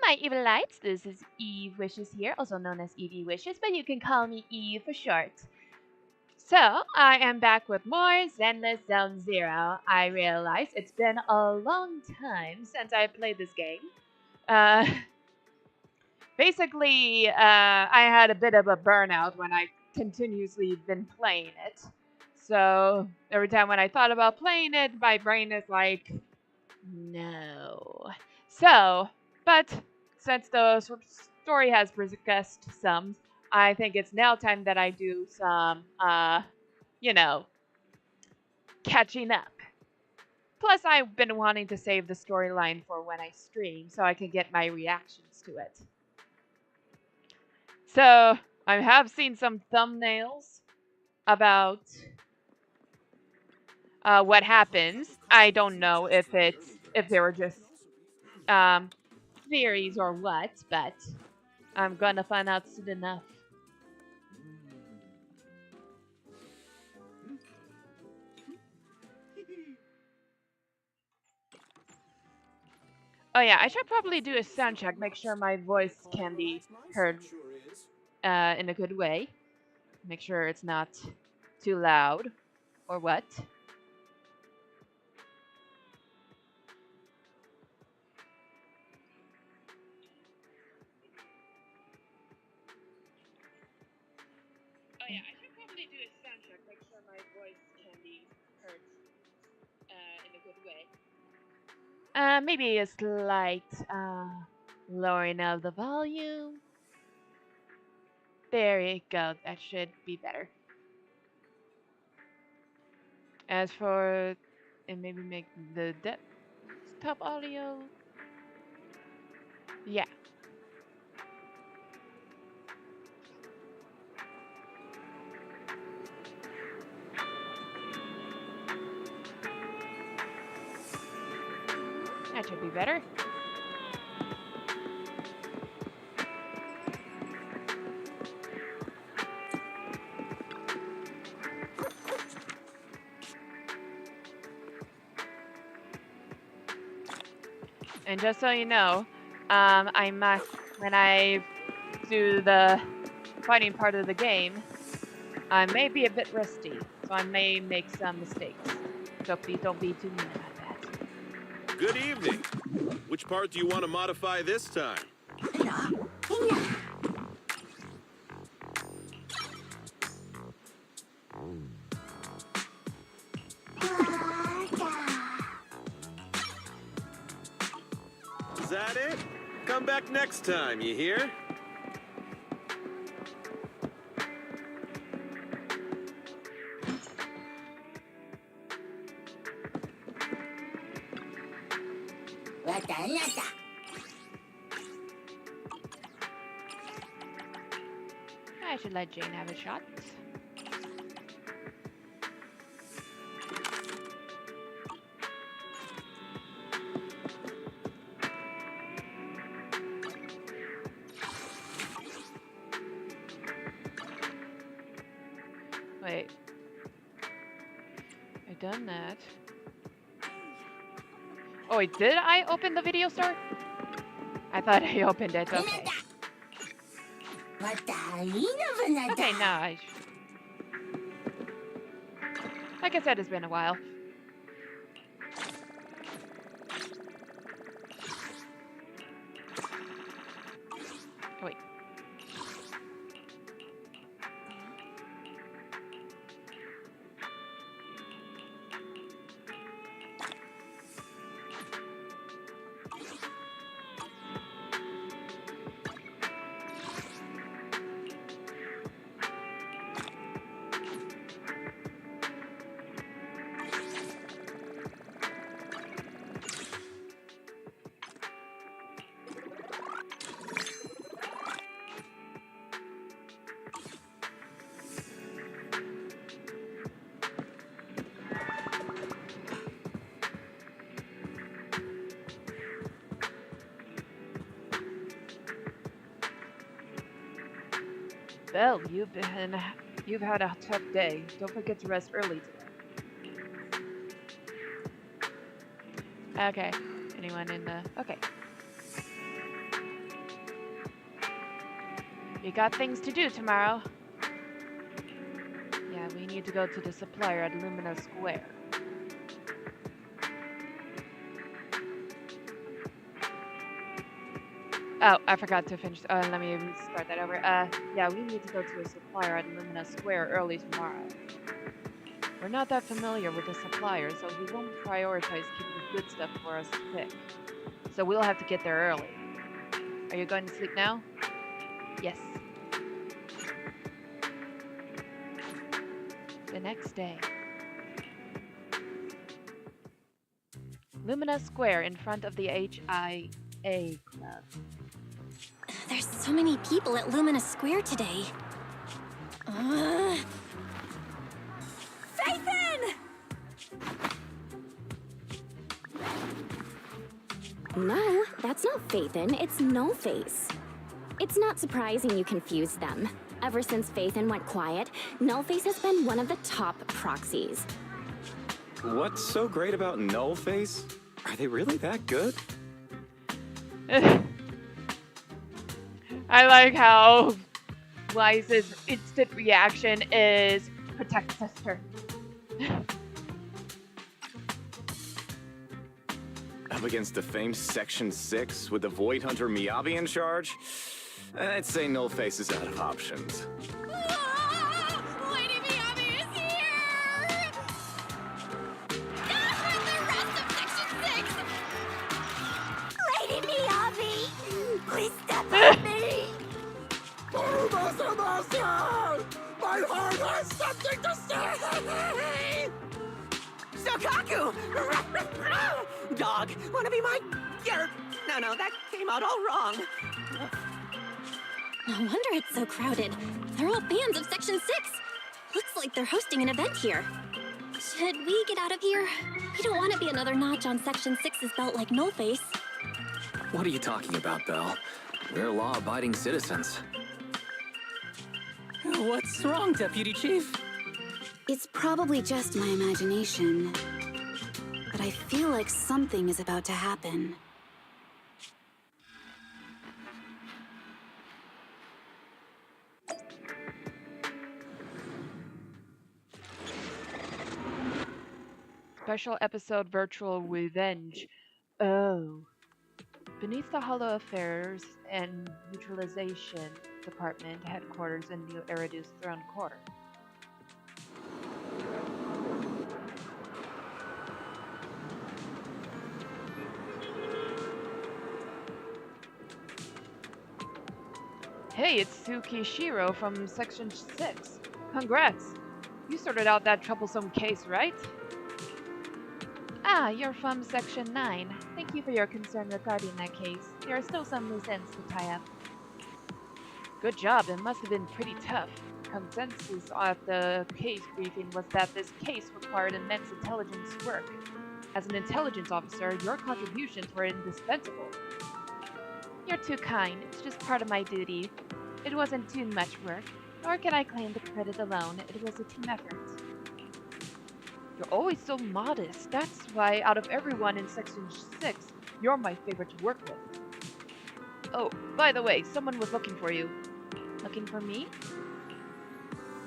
my Evilites, this is Eve Wishes here, also known as Evie Wishes, but you can call me Eve for short. So, I am back with more Zenless Zone Zero. I realize it's been a long time since I played this game. Uh, basically, I had a bit of a burnout when I continuously been playing it. So, every time when I thought about playing it, my brain is like, no. So, but since the story has progressed some, I think it's now time that I do some, you know, catching up. Plus, I've been wanting to save the storyline for when I stream so I can get my reactions to it. So, I have seen some thumbnails about what happens. I don't know if they were just um, theories or what, but I'm gonna find out soon enough. Oh yeah, I should probably do a sound check, make sure my voice can be heard in a good way. Make sure it's not too loud or what. Oh yeah, I should probably do a sound check, make sure my voice can be heard in a good way. Maybe a slight lowering of the volume. There you go. That should be better. As for, and maybe make the desktop audio. Yeah. That should be better. And just so you know, I must, when I do the fighting part of the game, I may be a bit rusty, so I may make some mistakes. So please don't be too mean about that. Good evening. Which part do you want to modify this time? Is that it? Come back next time, you hear? I should let Jane have a shot. Wait. I done that. Oh wait, did I open the video store? I thought I opened it, okay. Okay, no, like I said, it's been a while. Oh, wait. Well, you've had a tough day. Don't forget to rest early today. Okay. Anyone in the... Okay. We got things to do tomorrow. Yeah, we need to go to the supplier at Lumina Square. Oh, I forgot to finish. Let me start that over. Yeah, we need to go to a supplier at Lumina Square early tomorrow. We're not that familiar with the supplier, so we won't prioritize keeping the good stuff for us to pick. So we'll have to get there early. Are you going to sleep now? Yes. The next day. Lumina Square in front of the HIA Club. There's so many people at Lumina Square today. Phaethon! No, that's not Phaethon, it's Nullface. It's not surprising you confused them. Ever since Phaethon went quiet, Nullface has been one of the top proxies. What's so great about Nullface? Are they really that good? I like how Wise's instant reaction is protect sister. Up against the famed Section 6 with the Void Hunter Miyabi in charge? I'd say Nullface is out of options. Lady Miyabi is here! The rest of Section 6! Lady Miyabi! Please step on me! My heart has something to say! Shokaku! Dog, wanna be my... No, that came out all wrong. No wonder it's so crowded. They're all fans of Section 6. Looks like they're hosting an event here. Should we get out of here? We don't want to be another notch on Section 6's belt like Nullface. What are you talking about, Belle? We're law-abiding citizens. What's wrong, Deputy Chief? It's probably just my imagination, but I feel like something is about to happen. Special episode Virtual Revenge. Oh. Beneath the Hollow Affairs and Neutralization Department headquarters in New Eridu's Throne Quarter. Hey, it's Tsukishiro from Section 6. Congrats! You sorted out that troublesome case, right? Ah, you're from Section 9. Thank you for your concern regarding that case. There are still some loose ends to tie up. Good job, it must have been pretty tough. Consensus at the case briefing was that this case required immense intelligence work. As an intelligence officer, your contributions were indispensable. You're too kind. It's just part of my duty. It wasn't too much work, nor can I claim the credit alone. It was a team effort. You're always so modest. That's why, out of everyone in Section 6, you're my favorite to work with. Oh, by the way, someone was looking for you. Looking for me?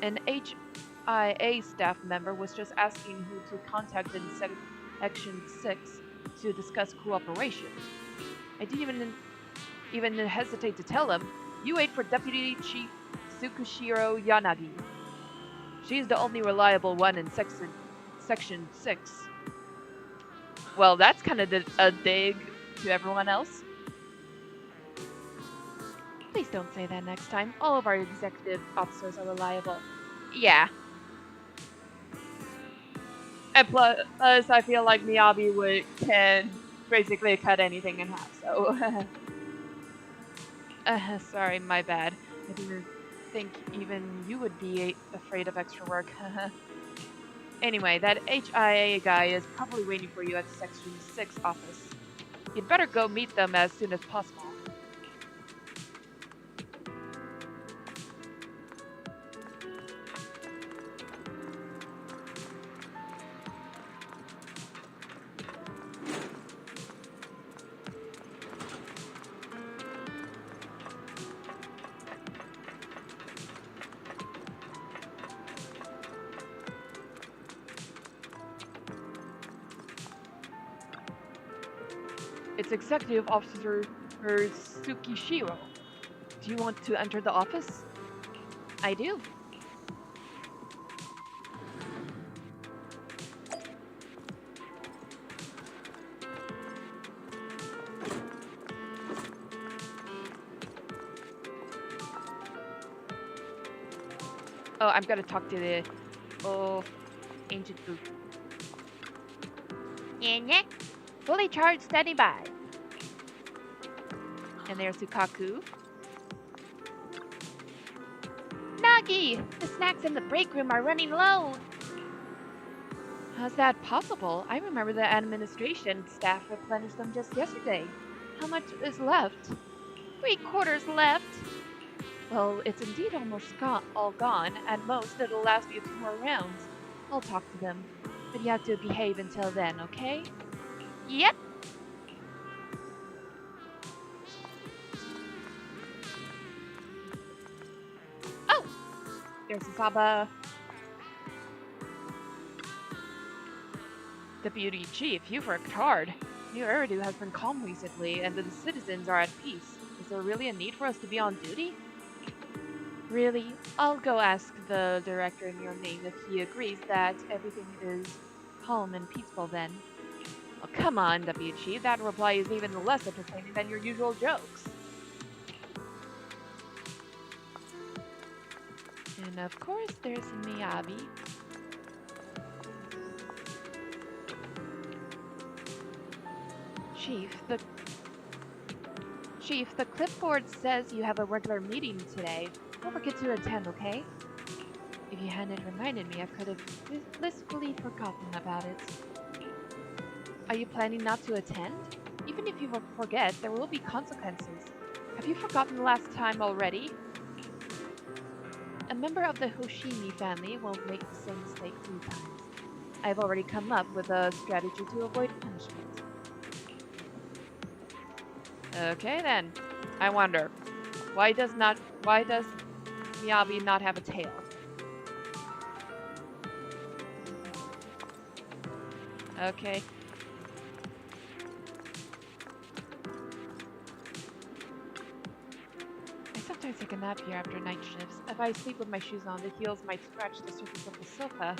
An HIA staff member was just asking who to contact in Section 6 to discuss cooperation. I didn't even hesitate to tell him. You wait for Deputy Chief Tsukishiro Yanagi. She's the only reliable one in Section 6. Well, that's kind of a dig to everyone else. Please don't say that next time. All of our executive officers are reliable. Yeah. And plus, I feel like Miyabi can basically cut anything in half, so... sorry, my bad. I didn't think even you would be afraid of extra work. Anyway, that HIA guy is probably waiting for you at the Section 6 office. You'd better go meet them as soon as possible. It's Executive Officer Tsukishiro. Do you want to enter the office? I do. Oh, I'm gonna talk to the ancient boot. Yeah. Fully charged, standing by. And there's Sukaku. Nagi! The snacks in the break room are running low! How's that possible? I remember the administration staff replenished them just yesterday. How much is left? 3/4 left! Well, it's indeed almost all gone. At most, it'll last you 2 more rounds. I'll talk to them. But you have to behave until then, okay? Yep! Oh! There's Saba. Deputy Chief, you've worked hard. New Eridu has been calm recently, and the citizens are at peace. Is there really a need for us to be on duty? Really? I'll go ask the director in your name if he agrees that everything is calm and peaceful then. Oh, come on, Deputy Chief. That reply is even less entertaining than your usual jokes. And of course, there's Miyabi. Chief, the clipboard says you have a regular meeting today. Don't forget to attend, okay? If you hadn't reminded me, I could have blissfully forgotten about it. Are you planning not to attend? Even if you forget, there will be consequences. Have you forgotten the last time already? A member of the Hoshimi family won't make the same mistake 3 times. I've already come up with a strategy to avoid punishment. Okay then. I wonder, why does Miyabi not have a tail? Okay. I sometimes take a nap here after night shifts. If I sleep with my shoes on, the heels might scratch the surface of the sofa.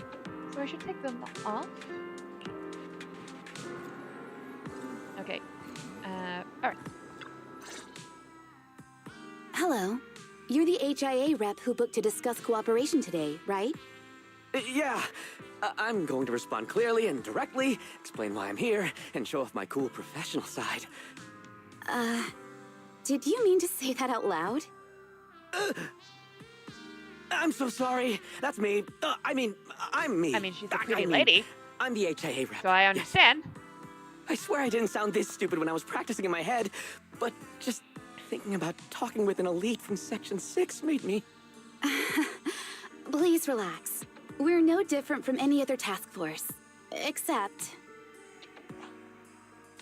So I should take them off? Okay. Alright. Hello. You're the HIA rep who booked to discuss cooperation today, right? Yeah. I'm going to respond clearly and directly, explain why I'm here, and show off my cool professional side. Did you mean to say that out loud? I'm so sorry. That's me. I'm me. I mean, she's a pretty lady. I'm the HIA rep. So I understand. Yes. I swear I didn't sound this stupid when I was practicing in my head, but just thinking about talking with an elite from Section 6 made me... Please relax. We're no different from any other task force. Except...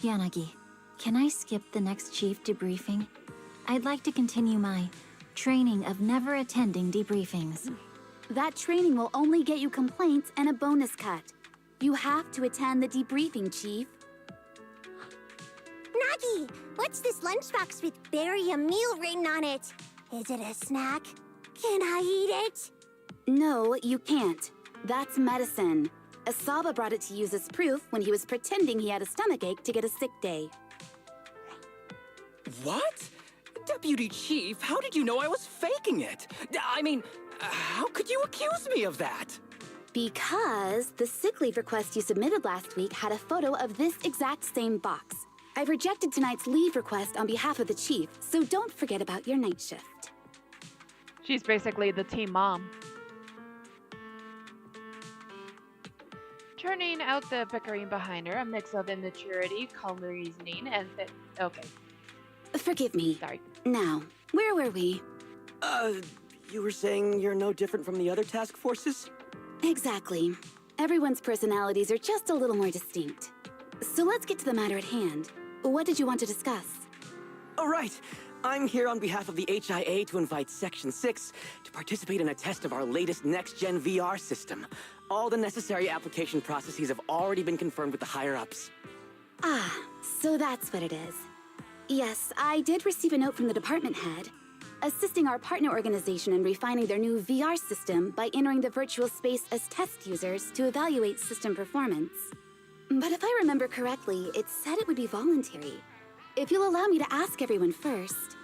Yanagi, can I skip the next chief debriefing? I'd like to continue my training of never attending debriefings. That training will only get you complaints and a bonus cut. You have to attend the debriefing, Chief. Nagi, what's this lunchbox with "bury a meal" written on it? Is it a snack? Can I eat it? No, you can't. That's medicine. Asaba brought it to use as proof when he was pretending he had a stomachache to get a sick day. What? Deputy Chief, how did you know I was faking it? I mean, how could you accuse me of that? Because the sick leave request you submitted last week had a photo of this exact same box. I've rejected tonight's leave request on behalf of the chief, so don't forget about your night shift. She's basically the team mom. Turning out the bickering behind her, a mix of immaturity, calm reasoning, and okay. Forgive me. Sorry. Now, where were we? You were saying you're no different from the other task forces? Exactly. Everyone's personalities are just a little more distinct. So let's get to the matter at hand. What did you want to discuss? All right. I'm here on behalf of the HIA to invite Section 6 to participate in a test of our latest next-gen VR system. All the necessary application processes have already been confirmed with the higher-ups. Ah, so that's what it is. Yes, I did receive a note from the department head, assisting our partner organization in refining their new VR system by entering the virtual space as test users to evaluate system performance. But if I remember correctly, it said it would be voluntary. If you'll allow me to ask everyone first.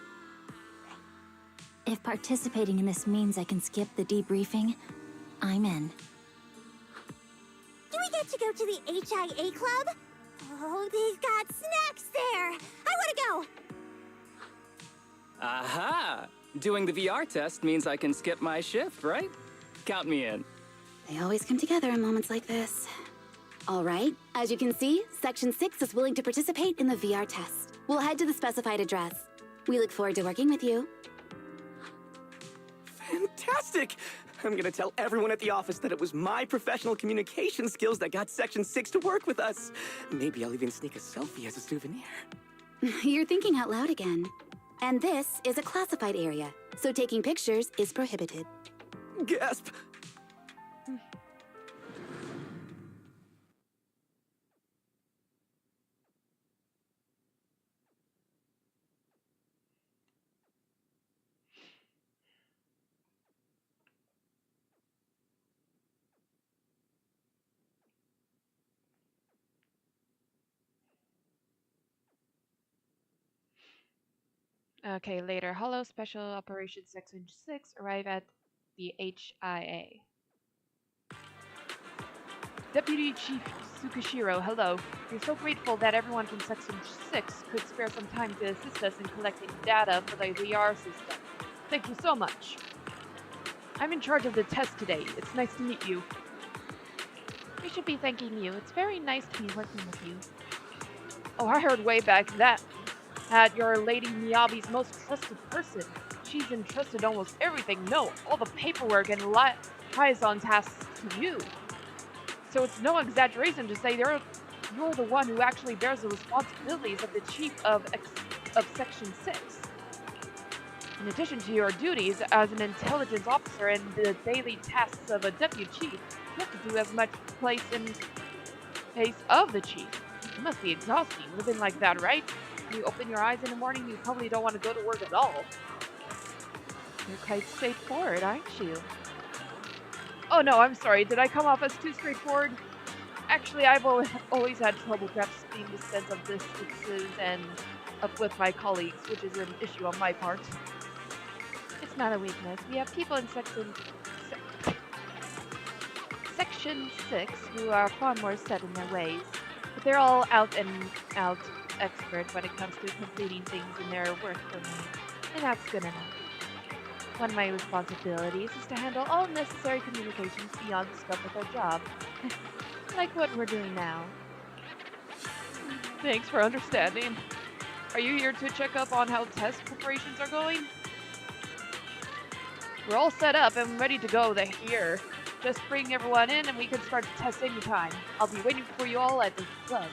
If participating in this means I can skip the debriefing, I'm in. Do we get to go to the HIA club? Oh, they've got snacks there. I want to go. Aha! Doing the VR test means I can skip my shift, right? Count me in. They always come together in moments like this. All right, as you can see, Section 6 is willing to participate in the VR test. We'll head to the specified address. We look forward to working with you. Fantastic! I'm gonna tell everyone at the office that it was my professional communication skills that got Section 6 to work with us. Maybe I'll even sneak a selfie as a souvenir. You're thinking out loud again. And this is a classified area, so taking pictures is prohibited. Gasp! Okay, later. Hello, Special Operations Section 6. Arrive at the HIA. Deputy Chief Tsukishiro, hello. We're so grateful that everyone from Section 6 could spare some time to assist us in collecting data for the VR system. Thank you so much. I'm in charge of the test today. It's nice to meet you. We should be thanking you. It's very nice to be working with you. Oh, I heard way back that you're Lady Miyabi's most trusted person. She's entrusted almost everything. No, all the paperwork and liaison tasks to you. So it's no exaggeration to say you're the one who actually bears the responsibilities of the chief of Section 6. In addition to your duties as an intelligence officer and the daily tasks of a deputy chief, you have to do as much place in place of the chief. It must be exhausting living like that, right? When you open your eyes in the morning, you probably don't want to go to work at all. You're quite straightforward, aren't you? Oh no, I'm sorry. Did I come off as too straightforward? Actually, I've always had trouble grasping the sense of distances and up with my colleagues, which is an issue on my part. It's not a weakness. We have people in Section 6 who are far more set in their ways, but they're all out and out experts when it comes to completing things in their work for me, and that's good enough. One of my responsibilities is to handle all necessary communications beyond the scope of their job, like what we're doing now. Thanks for understanding. Are you here to check up on how test preparations are going? We're all set up and ready to go here. Just bring everyone in and we can start the test anytime. I'll be waiting for you all at the club.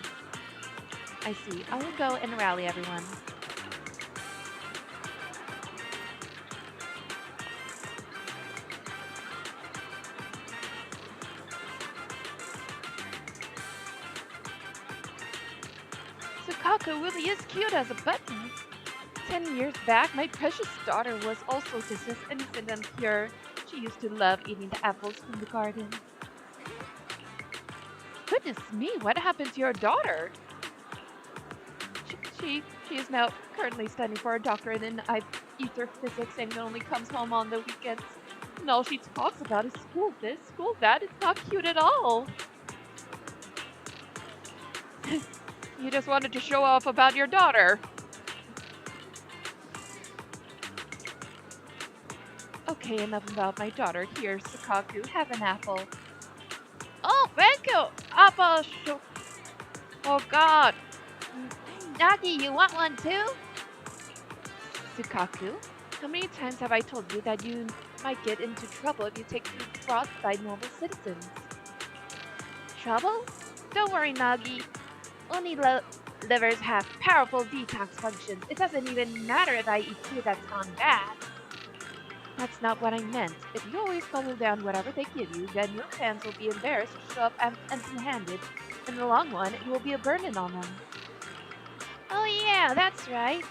I see. I will go and rally everyone. Sukaku really is cute as a button. 10 years back, my precious daughter was also just as innocent and pure. She used to love eating the apples from the garden. Goodness me, what happened to your daughter? She is now currently studying for a doctorate in ether physics and only comes home on the weekends. And all she talks about is school this, school that. It's not cute at all. You just wanted to show off about your daughter. Okay, enough about my daughter. Here, Sukaku, have an apple. Oh, thank you! Apple Oh god! Nagi, you want one too? Sukaku, how many times have I told you that you might get into trouble if you take food brought by normal citizens? Trouble? Don't worry, Nagi. Only livers have powerful detox functions. It doesn't even matter if I eat food that's gone bad. That's not what I meant. If you always gobble down whatever they give you, then your fans will be embarrassed to show up empty-handed. In the long run, you will be a burden on them. Yeah, that's right.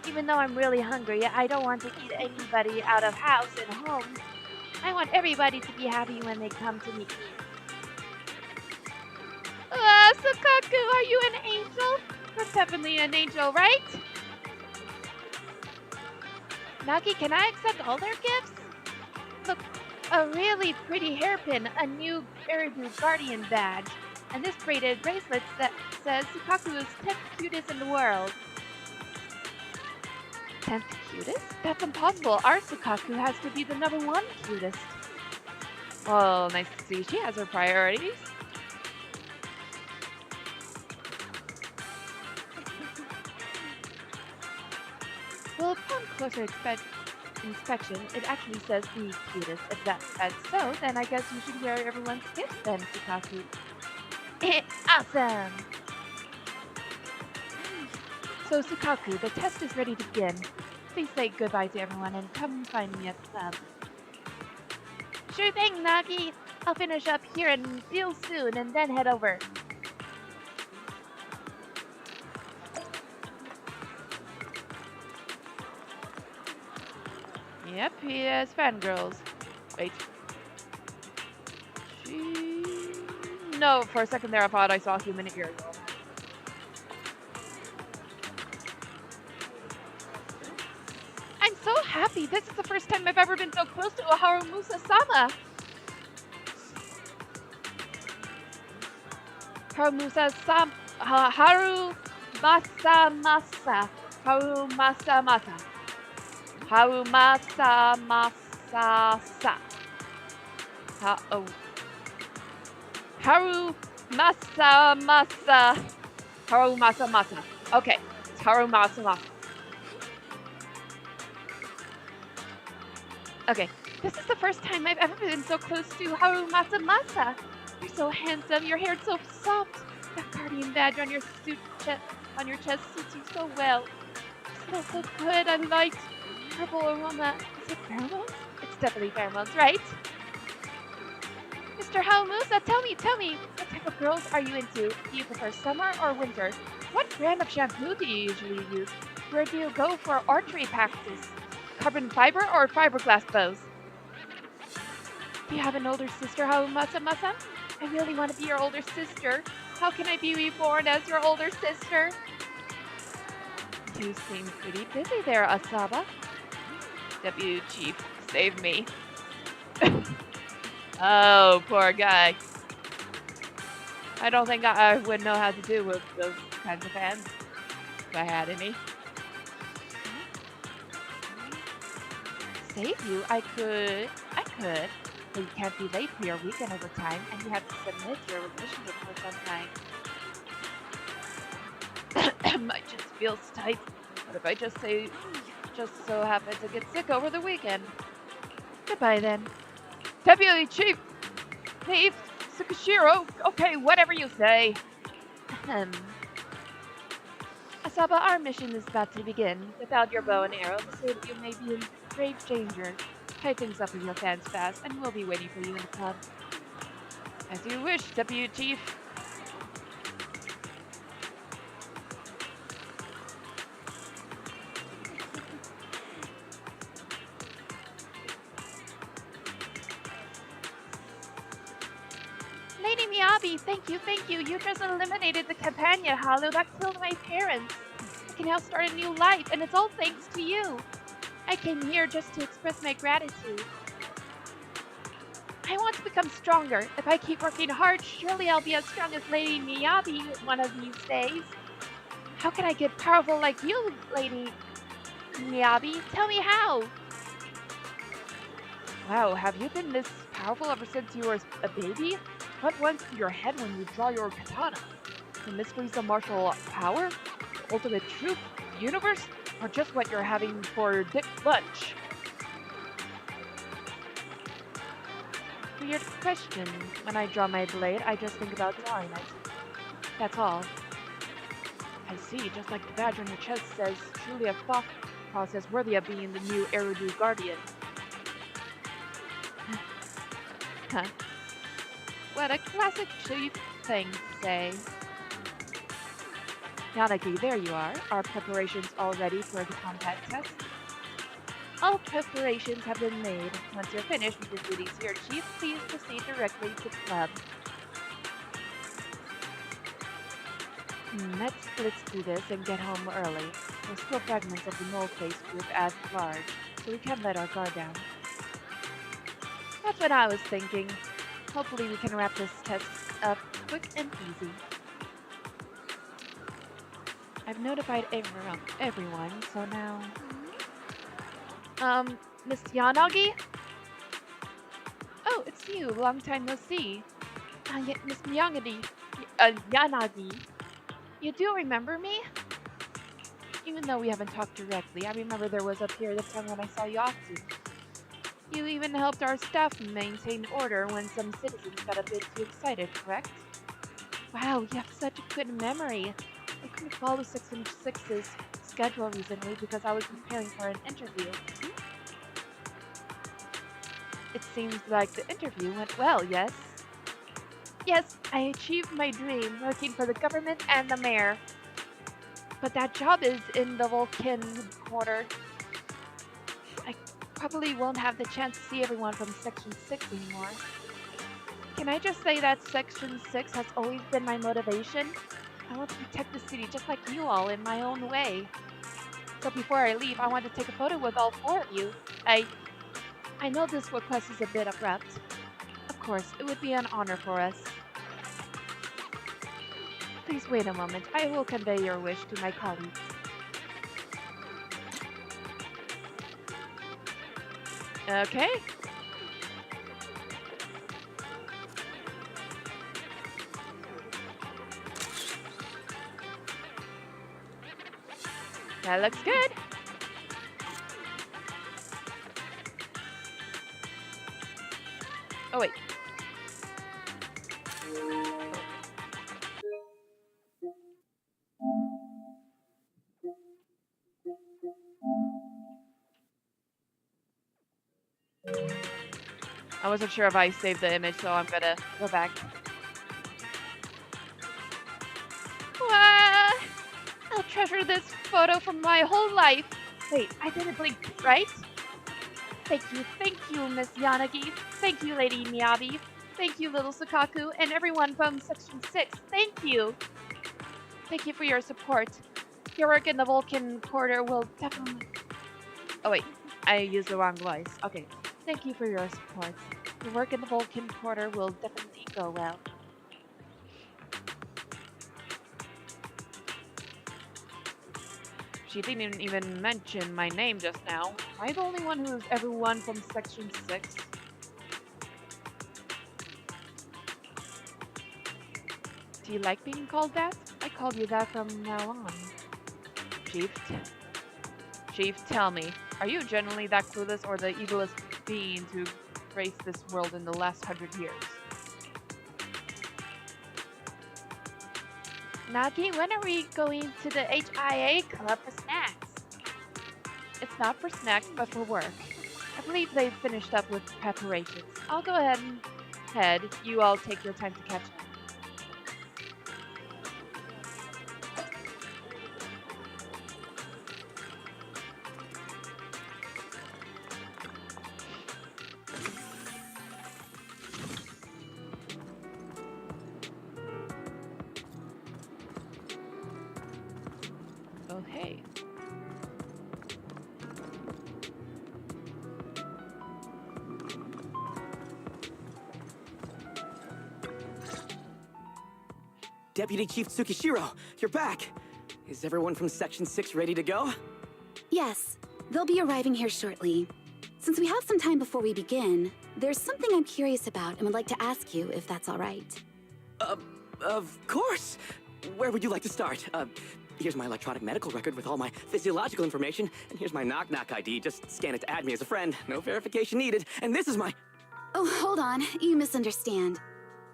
Even though I'm really hungry, I don't want to eat anybody out of house and home. I want everybody to be happy when they come to meet me. Sukaku, are you an angel? You're definitely an angel, right? Nagi, can I accept all their gifts? Look, a really pretty hairpin, a new Eridu Guardian badge, and this braided bracelet that says Sukaku is 10th cutest in the world. 10th cutest? That's impossible. Our Sukaku has to be the #1 cutest. Well, nice to see she has her priorities. Well, upon closer inspection, it actually says the cutest. If that's so, then I guess you should wear everyone's gifts then, Sukaku. Awesome! So, Sukaku, the test is ready to begin. Please say goodbye to everyone and come find me at the club. Sure thing, Nagi! I'll finish up here and real soon and then head over. Yep, he has fangirls. Wait. No, for a second there I thought I saw a human ear. I'm so happy! This is the first time I've ever been so close to a Harumusa-sama! Harumasa-masa. Harumasa-masa. Harumasa-masa. Harumasa-masa. Harumasa-masa. Okay, it's Harumasa-masa. Okay, this is the first time I've ever been so close to Harumasa-masa. You're so handsome, your hair's so soft. That guardian badge on your chest suits you so well. It smells so good, I like purple aroma. Is it pheromones? It's definitely pheromones, right? Mr. Harumusa, tell me, what type of girls are you into? Do you prefer summer or winter? What brand of shampoo do you usually use? Where do you go for archery practice? Carbon fiber or fiberglass bows? Do you have an older sister, Harumasa-masa? I really want to be your older sister. How can I be reborn as your older sister? You seem pretty busy there, Asaba. Deputy Chief, save me. Oh, poor guy. I don't think I would know how to do with those kinds of fans, if I had any. Save you? I could. But you can't be late for your weekend overtime, and you have to submit your revision report on time. My chest feels tight. What if I just so happen to get sick over the weekend? Goodbye then. Deputy Chief! Tsukishiro! Okay, whatever you say. Asaba, our mission is about to begin. Without your bow and arrow, the state of you may be in grave danger. Tie things up with your fans fast, and we'll be waiting for you in the club. As you wish, Deputy Chief. Lady Miyabi, thank you. You just eliminated the companion hollow that killed my parents. I can now start a new life, and it's all thanks to you. I came here just to express my gratitude. I want to become stronger. If I keep working hard, surely I'll be as strong as Lady Miyabi one of these days. How can I get powerful like you, Lady Miyabi? Tell me how. Wow, have you been this powerful ever since you were a baby? What runs through your head when you draw your katana? The mysteries of martial power? The ultimate truth? The universe? Or just what you're having for lunch? Weird question. When I draw my blade, I just think about drawing it. That's all. I see, just like the badge on your chest says, truly a thought process worthy of being the new Eridu Guardian. Huh. What a classic chief thing to say. Yanagi, there you are. Are preparations all ready for the combat test? All preparations have been made. Once you're finished with your duties here, Chief, please proceed directly to the club. Let's do this and get home early. There's still fragments of the null-face group at large, so we can't let our guard down. That's what I was thinking. Hopefully we can wrap this test up quick and easy. I've notified everyone, so now... Miss Yanagi? Oh, it's you. Long time no see. Miss Yanagi. Yanagi. You do remember me? Even though we haven't talked directly, I remember there was a period of time when I saw you often. You even helped our staff maintain order when some citizens got a bit too excited, correct? Wow, you have such a good memory. I couldn't follow 616's schedule recently because I was preparing for an interview. It seems like the interview went well, yes? Yes, I achieved my dream working for the government and the mayor. But that job is in the Vulcan quarter. I probably won't have the chance to see everyone from Section 6 anymore. Can I just say that Section 6 has always been my motivation? I want to protect the city just like you all in my own way. So before I leave, I want to take a photo with all four of you. I know this request is a bit abrupt. Of course, it would be an honor for us. Please wait a moment. I will convey your wish to my colleagues. Okay. That looks good. Oh, wait. I wasn't sure if I saved the image, so I'm gonna go back. Wow! I'll treasure this photo for my whole life. Wait, I didn't blink, right? Thank you, Miss Yanagi. Thank you, Lady Miyabi. Thank you, little Sukaku, and everyone from Section 6. Thank you! Thank you for your support. Your work in the Vulcan Quarter will definitely... Oh wait, I used the wrong voice. Okay. Thank you for your support. Your work in the Vulcan Quarter will definitely go well. She didn't even mention my name just now. Am I the only one who's everyone from Section 6? Do you like being called that? I call you that from now on. Chief, tell me, are you generally that clueless or the evilest being to grace this world in the last 100 years? Nagi, when are we going to the HIA club for snacks? It's not for snacks, but for work. I believe they've finished up with preparations. I'll go ahead and head. You all take your time to catch up. Oh, hey. Deputy Chief Tsukishiro, you're back! Is everyone from Section 6 ready to go? Yes, they'll be arriving here shortly. Since we have some time before we begin, there's something I'm curious about and would like to ask you if that's all right. Of course! Where would you like to start? Here's my electronic medical record with all my physiological information, and here's my knock-knock ID. Just scan it to add me as a friend. No verification needed. And this is my... Oh, hold on. You misunderstand.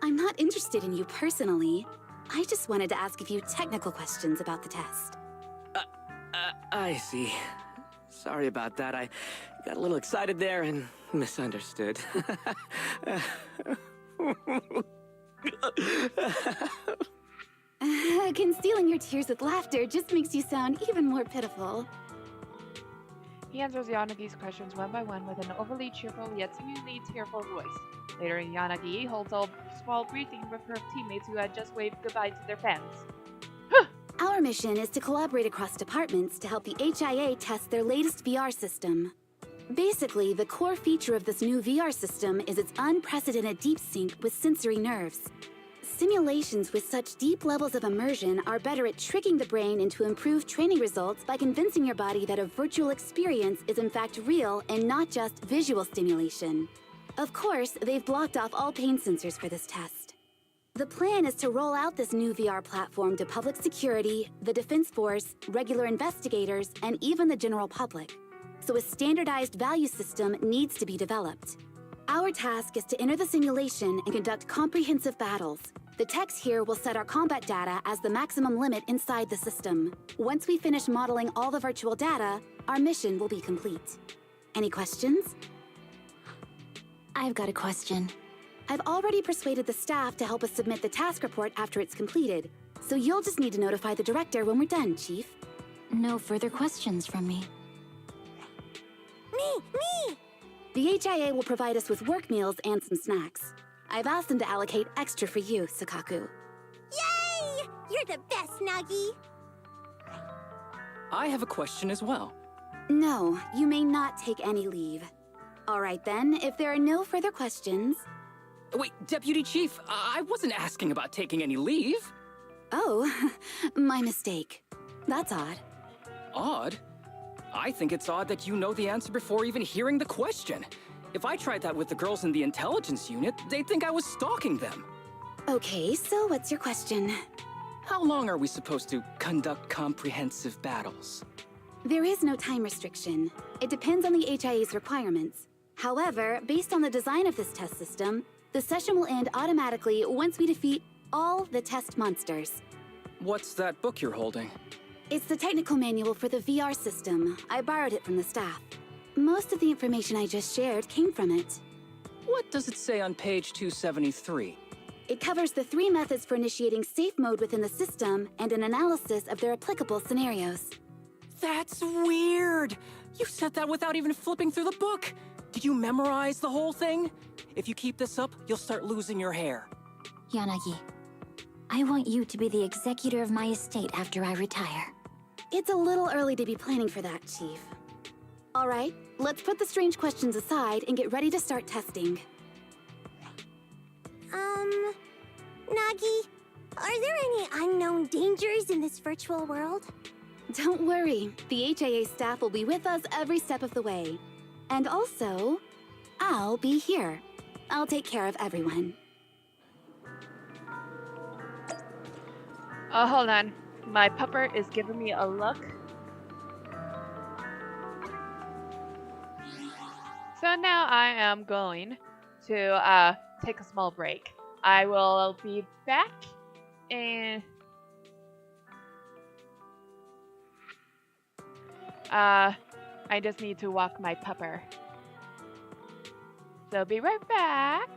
I'm not interested in you personally. I just wanted to ask a few technical questions about the test. I see. Sorry about that. I got a little excited there and misunderstood. Concealing your tears with laughter just makes you sound even more pitiful. He answers Yanagi's questions one by one with an overly cheerful yet seemingly tearful voice. Later, Yanagi holds a small briefing with her teammates who had just waved goodbye to their fans. Our mission is to collaborate across departments to help the HIA test their latest VR system. Basically, the core feature of this new VR system is its unprecedented deep sync with sensory nerves. Simulations with such deep levels of immersion are better at tricking the brain into improved training results by convincing your body that a virtual experience is in fact real and not just visual stimulation. Of course, they've blocked off all pain sensors for this test. The plan is to roll out this new VR platform to public security, the Defense Force, regular investigators, and even the general public. So a standardized value system needs to be developed. Our task is to enter the simulation and conduct comprehensive battles. The techs here will set our combat data as the maximum limit inside the system. Once we finish modeling all the virtual data, our mission will be complete. Any questions? I've got a question. I've already persuaded the staff to help us submit the task report after it's completed, so you'll just need to notify the director when we're done, Chief. No further questions from me. Me! The HIA will provide us with work meals and some snacks. I've asked them to allocate extra for you, Sakaku. Yay! You're the best, Nagi! I have a question as well. No, you may not take any leave. All right then, if there are no further questions... Wait, Deputy Chief, I wasn't asking about taking any leave. Oh, my mistake. That's odd. Odd? I think it's odd that you know the answer before even hearing the question. If I tried that with the girls in the intelligence unit, they'd think I was stalking them. Okay, so what's your question? How long are we supposed to conduct comprehensive battles? There is no time restriction. It depends on the HIA's requirements. However, based on the design of this test system, the session will end automatically once we defeat all the test monsters. What's that book you're holding? It's the technical manual for the VR system. I borrowed it from the staff. Most of the information I just shared came from it. What does it say on page 273? It covers the 3 methods for initiating safe mode within the system and an analysis of their applicable scenarios. That's weird! You said that without even flipping through the book! Did you memorize the whole thing? If you keep this up, you'll start losing your hair. Yanagi, I want you to be the executor of my estate after I retire. It's a little early to be planning for that, Chief. All right, let's put the strange questions aside and get ready to start testing. Nagi, are there any unknown dangers in this virtual world? Don't worry, the HIA staff will be with us every step of the way. And also, I'll be here. I'll take care of everyone. Oh, hold on. My pupper is giving me a look. So now I am going to take a small break. I will be back in... I just need to walk my pupper. So be right back.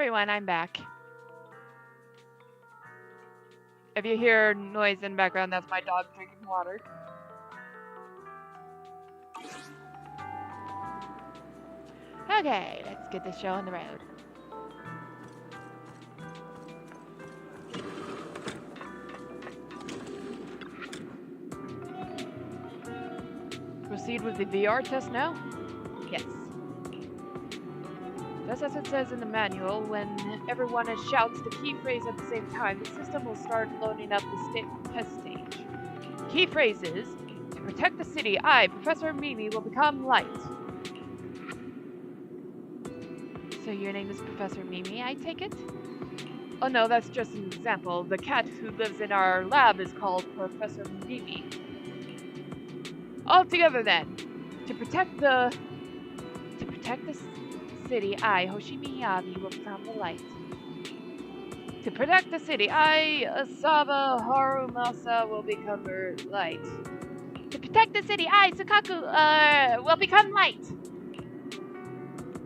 everyone, I'm back. If you hear noise in the background, that's my dog drinking water. Okay, let's get this show on the road. Proceed with the VR test now? Yes. Just as it says in the manual, when everyone shouts the key phrase at the same time, the system will start loading up the test stage. Key phrase is, to protect the city, I, Professor Mimi, will become light. So your name is Professor Mimi, I take it? Oh no, that's just an example. The cat who lives in our lab is called Professor Mimi. All together then. To protect the city, I, Hoshimi Yabi, will become the light. To protect the city, I, Asaba Harumasa, will become the light. To protect the city, I, Sukaku, will become light.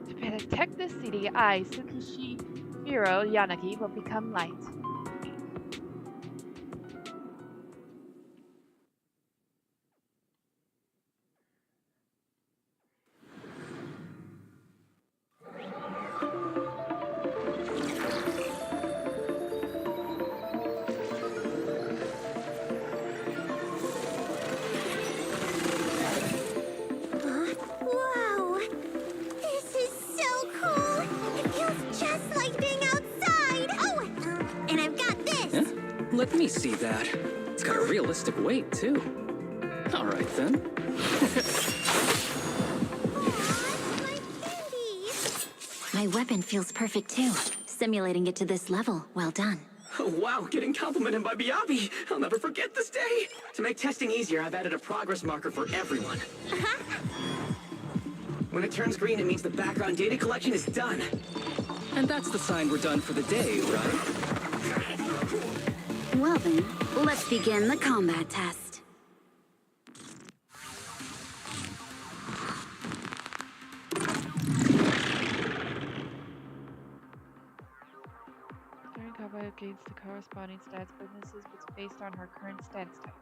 To protect the city, I, Tsukishihiro Yanagi, will become light. Wow! This is so cool! It feels just like being outside! Oh, and I've got this! Huh? Let me see that. It's got a realistic weight, too. All right, then. My candy! My weapon feels perfect too. Simulating it to this level, well done. Oh, wow, getting complimented by Biabi. I'll never forget this day. To make testing easier, I've added a progress marker for everyone. When it turns green, it means the background data collection is done. And that's the sign we're done for the day, right? Well then, let's begin the combat test. During combat against the corresponding stats bonuses was based on her current stance type.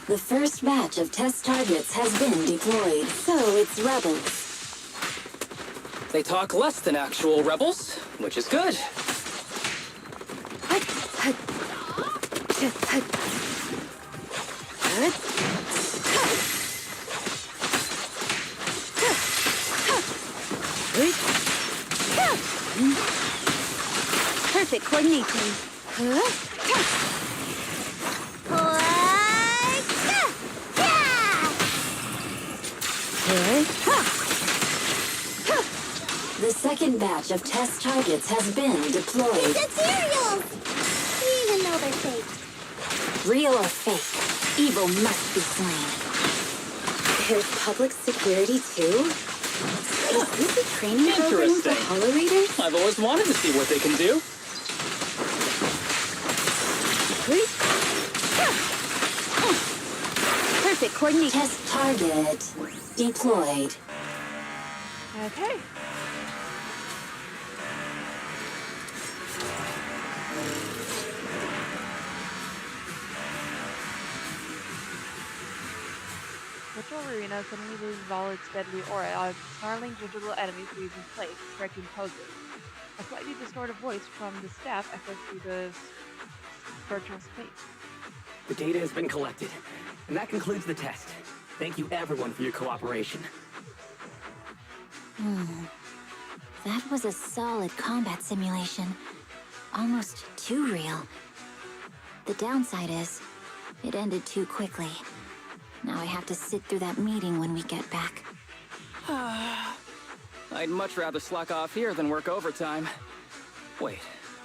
The first batch of test targets has been deployed, so it's rebels. They talk less than actual rebels, which is good. Perfect coordination. The second batch of test targets has been deployed. It's Ariel's! Even though they're fake. Real or fake, evil must be slain. There's public security too? Is this a training program for Interesting. Hollow Readers? I've always wanted to see what they can do. Perfect coordination. Test target deployed. Okay. Virtual arena suddenly loses all its deadly aura as snarling digital enemies freeze in place, striking poses. A slightly distorted voice from the staff echoes through the virtual space. The data has been collected, and that concludes the test. Thank you everyone for your cooperation. That was a solid combat simulation. Almost too real. The downside is, it ended too quickly. Now I have to sit through that meeting when we get back. I'd much rather slack off here than work overtime. Wait,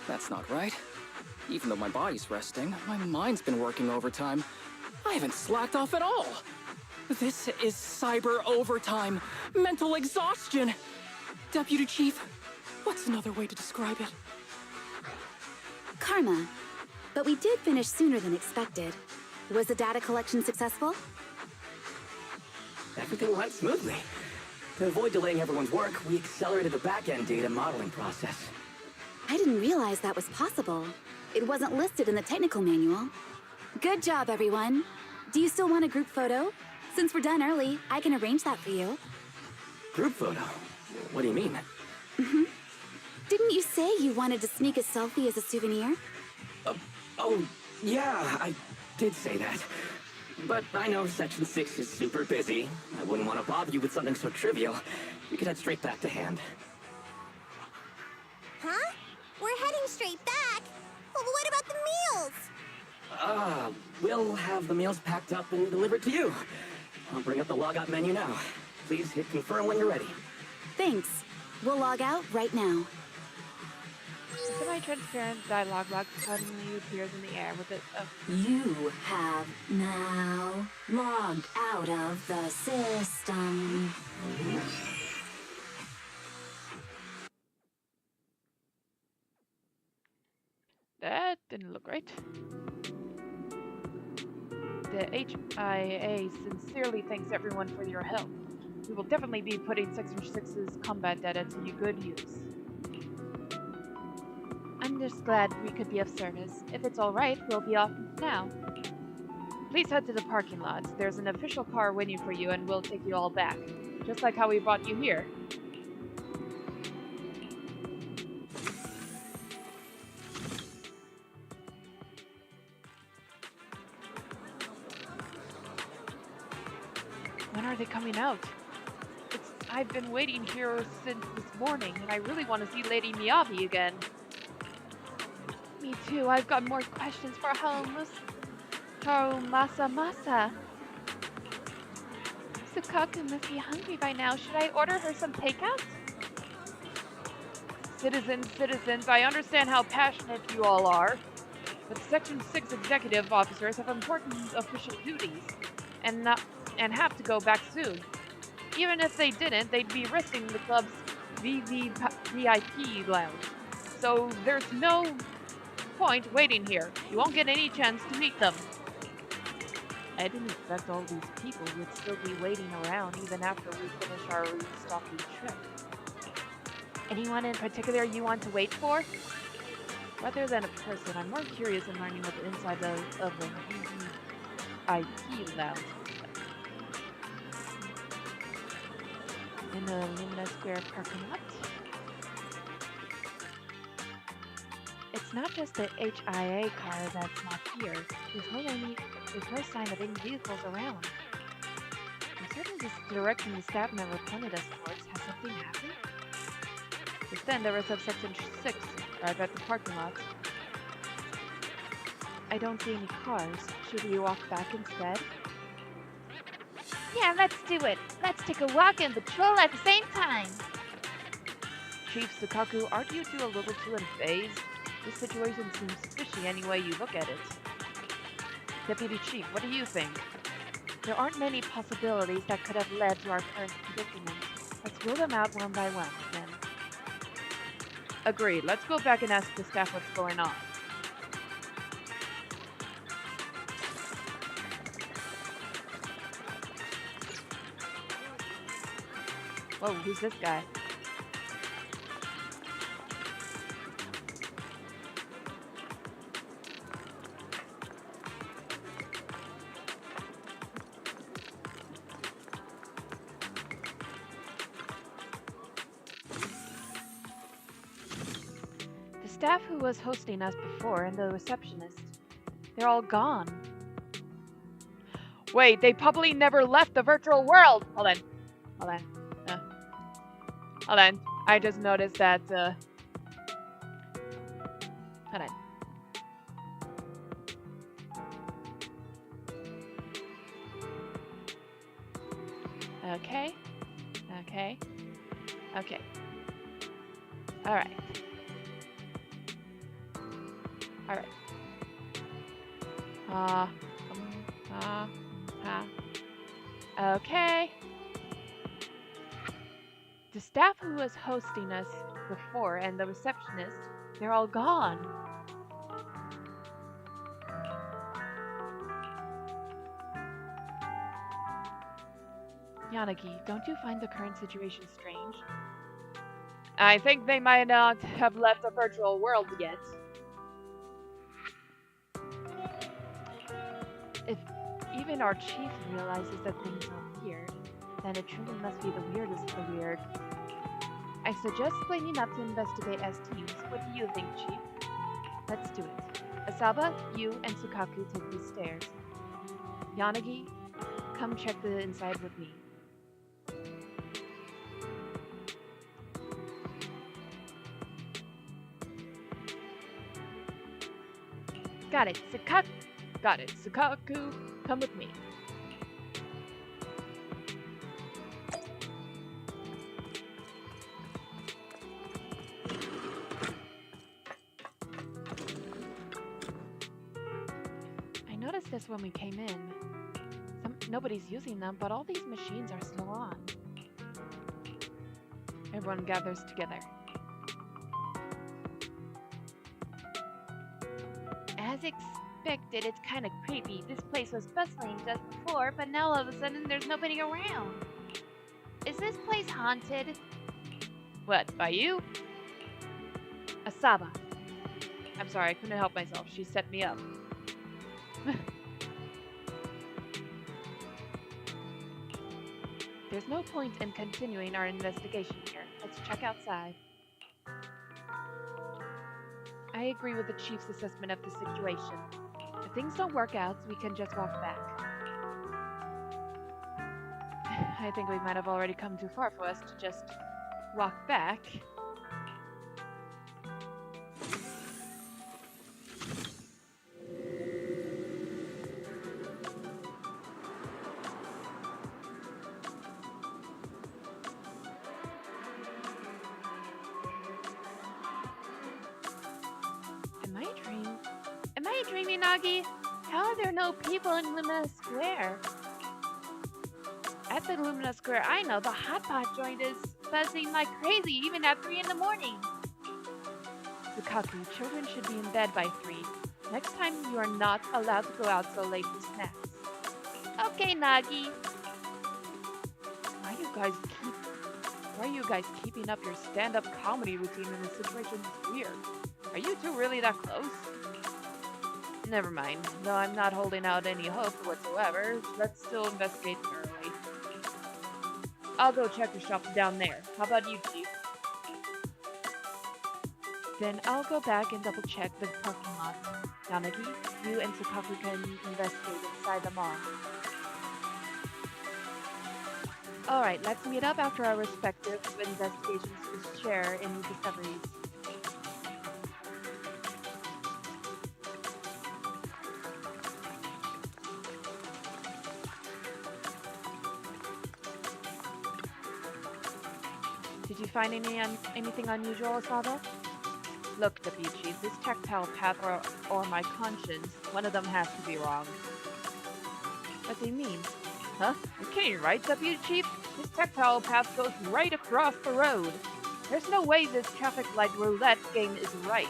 that's not right. Even though my body's resting, my mind's been working overtime. I haven't slacked off at all. This is cyber overtime. Mental exhaustion. Deputy Chief, What's another way to describe it? Karma. But we did finish sooner than expected. Was the data collection successful? Everything went smoothly. To avoid delaying everyone's work, we accelerated the back-end data modeling process. I didn't realize that was possible. It wasn't listed in the technical manual. Good job, everyone. Do you still want a group photo? Since we're done early, I can arrange that for you. Group photo? What do you mean? Didn't you say you wanted to sneak a selfie as a souvenir? Oh, yeah, I did say that. But I know Section 6 is super busy. I wouldn't want to bother you with something so trivial. We could head straight back to hand. Huh? We're heading straight back. Well, what about the meals? We'll have the meals packed up and delivered to you. I'll bring up the logout menu now. Please hit confirm when you're ready. Thanks. We'll log out right now. A semi-transparent dialogue box suddenly appears in the air with it. You have now logged out of the system. That didn't look right. The HIA sincerely thanks everyone for your help. We will definitely be putting Section 6's combat data to good use. I'm just glad we could be of service. If it's alright, we'll be off now. Please head to the parking lot. There's an official car waiting for you and we'll take you all back. Just like how we brought you here. When are they coming out? I've been waiting here since this morning, and I really want to see Lady Miyabi again. Me too. I've got more questions for Masa. Sukaku must be hungry by now. Should I order her some takeout? Citizens, I understand how passionate you all are, but Section 6 executive officers have important official duties, and have to go back soon. Even if they didn't, they'd be risking the club's VIP lounge. So there's no point waiting here. You won't get any chance to meet them. I didn't expect all these people would still be waiting around even after we finish our restocking trip. Anyone in particular you want to wait for? Rather than a person, I'm more curious in learning what the inside of the VIP lounge is like. In the Lumina Square parking lot. It's not just the HIA car that's not here. There's no sign of any vehicles around. I'm certain this direction the staff member pointed us towards. Has something happened? Just then, there was a Section 6 arrived at the parking lot. I don't see any cars. Should we walk back instead? Yeah, let's do it. Let's take a walk and patrol at the same time. Chief Sukaku, aren't you two a little too unfazed? This situation seems fishy any way you look at it. Deputy Chief, what do you think? There aren't many possibilities that could have led to our current predicament. Let's rule them out one by one, then. Agreed. Let's go back and ask the staff what's going on. Whoa, who's this guy? The staff who was hosting us before and the receptionist, they're all gone. Wait, they probably never left the virtual world! Hold on. Hold on. I just noticed that, hold on. Okay. Alright. Okay. The staff who was hosting us before, and the receptionist, they're all gone. Yanagi, don't you find the current situation strange? I think they might not have left the virtual world yet. If even our chief realizes that things are weird, then it truly must be the weirdest of the weird. I suggest splitting up to investigate as teams. What do you think, Chief? Let's do it. Asaba, you, and Sukaku take these stairs. Yanagi, come check the inside with me. Got it, Sukaku, come with me. I noticed this when we came in. Nobody's using them, but all these machines are still on. Everyone gathers together. As expected, it's kind of creepy. This place was bustling just before, but now all of a sudden there's nobody around. Is this place haunted? What, by you? Asaba. I'm sorry, I couldn't help myself. She set me up. There's no point in continuing our investigation here. Let's check outside. I agree with the chief's assessment of the situation. If things don't work out, we can just walk back. I think we might have already come too far for us to just walk back. Am I dreaming, Nagi? How are there no people in Lumina Square? At the Lumina Square, I know the hot pot joint is buzzing like crazy even at 3 in the morning. Sukaku, children should be in bed by 3. Next time you are not allowed to go out so late for snacks. Okay, Nagi. Why are you guys keeping up your stand-up comedy routine when the situation is weird? Are you two really that close? Never mind. Though I'm not holding out any hope whatsoever, let's still investigate thoroughly. I'll go check the shops down there. How about you, Chief? Then I'll go back and double check the parking lot. Yanagi, you and Sukaku can investigate inside the mall. Alright, let's meet up after our respective investigations to share any discoveries. Did you find anything unusual, Asaba? Look, Deputy Chief, this tactile path or my conscience, one of them has to be wrong. What do you mean? Huh? You're kidding, right, Deputy Chief? This tactile path goes right across the road. There's no way this traffic light roulette game is right.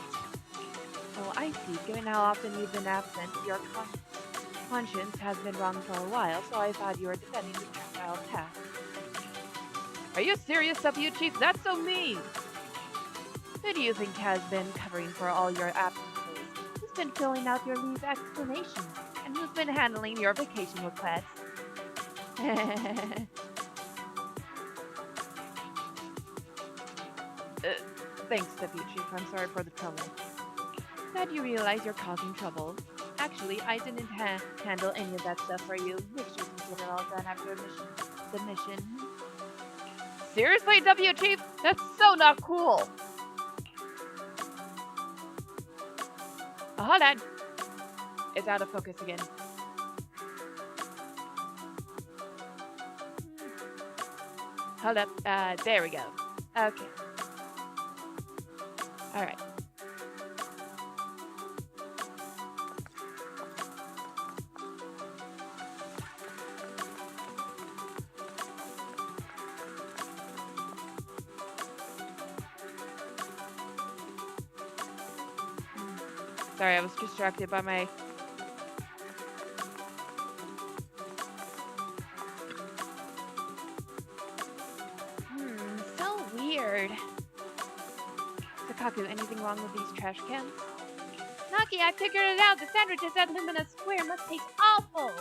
Oh, I see. Given how often you've been absent, your conscience has been wrong for a while, so I thought you were defending the tactile path. Are you serious, Deputy Chief? That's so mean! Who do you think has been covering for all your absences? Who's been filling out your leave explanations? And who's been handling your vacation requests? Thanks, Deputy Chief. I'm sorry for the trouble. Glad you realize you're causing trouble. Actually, I didn't handle any of that stuff for you. Make sure you get it all done after the mission. Seriously, Deputy Chief? That's so not cool! Oh, hold on. It's out of focus again. Hold up. There we go. Okay. Alright. Sorry, I was distracted by my... So weird. Sakaku, anything wrong with these trash cans? Naki, I figured it out! The sandwiches at Luminous Square must taste awful!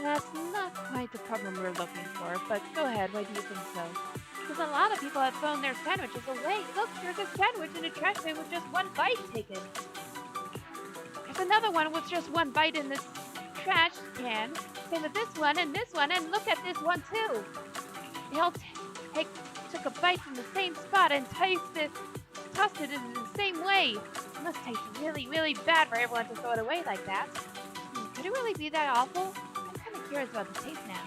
That's not quite the problem we're looking for, but go ahead, why do you think so? Because a lot of people have thrown their sandwiches away. Look, there's a sandwich in a trash can with just one bite taken. There's another one with just one bite in this trash can. Same with this one, and look at this one too. They all took a bite from the same spot and tossed it in the same way. It must taste really, really bad for everyone to throw it away like that. Could it really be that awful? I'm kind of curious about the taste now.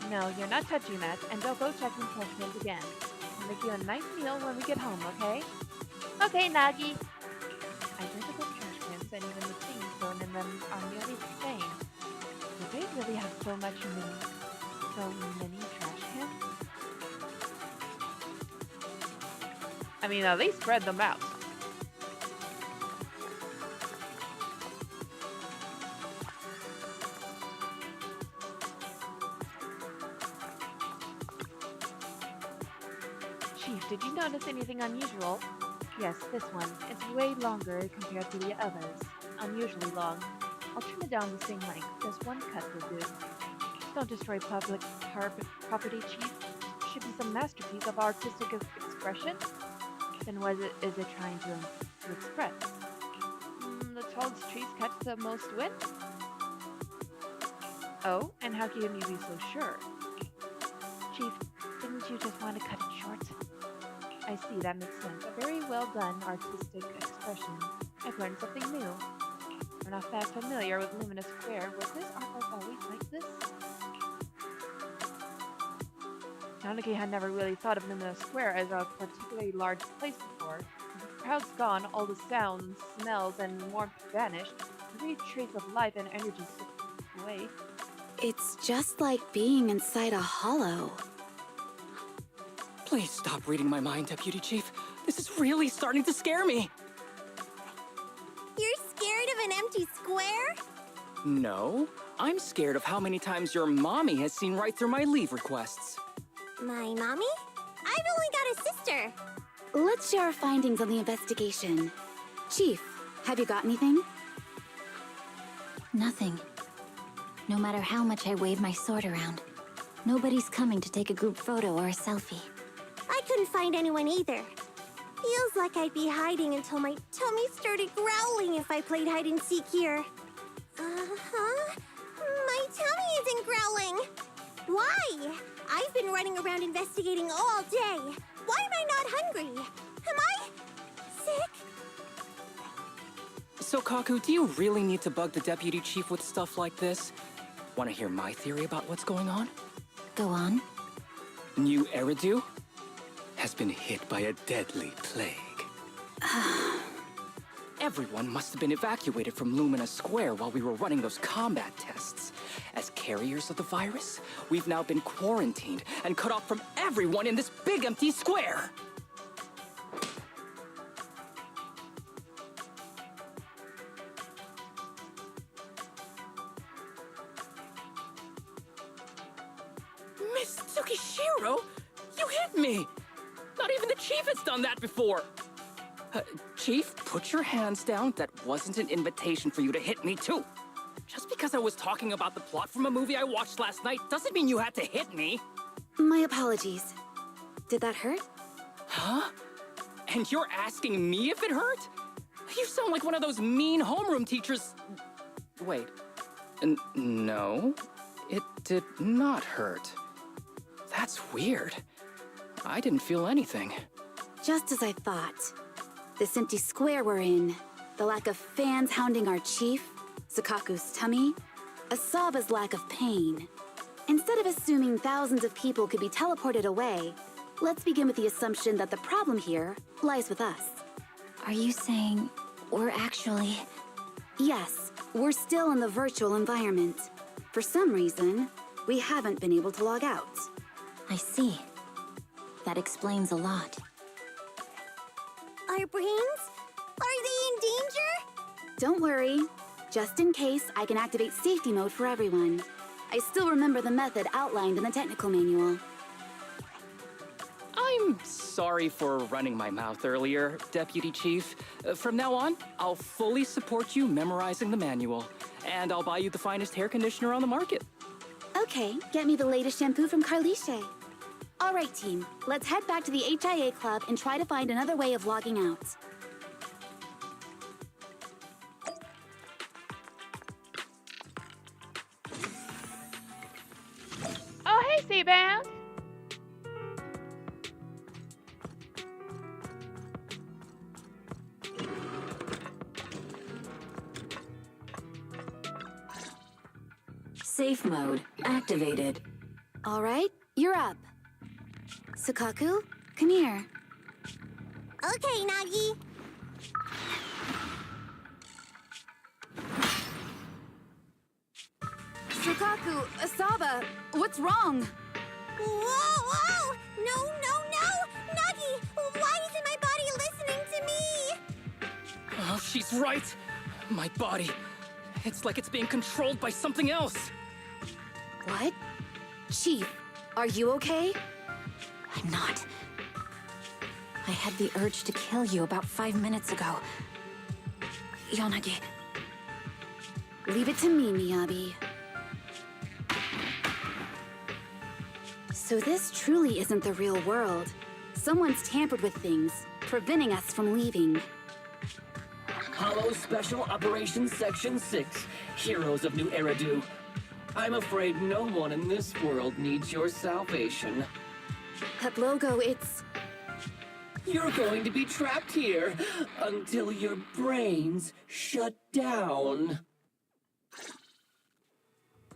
No, you're not touching that, and don't go checking trash cans again. I'll make you a nice meal when we get home, okay? Okay, Nagi. I think the trash cans and even the things thrown in them are nearly the same. Do they really have so many trash cans? I mean, at least spread them out. Chief, did you notice anything unusual? Yes, this one. It's way longer compared to the others. Unusually long. I'll trim it down the same length. Just one cut will do. Don't destroy public property, Chief. It should be some masterpiece of artistic expression. Then what is it trying to express? The tallest trees catch the most wind? Oh, and how can you be so sure? Chief, didn't you just want to cut it short? I see, that makes sense. A very well done artistic expression. I've learned something new. I'm not that familiar with Luminous Square. Was this artwork always like this? Nanaki had never really thought of Luminous Square as a particularly large place before. As the crowd's gone, all the sounds, smells, and warmth vanished. Every trace of life and energy slipped away. It's just like being inside a hollow. Please stop reading my mind, Deputy Chief. This is really starting to scare me. You're scared of an empty square? No, I'm scared of how many times your mommy has seen right through my leave requests. My mommy? I've only got a sister. Let's share our findings on the investigation. Chief, have you got anything? Nothing. No matter how much I wave my sword around, nobody's coming to take a group photo or a selfie. I couldn't find anyone either. Feels like I'd be hiding until my tummy started growling if I played hide and seek here. Uh-huh. My tummy isn't growling. Why? I've been running around investigating all day. Why am I not hungry? Am I sick? So, Kaku, do you really need to bug the Deputy Chief with stuff like this? Want to hear my theory about what's going on? Go on. New Eridu has been hit by a deadly plague. Everyone must have been evacuated from Lumina Square while we were running those combat tests. As carriers of the virus, we've now been quarantined and cut off from everyone in this big empty square. Miss Tsukishiro, you hit me! Not even the Chief has done that before! Chief, put your hands down. That wasn't an invitation for you to hit me, too. Just because I was talking about the plot from a movie I watched last night doesn't mean you had to hit me. My apologies. Did that hurt? Huh? And you're asking me if it hurt? You sound like one of those mean homeroom teachers. Wait. No, it did not hurt. That's weird. I didn't feel anything. Just as I thought. This empty square we're in, the lack of fans hounding our chief, Sakaku's tummy, Asaba's lack of pain. Instead of assuming thousands of people could be teleported away, let's begin with the assumption that the problem here lies with us. Are you saying we're actually... Yes, we're still in the virtual environment. For some reason, we haven't been able to log out. I see. That explains a lot. Our brains? Are they in danger? Don't worry. Just in case, I can activate safety mode for everyone. I still remember the method outlined in the technical manual. I'm sorry for running my mouth earlier, Deputy Chief. From now on, I'll fully support you memorizing the manual, and I'll buy you the finest hair conditioner on the market. Okay, get me the latest shampoo from Carliche. All right, team. Let's head back to the HIA Club and try to find another way of logging out. Oh, hey, Seabound. Safe mode activated. All right, you're up. Sukaku, come here. Okay, Nagi. Sukaku, Asaba, what's wrong? Whoa! No! Nagi, why isn't my body listening to me? Oh, she's right. My body. It's like it's being controlled by something else. What? Chief, are you okay? I'm not. I had the urge to kill you about 5 minutes ago. Yanagi. Leave it to me, Miyabi. So this truly isn't the real world. Someone's tampered with things, preventing us from leaving. Hollow Special Operations Section 6, Heroes of New Eridu. I'm afraid no one in this world needs your salvation. That logo, it's... You're going to be trapped here until your brains shut down.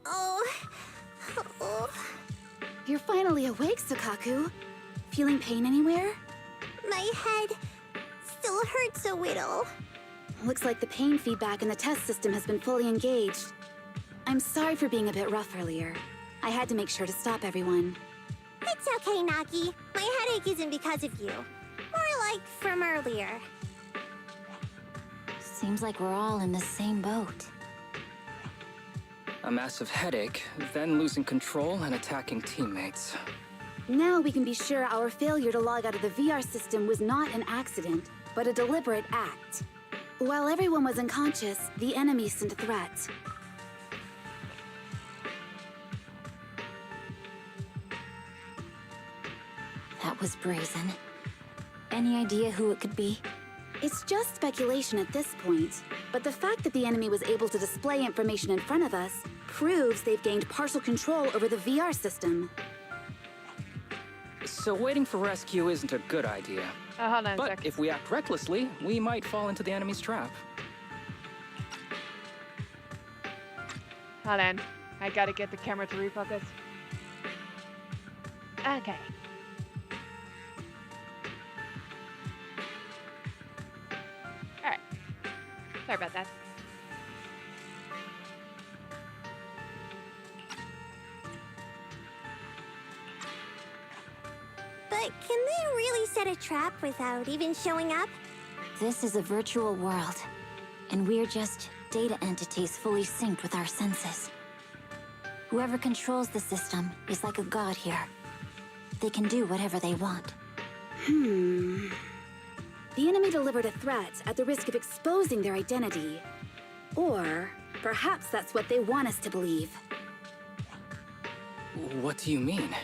Oh. You're finally awake, Sukaku. Feeling pain anywhere? My head still hurts a little. Looks like the pain feedback in the test system has been fully engaged. I'm sorry for being a bit rough earlier. I had to make sure to stop everyone. It's okay, Nagi. My headache isn't because of you. More like from earlier. Seems like we're all in the same boat. A massive headache, then losing control and attacking teammates. Now we can be sure our failure to log out of the VR system was not an accident, but a deliberate act. While everyone was unconscious, the enemy sent a threat. That was brazen. Any idea who it could be? It's just speculation at this point, but the fact that the enemy was able to display information in front of us proves they've gained partial control over the VR system. So waiting for rescue isn't a good idea. Hold on a But sec. if we act recklessly, we might fall into the enemy's trap. Hold on. I gotta get the camera to refocus. Okay. Alright. Sorry about that. But can they really set a trap without even showing up? This is a virtual world, and we're just data entities fully synced with our senses. Whoever controls the system is like a god here. They can do whatever they want. The enemy delivered a threat at the risk of exposing their identity. Or perhaps that's what they want us to believe. What do you mean?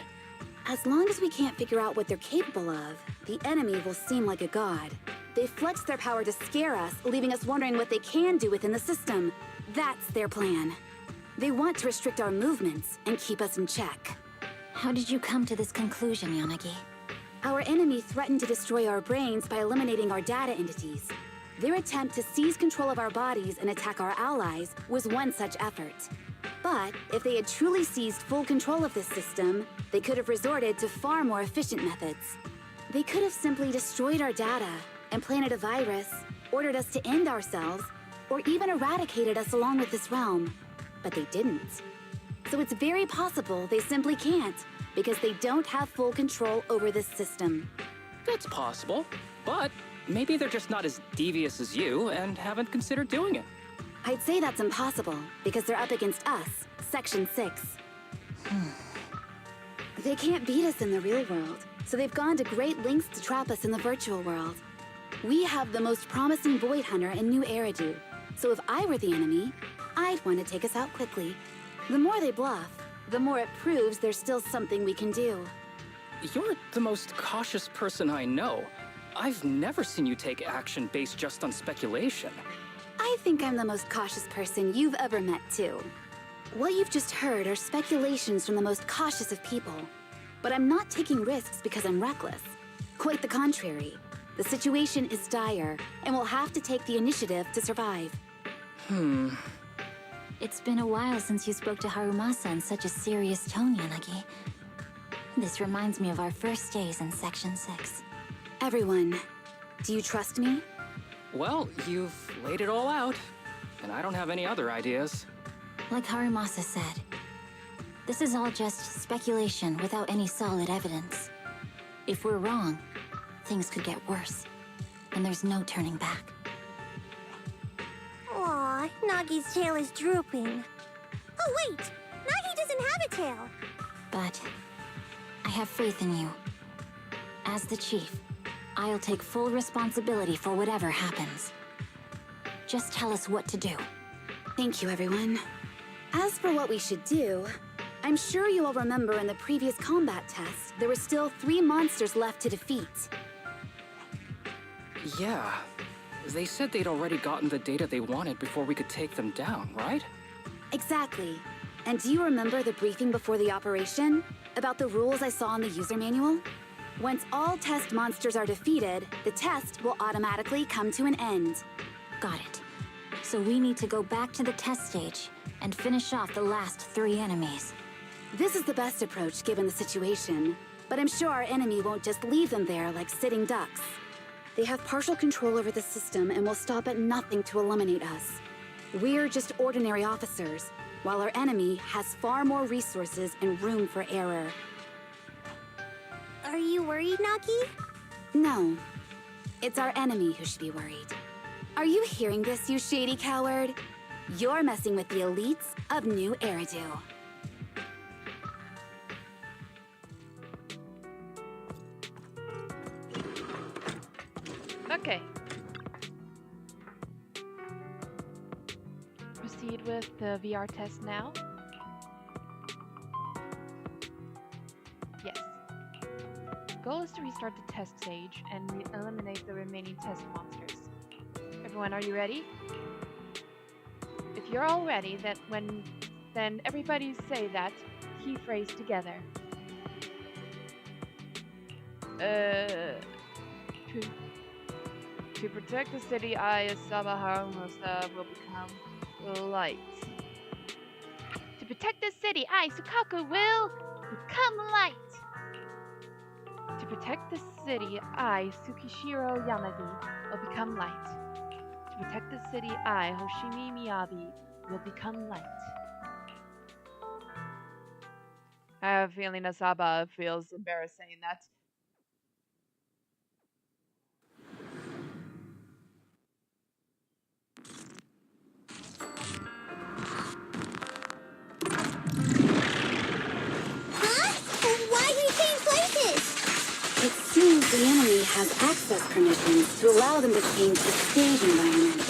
As long as we can't figure out what they're capable of, the enemy will seem like a god. They flex their power to scare us, leaving us wondering what they can do within the system. That's their plan. They want to restrict our movements and keep us in check. How did you come to this conclusion, Yanagi? Our enemy threatened to destroy our brains by eliminating our data entities. Their attempt to seize control of our bodies and attack our allies was one such effort. But if they had truly seized full control of this system, they could have resorted to far more efficient methods. They could have simply destroyed our data, implanted a virus, ordered us to end ourselves, or even eradicated us along with this realm. But they didn't. So it's very possible they simply can't, because they don't have full control over this system. That's possible, but maybe they're just not as devious as you and haven't considered doing it. I'd say that's impossible, because they're up against us, Section 6. They can't beat us in the real world, so they've gone to great lengths to trap us in the virtual world. We have the most promising Void Hunter in New Eridu, so if I were the enemy, I'd want to take us out quickly. The more they bluff, the more it proves there's still something we can do. You're the most cautious person I know. I've never seen you take action based just on speculation. I think I'm the most cautious person you've ever met, too. What you've just heard are speculations from the most cautious of people. But I'm not taking risks because I'm reckless. Quite the contrary. The situation is dire, and we'll have to take the initiative to survive. It's been a while since you spoke to Harumasa in such a serious tone, Yanagi. This reminds me of our first days in Section 6. Everyone, do you trust me? Well, you've laid it all out, and I don't have any other ideas. Like Harumasa said, this is all just speculation without any solid evidence. If we're wrong, things could get worse, and there's no turning back. Aw, Nagi's tail is drooping. Oh wait, Nagi doesn't have a tail. But I have faith in you. As the chief, I'll take full responsibility for whatever happens. Just tell us what to do. Thank you, everyone. As for what we should do, I'm sure you all remember in the previous combat test, there were still 3 monsters left to defeat. Yeah. They said they'd already gotten the data they wanted before we could take them down, right? Exactly. And do you remember the briefing before the operation? About the rules I saw in the user manual? Once all test monsters are defeated, the test will automatically come to an end. Got it. So we need to go back to the test stage and finish off the last 3 enemies. This is the best approach given the situation, but I'm sure our enemy won't just leave them there like sitting ducks. They have partial control over the system and will stop at nothing to eliminate us. We're just ordinary officers, while our enemy has far more resources and room for error. Are you worried, Nagi? No. It's our enemy who should be worried. Are you hearing this, you shady coward? You're messing with the elites of New Eridu. Okay. Proceed with the VR test now. Yes. Goal is to restart the test stage and eliminate the remaining test monsters. Everyone, are you ready? If you're all ready, then everybody say that key phrase together. To protect the city, I, Asaba Harumasa, will become light. To protect the city, I, Sukaku, will become light. To protect the city, I, Tsukishiro Yanagi, will become light. To protect the city, I, Hoshimi Miyabi, will become light. I have a feeling Asaba feels embarrassed saying that. Why did he change places? It seems the enemy has access permissions to allow them to change the stage environment.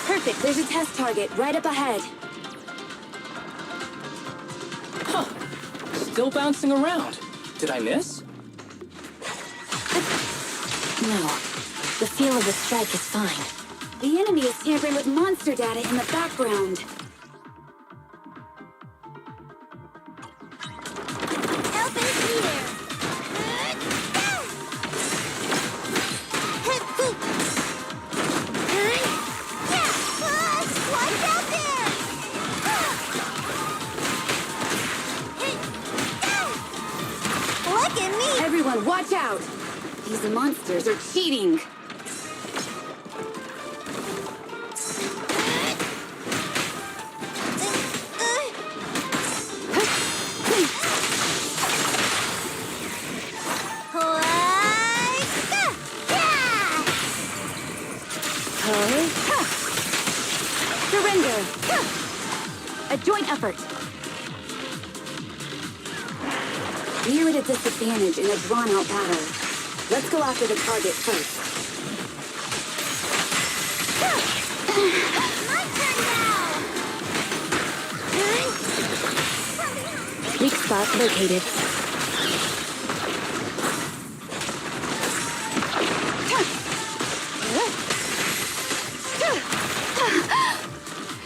Perfect, there's a test target right up ahead. Huh. Still bouncing around. Did I miss? No. The feel of the strike is fine. The enemy is tampering with monster data in the background. Help is here. Watch out there! Look at me! Everyone, watch out! These monsters are cheating! a joint effort. We're at a disadvantage in a drawn-out battle. Let's go after the target first. My turn now! Weak spot located.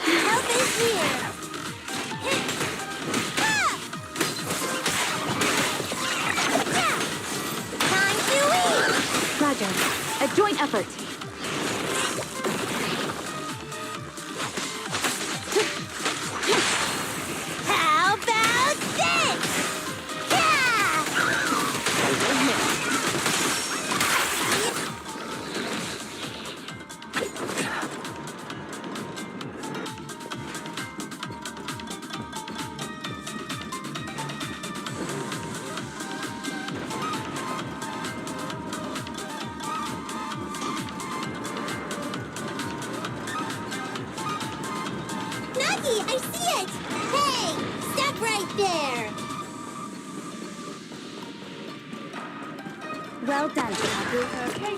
Help is here! Time to eat! Roger. A joint effort. How about this? Yeah! Nuggy, I see it! Hey, stop right there! Well done, Kaku. Okay.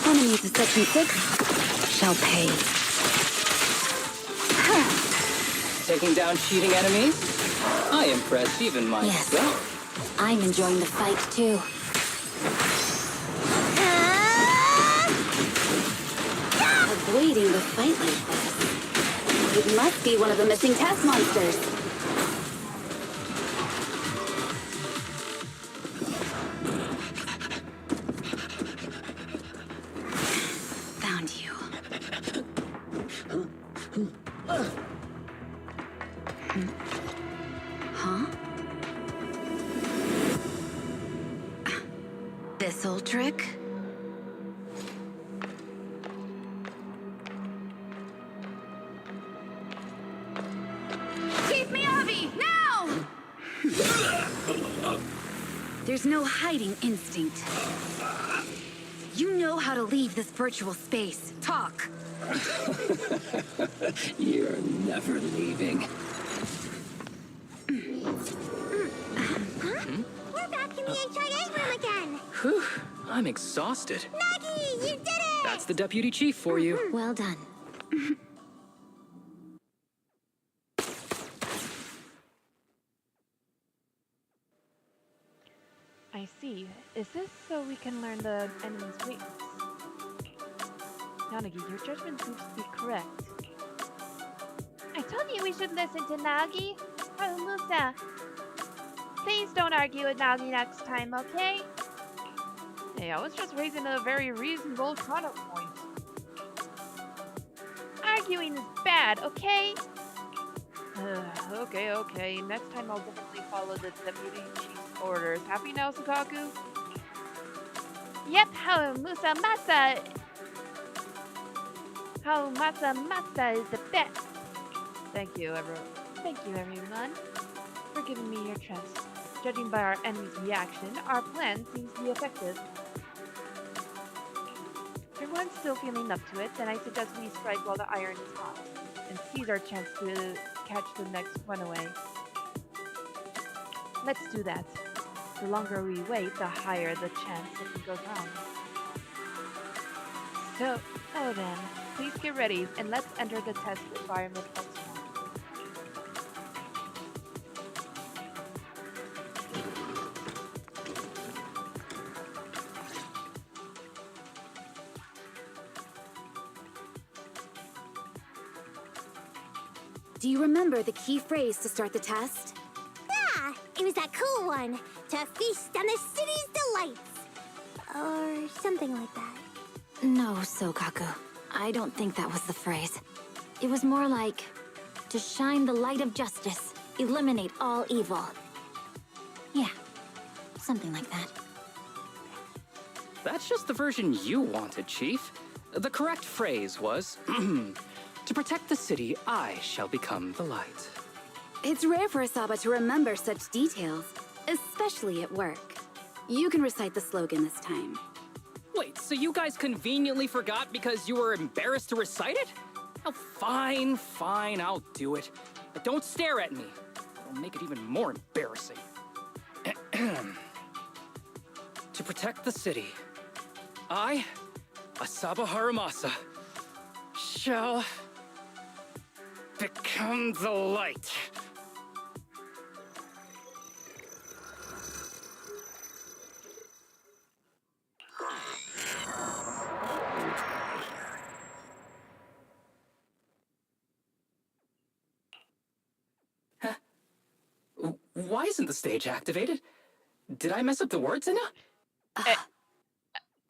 Enemies of Section 6 shall pay. Taking down cheating enemies? I impress even Yes. myself. I'm enjoying the fight too. Avoiding the fight like this. It must be one of the missing test monsters. Found you. Huh? This old trick? Chief Miyabi, now! There's no hiding instinct. You know how to leave this virtual space. Talk. You're never leaving. We're back in the HIA room again! Whew, I'm exhausted. Nuggy, you did it! That's the deputy chief for you. Well done. I see. Is this so we can learn the enemy's weakness? Yanagi, your judgment seems to be correct. I told you we should listen to Nagi. Musa, please don't argue with Nagi next time, okay? Hey, I was just raising a very reasonable counterpoint. Arguing is bad, okay? Okay. Next time I'll definitely follow the deputy chief's orders. Happy now, Sukaku? Yep, Masa Masa is the best. Thank you, everyone, for giving me your trust. Judging by our enemy's reaction, our plan seems to be effective. If everyone's still feeling up to it, then I suggest we strike while the iron is hot, and seize our chance to catch the next runaway. Let's do that. The longer we wait, the higher the chance something goes wrong. So, then, please get ready, and let's enter the test environment once more. Do you remember the key phrase to start the test? Yeah, it was that cool one. To feast on the city's delights. Or something like that. No, Sokaku. I don't think that was the phrase. It was more like, to shine the light of justice, eliminate all evil. Yeah, something like that. That's just the version you wanted, Chief. The correct phrase was, to protect the city, I shall become the light. It's rare for Asaba to remember such details, especially at work. You can recite the slogan this time. Wait, so you guys conveniently forgot because you were embarrassed to recite it? Oh, fine, I'll do it. But don't stare at me. It'll make it even more embarrassing. To protect the city, I, Asaba Harumasa, shall become the light. Huh? Why isn't the stage activated? Did I mess up the words, Inna?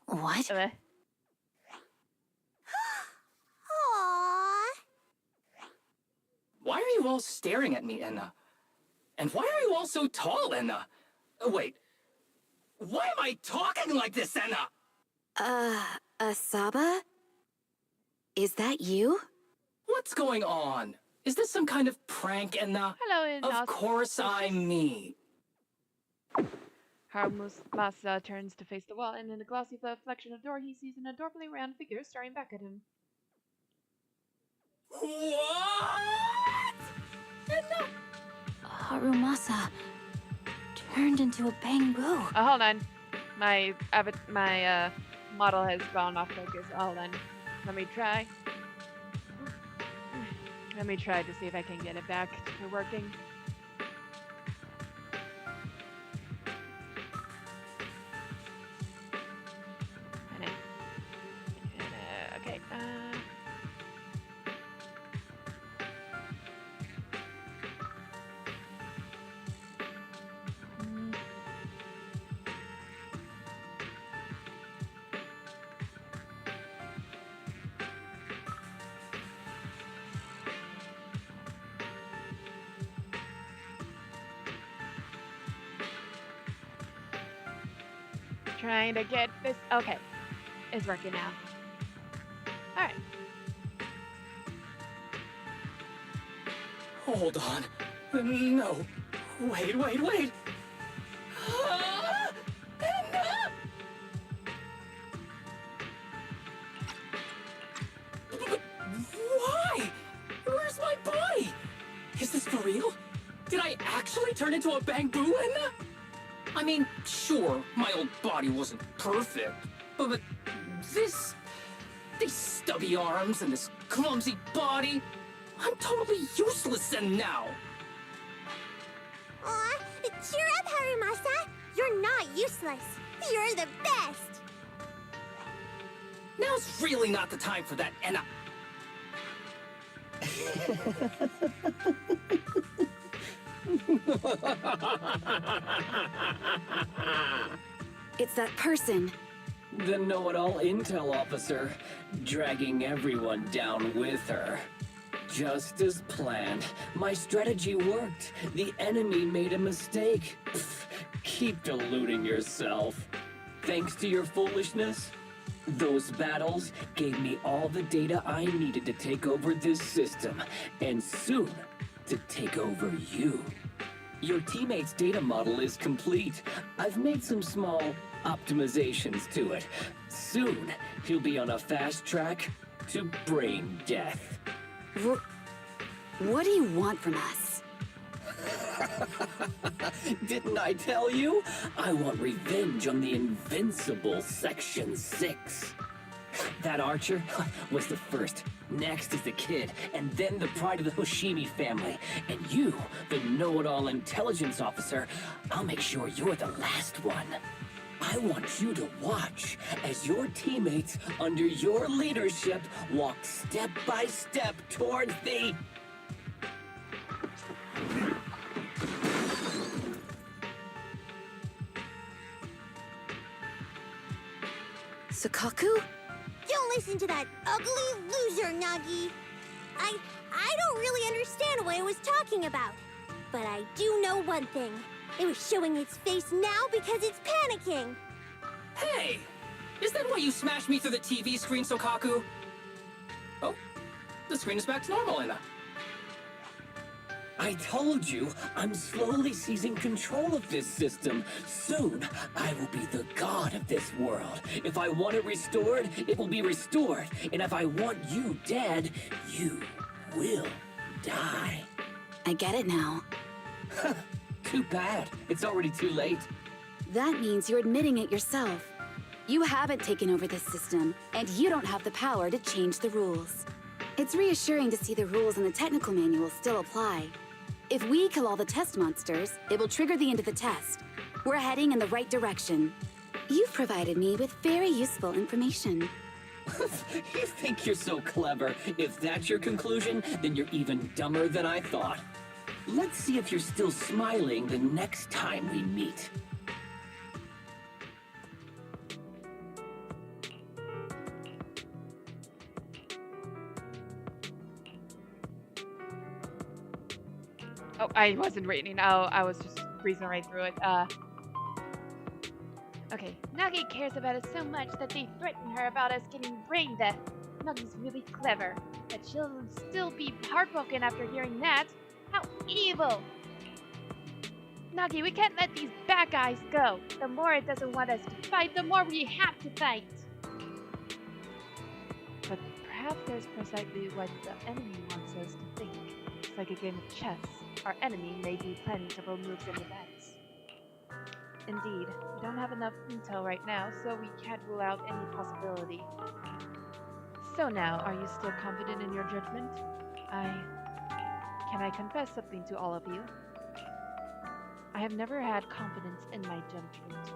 What? Uh, Aww. Why are you all staring at me, Enna? And why are you all so tall, Enna? Wait. Why am I talking like this, Enna? Asaba? Is that you? What's going on? Is this some kind of prank, Enna? hello, Of course I'm me. Harumasa turns to face the wall, and in the glossy reflection of the door, he sees an adorably round figure staring back at him. What? Enna? Harumasa turned into a bamboo. Oh, hold on. My model has gone off focus. Hold on. Let me try. Let me try to see if I can get it back to working. Okay. Trying to get this. Okay. It's working now. Alright. Hold on. No. Wait. Ah! Enna! Why? Where's my body? Is this for real? Did I actually turn into a bamboo, Enna? I mean, sure, my old body wasn't perfect, but this... these stubby arms and this clumsy body... I'm totally useless and now! Aw, cheer up, Harumasa. You're not useless. You're the best. Now's really not the time for that, Enna. It's that person. The know-it-all intel officer, dragging everyone down with her. Just as planned. My strategy worked. The enemy made a mistake. Pfft, keep deluding yourself. Thanks to your foolishness, those battles gave me all the data I needed to take over this system, and soon to take over you. Your teammate's data model is complete. I've made some small optimizations to it. Soon, he'll be on a fast track to brain death. What do you want from us? Didn't I tell you? I want revenge on the invincible Section 6. That archer was the first. Next is the kid, and then the pride of the Hoshimi family. And you, the know-it-all intelligence officer, I'll make sure you're the last one. I want you to watch as your teammates under your leadership walk step by step towards the... Sukaku? Don't listen to that ugly loser, Nagi. I don't really understand what it was talking about. But I do know one thing. It was showing its face now because it's panicking. Hey! Is that why you smashed me through the TV screen, Sokaku? Oh, the screen is back to normal, Enna. I told you, I'm slowly seizing control of this system. Soon, I will be the god of this world. If I want it restored, it will be restored. And if I want you dead, you will die. I get it now. Too bad. It's already too late. That means you're admitting it yourself. You haven't taken over this system, and you don't have the power to change the rules. It's reassuring to see the rules in the technical manual still apply. If we kill all the test monsters, it will trigger the end of the test. We're heading in the right direction. You've provided me with very useful information. You think you're so clever. If that's your conclusion, then you're even dumber than I thought. Let's see if you're still smiling the next time we meet. Oh, I wasn't reading. Oh, I was just breezing right through it. Okay. Nagi cares about us so much that they threaten her about us getting brain dead. Nagi's really clever, but she'll still be heartbroken after hearing that. How evil! Nagi, we can't let these bad guys go. The more it doesn't want us to fight, the more we have to fight. But perhaps there's precisely what the enemy wants us to think. It's like a game of chess. Our enemy may be planning several moves in advance. Indeed, we don't have enough intel right now, so we can't rule out any possibility. So now, are you still confident in your judgment? Can I confess something to all of you? I have never had confidence in my judgment.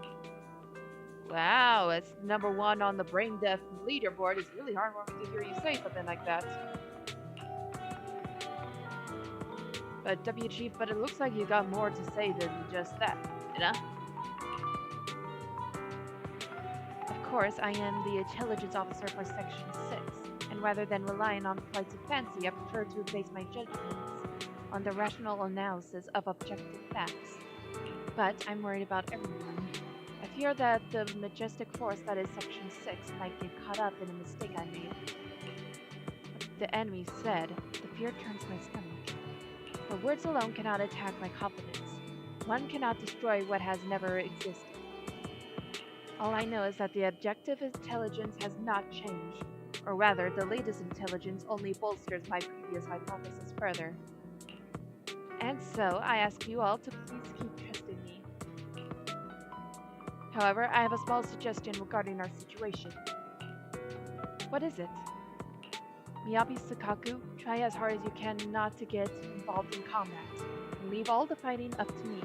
Wow, it's #1 on the brain death leaderboard. It's really heartwarming to hear you say something like that. But Chief, but it looks like you got more to say than just that, you know? Of course, I am the intelligence officer for Section 6, and rather than relying on flights of fancy, I prefer to base my judgments on the rational analysis of objective facts. But I'm worried about everyone. I fear that the majestic force that is Section 6 might get caught up in a mistake I made. The enemy said, the fear turns my stomach. For words alone cannot attack my confidence. One cannot destroy what has never existed. All I know is that the objective intelligence has not changed, or rather, the latest intelligence only bolsters my previous hypothesis further. And so, I ask you all to please keep trusting me. However, I have a small suggestion regarding our situation. What is it? Miyabi Sakaku, try as hard as you can not to get involved in combat, and leave all the fighting up to me.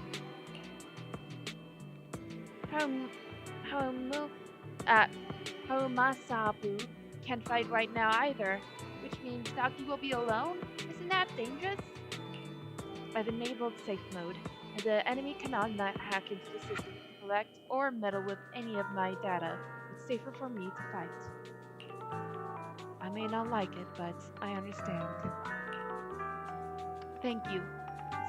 Harumasabu can't fight right now either, which means Taki will be alone? Isn't that dangerous? I've enabled safe mode, and the enemy cannot hack into the system to collect or meddle with any of my data. It's safer for me to fight. I may not like it, but I understand. Thank you.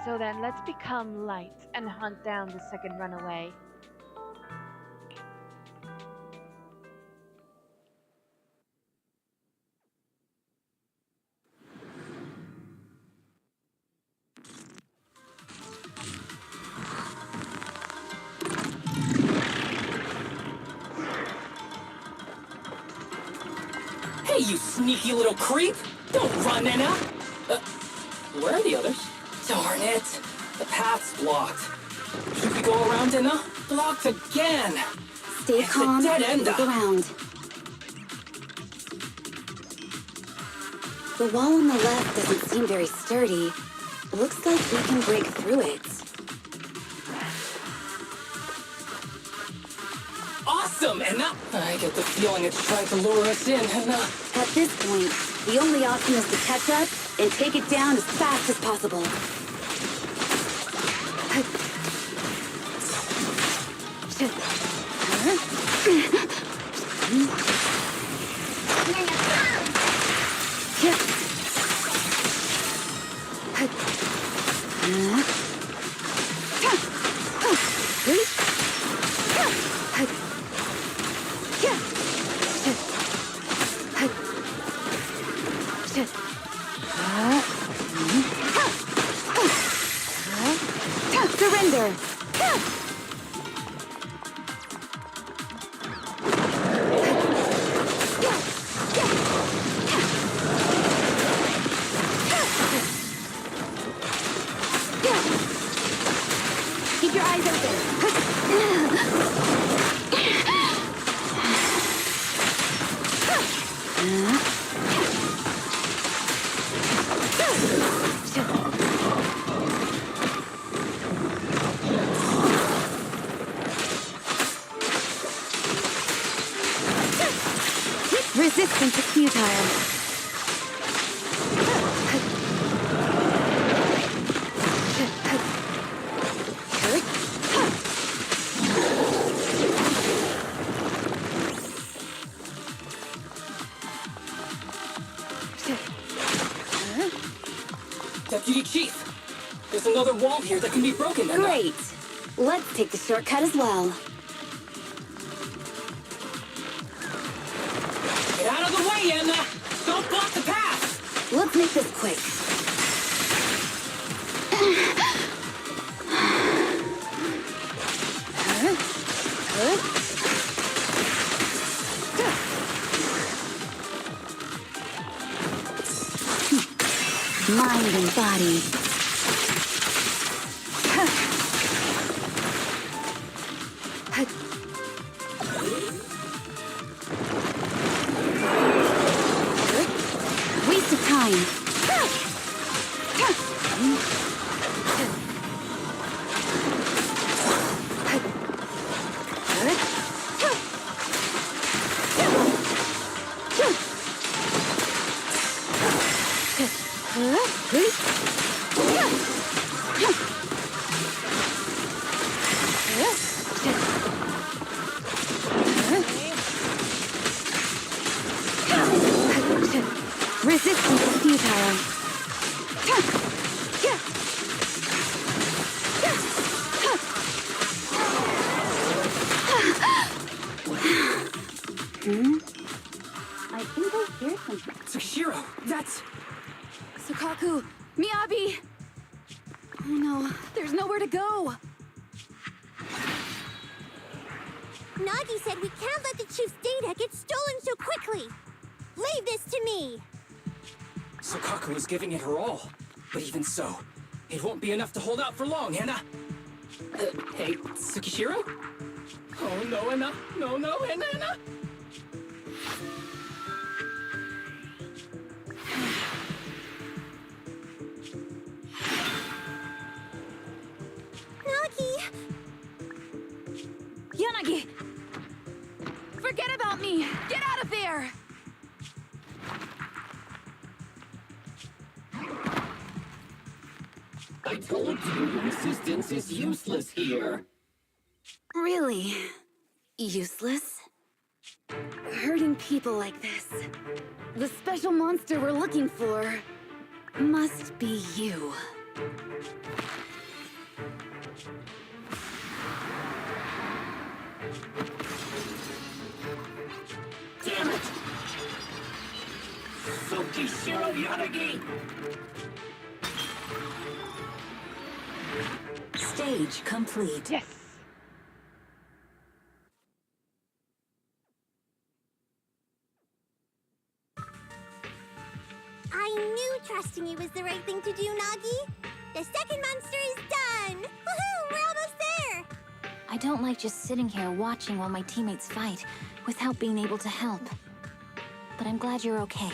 So then, let's become light and hunt down the second runaway. Hey, you sneaky little creep! Don't run, Nana! Where are the others? Darn it! The path's blocked. Should we go around, Nana? Blocked again! Stay calm, dead end. look around. The wall on the left doesn't seem very sturdy. Looks like we can break through it. Awesome, Enna! I get the feeling it's trying to lure us in, Enna. At this point, the only option is to catch up and take it down as fast as possible. Surrender! Eyes open. Resistance is futile. Deputy Chief, there's another wall here that can be broken. Great. Let's take the shortcut as well. Get out of the way, Emma! Don't block the path! Let's make this quick. Mind and body. Waste of time. Resistance is futile. I think I hear something. Tsukishiro, that's... Sukaku, Miyabi! Oh no, there's nowhere to go. Nagi said we can't let the chief's data get stolen so quickly. Leave this to me. Sukaku is giving it her all. But even so, it won't be enough to hold out for long, Anna. Hey, Tsukishiro? Oh no, Anna. No, Anna. Nagi! Yanagi! Forget about me! Get out of there! I told you resistance is useless here. Really? Useless? Hurting people like this. The special monster we're looking for must be you. Damn it! Tsukishiro Yanagi! Stage complete. Yes. I knew trusting you was the right thing to do, Nagi. The second monster is done. Woohoo! We're almost there. I don't like just sitting here watching while my teammates fight without being able to help. But I'm glad you're okay.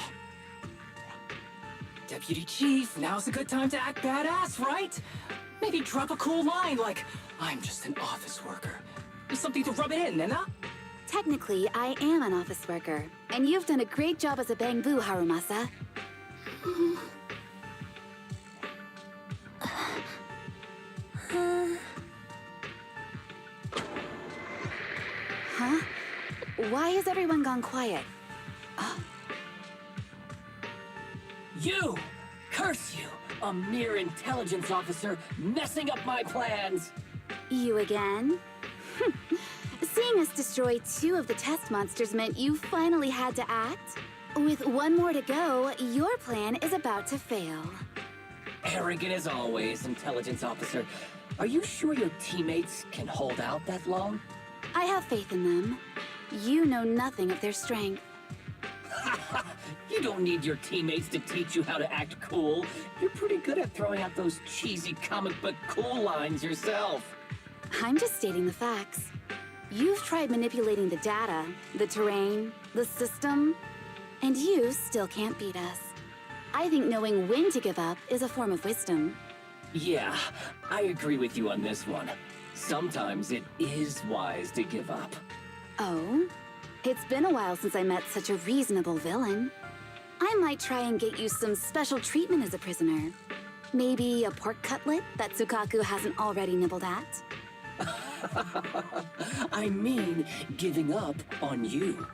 Deputy Chief, now's a good time to act badass, right? Maybe drop a cool line like, I'm just an office worker. Something to rub it in, Nena? Technically, I am an office worker, and you've done a great job as a bamboo, Harumasa. Huh? Why has everyone gone quiet? You! Curse you! A mere intelligence officer messing up my plans! You again? Seeing us destroy 2 of the test monsters meant you finally had to act? With 1 more to go, your plan is about to fail. Arrogant as always, intelligence officer. Are you sure your teammates can hold out that long? I have faith in them. You know nothing of their strength. You don't need your teammates to teach you how to act cool. You're pretty good at throwing out those cheesy comic book cool lines yourself. I'm just stating the facts. You've tried manipulating the data, the terrain, the system, and you still can't beat us. I think knowing when to give up is a form of wisdom. Yeah, I agree with you on this one. Sometimes it is wise to give up. Oh? It's been a while since I met such a reasonable villain. I might try and get you some special treatment as a prisoner. Maybe a pork cutlet that Tsukaku hasn't already nibbled at? I mean, giving up on you.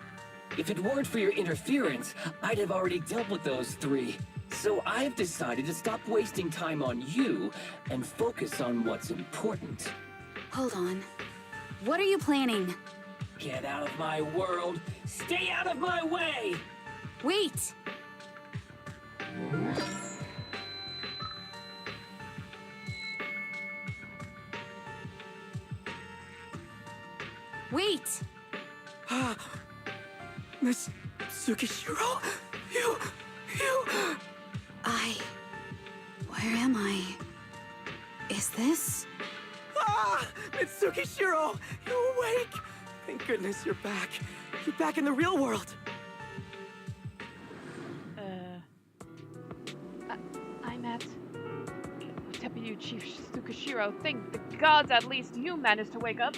If it weren't for your interference, I'd have already dealt with those three. So I've decided to stop wasting time on you and focus on what's important. Hold on. What are you planning? Get out of my world! Stay out of my way! Wait! Wait! Miss Tsukishiro? You... Where am I? Is this? Ah! Mitsuki Shiro! You're awake! Thank goodness you're back. You're back in the real world. I'm at Tepiyu Chief Tsukishiro. Thank the gods at least you managed to wake up.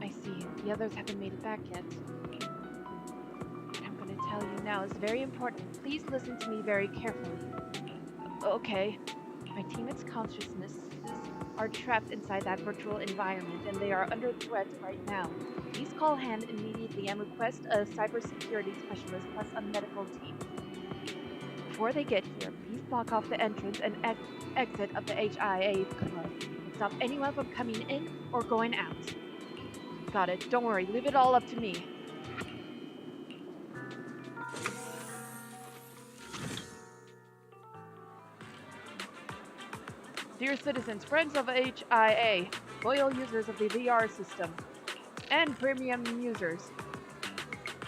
I see. The others haven't made it back yet. What I'm going to tell you now is very important. Please listen to me very carefully. Okay. My teammates' consciousnesses are trapped inside that virtual environment, and they are under threat right now. Please call hand immediately and request a cybersecurity specialist plus a medical team. Before they get here, please block off the entrance and exit of the HIA club. Stop anyone from coming in or going out. Got it. Don't worry. Leave it all up to me. Dear citizens, friends of HIA, loyal users of the VR system, and premium users.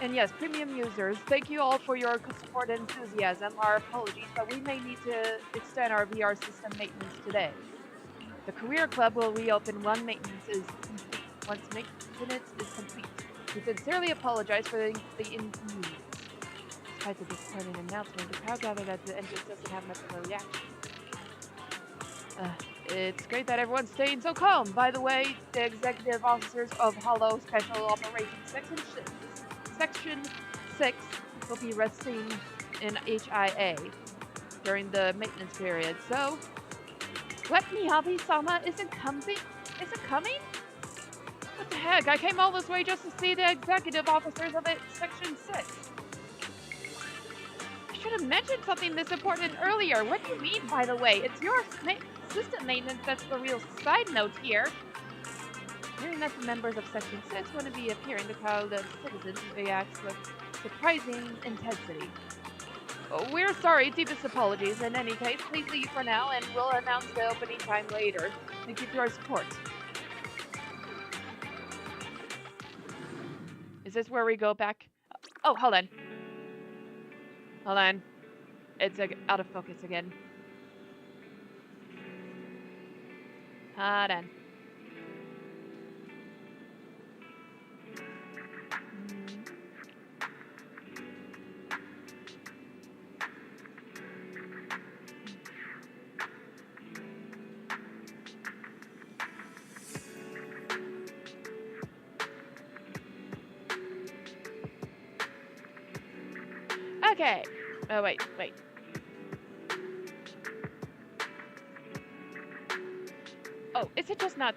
And yes, premium users, thank you all for your support and enthusiasm. Our apologies, but we may need to extend our VR system maintenance today. The Career Club will reopen once maintenance is complete. We sincerely apologize for the inconvenience. Despite the disappointing announcement, the crowd gathered at the entrance doesn't have much of a reaction. It's great that everyone's staying so calm. By the way, the executive officers of Hollow Special Operations Section 6 will be resting in HIA during the maintenance period. So, what, Miyabi-sama isn't coming? What the heck? I came all this way just to see the executive officers of Section 6. I should have mentioned something this important earlier. What do you mean, by the way? It's your system maintenance that's the real side note here. Hearing that the members of Section 6 want to be appearing, the crowd of citizens reacts with surprising intensity. Oh, we're sorry, deepest apologies. In any case, please leave for now, and we'll announce the opening time later. Thank you for your support. Is this where we go back? Oh, hold on. Hold on. It's out of focus again. Hold on. Okay. Oh, wait. Oh, is it just not?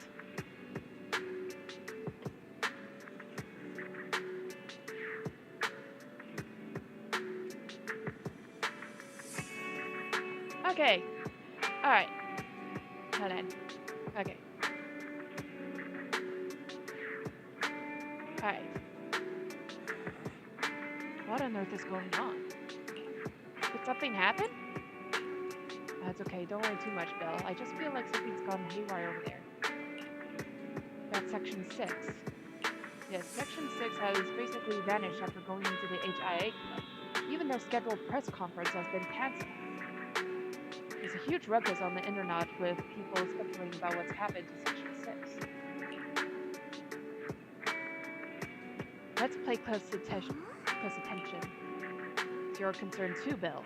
Okay. Alright. Hold on. Okay. Alright. What on earth is going on? Did something happen? That's okay, don't worry too much, Bill. I just feel like something's gone haywire over there. That's Section 6. Yes, Section 6 has basically vanished after going into the HIA club. Even their scheduled press conference has been cancelled. Is There's a huge ruckus on the internet with people speculating about what's happened to Section 6. Let's pay close attention. It's your concern too, Bill.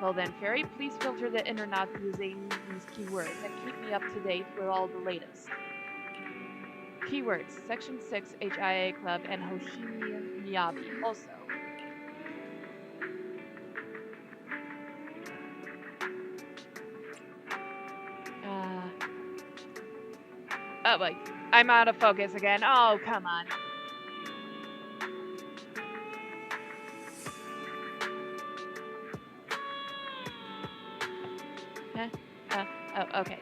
Well then, Fairy, please filter the internet using these keywords and keep me up to date with all the latest. Keywords: Section 6 HIA Club and Hoshimi Miyabi. Also. Oh wait, I'm out of focus again. Oh, come on. Huh? Oh, okay.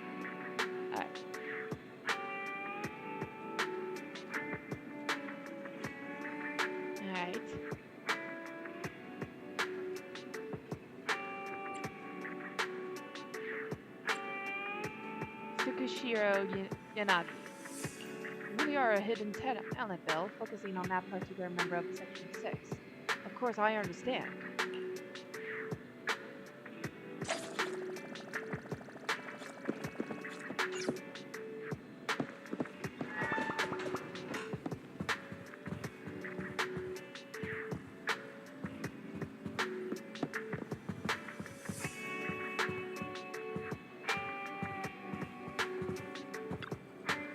Alright. Alright. Tsukushiro Yanagi. You really are a hidden talent, Bill, focusing on that particular member of Section 6. Of course, I understand.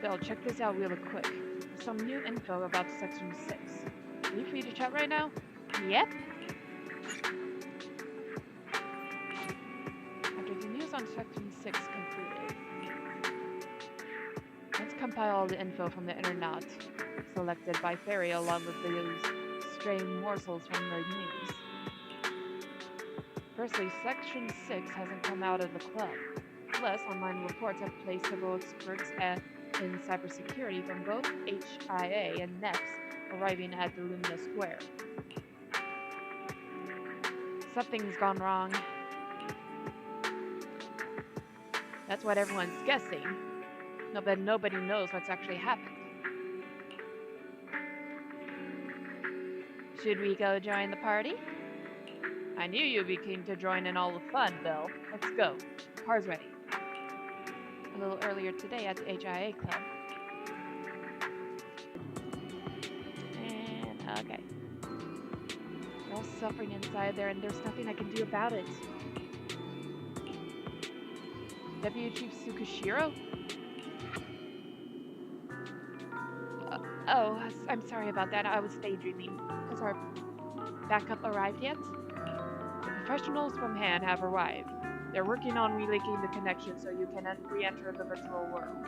Bill, check this out really quick. There's some new info about Section 6. Are you free to chat right now? Yep. After the news on Section 6 concluded, let's compile all the info from the internet selected by Fairy along with those stray morsels from the news. Firstly, Section 6 hasn't come out of the club. Plus, online reports have placed several experts in cybersecurity from both HIA and NEPS arriving at the Lumina Square. Something's gone wrong. That's what everyone's guessing. No, but nobody knows what's actually happened. Should we go join the party? I knew you'd be keen to join in all the fun, Bill. Let's go. Car's ready. A little earlier today at the HIA Club. And, okay. They're all suffering inside there, and there's nothing I can do about it. Deputy Chief Tsukushiro? Oh, I'm sorry about that. I was daydreaming. Has our backup arrived yet? The professionals from Han have arrived. They're working on relinking the connection so you can re-enter the virtual world.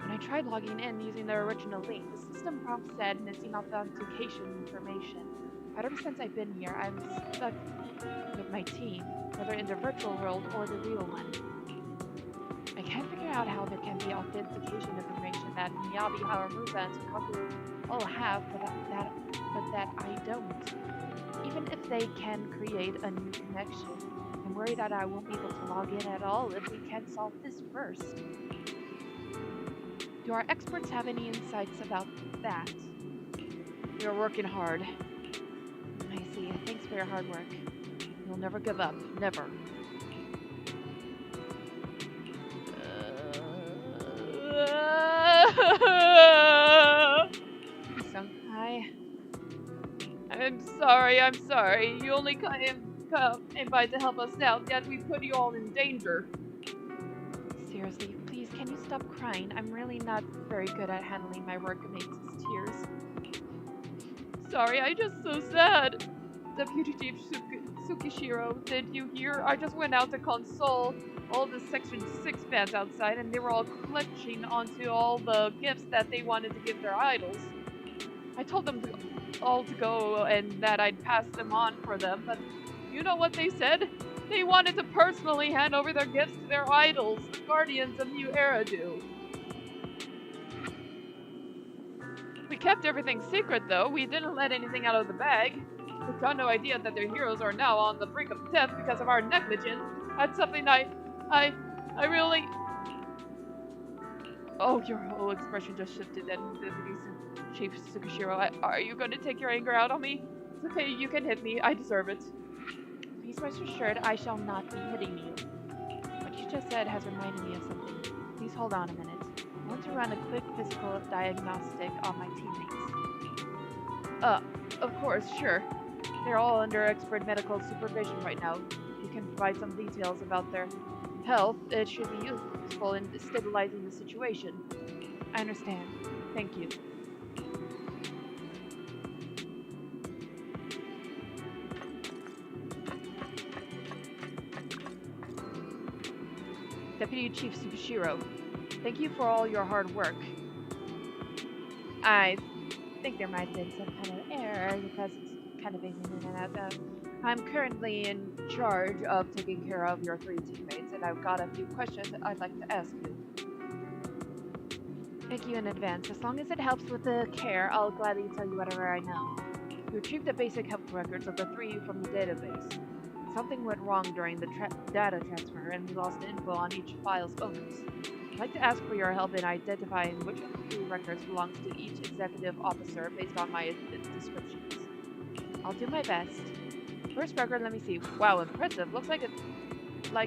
When I tried logging in using the original link, the system prompt said missing authentication information. Ever since I've been here, I'm stuck with my team, whether in the virtual world or the real one. I can't figure out how there can be authentication information that Miyabi, Haramusa, and Sukaku all have, but that I don't. Even if they can create a new connection, I'm worried that I won't be able to log in at all if we can't solve this first. Do our experts have any insights about that? You're working hard. I see. Thanks for your hard work. You'll never give up. Never. Songhai. I'm sorry. You only came by to help us out, yet we put you all in danger. Seriously, please, can you stop crying? I'm really not very good at handling my workmates' tears. Sorry, I'm just so sad. Deputy Chief Tsukishiro, did you hear? I just went out to console all the Section 6 fans outside, and they were all clutching onto all the gifts that they wanted to give their idols. I told them all to go and that I'd pass them on for them, but you know what they said? They wanted to personally hand over their gifts to their idols, the Guardians of New Era do. We kept everything secret, though. We didn't let anything out of the bag. We've got no idea that their heroes are now on the brink of death because of our negligence. That's something I really... Oh, your whole expression just shifted, and Deputy Chief Tsukishiro, are you going to take your anger out on me? It's okay, you can hit me. I deserve it. Please rest assured, I shall not be hitting you. just said has reminded me of something. Please hold on a minute. I want to run a quick physical diagnostic on my teammates. Of course, sure. They're all under expert medical supervision right now. You can provide some details about their health. It should be useful in stabilizing the situation. I understand. Thank you. Deputy Chief Tsukishiro, thank you for all your hard work. I think there might have been some kind of error because it's kind of phasing in and out. I'm currently in charge of taking care of your 3 teammates, and I've got a few questions I'd like to ask you. Thank you in advance. As long as it helps with the care, I'll gladly tell you whatever I know. You retrieved the basic health records of the 3 from the database. Something went wrong during the data transfer, and we lost info on each file's owners. I'd like to ask for your help in identifying which of the 3 records belongs to each executive officer based on my descriptions. I'll do my best. First record, let me see. Wow, impressive. Looks like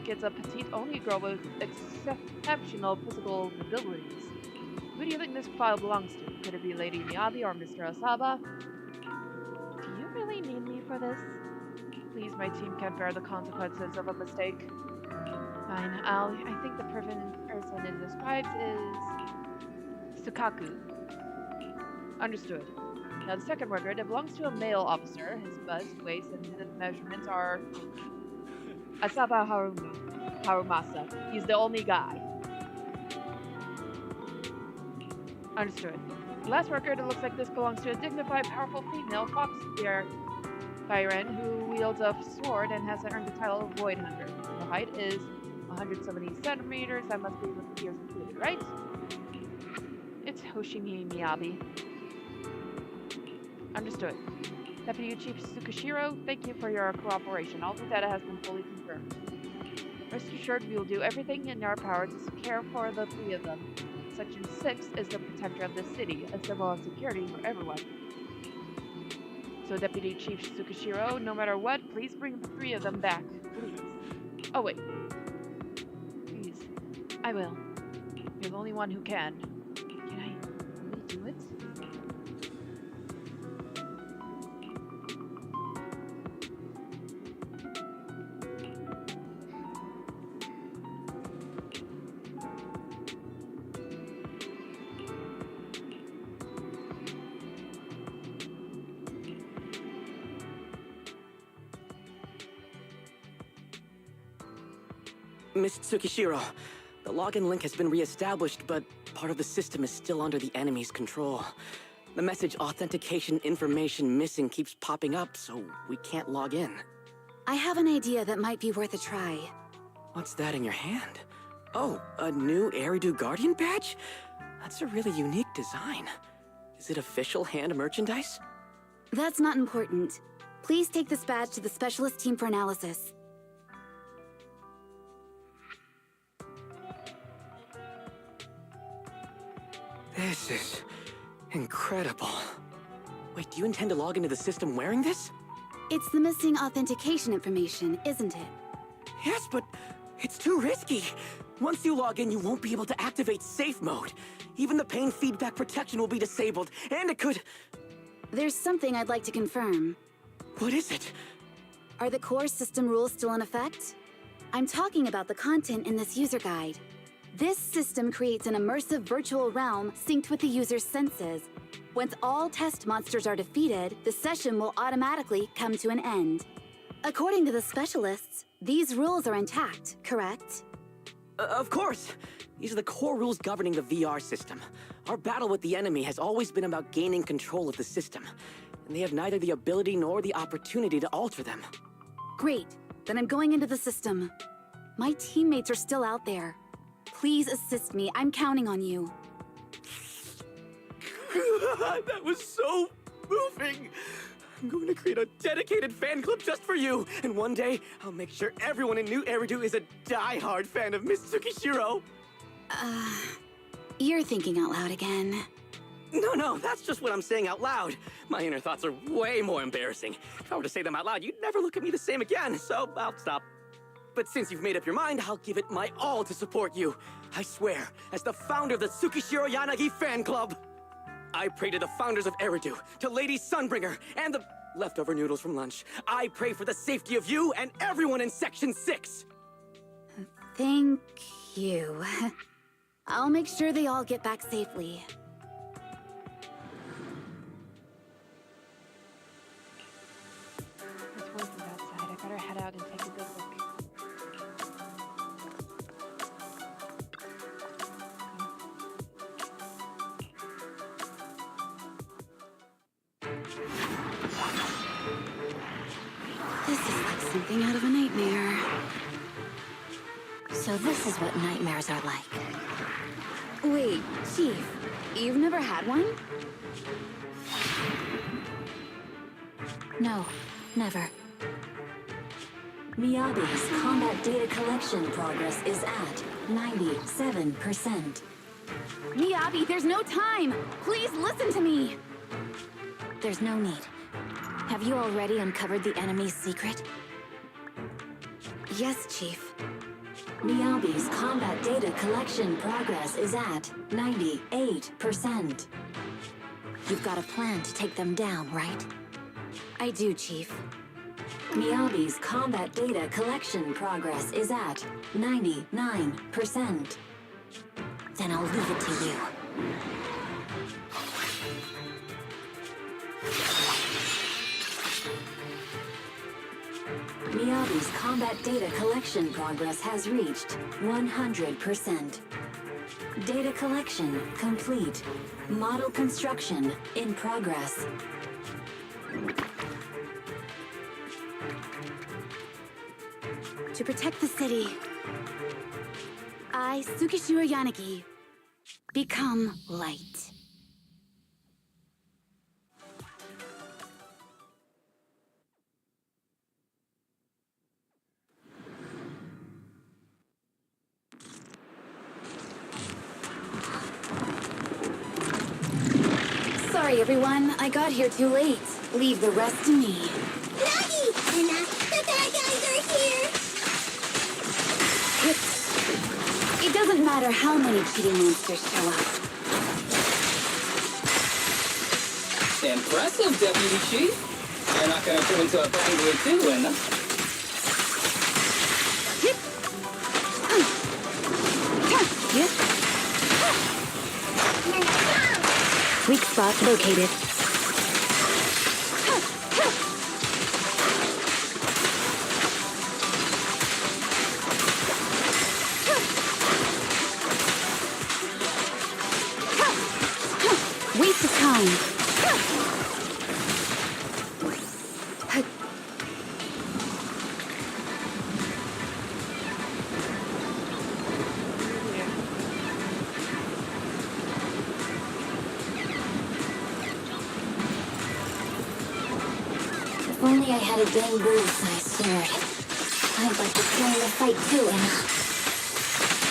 it's a petite-only girl with exceptional physical abilities. Who do you think this file belongs to? Could it be Lady Miyabi or Mr. Asaba? Do you really need me for this? Please, my team can't bear the consequences of a mistake. Fine, I think the person it describes is Sukaku. Understood. Now the second record, it belongs to a male officer. His bust, waist, and hip measurements are Asaba Harumasa. He's the only guy. Understood. The last record, it looks like this belongs to a dignified, powerful female fox Byron who wields a sword and has earned the title of Void Hunter. Her height is 170 centimeters. That must be with the ears included, right? It's Hoshimi Miyabi. Understood. Deputy Chief Tsukishiro, thank you for your cooperation. All the data has been fully confirmed. Rest assured, we will do everything in our power to care for the 3 of them. Section 6 is the protector of the city, a symbol of security for everyone. So, Deputy Chief Tsukishiro, no matter what, please bring the 3 of them back, please. Oh, wait. Please. I will. You're the only one who can. Can I really do it? Miss Tsukishiro, the login link has been re-established, but part of the system is still under the enemy's control. The message authentication information missing keeps popping up, so we can't log in. I have an idea that might be worth a try. What's that in your hand? Oh, a new Eridu Guardian badge? That's a really unique design. Is it official hand merchandise? That's not important. Please take this badge to the specialist team for analysis. This is incredible. Wait, do you intend to log into the system wearing this? It's the missing authentication information, isn't it? Yes, but it's too risky. Once you log in, you won't be able to activate safe mode. Even the pain feedback protection will be disabled, and it could... There's something I'd like to confirm. What is it? Are the core system rules still in effect? I'm talking about the content in this user guide. This system creates an immersive virtual realm synced with the user's senses. Once all test monsters are defeated, the session will automatically come to an end. According to the specialists, these rules are intact, correct? Of course! These are the core rules governing the VR system. Our battle with the enemy has always been about gaining control of the system, and they have neither the ability nor the opportunity to alter them. Great. Then I'm going into the system. My teammates are still out there. Please assist me. I'm counting on you. That was so moving! I'm going to create a dedicated fan club just for you, and one day, I'll make sure everyone in New Eridu is a die-hard fan of Miss Tsukishiro! You're thinking out loud again. No, that's just what I'm saying out loud. My inner thoughts are way more embarrassing. If I were to say them out loud, you'd never look at me the same again, so I'll stop. But since you've made up your mind, I'll give it my all to support you. I swear, as the founder of the Tsukishiro Yanagi fan club. I pray to the founders of Eridu, to Lady Sunbringer, and the leftover noodles from lunch. I pray for the safety of you and everyone in Section 6. Thank you. I'll make sure they all get back safely. There's voices outside. I better head out and take a good look. This is like something out of a nightmare. So this is what nightmares are like. Wait, Chief, you've never had one? No, never. Miyabi's combat data collection progress is at 97%. Miyabi, there's no time! Please listen to me! There's no need. Have you already uncovered the enemy's secret? Yes, Chief. Miyabi's combat data collection progress is at 98%. You've got a plan to take them down, right? I do, Chief. Miyabi's combat data collection progress is at 99%. Then I'll leave it to you. Miyabi's combat data collection progress has reached 100%. Data collection complete. Model construction in progress. To protect the city, I, Tsukishiro Yanagi, become light. Sorry, everyone. I got here too late. Leave the rest to me. Nagi! Anna, the bad guys are here! It doesn't matter how many cheating monsters show up. Impressive, Deputy Chief. You're not gonna turn into a penguin too, Anna. Weak spot located. Waste of time. If only I had a bamboo-sized sword. I'd like to join the fight too, Anna.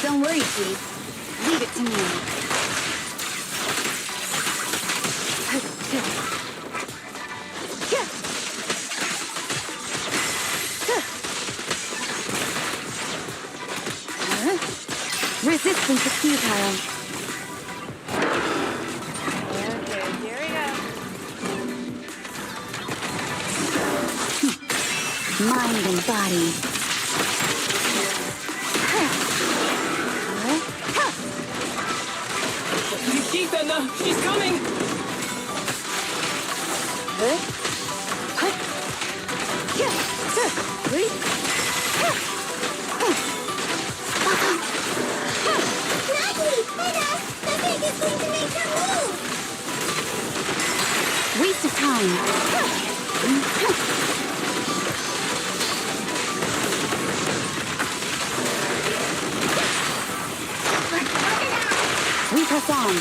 Don't worry, Chief. Leave it to me. Resistance is futile. Okay, here we go. Mind and body. You keep, Anna! She's coming! Nagi! Anna! The pig is going to make her move! Waste of time. We press on.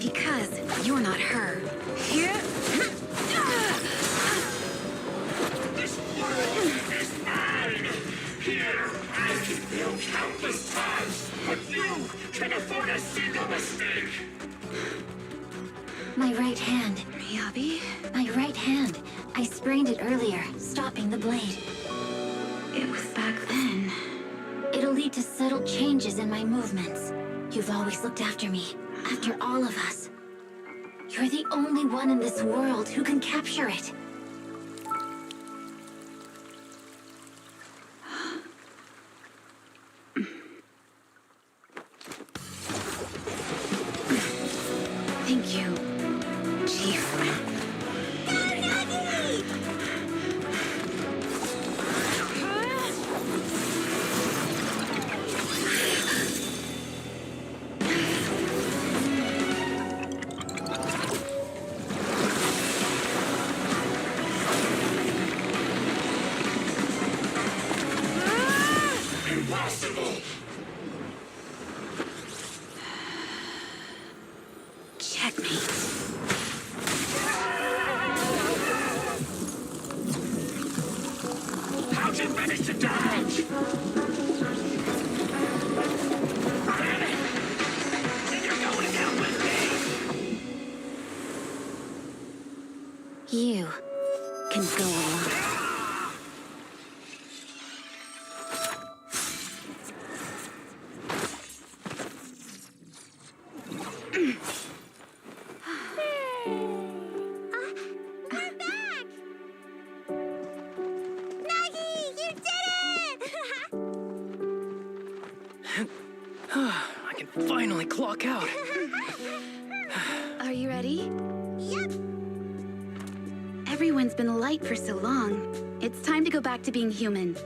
Because you're not her. This world is mine! Here! afford a single mistake! My right hand. Miyabi? My right hand. I sprained it earlier, stopping the blade. It was back then. It'll lead to subtle changes in my movements. You've always looked after me, after all of us. You're the only one in this world who can capture it. Thank you, Chief. Impossible! Checkmate. How'd you manage to dodge? Damn it! And you're going down with me! You can go alone. We're back! Nagi, you did it! I can finally clock out. Are you ready? Yep. Everyone's been light for so long. It's time to go back to being human.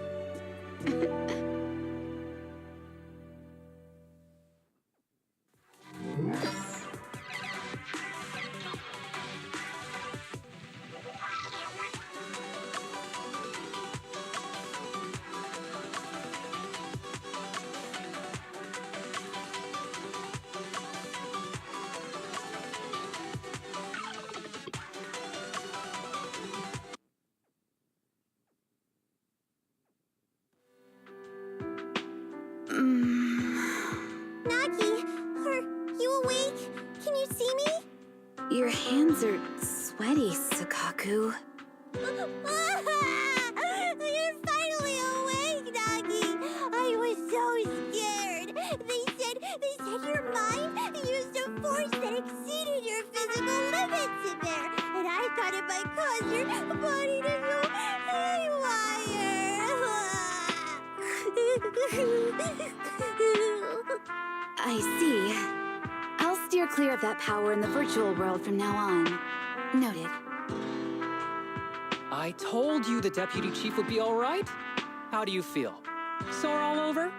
Nagi, are you awake? Can you see me? Your hands are sweaty, Sakaku. You're finally awake, Nagi. I was so scared. They said your mind used a force that exceeded your physical limits in there, and I thought it might cause your body to go haywire. I see. I'll steer clear of that power in the virtual world from now on. Noted. I told you the Deputy Chief would be all right. How do you feel? Sore all over?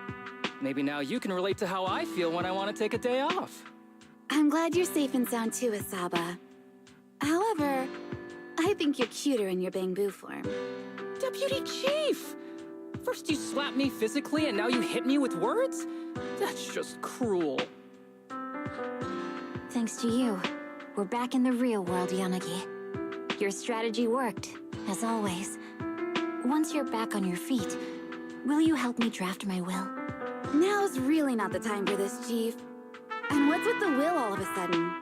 Maybe now you can relate to how I feel when I want to take a day off. I'm glad you're safe and sound too, Asaba. However, I think you're cuter in your Bangbu form. Deputy Chief! First you slap me physically and now you hit me with words? That's just cruel. Thanks to you, we're back in the real world, Yanagi. Your strategy worked, as always. Once you're back on your feet, will you help me draft my will? Now's really not the time for this, Chief. And what's with the will all of a sudden?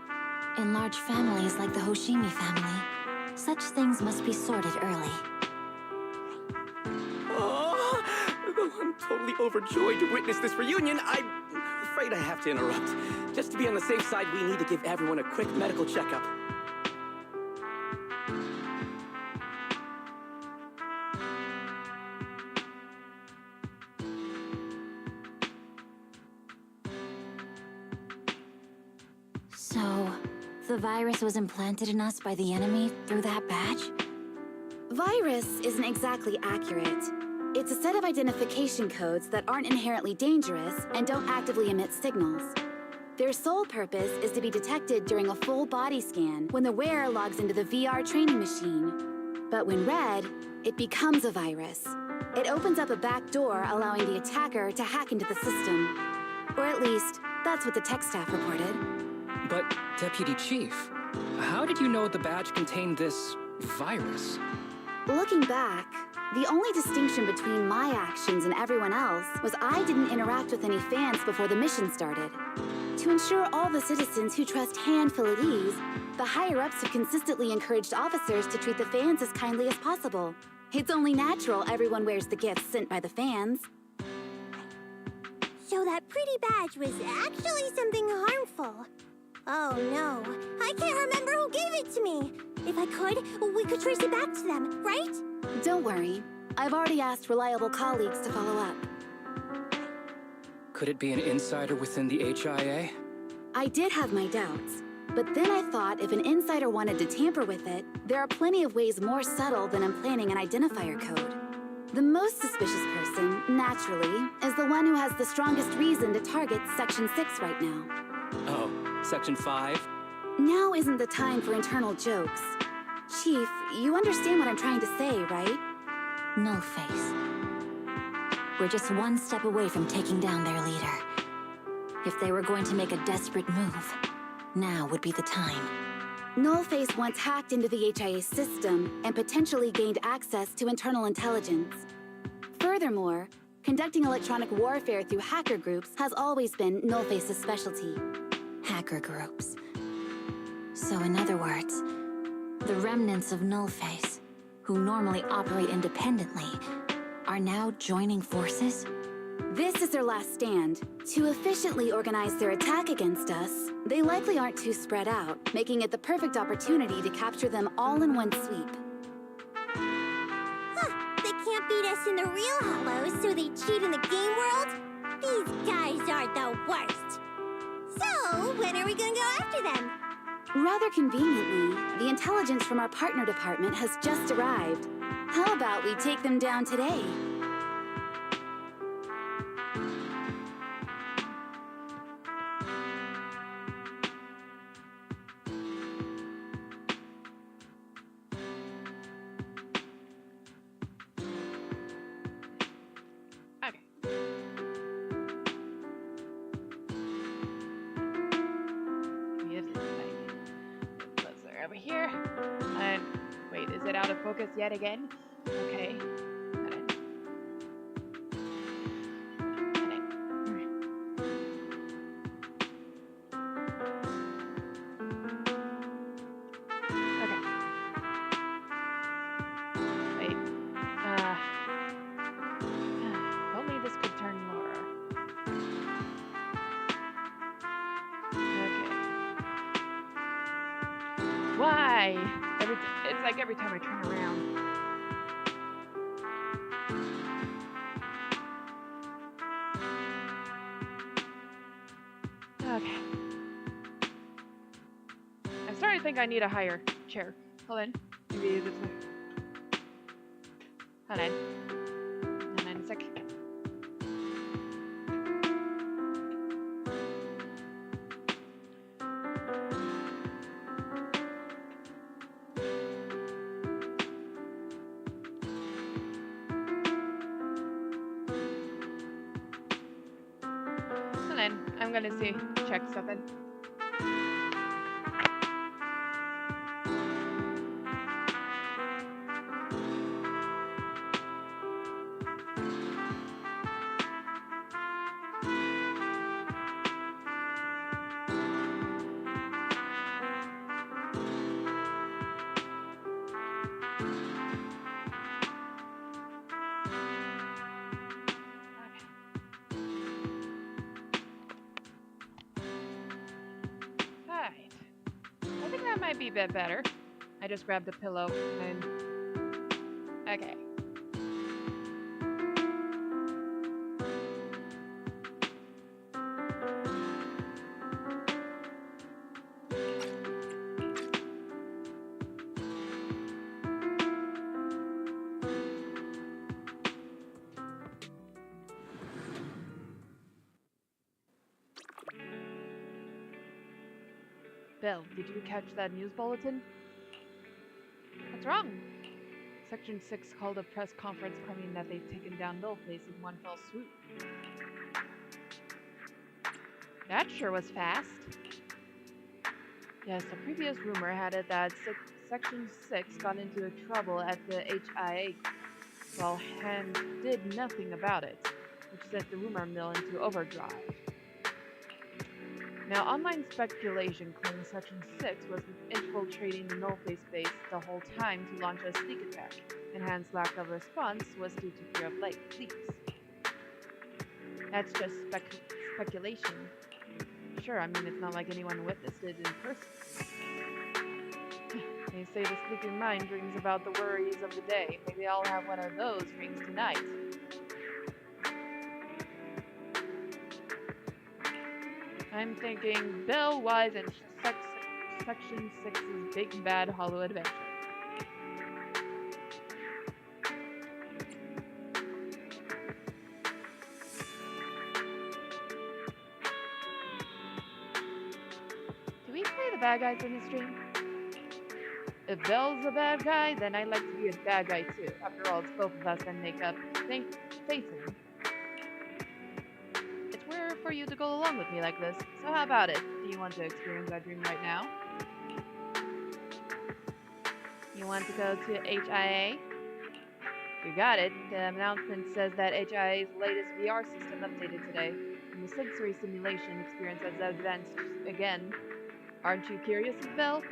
In large families like the Hoshimi family, such things must be sorted early. Oh, though I'm totally overjoyed to witness this reunion, I'm afraid I have to interrupt. Just to be on the safe side, we need to give everyone a quick medical checkup. So, the virus was implanted in us by the enemy through that badge? Virus isn't exactly accurate. It's a set of identification codes that aren't inherently dangerous and don't actively emit signals. Their sole purpose is to be detected during a full body scan when the wearer logs into the VR training machine. But when read, it becomes a virus. It opens up a back door, allowing the attacker to hack into the system. Or at least, that's what the tech staff reported. But, Deputy Chief, how did you know the badge contained this virus? Looking back, the only distinction between my actions and everyone else was I didn't interact with any fans before the mission started. To ensure all the citizens who trust Han feel at ease, the higher-ups have consistently encouraged officers to treat the fans as kindly as possible. It's only natural everyone wears the gifts sent by the fans. So that pretty badge was actually something harmful. Oh no, I can't remember who gave it to me. If I could, we could trace it back to them, right? Don't worry. I've already asked reliable colleagues to follow up. Could it be an insider within the HIA? I did have my doubts, but then I thought if an insider wanted to tamper with it, there are plenty of ways more subtle than implanting an identifier code. The most suspicious person, naturally, is the one who has the strongest reason to target Section 6 right now. Oh, Section 5? Now isn't the time for internal jokes. Chief, you understand what I'm trying to say, right? Nullface. We're just one step away from taking down their leader. If they were going to make a desperate move, now would be the time. Nullface once hacked into the HIA system and potentially gained access to internal intelligence. Furthermore, conducting electronic warfare through hacker groups has always been Nullface's specialty. Hacker groups. So in other words, the remnants of Nullface, who normally operate independently, are now joining forces? This is their last stand. To efficiently organize their attack against us, they likely aren't too spread out, making it the perfect opportunity to capture them all in one sweep. Huh, they can't beat us in the real Hollows, so they cheat in the game world? These guys are the worst. So, when are we gonna go after them? Rather conveniently, the intelligence from our partner department has just arrived. How about we take them down today? Okay. Yes, it's like closer over here. And wait, is it out of focus yet again? Okay. Got it. Got it. Okay. Wait. If only this could turn lower. Okay. Why? It's like every time I turn around. Okay. I'm starting to think I need a higher chair. Hold on. Maybe this one. Hold on. Hold on a sec. Hold on. I'm gonna check something. Alright. I think that might be a bit better. I just grabbed a pillow and then... Okay. Bill, did you catch that news bulletin? What's wrong? Section 6 called a press conference claiming that they've taken down Nullface in one fell swoop. That sure was fast. Yes, the previous rumor had it that Section 6 got into trouble at the HIA while Han did nothing about it, which sent the rumor mill into overdrive. Now, online speculation claims Section 6 was infiltrating the nullface base the whole time to launch a sneak attack, and Han's lack of response was due to fear of leaks. That's just speculation. Sure, I mean, it's not like anyone witnessed it in person. They say the sleeping mind dreams about the worries of the day. Maybe I'll have one of those dreams tonight. I'm thinking Bill Wise and Section 6's Big Bad Hollow Adventure. Do we play the bad guys in this stream? If Bill's a bad guy, then I'd like to be a bad guy too. After all, it's both of us that make up Phaeton. It's rare for you to go along with me like this, so how about it? Do you want to experience that dream right now? You want to go to HIA? You got it. The announcement says that HIA's latest VR system updated today, and the sensory simulation experience has advanced again. Aren't you curious, Bill?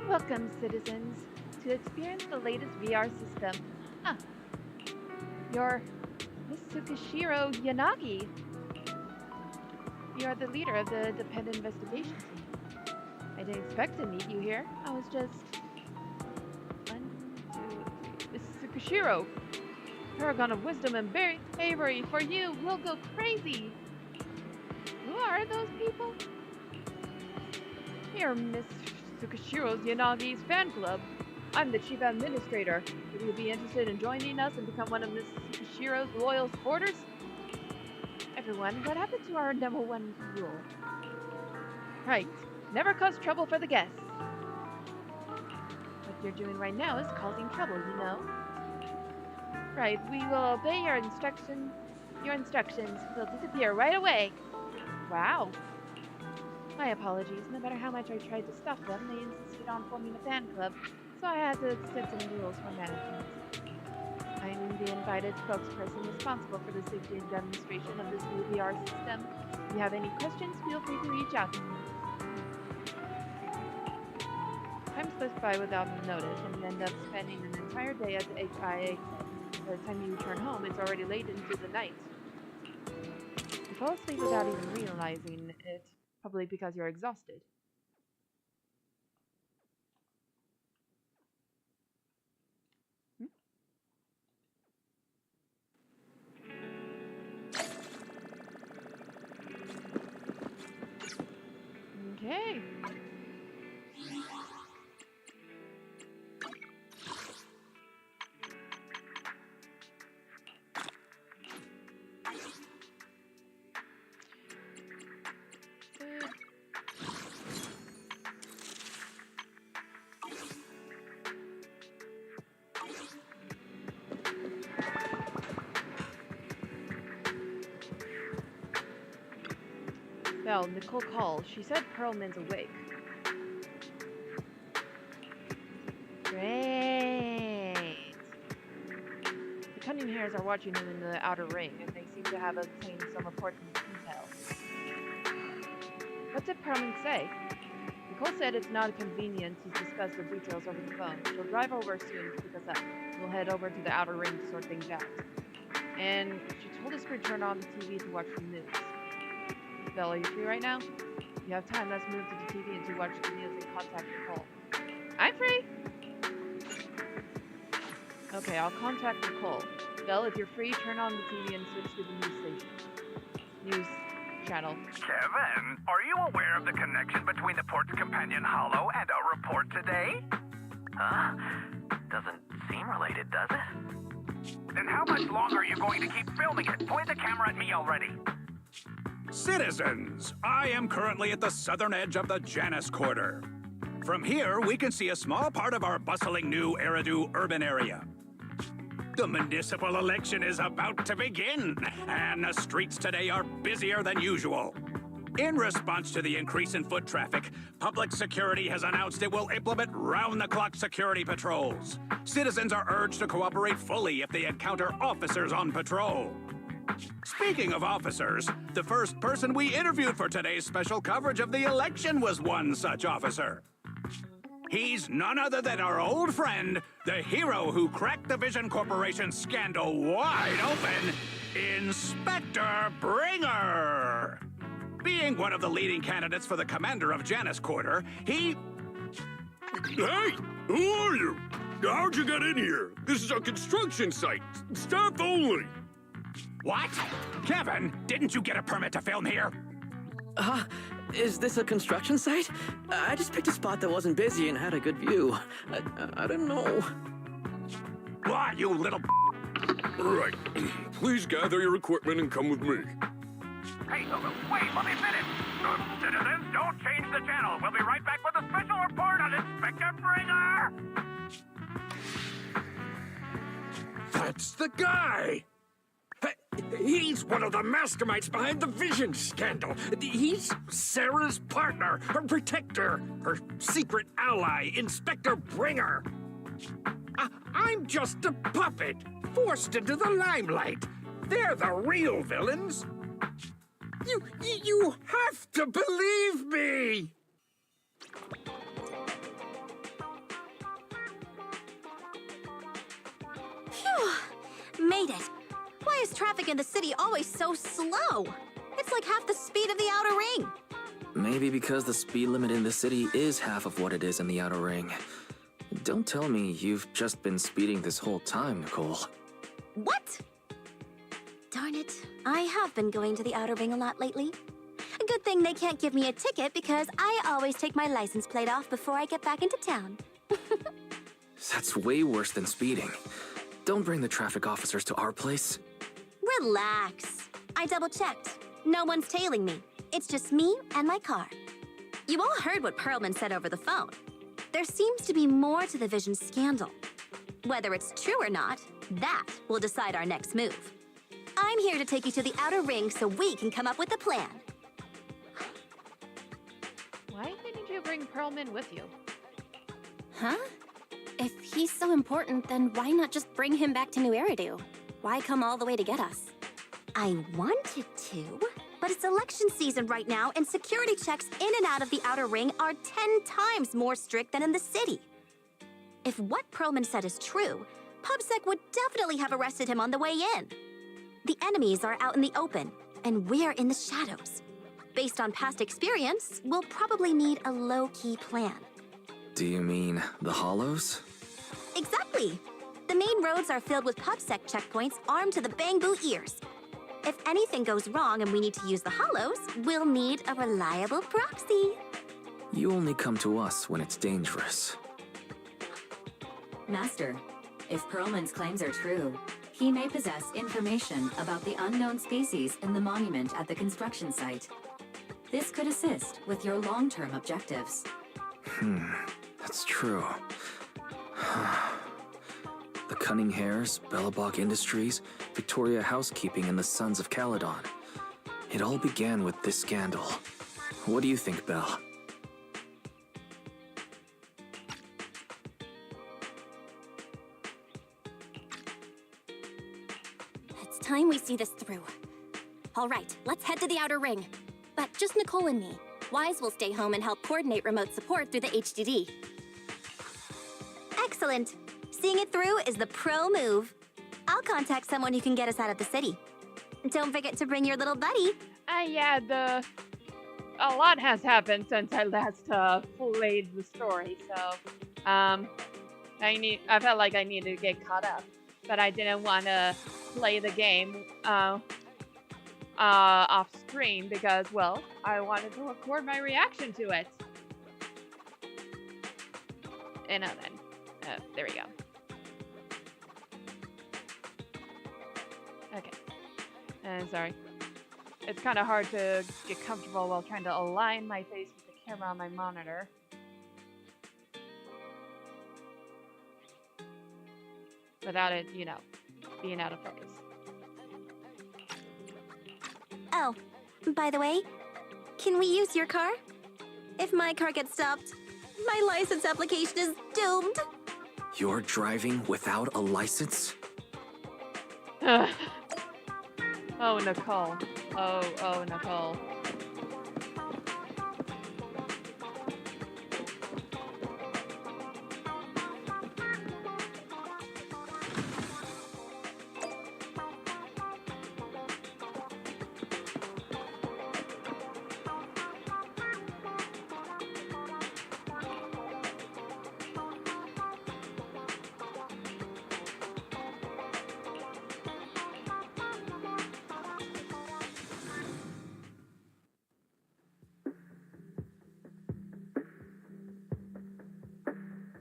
Welcome, citizens, to experience the latest VR system. Ah, you're Miss Tsukishiro Yanagi. You are the leader of the independent investigation team. I didn't expect to meet you here. I was just... Miss Tsukishiro, paragon of wisdom and bravery for you. We'll go crazy. Who are those people? You're Miss Tsukishiro Yanagi's fan club. I'm the chief administrator. Would you be interested in joining us and become one of Miss Tsukishiro's loyal supporters? Everyone, what happened to our number one rule? Right, never cause trouble for the guests. What you're doing right now is causing trouble, you know. Right, we will obey your instructions. We'll disappear right away. Wow. My apologies. No matter how much I tried to stop them, they insisted on forming a fan club, so I had to set some rules for management. I'm the invited spokesperson responsible for the safety and demonstration of this new VR system. If you have any questions, feel free to reach out to me. Time slips by without notice, and you end up spending an entire day at the HIA. By the time you return home, it's already late into the night. You fall asleep without even realizing it. Probably because you're exhausted. Okay. Bell, Nicole called. She said Perlman's awake. Great. The Cunning Hairs are watching him in the outer ring, and they seem to have obtained some important intel. What did Perlman say? Nicole said it's not convenient to discuss the details over the phone. She'll drive over soon to pick us up. We'll head over to the outer ring to sort things out. And she told us to turn on the TV to watch the news. Belle, are you free right now? If you have time, let's move to the TV and to watch the news and contact Nicole. I'm free! Okay, I'll contact Nicole. Belle, if you're free, turn on the TV and switch to the news station. News channel. Kevin, are you aware of the connection between the port's companion Hollow and our report today? Huh? Doesn't seem related, does it? Then how much longer are you going to keep filming it? Point the camera at me already. Citizens, I am currently at the southern edge of the Janus Quarter. From here, we can see a small part of our bustling new Eridu urban area. The municipal election is about to begin, and the streets today are busier than usual. In response to the increase in foot traffic, public security has announced it will implement round-the-clock security patrols. Citizens are urged to cooperate fully if they encounter officers on patrol. Speaking of officers, the first person we interviewed for today's special coverage of the election was one such officer. He's none other than our old friend, the hero who cracked the Vision Corporation scandal wide open, Inspector Bringer! Being one of the leading candidates for the commander of Janus Quarter, he... Hey! Who are you? How'd you get in here? This is a construction site. Staff only. What? Kevin, didn't you get a permit to film here? Is this a construction site? I just picked a spot that wasn't busy and had a good view. I don't know. Why, you little... Right. Please gather your equipment and come with me. Hey, wait, let me finish. Citizens, don't change the channel. We'll be right back with a special report on Inspector Bringer. That's the guy! He's one of the masterminds behind the Vision scandal. He's Sarah's partner, her protector, her secret ally, Inspector Bringer. I'm just a puppet, forced into the limelight. They're the real villains. You have to believe me! Phew! Made it. Why is traffic in the city always so slow? It's like half the speed of the outer ring. Maybe because the speed limit in the city is half of what it is in the outer ring. Don't tell me you've just been speeding this whole time, Nicole. What? Darn it. I have been going to the outer ring a lot lately. A good thing they can't give me a ticket because I always take my license plate off before I get back into town. That's way worse than speeding. Don't bring the traffic officers to our place. Relax. I double-checked. No one's tailing me. It's just me and my car. You all heard what Perlman said over the phone. There seems to be more to the Vision scandal. Whether it's true or not, that will decide our next move. I'm here to take you to the outer ring so we can come up with a plan. Why didn't you bring Perlman with you? Huh? If he's so important, then why not just bring him back to New Eridu? Why come all the way to get us? I wanted to, but it's election season right now, and security checks in and out of the outer ring are 10 times more strict than in the city. If what Perlman said is true, PubSec would definitely have arrested him on the way in. The enemies are out in the open, and we're in the shadows. Based on past experience, we'll probably need a low-key plan. Do you mean the Hollows? Exactly! The main roads are filled with PubSec checkpoints armed to the bang-boo ears. If anything goes wrong and we need to use the Hollows, we'll need a reliable proxy. You only come to us when it's dangerous. Master, if Perlman's claims are true, he may possess information about the unknown species in the monument at the construction site. This could assist with your long-term objectives. That's true. The Cunning Hares, Bellabog Industries, Victoria Housekeeping, and the Sons of Caledon. It all began with this scandal. What do you think, Belle? It's time we see this through. All right, let's head to the outer ring. But just Nicole and me. Wise will stay home and help coordinate remote support through the HDD. Excellent. Seeing it through is the pro move. I'll contact someone who can get us out of the city. Don't forget to bring your little buddy. Yeah, a lot has happened since I last played the story, so I felt like I needed to get caught up, but I didn't want to play the game off screen because, well, I wanted to record my reaction to it. And then, there we go. Okay. Sorry. It's kind of hard to get comfortable while trying to align my face with the camera on my monitor. Without it, you know, being out of focus. Oh, by the way, Can we use your car? If my car gets stopped, my license application is doomed. You're driving without a license? Oh, Nicole. Oh, Nicole.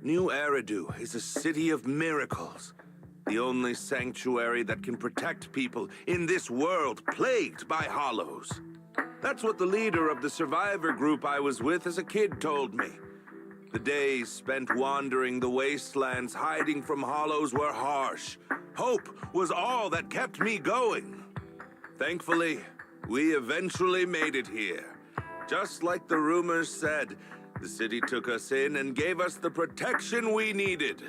New Eridu is a city of miracles. The only sanctuary that can protect people in this world plagued by hollows. That's what the leader of the survivor group I was with as a kid told me. The days spent wandering the wastelands hiding from hollows were harsh. Hope was all that kept me going. Thankfully, we eventually made it here. Just like the rumors said, the city took us in and gave us the protection we needed.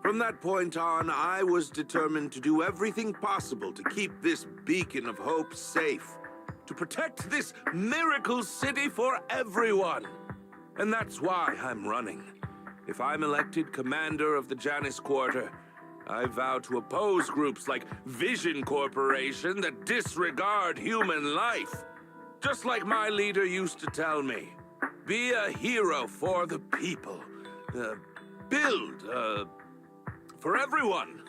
From that point on, I was determined to do everything possible to keep this beacon of hope safe, to protect this miracle city for everyone. And that's why I'm running. If I'm elected commander of the Janus Quarter, I vow to oppose groups like Vision Corporation that disregard human life. Just like my leader used to tell me. Be a hero for the people. Build, for everyone.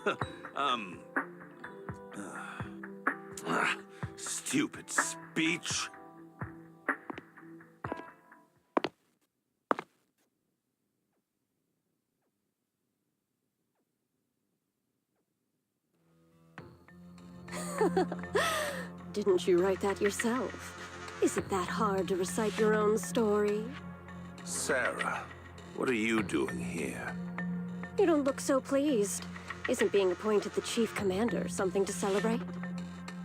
Stupid speech. Didn't you write that yourself? Is it that hard to recite your own story? Sarah, what are you doing here? You don't look so pleased. Isn't being appointed the chief commander something to celebrate?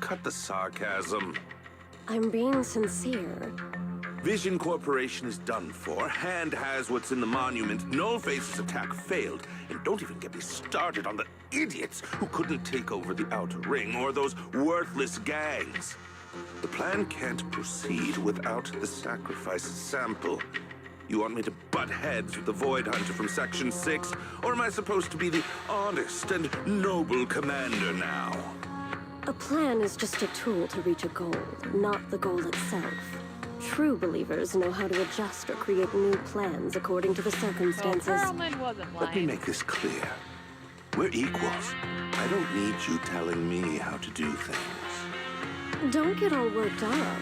Cut the sarcasm. I'm being sincere. Vision Corporation is done for. Hand has what's in the monument. Nullface's attack failed. And don't even get me started on the idiots who couldn't take over the Outer Ring or those worthless gangs. The plan can't proceed without the sacrifice sample. You want me to butt heads with the Void Hunter from Section 6? Or am I supposed to be the honest and noble commander now? A plan is just a tool to reach a goal, not the goal itself. True believers know how to adjust or create new plans according to the circumstances. Perlman wasn't lying. Let me make this clear. We're equals. I don't need you telling me how to do things. Don't get all worked up.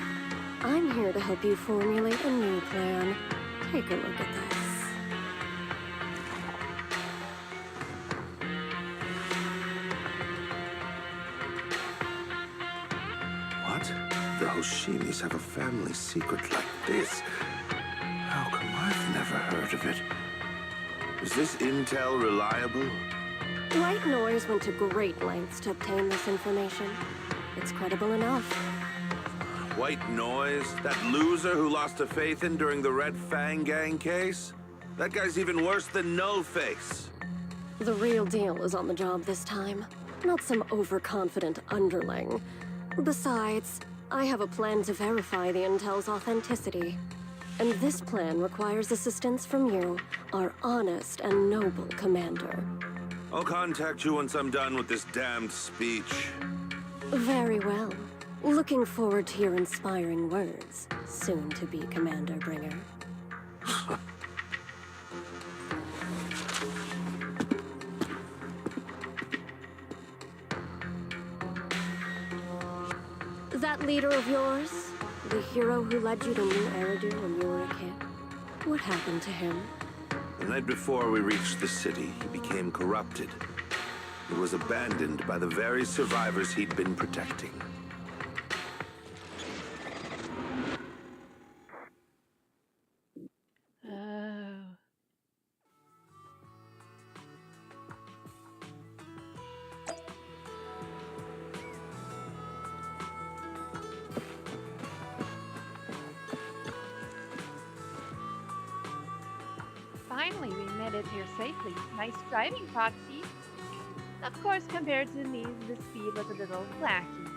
I'm here to help you formulate a new plan. Take a look at this. What? The Hoshimis have a family secret like this? How come I've never heard of it? Is this intel reliable? White Noise went to great lengths to obtain this information. It's credible enough. White Noise? That loser who lost to Faithin during the Red Fang Gang case? That guy's even worse than Nullface. The real deal is on the job this time, not some overconfident underling. Besides, I have a plan to verify the intel's authenticity. And this plan requires assistance from you, our honest and noble commander. I'll contact you once I'm done with this damned speech. Very well. Looking forward to your inspiring words, soon to be Commander Bringer. That leader of yours, the hero who led you to New Eridu when you were a kid, what happened to him? The night before we reached the city, he became corrupted. It was abandoned by the very survivors he'd been protecting. finally, we made it here safely. Nice driving, Foxy. Of course, compared to me, the speed was a little wacky.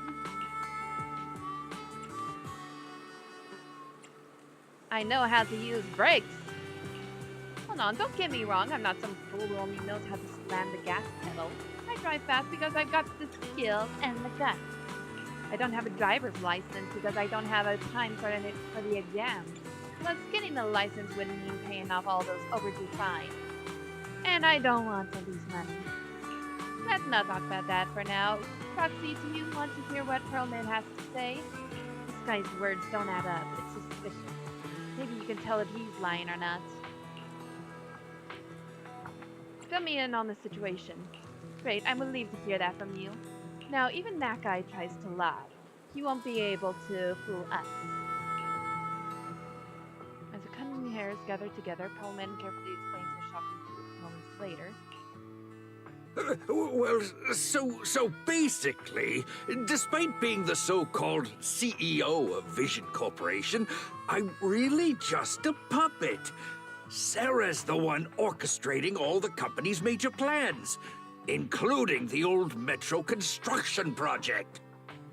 I know how to use brakes. Hold on, don't get me wrong. I'm not some fool who only knows how to slam the gas pedal. I drive fast because I've got the skills and the guts. I don't have a driver's license because I don't have a time for the exam. Plus, getting the license would mean paying off all those overdue fines. And I don't want to lose money. Let's not talk about that for now. Proxy, do you want to hear what Pearlman has to say? This guy's words don't add up. It's suspicious. Maybe you can tell if he's lying or not. Fill me in on the situation. Great, I'm relieved to hear that from you. Now, even that guy tries to lie. He won't be able to fool us. As the cunning hairs gather together, Pearlman carefully explains the shocking truth moments later. Well, so basically, despite being the so-called CEO of Vision Corporation, I'm really just a puppet. Sarah's the one orchestrating all the company's major plans, including the old metro construction project.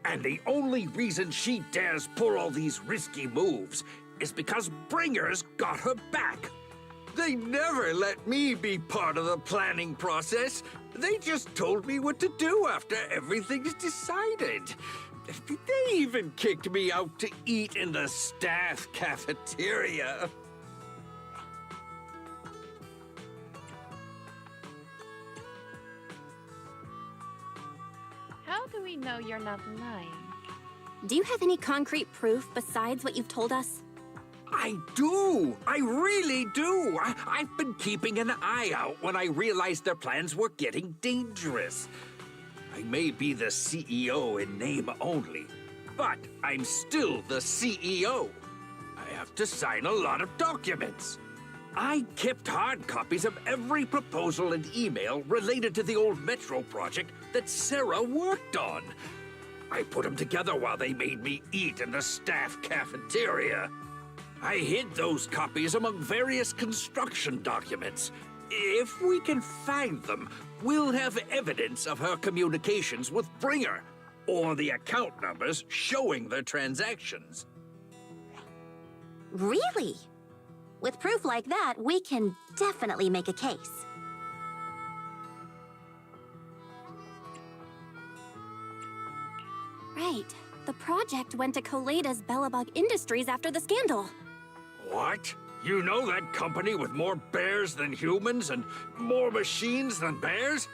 And the only reason she dares pull all these risky moves is because Bringer's got her back. They never let me be part of the planning process. They just told me what to do after everything's decided. They even kicked me out to eat in the staff cafeteria. How do we know you're not lying? Do you have any concrete proof besides what you've told us? I do! I really do! I've been keeping an eye out when I realized their plans were getting dangerous. I may be the CEO in name only, but I'm still the CEO. I have to sign a lot of documents. I kept hard copies of every proposal and email related to the old Metro project that Sarah worked on. I put them together while they made me eat in the staff cafeteria. I hid those copies among various construction documents. If we can find them, we'll have evidence of her communications with Bringer, or the account numbers showing their transactions. Really? With proof like that, we can definitely make a case. Right. The project went to Koleda's Bellabog Industries after the scandal. What? You know that company with more bears than humans and more machines than bears?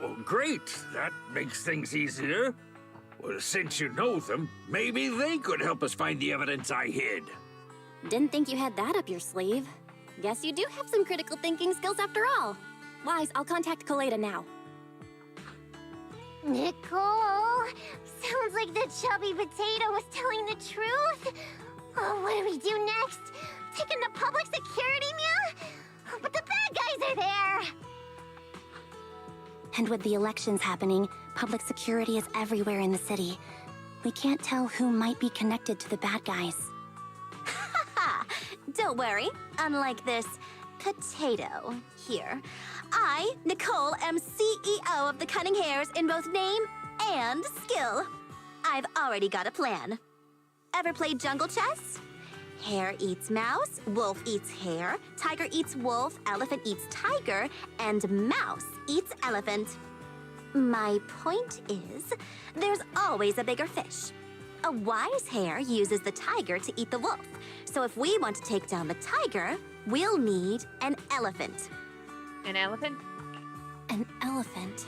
Well, great. That makes things easier. Well, since you know them, maybe they could help us find the evidence I hid. Didn't think you had that up your sleeve. Guess you do have some critical thinking skills after all. Wise, I'll contact Koleda now. Nicole! Sounds like the chubby potato was telling the truth. Oh, what do we do next? Taking the public security, Mia? But the bad guys are there! And with the elections happening, public security is everywhere in the city. We can't tell who might be connected to the bad guys. Haha! Don't worry. Unlike this potato here, I, Nicole, am CEO of the Cunning Hares in both name and skill. I've already got a plan. Ever played jungle chess? Hare eats mouse, wolf eats hare, tiger eats wolf, elephant eats tiger, and mouse eats elephant. My point is, there's always a bigger fish. A wise hare uses the tiger to eat the wolf. So if we want to take down the tiger, we'll need an elephant. An elephant? An elephant.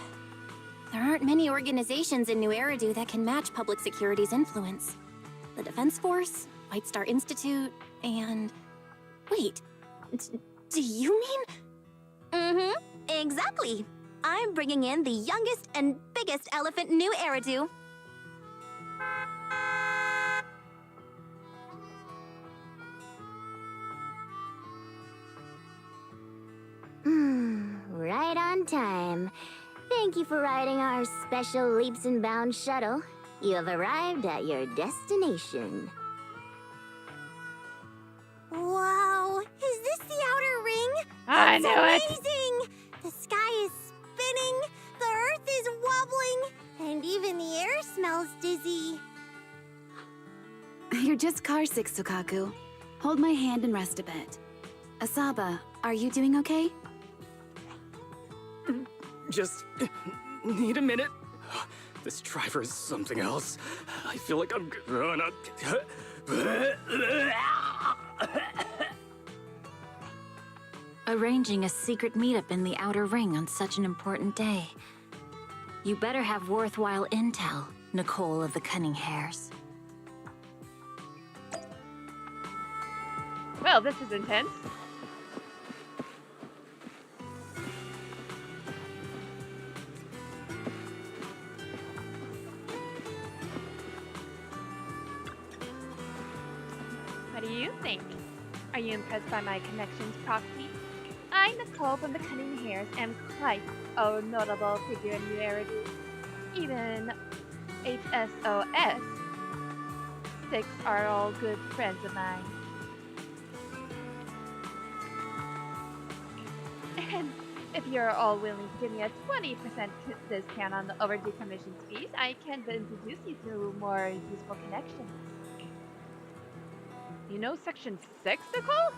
There aren't many organizations in New Eridu that can match public security's influence. The Defense Force, White Star Institute, and... Wait, do you mean? Mm-hmm, exactly. I'm bringing in the youngest and biggest elephant in New Eridu. Right on time. Thank you for riding our special leaps and bounds shuttle. You have arrived at your destination. Wow, is this the outer ring? I It's knew it! amazing! The sky is spinning, the earth is wobbling, and even the air smells dizzy. You're just carsick, Sukaku. Hold my hand and rest a bit. Asaba, are you doing okay? Just need a minute. This driver is something else. I feel like I'm gonna... Arranging a secret meetup in the Outer Ring on such an important day. You better have worthwhile intel, Nicole of the Cunning Hairs. Well, this is intense. What do you think? Are you impressed by my connections, Proxy? I, Nicole from the Cunning Hairs, am quite a notable figure in New Eridu. Even HSOS 6 are all good friends of mine. And if you're all willing to give me a 20% discount on the overdue commissions fees, I can introduce you to more useful connections. You know Section 6, Nicole?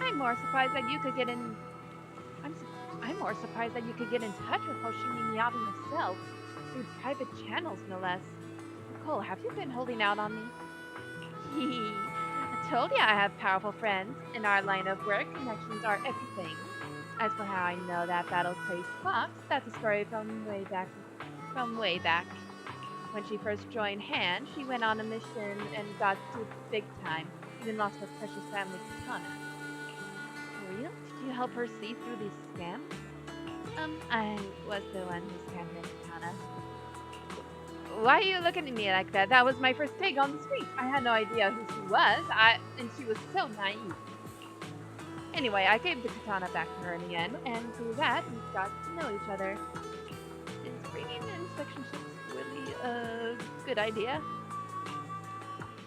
I'm more surprised that you could get in... I'm more surprised that you could get in touch with Hoshimi Miyabi herself, through private channels no less. Nicole, have you been holding out on me? I told you I have powerful friends. In our line of work, connections are everything. As for how I know that battle-crazed fox, that's a story from way back. When she first joined Han, she went on a mission and got to big time, even lost her precious family katana. For real? Did you help her see through these scams? I was the one who scammed her katana. Why are you looking at me like that? That was my first take on the street. I had no idea who she was, and she was so naive. Anyway, I gave the katana back to her in the end, and through that, we got to know each other. Is bringing in Section 6 really a good idea?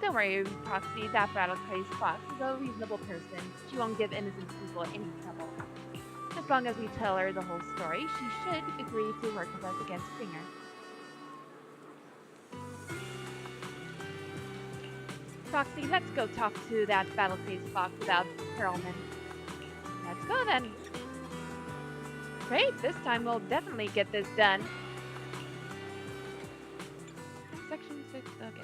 Don't worry, Proxy, that battle-crazed fox is a reasonable person. She won't give innocent people any trouble. As long as we tell her the whole story, she should agree to work with us against Stinger. Proxy, let's go talk to that battle-crazed fox about Perlman. Let's go then. Great, this time we'll definitely get this done. Section 6, okay.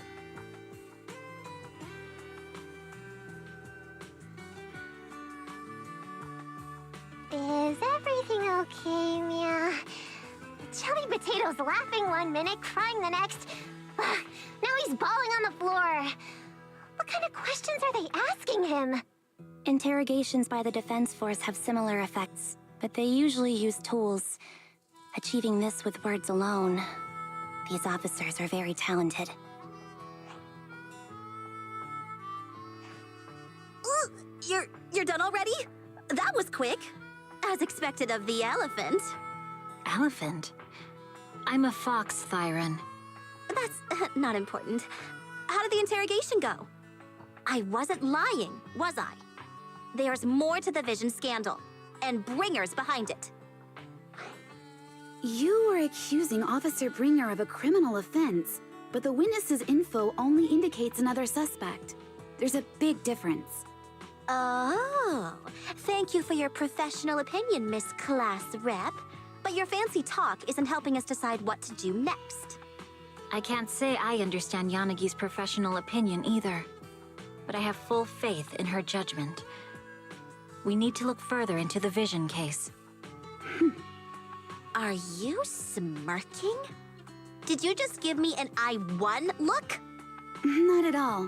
Is everything okay, Mia? Chubby Potato's laughing one minute, crying the next. Ugh, now he's bawling on the floor. What kind of questions are they asking him? Interrogations by the Defense Force have similar effects, but they usually use tools. Achieving this with words alone. These officers are very talented. Ooh, you're done already? That was quick. As expected of the elephant. Elephant? I'm a fox, Thyron. That's not important. How did the interrogation go? I wasn't lying, was I? There's more to the Vision scandal, and Bringer's behind it. You were accusing Officer Bringer of a criminal offense, but the witness's info only indicates another suspect. There's a big difference. Oh, thank you for your professional opinion, Miss Class Rep. But your fancy talk isn't helping us decide what to do next. I can't say I understand Yanagi's professional opinion either, but I have full faith in her judgment. We need to look further into the Vision case. Are you smirking? Did you just give me an I won look? Not at all.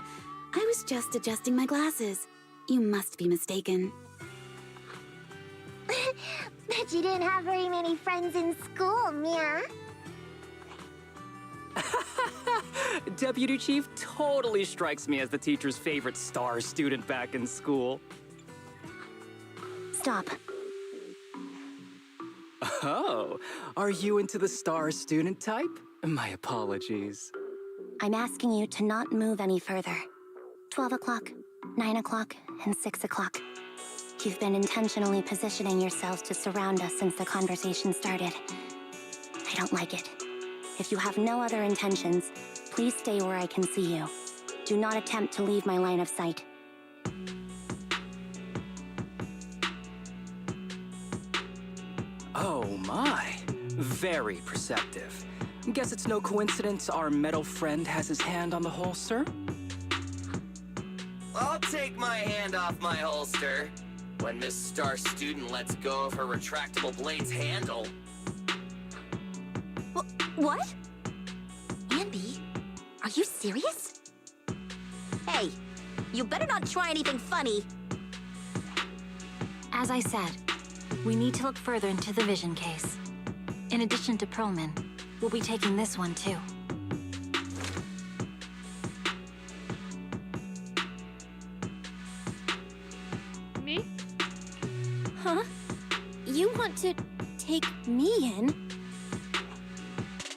I was just adjusting my glasses. You must be mistaken. Bet you didn't have very many friends in school, Mia. Deputy Chief totally strikes me as the teacher's favorite star student back in school. Stop. Oh, are you into the star student type? My apologies. I'm asking you to not move any further. 12 o'clock, 9 o'clock, and 6 o'clock. you've been intentionally positioning yourselves to surround us since the conversation started. I don't like it. If you have no other intentions, please stay where I can see you. Do not attempt to leave my line of sight. Oh my. Very perceptive. Guess it's no coincidence our metal friend has his hand on the holster? I'll take my hand off my holster when Miss Star Student lets go of her retractable blade's handle. What? Anby, are you serious? Hey, you better not try anything funny. As I said, we need to look further into the vision case. In addition to Perlman, we'll be taking this one too. Me? Huh? You want to take me in?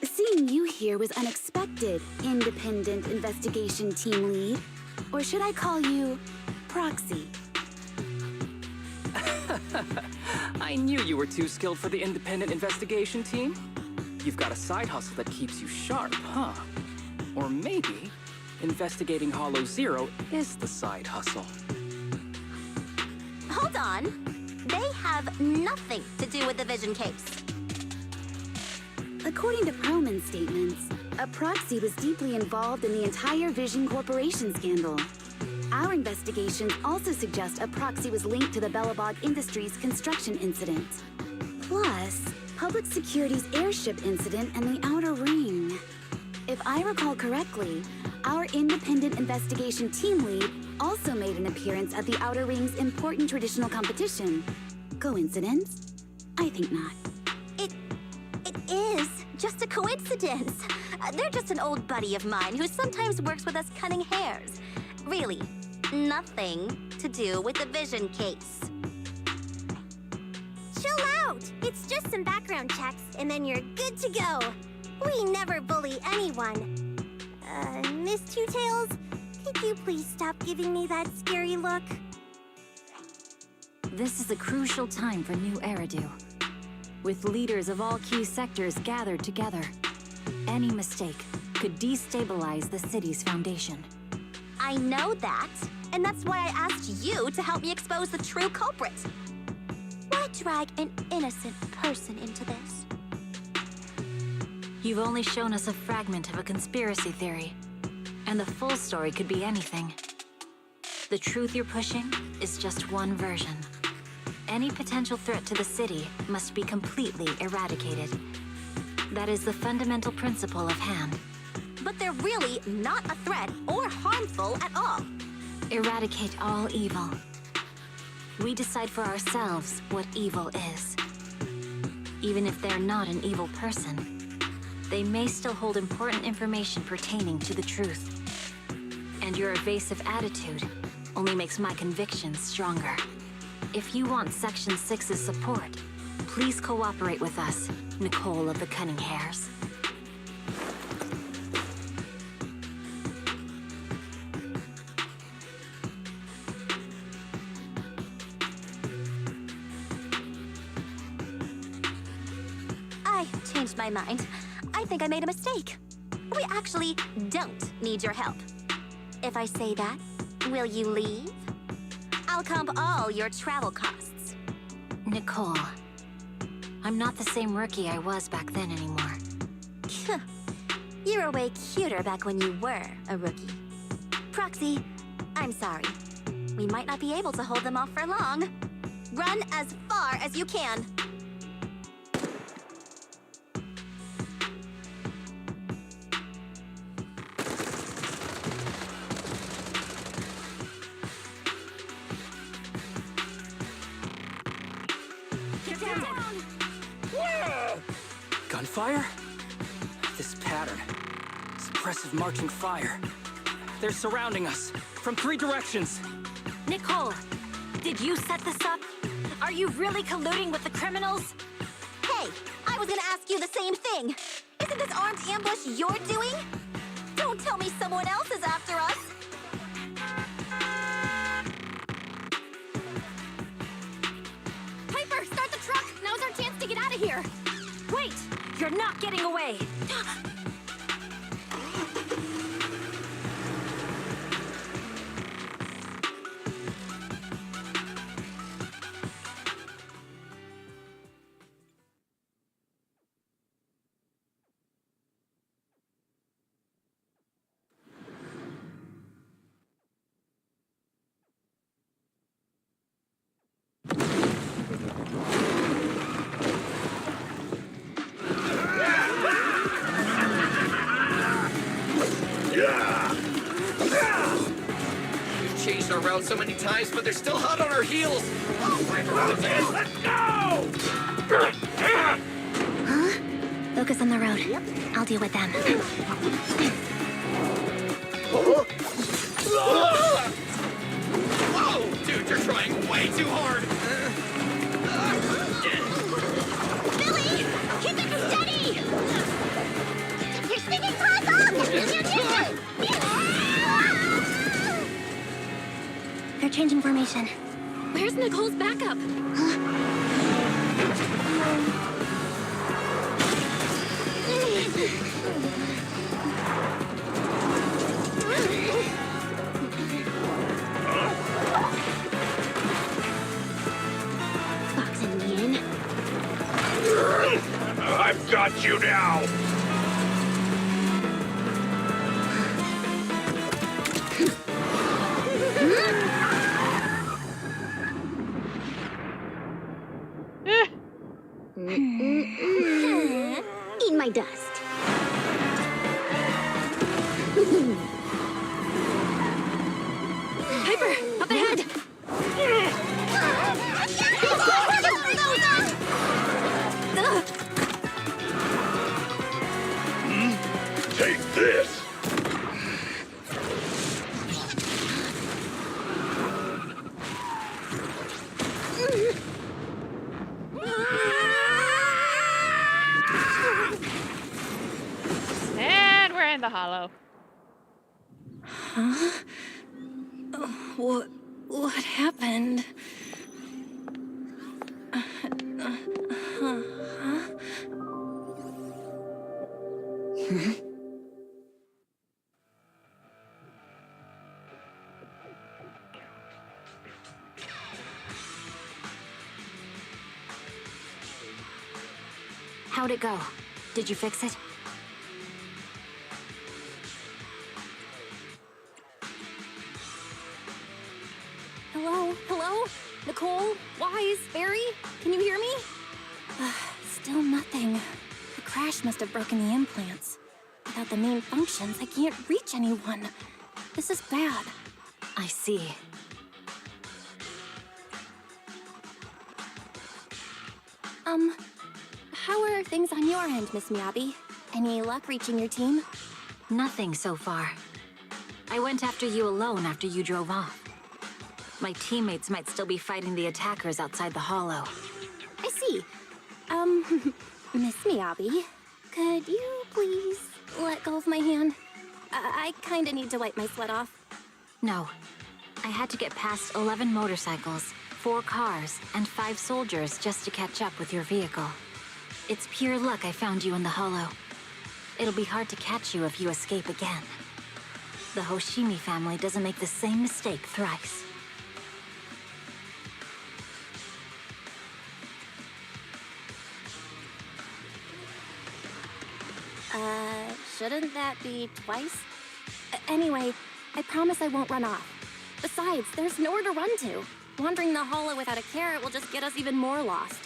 Seeing you here was unexpected, Independent Investigation Team Lead. Or should I call you Proxy? I knew you were too skilled for the independent investigation team. You've got a side hustle that keeps you sharp, huh? Or maybe investigating Hollow Zero is the side hustle. Hold on. They have nothing to do with the vision case. According to Perlman's statements, a Proxy was deeply involved in the entire Vision Corporation scandal. Our investigations also suggest a Proxy was linked to the Bellabog Industries construction incident. Plus, Public Security's airship incident and the Outer Ring. If I recall correctly, our independent investigation team lead also made an appearance at the Outer Ring's important traditional competition. Coincidence? I think not. It is just a coincidence. They're just an old buddy of mine who sometimes works with us cutting hairs. Really, nothing to do with the vision case. Chill out! It's just some background checks, and then you're good to go. We never bully anyone. Miss Two Tails, could you please stop giving me that scary look? This is a crucial time for New Eridu. With leaders of all key sectors gathered together, any mistake could destabilize the city's foundation. I know that, and that's why I asked you to help me expose the true culprit. Why drag an innocent person into this? You've only shown us a fragment of a conspiracy theory, and the full story could be anything. The truth you're pushing is just one version. Any potential threat to the city must be completely eradicated. That is the fundamental principle of hand. But they're really not a threat or harmful at all. Eradicate all evil. We decide for ourselves what evil is. Even if they're not an evil person, they may still hold important information pertaining to the truth. And your evasive attitude only makes my convictions stronger. If you want Section 6's support, please cooperate with us, Nicole of the Cunning Hairs. I changed my mind. I think I made a mistake. We actually don't need your help. If I say that, will you leave? I'll comp all your travel costs. Nicole, I'm not the same rookie I was back then anymore. You were way cuter back when you were a rookie. Proxy, I'm sorry. We might not be able to hold them off for long. Run as far as you can. Gunfire? This pattern. Suppressive marching fire. They're surrounding us from 3 directions. Nicole, did you set this up? Are you really colluding with the criminals? Hey, I was gonna ask you the same thing. Isn't this armed ambush you're doing? Don't tell me someone else is after us. not getting away! We've changed our route so many times, but they're still hot on our heels. Let's go! Huh? Focus on the road. I'll deal with them. Whoa! Dude, you're trying way too hard! Billy! Keep it steady! You're sticking close up! They're changing formation. Where's Nicole's backup? Boxing me in. I've got you now! Eat my dust. Piper, up ahead! Take this! And we're in the hollow. Huh? What happened? Huh? How'd it go? Did you fix it? Hello? Hello? Nicole? Wise? Barry? Can you hear me? Still nothing. The crash must have broken the implants. Without the main functions, I can't reach anyone. This is bad. I see. How are things on your end, Miss Miyabi? Any luck reaching your team? Nothing so far. I went after you alone after you drove off. My teammates might still be fighting the attackers outside the hollow. I see. Miss Miyabi, could you please let go of my hand? I kinda need to wipe my sweat off. No. I had to get past 11 motorcycles, 4 cars, and 5 soldiers just to catch up with your vehicle. It's pure luck I found you in the hollow. It'll be hard to catch you if you escape again. The Hoshimi family doesn't make the same mistake thrice. Shouldn't that be twice? Anyway, I promise I won't run off. Besides, there's nowhere to run to. Wandering the hollow without a carrot will just get us even more lost.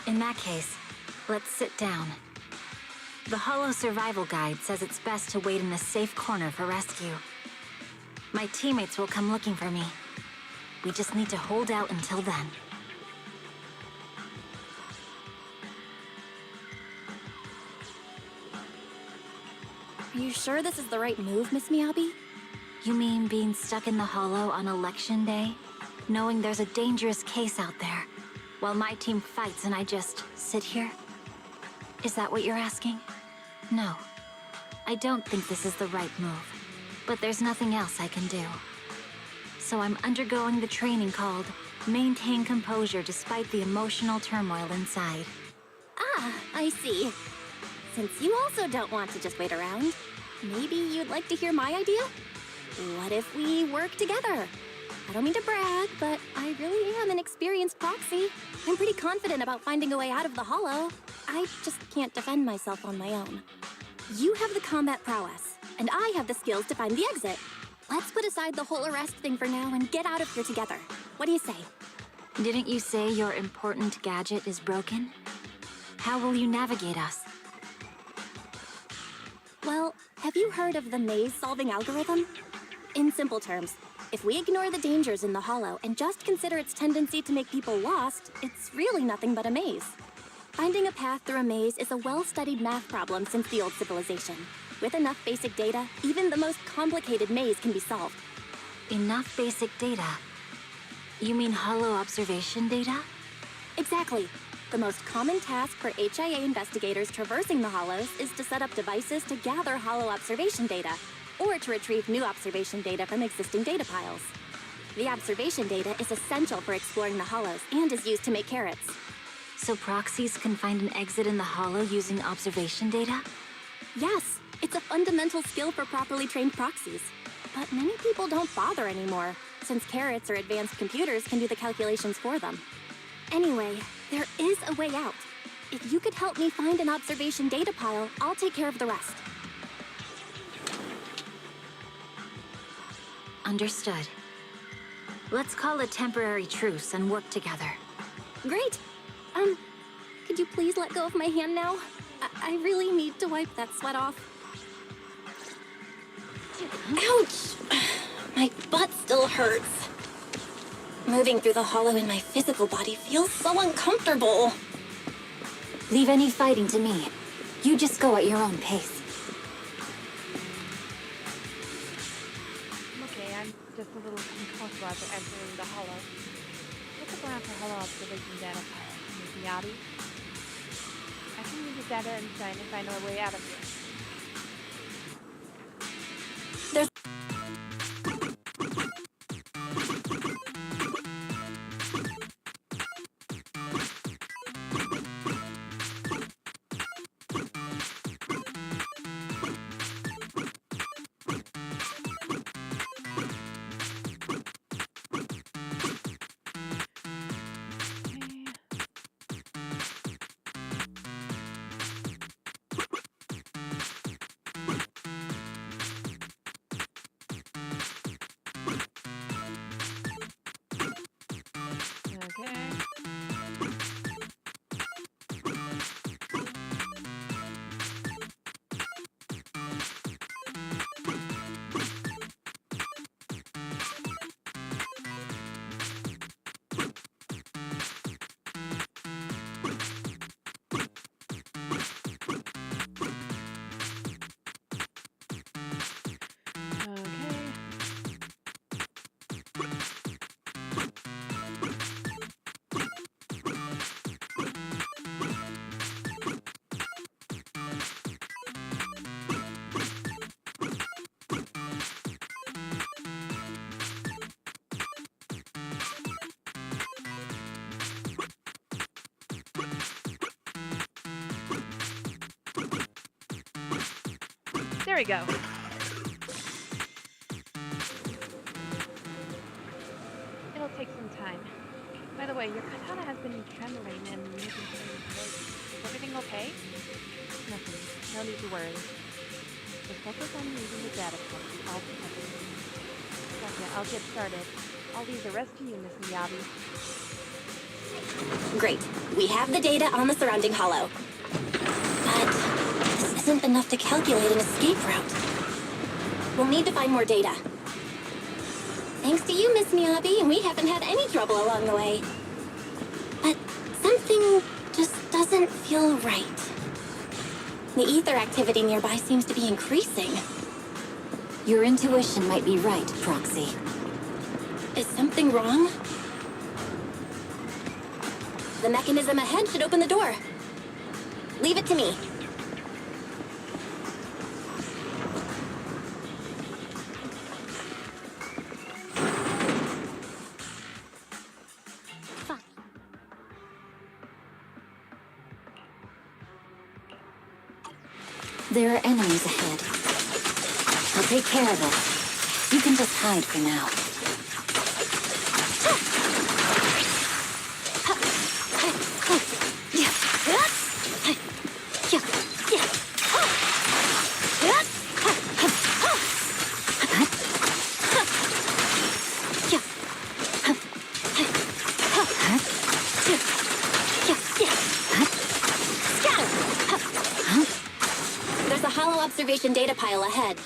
In that case, let's sit down. The Hollow Survival Guide says it's best to wait in a safe corner for rescue. My teammates will come looking for me. We just need to hold out until then. Are you sure this is the right move, Miss Miyabi? You mean being stuck in the hollow on election day? Knowing there's a dangerous case out there, while my team fights and I just sit here? Is that what you're asking? No. I don't think this is the right move, but there's nothing else I can do. So I'm undergoing the training called Maintain Composure Despite the Emotional Turmoil Inside. Ah, I see. since you also don't want to just wait around, maybe you'd like to hear my idea? What if we work together? I don't mean to brag, but I really am an experienced proxy. I'm pretty confident about finding a way out of the hollow. I just can't defend myself on my own. You have the combat prowess, and I have the skills to find the exit. Let's put aside the whole arrest thing for now and get out of here together. What do you say? Didn't you say your important gadget is broken? How will you navigate us? Well, have you heard of the maze-solving algorithm? In simple terms, if we ignore the dangers in the hollow and just consider its tendency to make people lost, it's really nothing but a maze. Finding a path through a maze is a well-studied math problem since the old civilization. With enough basic data, even the most complicated maze can be solved. Enough basic data? You mean hollow observation data? Exactly. The most common task for HIA investigators traversing the hollows is to set up devices to gather hollow observation data, or to retrieve new observation data from existing data piles. The observation data is essential for exploring the hollows and is used to make carrots. So proxies can find an exit in the hollow using observation data? Yes, it's a fundamental skill for properly trained proxies. But many people don't bother anymore, since carrots or advanced computers can do the calculations for them. Anyway, there is a way out. If you could help me find an observation data pile, I'll take care of the rest. Understood. Let's call a temporary truce and work together. Great! Could you please let go of my hand now? I really need to wipe that sweat off. Ouch! My butt still hurts. Moving through the hollow in my physical body feels so uncomfortable. Leave any fighting to me. You just go at your own pace. Okay, I'm just a little uncomfortable after entering the hollow. Look around for hollow observation data pile. Maybe Abby? I can use the data and try and find our way out of here. There's... There we go. It'll take some time. By the way, your katana has been trembling and making strange noises. Is everything okay? Nothing. No need to worry. Just focus on using the data point. I'll protect you. Gotcha, I'll get started. I'll leave the rest to you, Miss Miyabi. Great. We have the data on the surrounding hollow. But this isn't enough to calculate an escape route. We'll need to find more data. Thanks to you, Miss Miyabi, we haven't had any trouble along the way. But something just doesn't feel right. The ether activity nearby seems to be increasing. Your intuition might be right, Proxy. Is something wrong? The mechanism ahead should open the door. Leave it to me. There are enemies ahead. I'll take care of it. You can just hide for now. There's a hollow observation data pile ahead.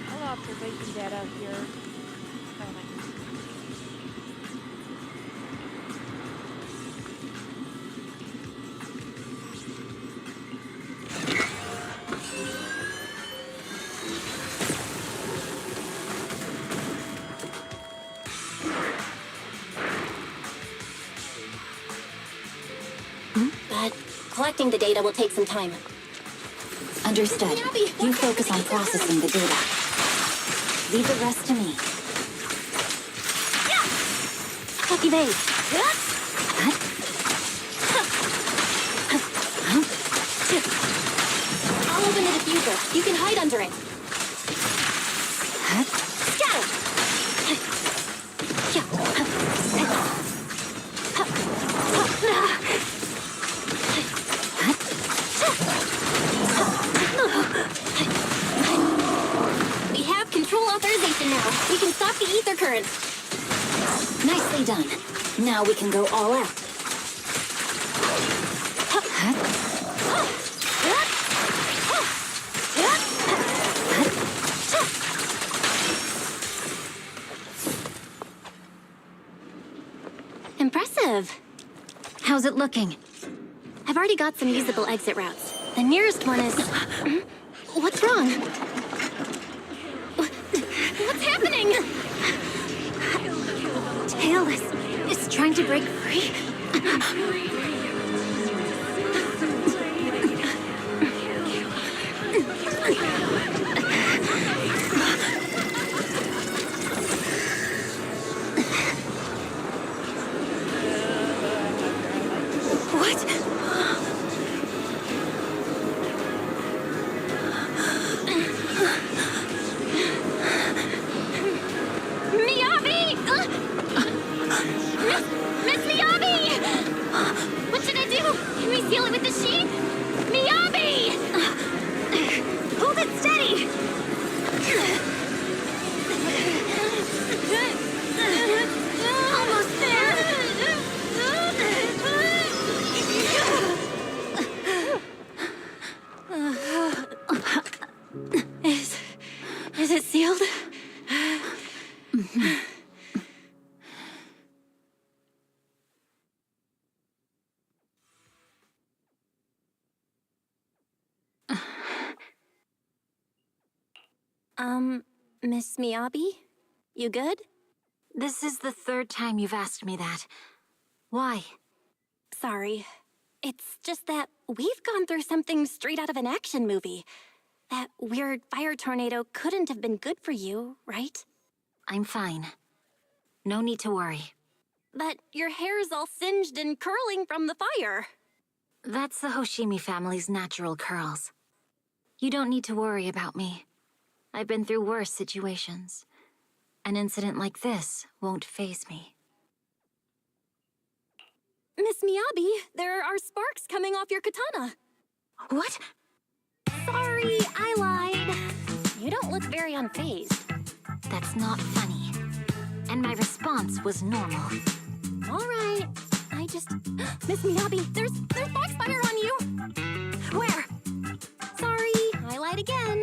Hello, observation data here. Oh, nice. But collecting the data will take some time. Understood. You focus on processing the data. Leave the rest to me. Lucky base. I'll open the diffuser. You can hide under it. Scatter! We have control authorization now. We can stop the ether current. Nicely done. Now we can go all out. Impressive. How's it looking? I've already got some usable exit routes. The nearest one is... What's wrong? What's happening? Tailless is trying to break free. Miyabi! Miss Miyabi! What should I do? Can we seal it with the sheet? Miyabi! Hold it steady! Almost there! Is it sealed? Miss Miyabi? You good? This is the third time you've asked me that. Why? Sorry. It's just that we've gone through something straight out of an action movie. That weird fire tornado couldn't have been good for you, right? I'm fine. No need to worry. But your hair's all singed and curling from the fire. That's the Hoshimi family's natural curls. You don't need to worry about me. I've been through worse situations. An incident like this won't faze me. Miss Miyabi, there are sparks coming off your katana. What? Sorry, I lied. You don't look very unfazed. That's not funny. And my response was normal. All right. I just... Miss Miyabi, there's foxfire on you! Where? Sorry, I lied again.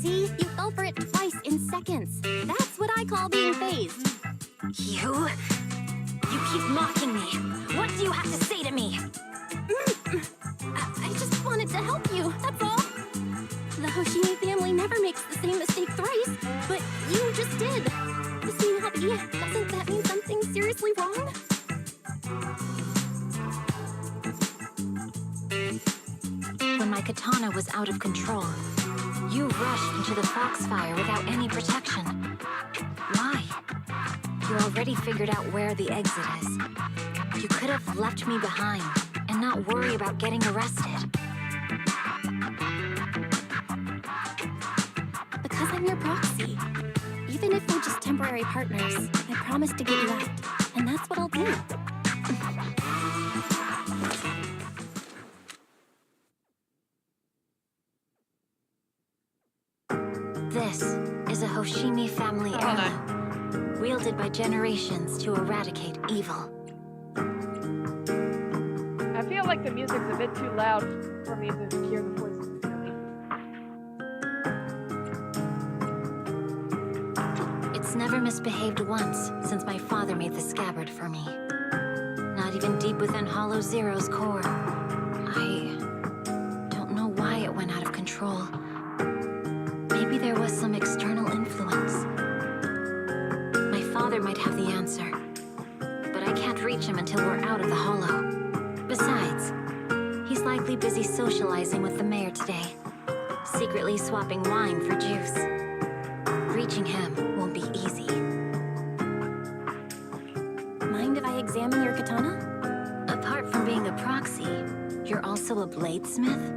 See, you fell for it twice in seconds. That's what I call being phased. You keep mocking me. What do you have to say to me? I just wanted to help you, that's all. The Hoshimi family never makes the same mistake thrice, but you just did. Miss Miyabi, doesn't that mean something seriously wrong? When my katana was out of control, You rushed into the foxfire without any protection. Why? You already figured out where the exit is. You could have left me behind and not worry about getting arrested. Because I'm your proxy. Even if we're just temporary partners, I promise to get you out. And that's what I'll do. This is a Hoshimi family heirloom, wielded by generations to eradicate evil. I feel like the music's a bit too loud for me to hear the voices clearly. It's never misbehaved once since my father made the scabbard for me. Not even deep within Hollow Zero's core. I don't know why it went out of control. Maybe there was some external influence. My father might have the answer, but I can't reach him until we're out of the Hollow. Besides, he's likely busy socializing with the mayor today, secretly swapping wine for juice. Reaching him won't be easy. Mind if I examine your katana? Apart from being a proxy, you're also a bladesmith?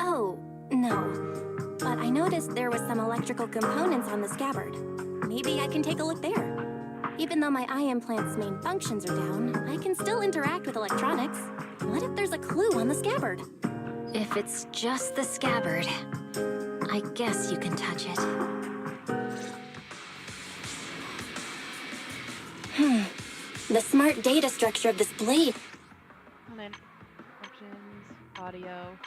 Oh, no. But I noticed there was some electrical components on the scabbard. Maybe I can take a look there. Even though my eye implant's main functions are down, I can still interact with electronics. What if there's a clue on the scabbard? If it's just the scabbard, I guess you can touch it. The smart data structure of this blade. Hold on. Options, audio.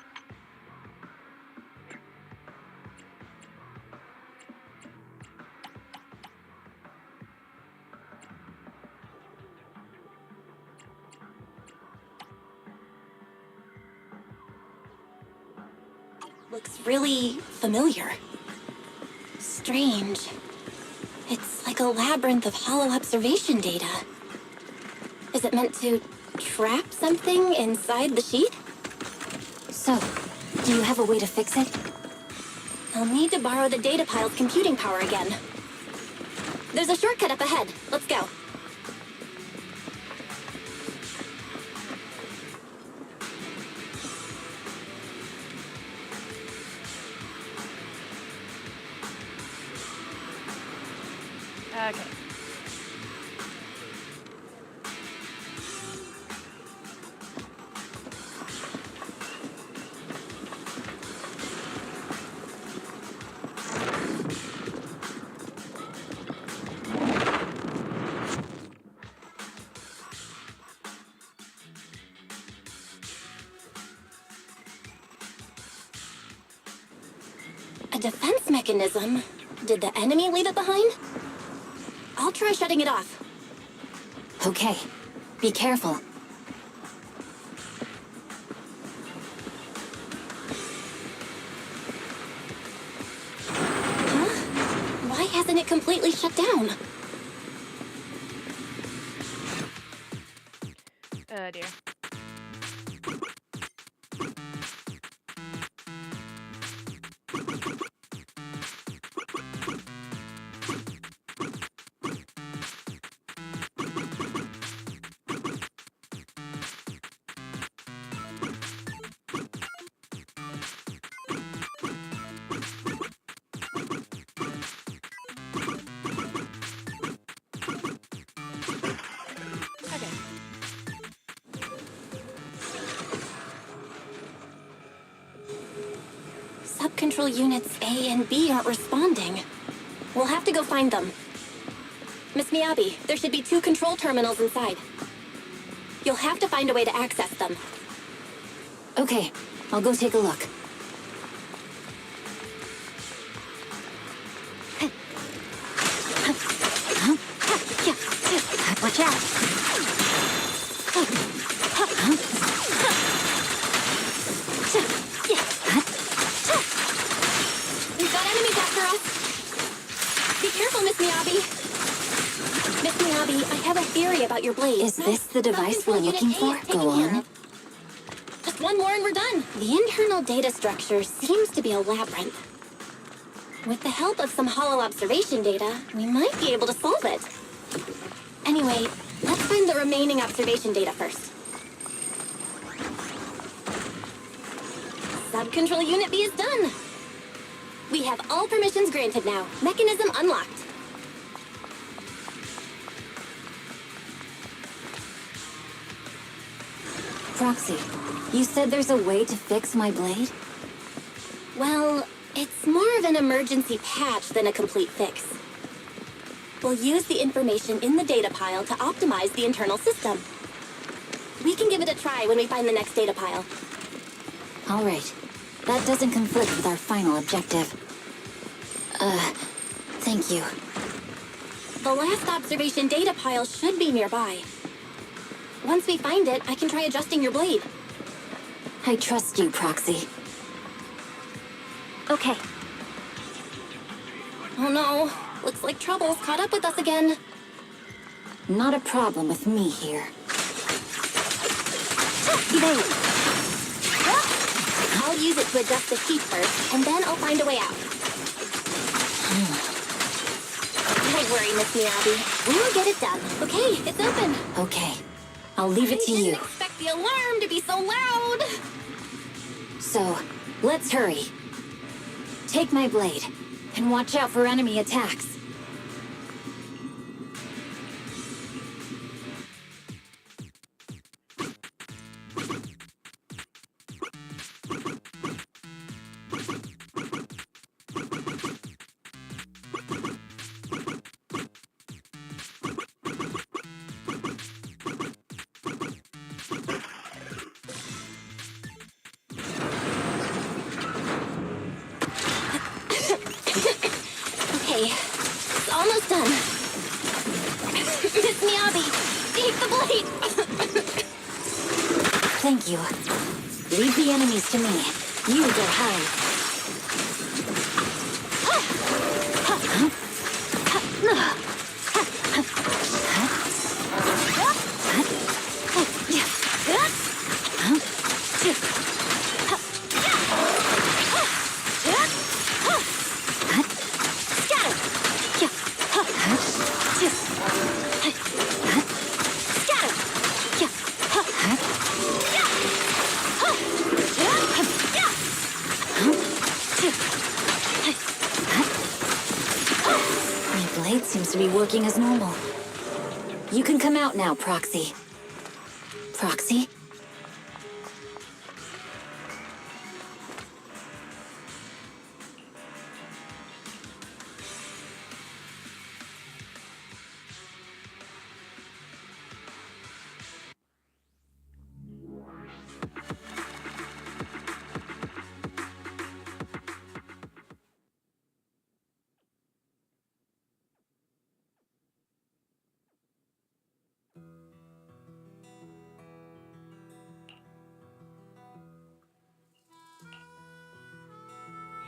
Looks really familiar. Strange. It's like a labyrinth of hollow observation data. Is it meant to trap something inside the sheet? So, do you have a way to fix it? I'll need to borrow the data pile's computing power again. There's a shortcut up ahead. Let's go. Okay. A defense mechanism? Did the enemy leave it behind? I'll try shutting it off. Okay, be careful. Huh? Why hasn't it completely shut down? Oh dear. Sub-control units A and B aren't responding. We'll have to go find them. Miss Miyabi, there should be 2 control terminals inside. You'll have to find a way to access them. Okay, I'll go take a look. Watch out! We've got enemies after us! Be careful, Miss Miyabi! Miss Miyabi, I have a theory about your blade. Is this the device we're looking for? Go on. Just one more and we're done! The internal data structure seems to be a labyrinth. With the help of some hollow observation data, we might be able to solve it. Anyway, let's find the remaining observation data first. Sub-control Unit B is done. We have all permissions granted now. Mechanism unlocked. Proxy, you said there's a way to fix my blade? Well, it's more of an emergency patch than a complete fix. We'll use the information in the data pile to optimize the internal system. We can give it a try when we find the next data pile. All right. That doesn't conflict with our final objective. Thank you. The last observation data pile should be nearby. Once we find it, I can try adjusting your blade. I trust you, Proxy. Okay. Oh no, looks like trouble's caught up with us again. Not a problem with me here. I'll use it to adjust the heat first, and then I'll find a way out. Don't worry, Miss Miyabi. We'll get it done. Okay, it's open. Okay. I'll leave it to you. I didn't expect the alarm to be so loud. So, let's hurry. Take my blade, and watch out for enemy attacks. Okay, it's almost done. Miss Miyabi, take the blade! Thank you. Leave the enemies to me. You go hide. My blade seems to be working as normal. You can come out now, Proxy. Proxy?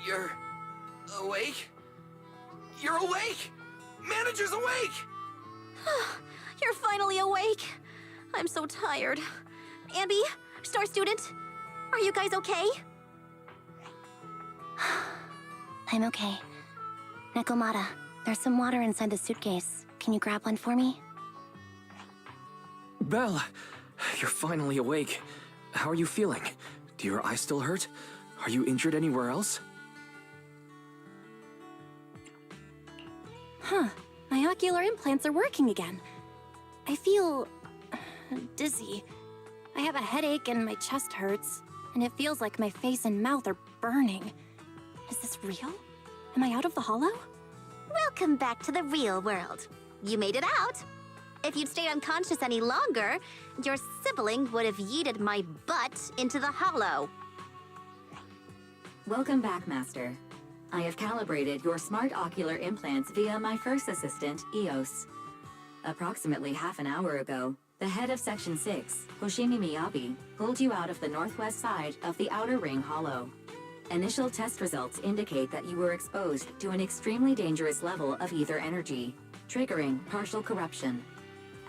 You're awake? You're awake! Manager's awake! You're finally awake. I'm so tired. Ambi, Star Student, are you guys okay? I'm okay. Nekomata, there's some water inside the suitcase. Can you grab one for me? Belle, you're finally awake. How are you feeling? Do your eyes still hurt? Are you injured anywhere else? Huh. My ocular implants are working again. I feel dizzy. I have a headache and my chest hurts, and it feels like my face and mouth are burning. Is this real? Am I out of the hollow? Welcome back to the real world. You made it out. If you'd stayed unconscious any longer, your sibling would have yeeted my butt into the hollow. Welcome back, Master. I have calibrated your smart ocular implants via my first assistant, EOS. Approximately half an hour ago, the head of Section 6, Hoshimi Miyabi, pulled you out of the northwest side of the Outer Ring Hollow. Initial test results indicate that you were exposed to an extremely dangerous level of ether energy, triggering partial corruption.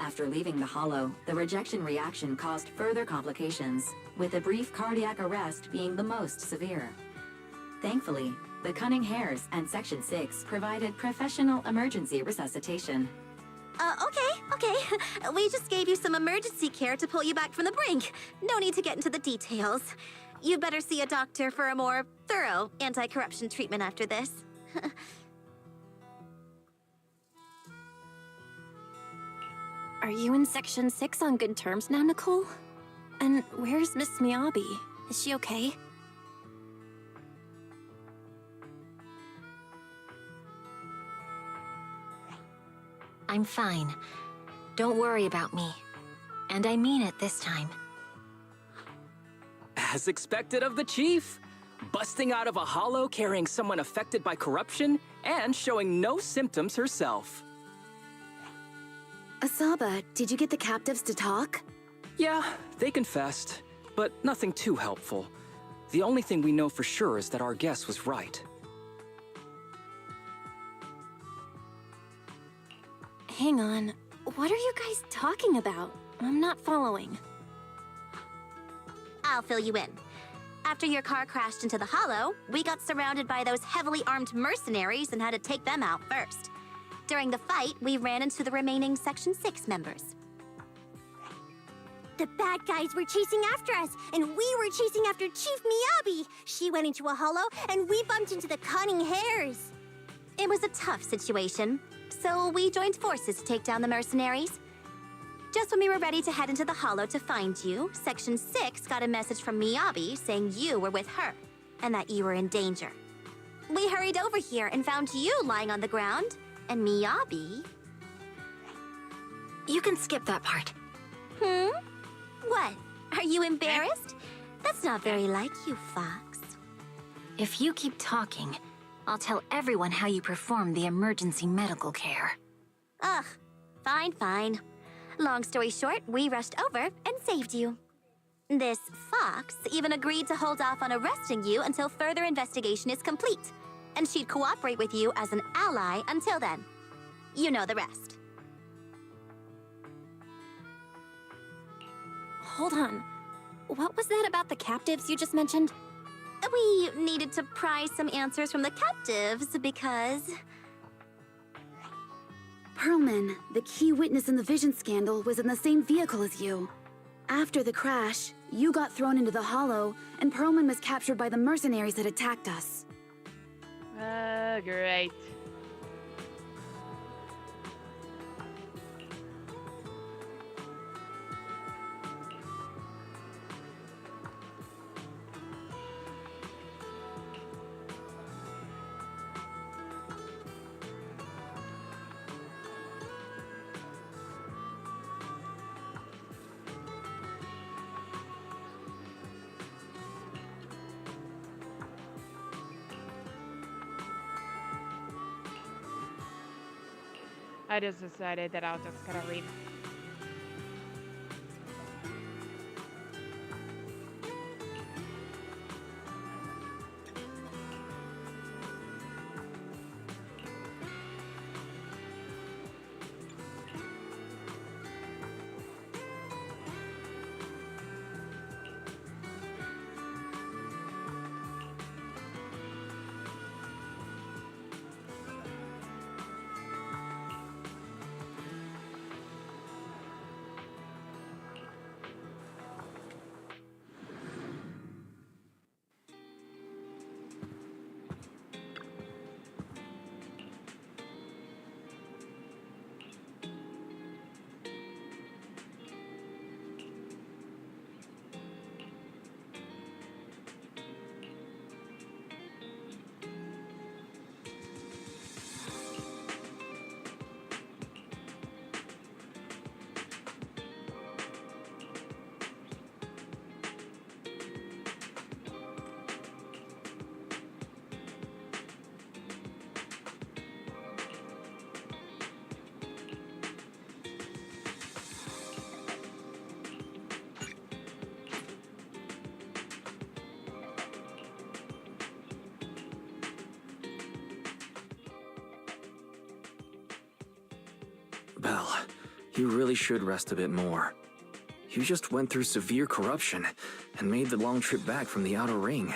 After leaving the hollow, the rejection reaction caused further complications, with a brief cardiac arrest being the most severe. Thankfully, The Cunning Hares and Section 6 provided professional emergency resuscitation. Okay. We just gave you some emergency care to pull you back from the brink. No need to get into the details. You'd better see a doctor for a more thorough anti-corruption treatment after this. Are you in Section 6 on good terms now, Nicole? And where's Miss Miyabi? Is she okay? I'm fine. Don't worry about me. And I mean it this time. As expected of the Chief. Busting out of a hollow carrying someone affected by corruption and showing no symptoms herself. Asaba, did you get the captives to talk? Yeah, they confessed, but nothing too helpful. The only thing we know for sure is that our guess was right. Hang on. What are you guys talking about? I'm not following. I'll fill you in. After your car crashed into the hollow, we got surrounded by those heavily armed mercenaries and had to take them out first. During the fight, we ran into the remaining Section 6 members. The bad guys were chasing after us, and we were chasing after Chief Miyabi. She went into a hollow, and we bumped into the Cunning Hares. It was a tough situation, so we joined forces to take down the mercenaries. Just when we were ready to head into the hollow to find you, Section 6 got a message from Miyabi saying you were with her, and that you were in danger. We hurried over here and found you lying on the ground, and Miyabi... You can skip that part. What? Are you embarrassed? That's not very like you, Fox. If you keep talking, I'll tell everyone how you performed the emergency medical care. Ugh, fine. Long story short, we rushed over and saved you. This Fox even agreed to hold off on arresting you until further investigation is complete, and she'd cooperate with you as an ally until then. You know the rest. Hold on. What was that about the captives you just mentioned? We needed to pry some answers from the captives because... Perlman, the key witness in the Vision scandal, was in the same vehicle as you. After the crash, you got thrown into the hollow, and Perlman was captured by the mercenaries that attacked us. Great. I just decided that I was just gonna read. Belle, you really should rest a bit more. You just went through severe corruption and made the long trip back from the outer ring.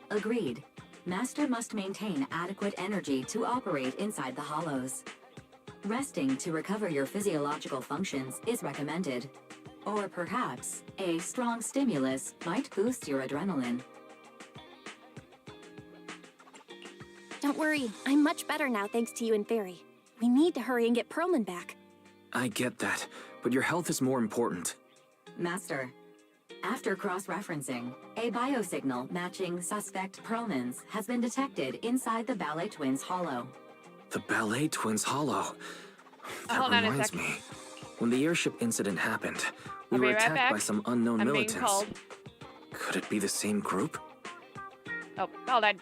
Agreed. Master must maintain adequate energy to operate inside the hollows. Resting to recover your physiological functions is recommended. Or perhaps, a strong stimulus might boost your adrenaline. Don't worry, I'm much better now thanks to you and Fairy. We need to hurry and get Perlman back. I get that, but your health is more important. Master, after cross-referencing, a biosignal matching suspect Perlman's has been detected inside the Ballet Twins hollow. The Ballet Twins hollow. That Hold on a reminds second. me. When the airship incident happened, we I'll were be right attacked back. by some unknown I'm being militants. called. Could it be the same group? Oh, hold on.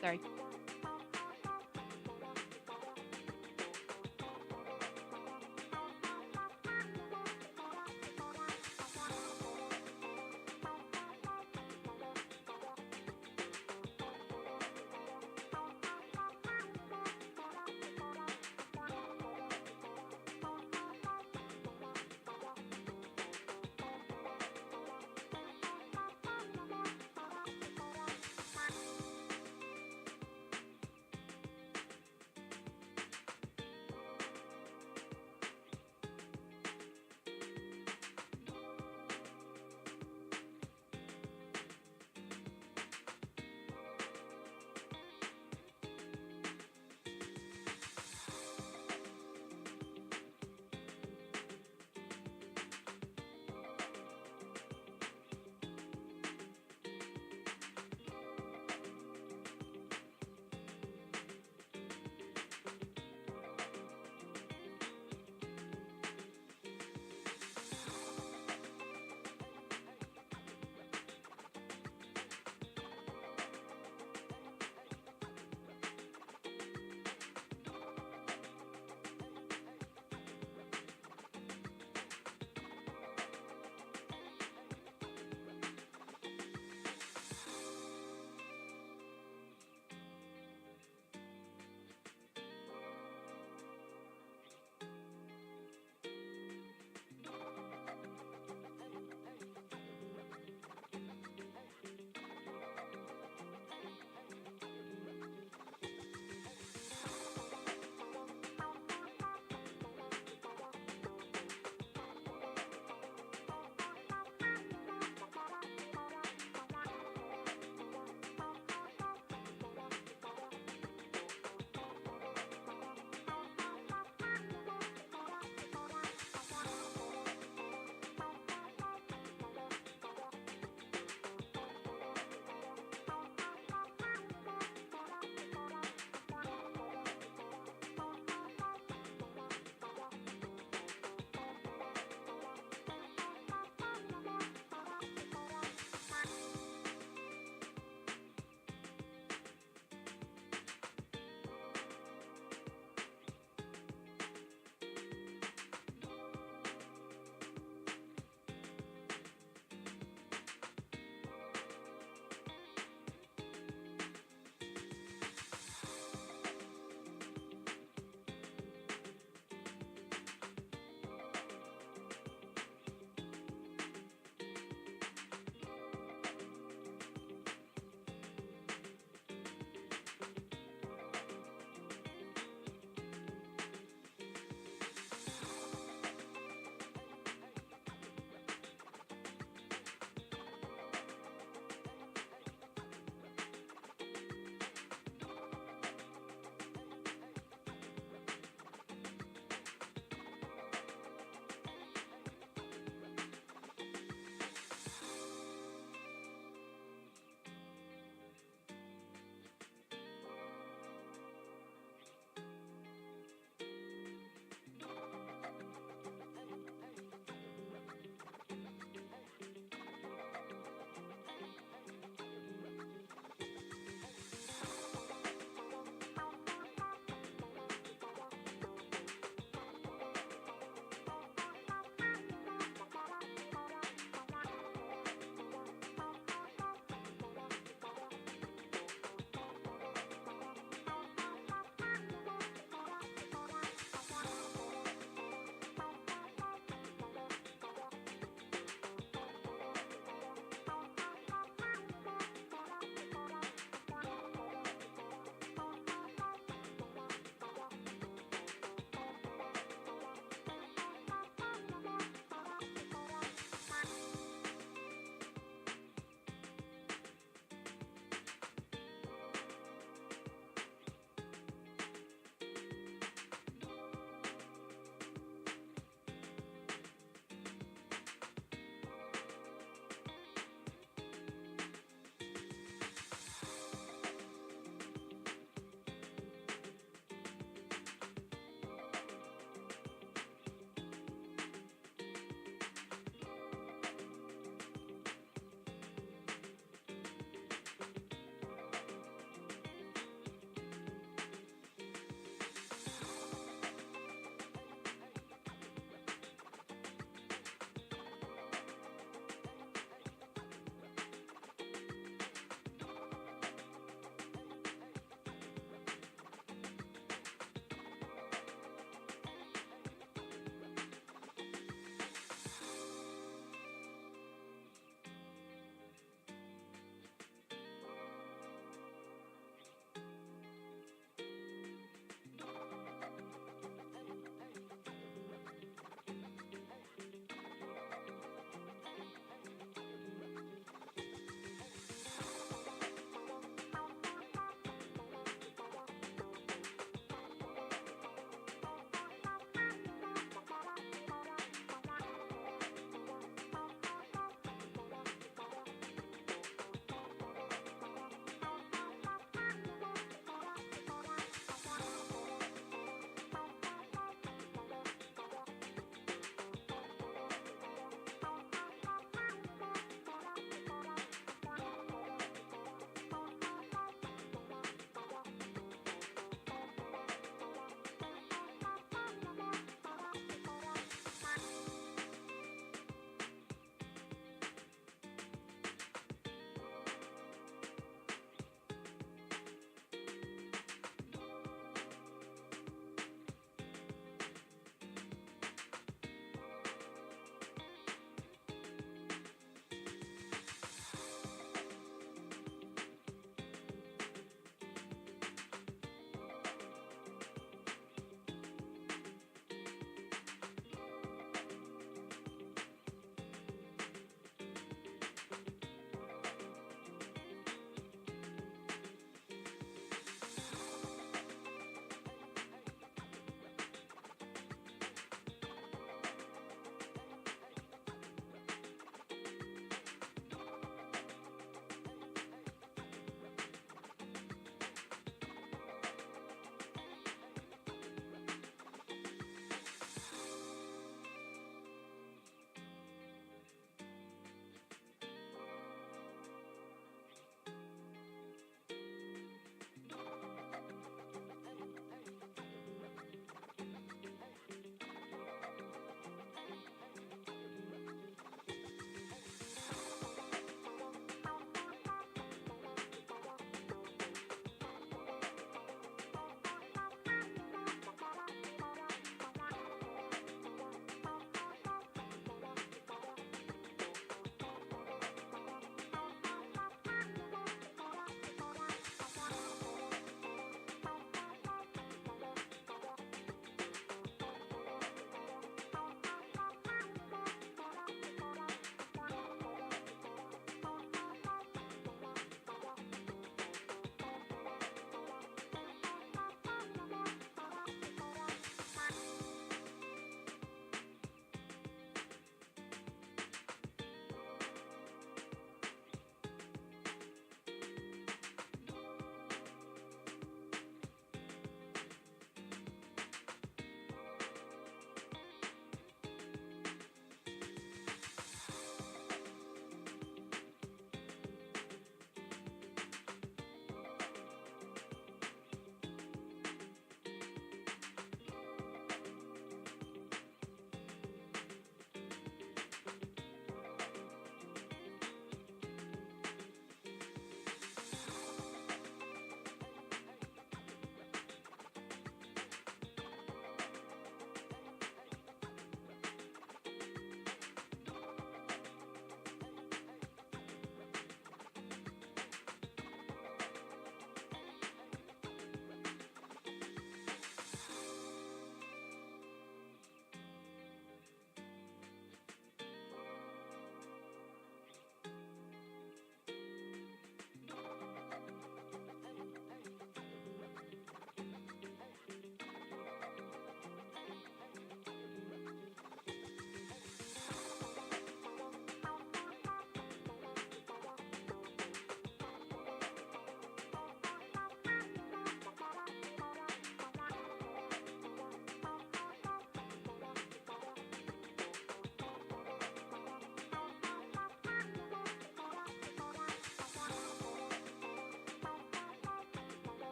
Sorry.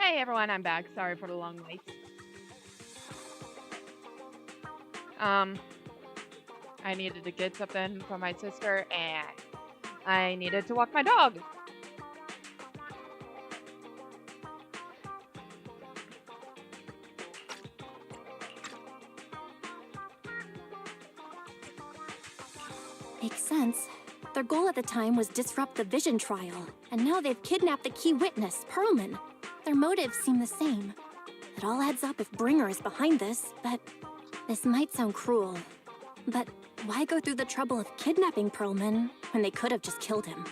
Hey everyone, I'm back. Sorry for the long wait. I needed to get something from my sister and I needed to walk my dog. Makes sense. Their goal at the time was disrupt the Vision trial, and now they've kidnapped the key witness, Perlman. Their motives seem the same. It all adds up if Bringer is behind this, but this might sound cruel. But why go through the trouble of kidnapping Perlman when they could have just killed him?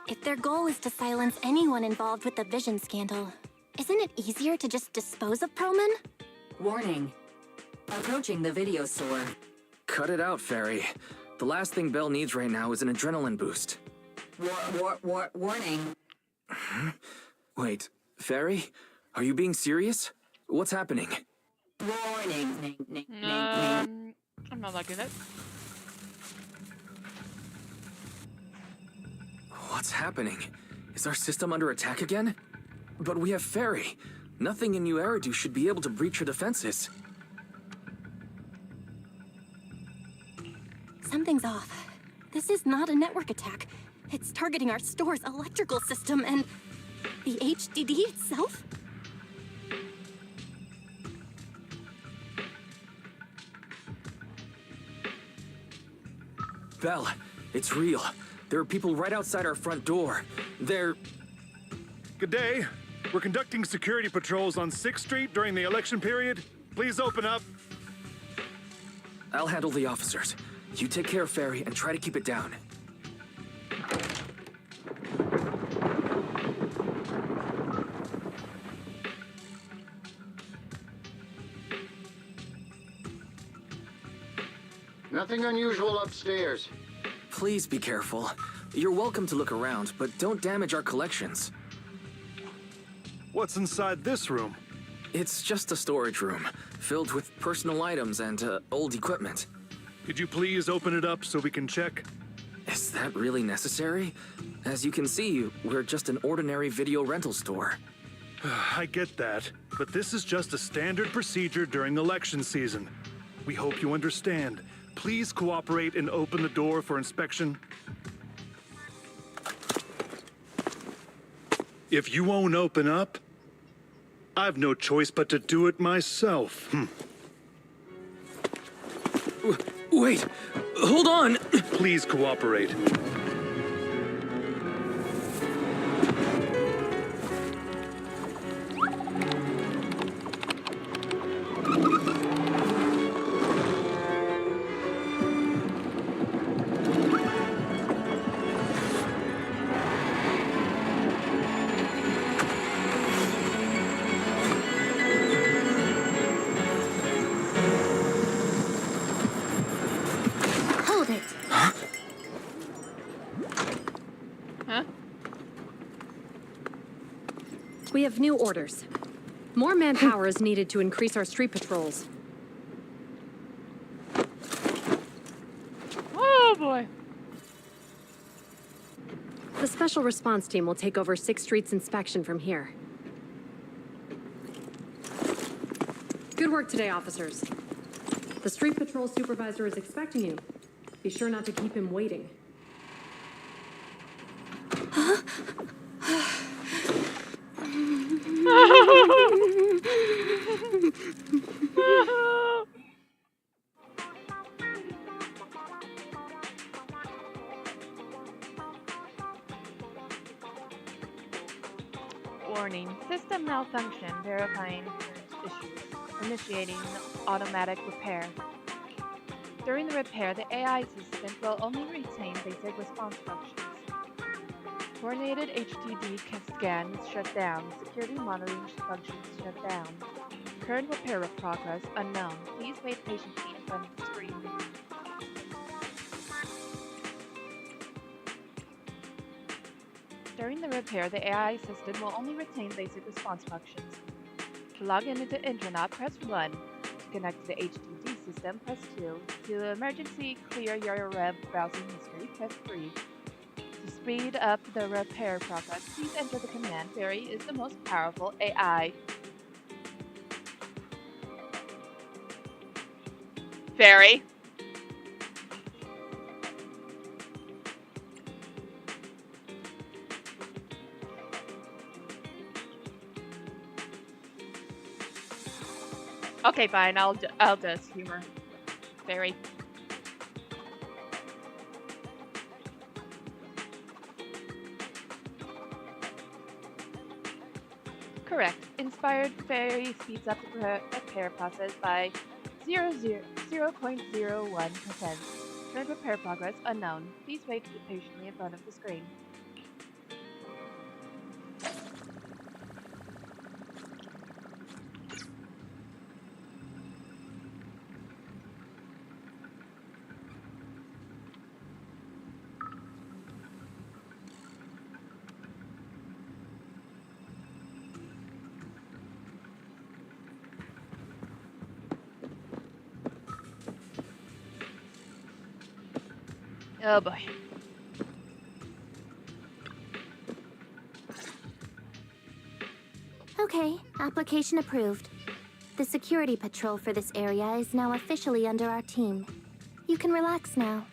If their goal is to silence anyone involved with the Vision scandal, isn't it easier to just dispose of Perlman? Warning. Approaching the video store. Cut it out, Fairy. The last thing Belle needs right now is an adrenaline boost. Warning. Wait, Fairy? Are you being serious? What's happening? Warning. I'm not liking it. What's happening? Is our system under attack again? But we have Fairy. Nothing in New Eridu should be able to breach her defenses. Something's off. This is not a network attack. It's targeting our store's electrical system and the HDD itself? Belle, it's real. There are people right outside our front door. They're... Good day. We're conducting security patrols on 6th Street during the election period. Please open up. I'll handle the officers. You take care of Fairy and try to keep it down. Nothing unusual upstairs. Please be careful. You're welcome to look around, but don't damage our collections. What's inside this room? It's just a storage room, filled with personal items and old equipment. Could you please open it up so we can check? Is that really necessary? As you can see, we're just an ordinary video rental store. I get that, but this is just a standard procedure during election season. We hope you understand. Please cooperate and open the door for inspection. If you won't open up, I've no choice but to do it myself. Wait, hold on! Please cooperate. We have new orders. More manpower is needed to increase our street patrols. Oh boy. The special response team will take over 6th Street's inspection from here. Good work today, officers. The street patrol supervisor is expecting you. Be sure not to keep him waiting. Warning, system malfunction, verifying issues, initiating automatic repair. During the repair, the AI system will only retain basic response functions. Coordinated HDD scans shut down. Security monitoring functions shut down. Current repair progress unknown. Please wait patiently in front of the screen. During the repair, the AI system will only retain basic response functions. To log into the internet, press 1. To connect to the HDD system, press 2. To emergency clear your web browsing history, press 3. To To speed up the repair process, please enter the command Fairy is the most powerful AI. Fairy. Okay, fine. I'll just humor Fairy. Correct. Inspired Fairy speeds up the repair process by 0.01%. Current repair progress unknown. Please wait patiently in front of the screen. Oh boy. Okay, application approved. The security patrol for this area is now officially under our team. You can relax now.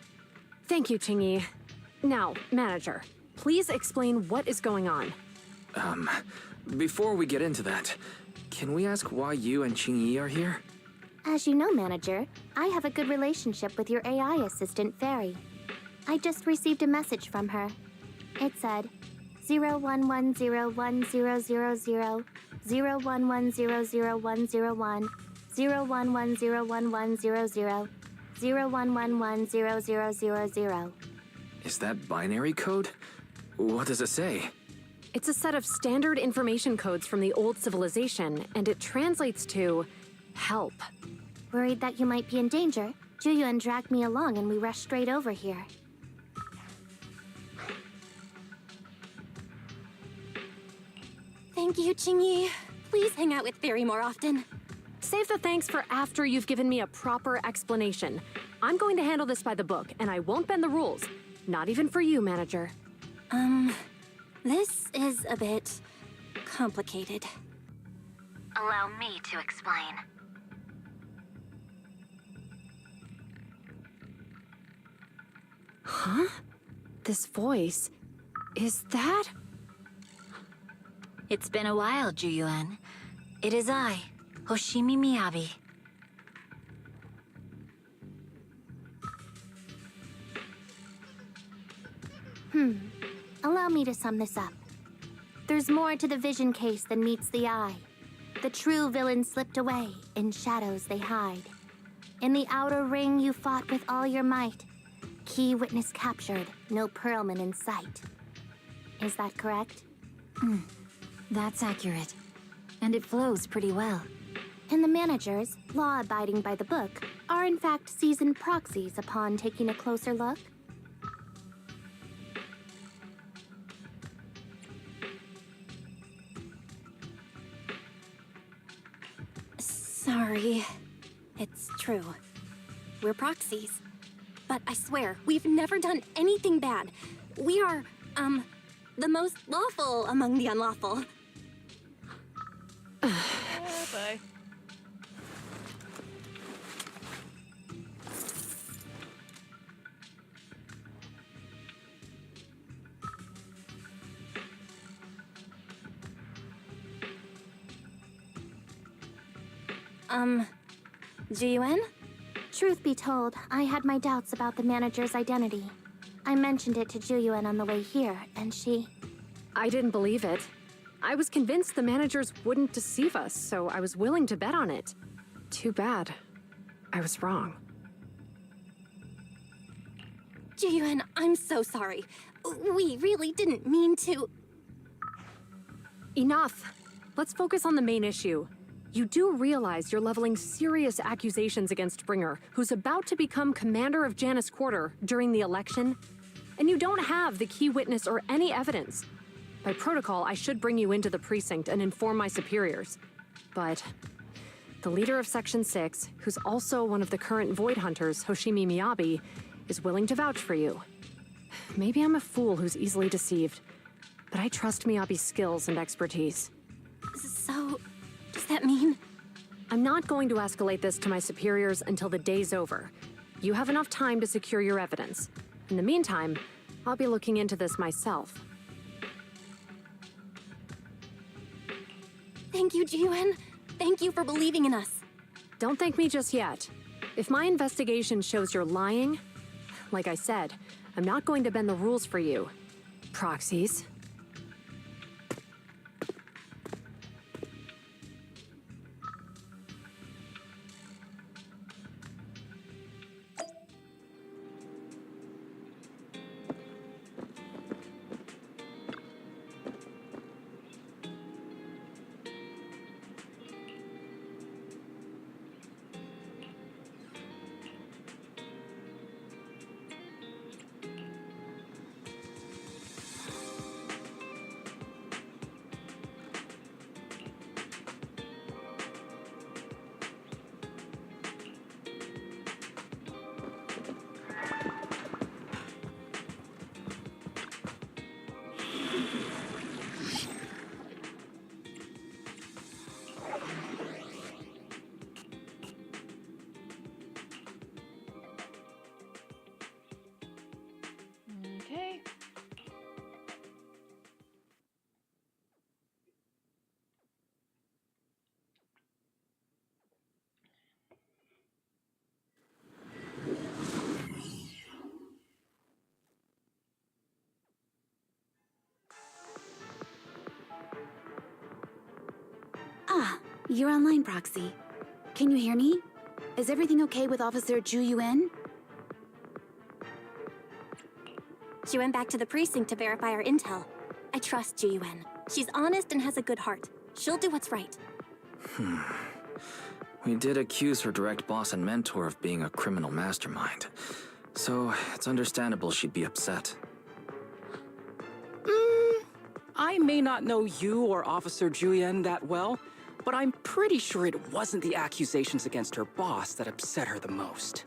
Thank you, Qingyi. Now, manager, please explain what is going on. Before we get into that, can we ask why you and Qingyi are here? As you know, manager, I have a good relationship with your AI assistant, Fairy. I just received a message from her. It said, 01101000, 01100101, 01101100, 01110000. Is that binary code? What does it say? It's a set of standard information codes from the old civilization, and it translates to help. Worried that you might be in danger, Juyuan dragged me along and we rushed straight over here. Thank you, Qingyi. Please hang out with Fairy more often. Save the thanks for after you've given me a proper explanation. I'm going to handle this by the book, and I won't bend the rules. Not even for you, manager. This is a bit complicated. Allow me to explain. Huh? This voice... is that... It's been a while, Juyuan. It is I, Hoshimi Miyabi. Allow me to sum this up. There's more to the vision case than meets the eye. The true villain slipped away, in shadows they hide. In the outer ring you fought with all your might. Key witness captured, no Pearlman in sight. Is that correct? That's accurate. And it flows pretty well. And the managers, law-abiding by the book, are in fact seasoned proxies upon taking a closer look? Sorry. It's true. We're proxies. But I swear, we've never done anything bad. We are, the most lawful among the unlawful. Oh, bye. Jiyuan? Truth be told, I had my doubts about the manager's identity. I mentioned it to Juyuan on the way here, and she... I didn't believe it. I was convinced the managers wouldn't deceive us, so I was willing to bet on it. Too bad. I was wrong. Jiyuan, I'm so sorry. We really didn't mean to... Enough! Let's focus on the main issue. You do realize you're leveling serious accusations against Bringer, who's about to become commander of Janus Quarter during the election? And you don't have the key witness or any evidence. By protocol, I should bring you into the precinct and inform my superiors. But the leader of Section 6, who's also one of the current Void Hunters, Hoshimi Miyabi, is willing to vouch for you. Maybe I'm a fool who's easily deceived, but I trust Miyabi's skills and expertise. So, does that mean? I'm not going to escalate this to my superiors until the day's over. You have enough time to secure your evidence. In the meantime, I'll be looking into this myself. Thank you, Ji-Yuan. Thank you for believing in us. Don't thank me just yet. If my investigation shows you're lying, like I said, I'm not going to bend the rules for you. Proxies. Okay. Ah, you're online, Proxy. Can you hear me? Is everything okay with Officer Zhu Yuan? She went back to the precinct to verify our intel. I trust Ji-Yuan. She's honest and has a good heart. She'll do what's right. We did accuse her direct boss and mentor of being a criminal mastermind. So, it's understandable she'd be upset. I may not know you or Officer Julian that well, but I'm pretty sure it wasn't the accusations against her boss that upset her the most.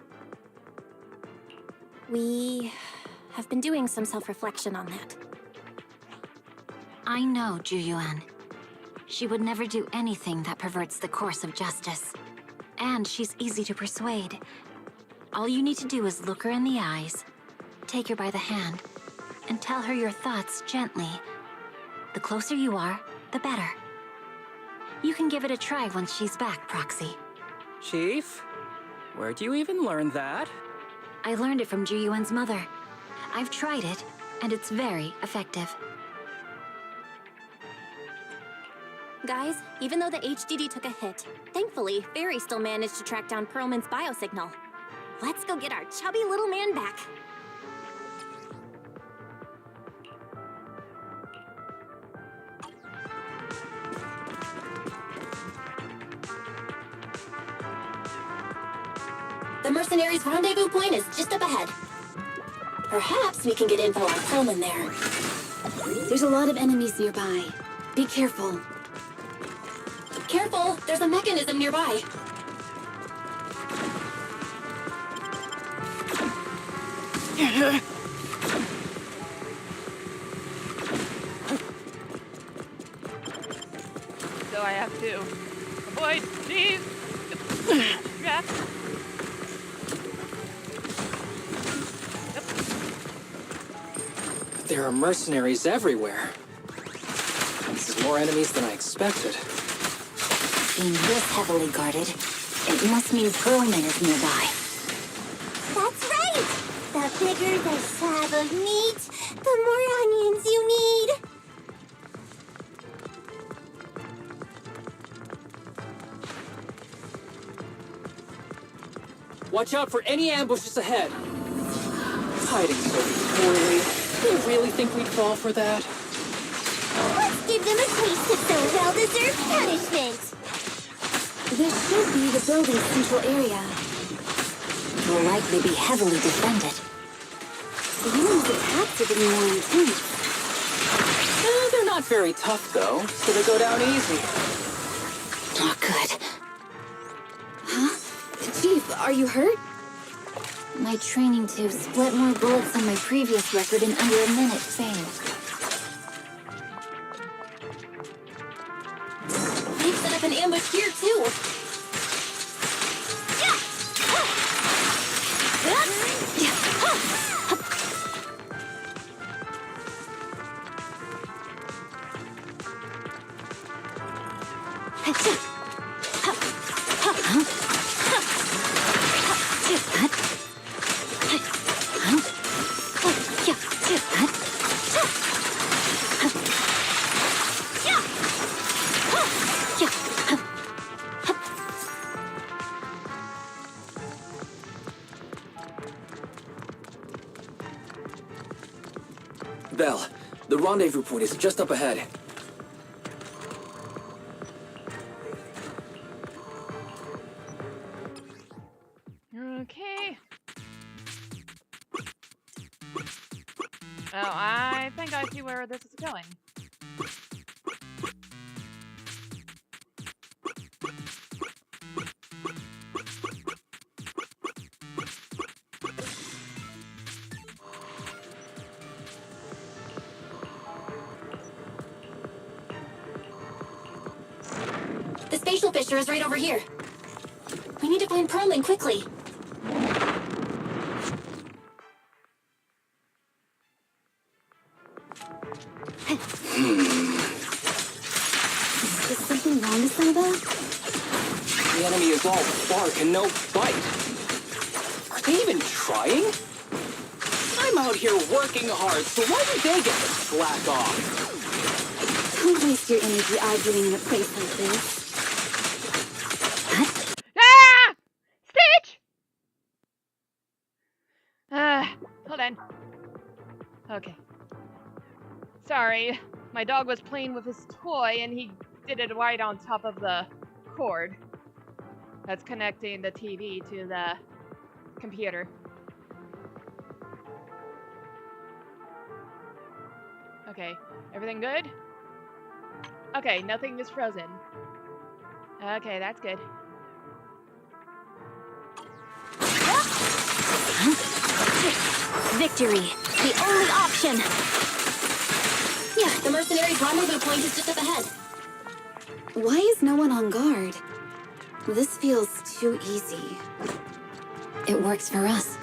We have been doing some self-reflection on that. I know Ju-Yuan. She would never do anything that perverts the course of justice. And she's easy to persuade. All you need to do is look her in the eyes, take her by the hand, and tell her your thoughts gently. The closer you are, the better. You can give it a try once she's back, Proxy. Chief? Where'd you even learn that? I learned it from Ju-Yuan's mother. I've tried it, and it's very effective. Guys, even though the HDD took a hit, thankfully, Fairy still managed to track down Perlman's biosignal. Let's go get our chubby little man back. The mercenaries' rendezvous point is just up ahead. Perhaps we can get info on Perlman there. There's a lot of enemies nearby. Be careful. Careful! There's a mechanism nearby. So I have to avoid these traps. There are mercenaries everywhere. This is more enemies than I expected. Being this heavily guarded, it must mean Perlman is nearby. That's right! The bigger the slab of meat, the more onions you need. Watch out for any ambushes ahead. Hiding so poorly. Do you really think we'd fall for that? Let's give them a taste of some well-deserved punishment. This should be the building's central area. It will likely be heavily defended. The enemy's attacks are getting more intense. They're not very tough, though, so they go down easy. Not good. Huh? Chief, are you hurt? My training to split more bullets than my previous record in under a minute failed. They've set up an ambush here, too. Belle, the rendezvous point is just up ahead. Okay. Oh, I think I see where this is going. The spatial fissure is right over here. We need to find Perlman quickly. Is something wrong, Isabel? The enemy is all bark and no bite. Are they even trying? I'm out here working hard, so why do they get to slack off? Don't waste your energy arguing in a place like this. Ah! Stitch! Hold on. Okay. Sorry, my dog was playing with his toy and he did it right on top of the cord that's connecting the TV to the computer. Okay, everything good? Okay, nothing is frozen. Okay, that's good. Victory, the only option. Yeah, the mercenaries' rendezvous point is just up ahead. Why is no one on guard? This feels too easy. It works for us.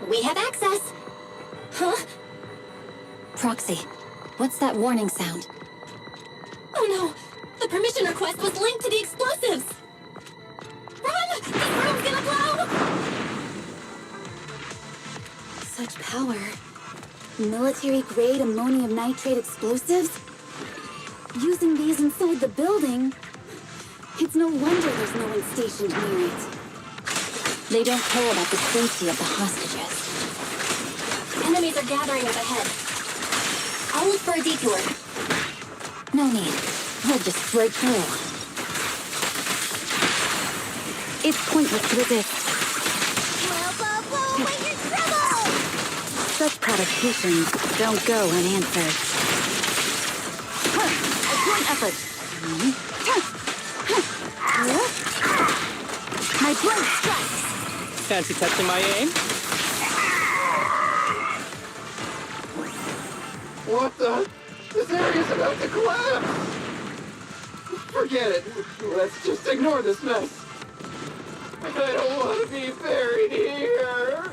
We have access. Huh? Proxy, what's that warning sound? Oh no! The permission request was linked to the explosives! Run! This room's gonna blow! Such power. Military-grade ammonium nitrate explosives? Using these inside the building? It's no wonder there's no one stationed near it. They don't care about the safety of the hostages. Enemies are gathering up ahead. I'll look for a detour. No need. We'll just break through. It's pointless to resist. Such provocations don't go unanswered. A joint effort. My blade strikes. Fancy testing my aim? What the? This area's about to collapse! Forget it. Let's just ignore this mess. I don't want to be buried here.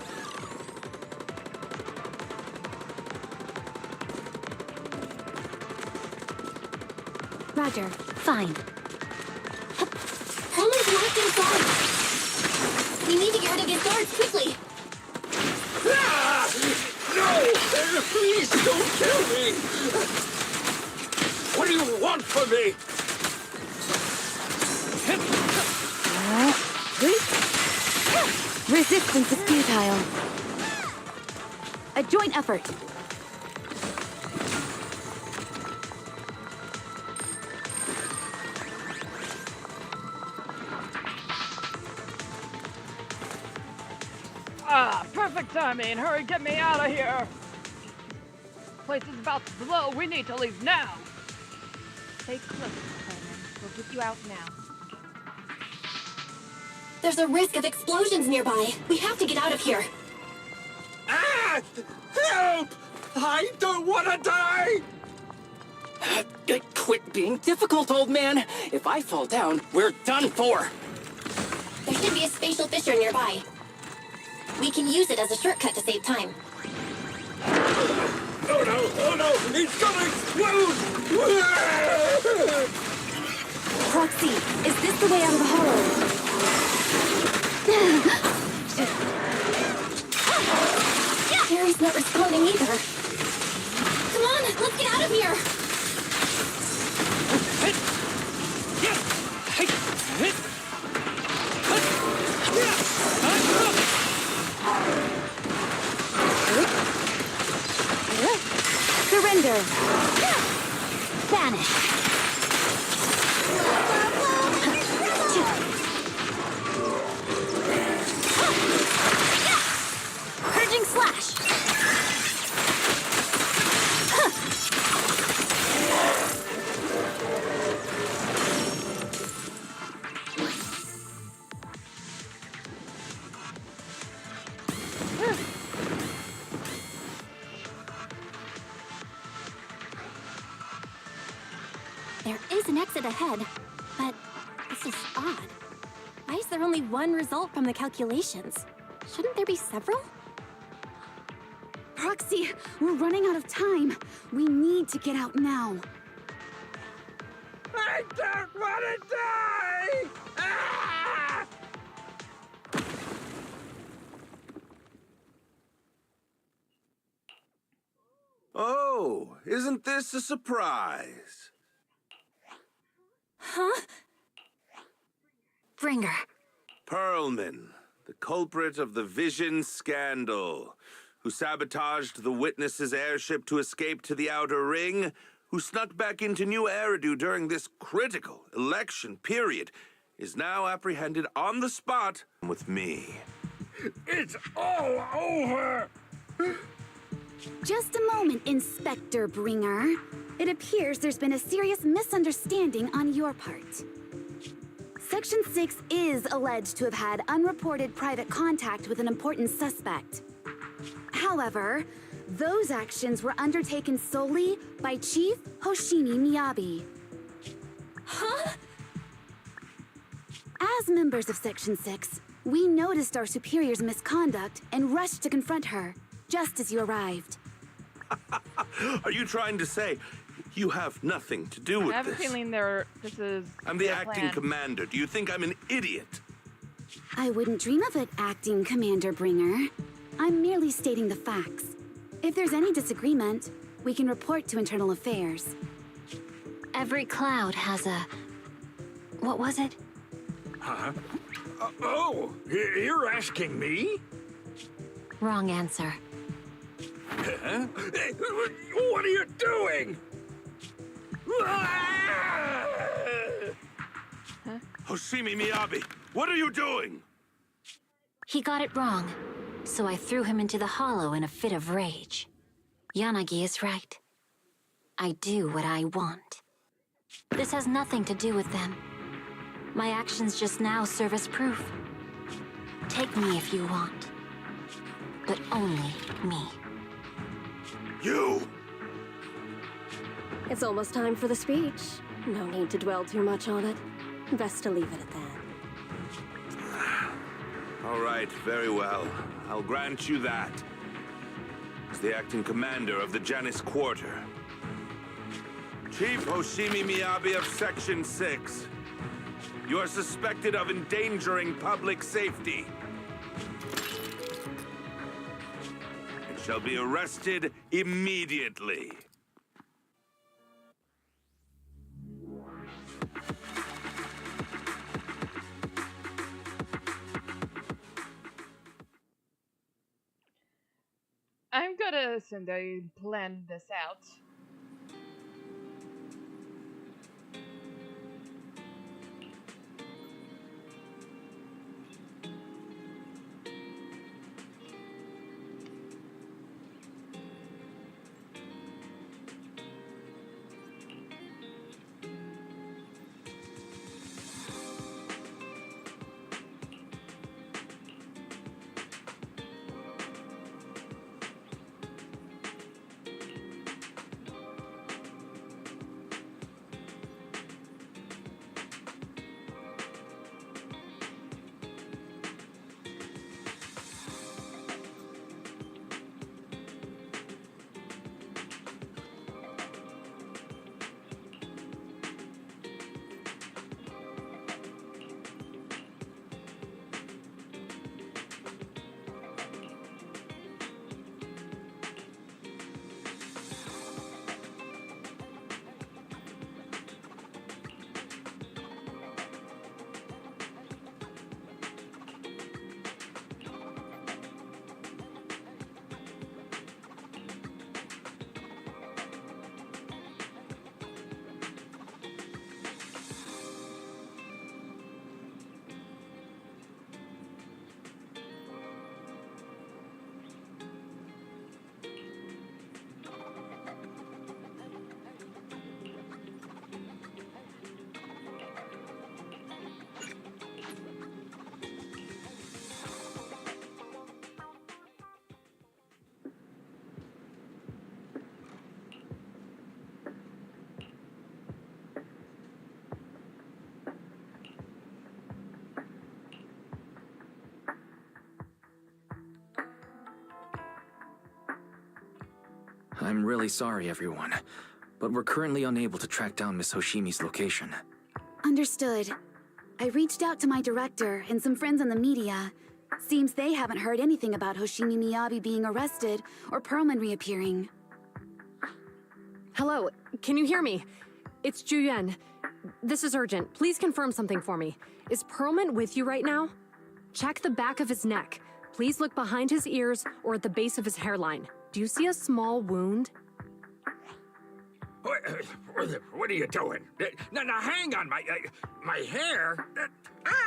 Roger. Fine. Perlman's locked inside. We need to get rid of his guards quickly. Ah! Please don't kill me! What do you want from me? Resistance is futile. A joint effort. Ah, perfect timing. Hurry, get me out of here. Place is about to blow. We need to leave now. Stay close, Coleman. We'll get you out now. There's a risk of explosions nearby. We have to get out of here. Ah! Help! I don't want to die! Quit being difficult, old man. If I fall down, we're done for. There should be a spatial fissure nearby. We can use it as a shortcut to save time. Oh no! Oh no! It's gonna explode! Proxy, is this the way out of the hollow? Harry's not responding either. Come on, let's get out of here! Surrender! Vanish! Purging slash! There is an exit ahead, but this is odd. Why is there only one result from the calculations? Shouldn't there be several? Proxy, we're running out of time. We need to get out now. I don't want to die! Ah! Oh, isn't this a surprise? Huh? Bringer. Perlman, the culprit of the Vision scandal, who sabotaged the Witness's airship to escape to the Outer Ring, who snuck back into New Eridu during this critical election period, is now apprehended on the spot with me. It's all over! Just a moment, Inspector Bringer. It appears there's been a serious misunderstanding on your part. Section 6 is alleged to have had unreported private contact with an important suspect. However, those actions were undertaken solely by Chief Hoshimi Miyabi. Huh? As members of Section 6, we noticed our superior's misconduct and rushed to confront her, just as you arrived. Are you trying to say you have nothing to do with this? I have a feeling this is. I'm the their acting plan. commander. Do you think I'm an idiot? I wouldn't dream of it, Acting Commander Bringer. I'm merely stating the facts. If there's any disagreement, we can report to Internal Affairs. Every cloud has a... What was it? Huh? You're asking me? Wrong answer. Huh? What are you doing? Hoshimi Miyabi, what are you doing? He got it wrong, so I threw him into the hollow in a fit of rage. Yanagi is right. I do what I want. This has nothing to do with them. My actions just now serve as proof. Take me if you want. But only me. You! It's almost time for the speech. No need to dwell too much on it. Best to leave it at that. All right, very well. I'll grant you that. As the acting commander of the Janus Quarter. Chief Hoshimi Miyabi of Section 6. You are suspected of endangering public safety. And shall be arrested immediately. I'm gonna assume they planned this out. I'm really sorry, everyone, but we're currently unable to track down Miss Hoshimi's location. Understood. I reached out to my director and some friends in the media. Seems they haven't heard anything about Hoshimi Miyabi being arrested or Perlman reappearing. Hello, can you hear me? It's Juyen. This is urgent. Please confirm something for me. Is Perlman with you right now? Check the back of his neck. Please look behind his ears or at the base of his hairline. Do you see a small wound? What are you doing? Now, hang on, my hair?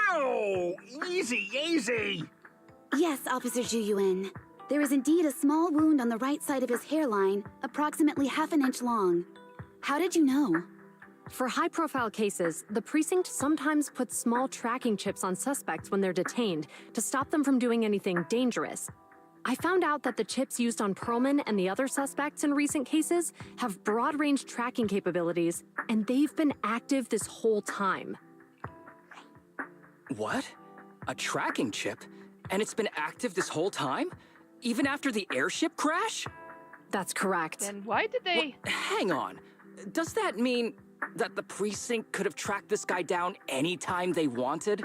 Ow! Easy, easy! Yes, Officer Juyuan. There is indeed a small wound on the right side of his hairline, approximately half an inch long. How did you know? For high-profile cases, the precinct sometimes puts small tracking chips on suspects when they're detained to stop them from doing anything dangerous. I found out that the chips used on Perlman and the other suspects in recent cases have broad-range tracking capabilities, and they've been active this whole time. What? A tracking chip? And it's been active this whole time? Even after the airship crash? That's correct. Then why did they... Hang on. Does that mean that the precinct could have tracked this guy down anytime they wanted?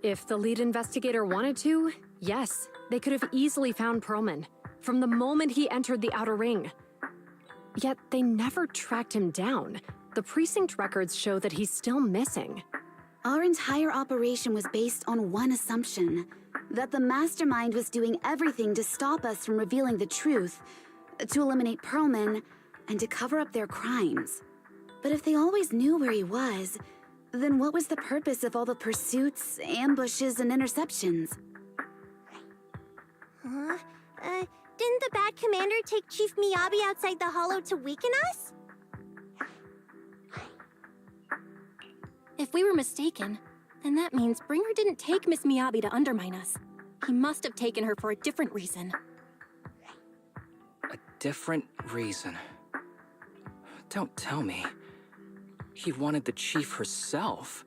If the lead investigator wanted to, yes. They could have easily found Perlman from the moment he entered the outer ring. Yet they never tracked him down. The precinct records show that he's still missing. Our entire operation was based on one assumption, that the mastermind was doing everything to stop us from revealing the truth, to eliminate Perlman, and to cover up their crimes. But if they always knew where he was, then what was the purpose of all the pursuits, ambushes, and interceptions? Didn't the bad commander take Chief Miyabi outside the hollow to weaken us? If we were mistaken, then that means Bringer didn't take Miss Miyabi to undermine us. He must have taken her for a different reason. A different reason? Don't tell me. He wanted the chief herself.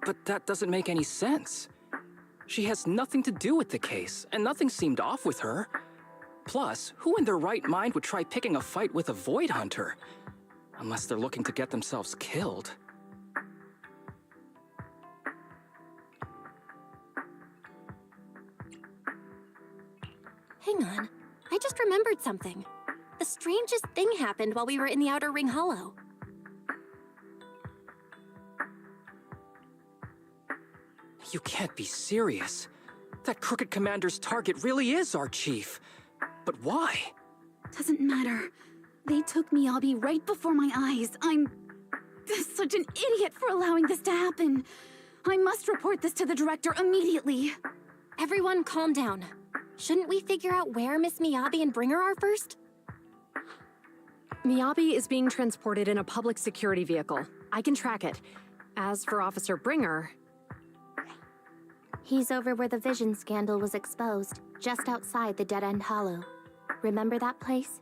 But that doesn't make any sense. She has nothing to do with the case, and nothing seemed off with her. Plus, who in their right mind would try picking a fight with a Void Hunter? Unless they're looking to get themselves killed. Hang on. I just remembered something. The strangest thing happened while we were in the Outer Ring Hollow. You can't be serious. That Crooked Commander's target really is our chief. But why? Doesn't matter. They took Miyabi right before my eyes. I'm such an idiot for allowing this to happen. I must report this to the director immediately. Everyone calm down. Shouldn't we figure out where Miss Miyabi and Bringer are first? Miyabi is being transported in a public security vehicle. I can track it. As for Officer Bringer... He's over where the vision scandal was exposed, just outside the Dead End Hollow. Remember that place?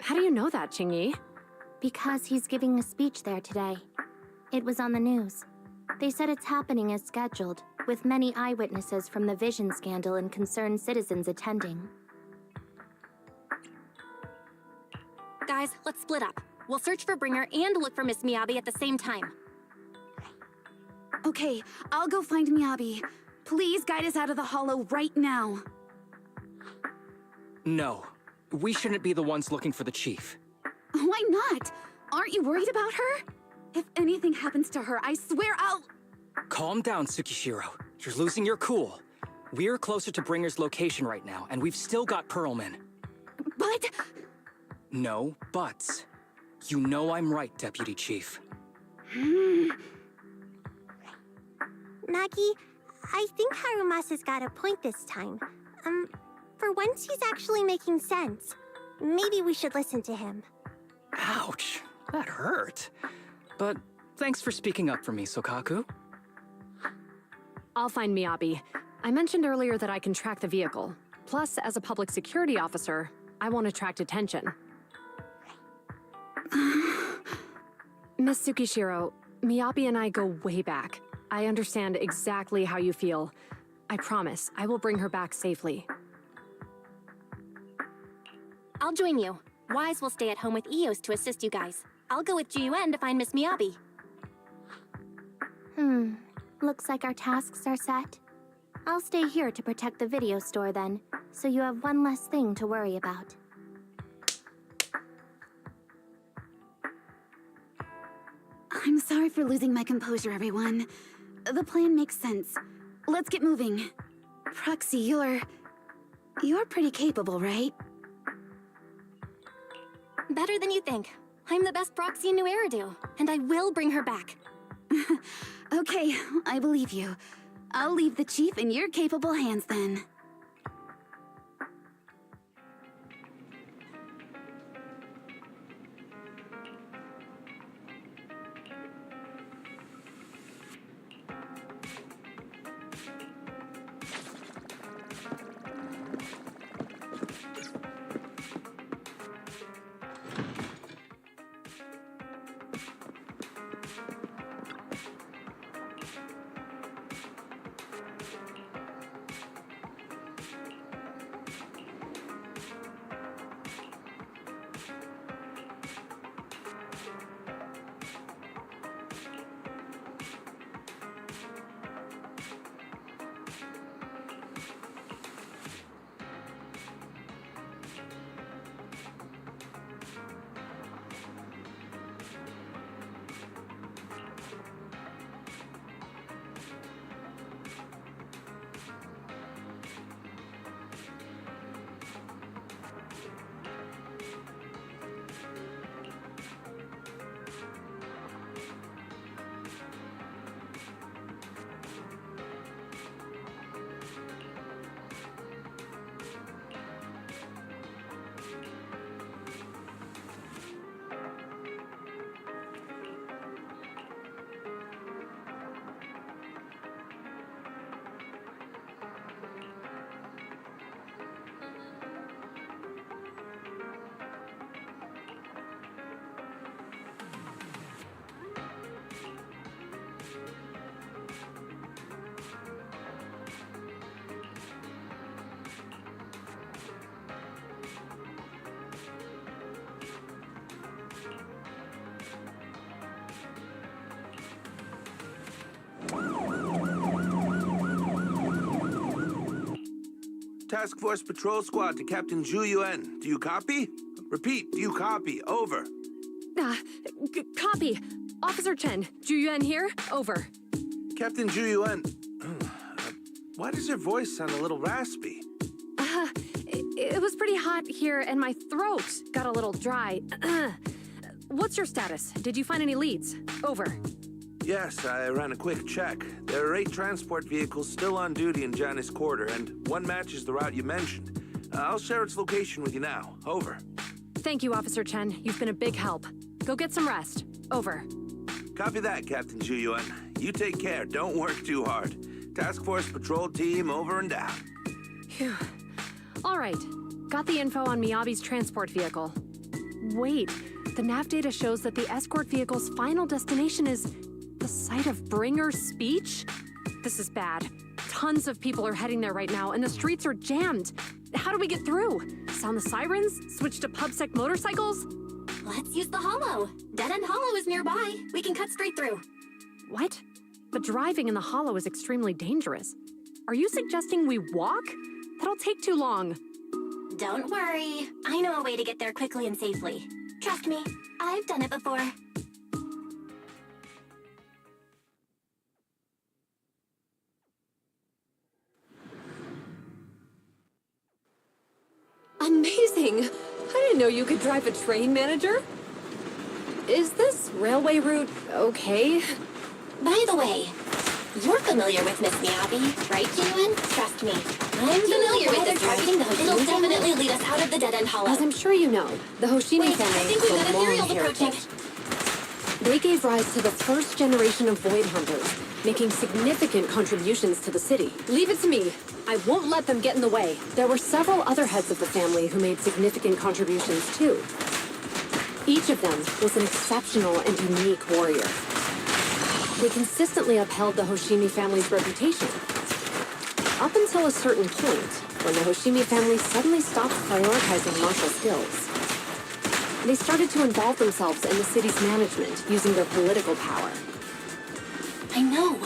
How do you know that, Qingyi? Because he's giving a speech there today. It was on the news. They said it's happening as scheduled, with many eyewitnesses from the vision scandal and concerned citizens attending. Guys, let's split up. We'll search for Bringer and look for Miss Miyabi at the same time. Okay, I'll go find Miyabi. Please guide us out of the hollow right now. No. We shouldn't be the ones looking for the chief. Why not? Aren't you worried about her? If anything happens to her, I swear I'll... Calm down, Tsukishiro. You're losing your cool. We're closer to Bringer's location right now, and we've still got Pearlman. But... No buts. You know I'm right, Deputy Chief. Nagi, I think Harumasa's got a point this time. For once he's actually making sense. Maybe we should listen to him. Ouch, that hurt. But thanks for speaking up for me, Sokaku. I'll find Miyabi. I mentioned earlier that I can track the vehicle. Plus, as a public security officer, I won't attract attention. Miss Tsukishiro, Miyabi and I go way back. I understand exactly how you feel. I promise, I will bring her back safely. I'll join you. Wise will stay at home with Eos to assist you guys. I'll go with GUN to find Miss Miyabi. Looks like our tasks are set. I'll stay here to protect the video store then, so you have one less thing to worry about. I'm sorry for losing my composure, everyone. The plan makes sense. Let's get moving. Proxy, you're pretty capable, right? Better than you think. I'm the best proxy in New Eridu, and I will bring her back. Okay, I believe you. I'll leave the chief in your capable hands then. Task Force Patrol Squad to Captain Zhu Yuan. Do you copy? Repeat, do you copy? Over. Copy. Officer Chen, Zhu Yuan here. Over. Captain Zhu Yuan, why does your voice sound a little raspy? It was pretty hot here and my throat got a little dry. What's your status? Did you find any leads? Over. Yes, I ran a quick check. There are 8 transport vehicles still on duty in Janus Quarter, and one matches the route you mentioned. I'll share its location with you now. Over. Thank you, Officer Chen. You've been a big help. Go get some rest. Over. Copy that, Captain Zhu Yuan. You take care. Don't work too hard. Task Force Patrol Team over and out. Phew. All right. Got the info on Miyabi's transport vehicle. Wait, the nav data shows that the escort vehicle's final destination is the site of Bringer's speech? This is bad. Tons of people are heading there right now, and the streets are jammed. How do we get through? Sound the sirens? Switch to PubSec motorcycles? Let's use the hollow. Dead End Hollow is nearby. We can cut straight through. What? But driving in the hollow is extremely dangerous. Are you suggesting we walk? That'll take too long. Don't worry. I know a way to get there quickly and safely. Trust me, I've done it before. Amazing! I didn't know you could drive a train, manager. Is this railway route okay? By the way, you're familiar with Miss Miyabi, right, Jiwon? Trust me, I'm familiar with this targeting the Hoshimi. It'll definitely lead us out of the Dead End Hollow. As I'm sure you know, the Hoshimi family I think we've got has a long Ethereals approaching. heritage. They gave rise to the first generation of Void Hunters, making significant contributions to the city. Leave it to me. I won't let them get in the way. There were several other heads of the family who made significant contributions too. Each of them was an exceptional and unique warrior. They consistently upheld the Hoshimi family's reputation. Up until a certain point, when the Hoshimi family suddenly stopped prioritizing martial skills. They started to involve themselves in the city's management using their political power. I know.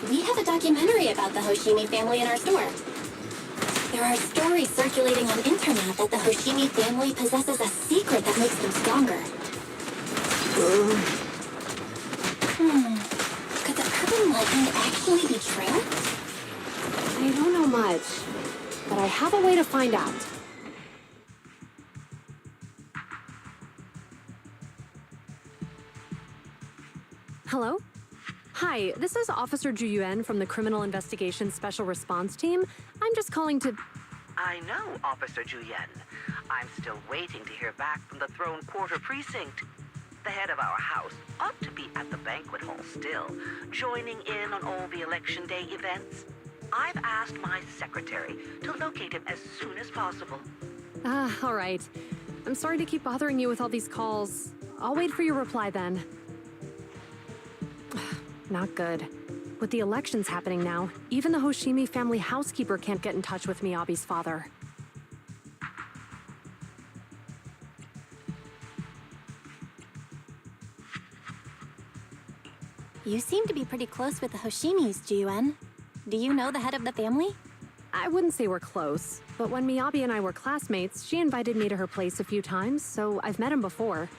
We have a documentary about the Hoshimi family in our store. There are stories circulating on internet that the Hoshimi family possesses a secret that makes them stronger. Could the urban legend actually be true? I don't know much, but I have a way to find out. Hello? Hi, this is Officer Zhu Yuan from the Criminal Investigations Special Response Team. I'm just calling to... I know, Officer Juyen. I'm still waiting to hear back from the Throne Quarter Precinct. The head of our house ought to be at the banquet hall still, joining in on all the Election Day events. I've asked my secretary to locate him as soon as possible. All right. I'm sorry to keep bothering you with all these calls. I'll wait for your reply then. Not good. With the elections happening now, even the Hoshimi family housekeeper can't get in touch with Miyabi's father. You seem to be pretty close with the Hoshimis, Jiwon. Do you know the head of the family? I wouldn't say we're close, but when Miyabi and I were classmates, she invited me to her place a few times, so I've met him before.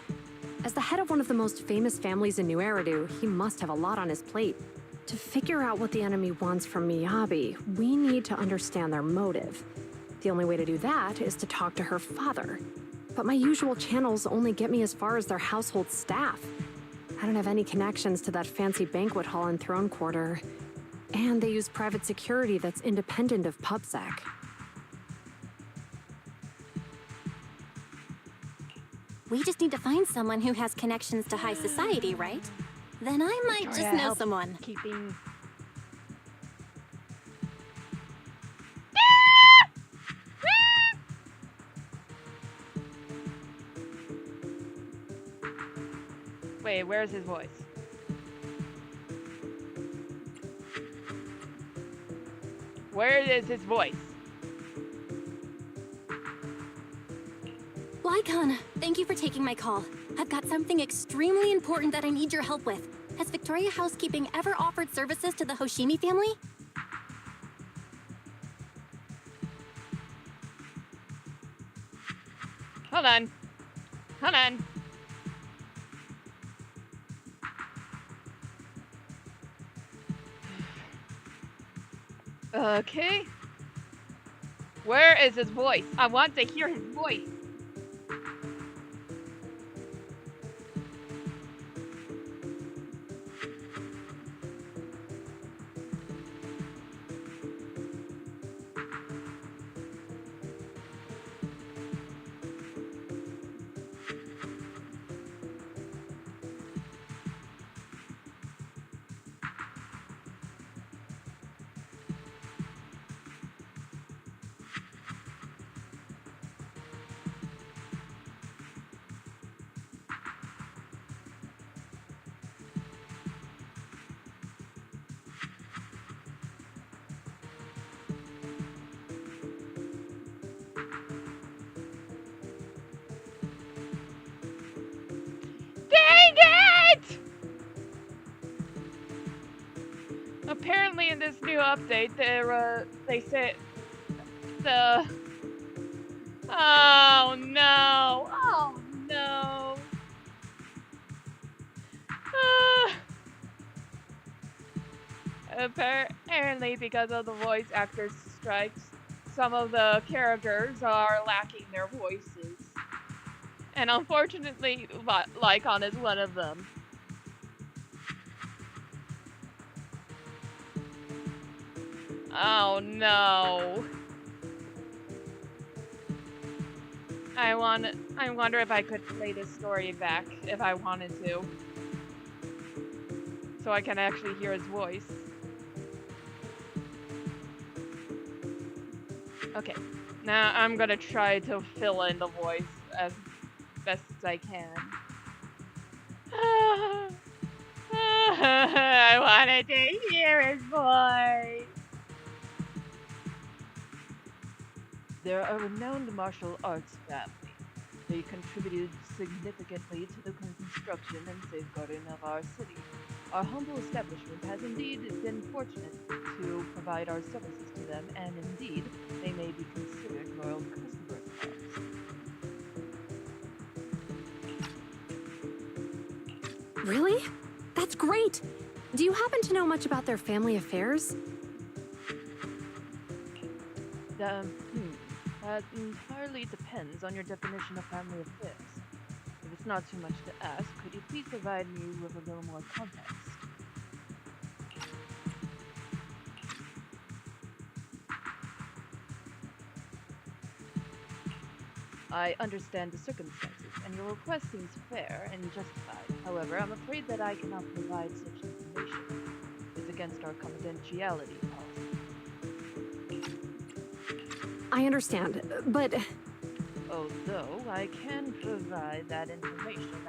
As the head of one of the most famous families in New Eridu, he must have a lot on his plate. To figure out what the enemy wants from Miyabi, we need to understand their motive. The only way to do that is to talk to her father. But my usual channels only get me as far as their household staff. I don't have any connections to that fancy banquet hall in Throne Quarter. And they use private security that's independent of PubSec. We just need to find someone who has connections to high society, right? Then I might just know someone. Keeping... Wait, where's his voice? Where is his voice? Lycon, thank you for taking my call. I've got something extremely important that I need your help with. Has Victoria Housekeeping ever offered services to the Hoshimi family? Hold on. Hold on. Okay. Where is his voice? I want to hear his voice. Dang it! Apparently in this new update, they said the... Oh no! Oh no! Apparently because of the voice actors strikes, some of the characters are lacking their voices. And unfortunately, Lycon is one of them. Oh no. I wonder if I could play this story back if I wanted to. So I can actually hear his voice. Okay. Now I'm gonna try to fill in the voice as best as I can. I wanted to hear his voice. They're a renowned martial arts family. They contributed significantly to the construction and safeguarding of our city. Our humble establishment has indeed been fortunate to provide our services to them, and indeed, they may be considered loyal customers of ours. Really? That's great! Do you happen to know much about their family affairs? That entirely depends on your definition of family affairs. If it's not too much to ask, could you please provide me with a little more context? I understand the circumstances, and your request seems fair and justified. However, I'm afraid that I cannot provide such information. It's against our confidentiality policy. I understand, but... Although I can provide that information,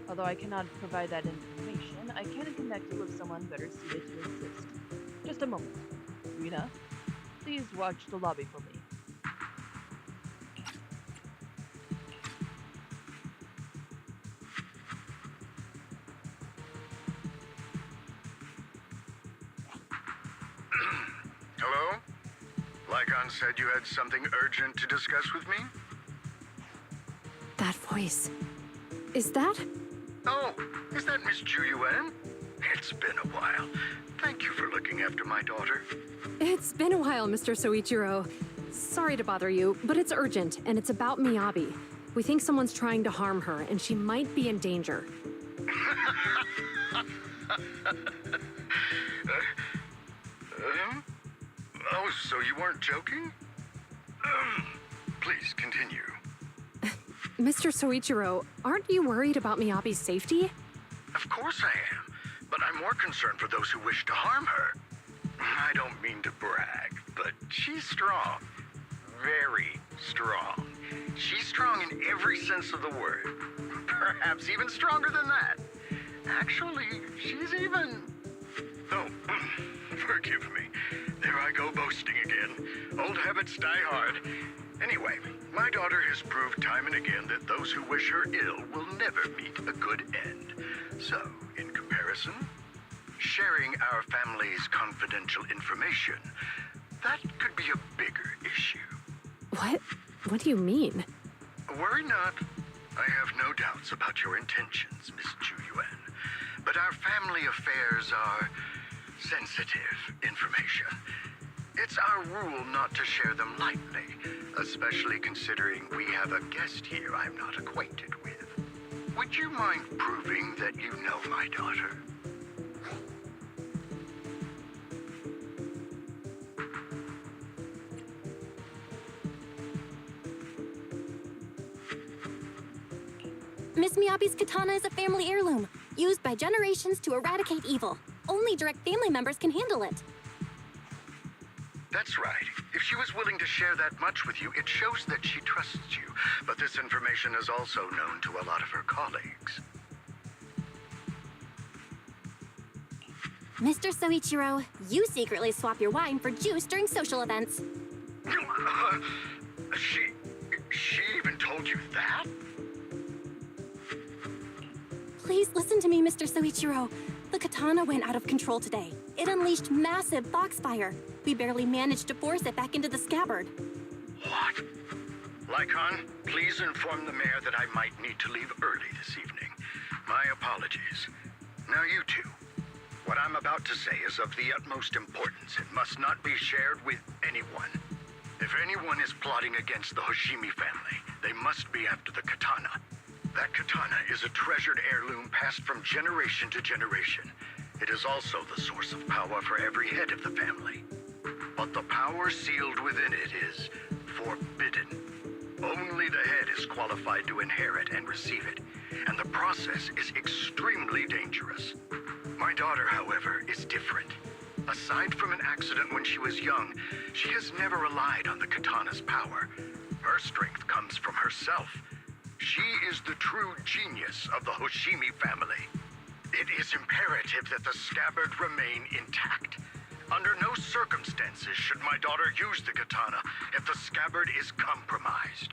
Although I cannot provide that information, I can connect you with someone better suited to assist. Just a moment. Rena, please watch the lobby for me. Hello? Lycon said you had something urgent to discuss with me? That voice... Is that... Oh, is that Miss Ju-Yuan? It's been a while. Thank you for looking after my daughter. It's been a while, Mr. Soichiro. Sorry to bother you, but it's urgent, and it's about Miyabi. We think someone's trying to harm her, and she might be in danger. Oh, so you weren't joking? Please, continue. Mr. Soichiro, aren't you worried about Miyabi's safety? Of course I am, but I'm more concerned for those who wish to harm her. I don't mean to brag, but she's strong. Very strong. She's strong in every sense of the word. Perhaps even stronger than that. Actually, she's even... Oh, forgive me. There I go boasting again. Old habits die hard. Anyway, my daughter has proved time and again that those who wish her ill will never meet a good end. So, in comparison, sharing our family's confidential information, that could be a bigger issue. What? What do you mean? Worry not. I have no doubts about your intentions, Miss Ju Yuan. But our family affairs are sensitive information. It's our rule not to share them lightly, especially considering we have a guest here I'm not acquainted with. Would you mind proving that you know my daughter? Miss Miyabi's katana is a family heirloom, used by generations to eradicate evil. Only direct family members can handle it. That's right. If she was willing to share that much with you, it shows that she trusts you. But this information is also known to a lot of her colleagues. Mr. Soichiro, you secretly swap your wine for juice during social events. She even told you that? Please listen to me, Mr. Soichiro. The katana went out of control today. It unleashed massive foxfire. We barely managed to force it back into the scabbard. What? Lycon, please inform the mayor that I might need to leave early this evening. My apologies. Now you two. What I'm about to say is of the utmost importance. It must not be shared with anyone. If anyone is plotting against the Hoshimi family, they must be after the katana. That katana is a treasured heirloom passed from generation to generation. It is also the source of power for every head of the family. But the power sealed within it is forbidden. Only the head is qualified to inherit and receive it, and the process is extremely dangerous. My daughter, however, is different. Aside from an accident when she was young, she has never relied on the katana's power. Her strength comes from herself. She is the true genius of the Hoshimi family. It is imperative that the scabbard remain intact. Under no circumstances should my daughter use the katana if the scabbard is compromised.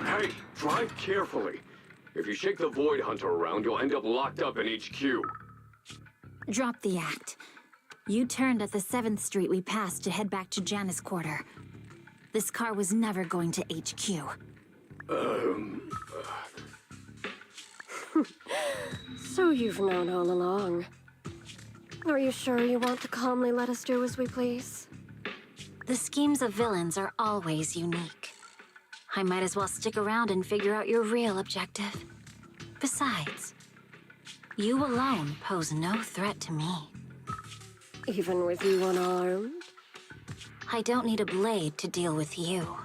Hey, drive carefully. If you shake the Void Hunter around, you'll end up locked up in HQ. Drop the act. You turned at the 7th Street we passed to head back to Janus Quarter. This car was never going to HQ. So you've known all along. Are you sure you want to calmly let us do as we please? The schemes of villains are always unique. I might as well stick around and figure out your real objective. Besides, you alone pose no threat to me. Even with you unarmed? I don't need a blade to deal with you.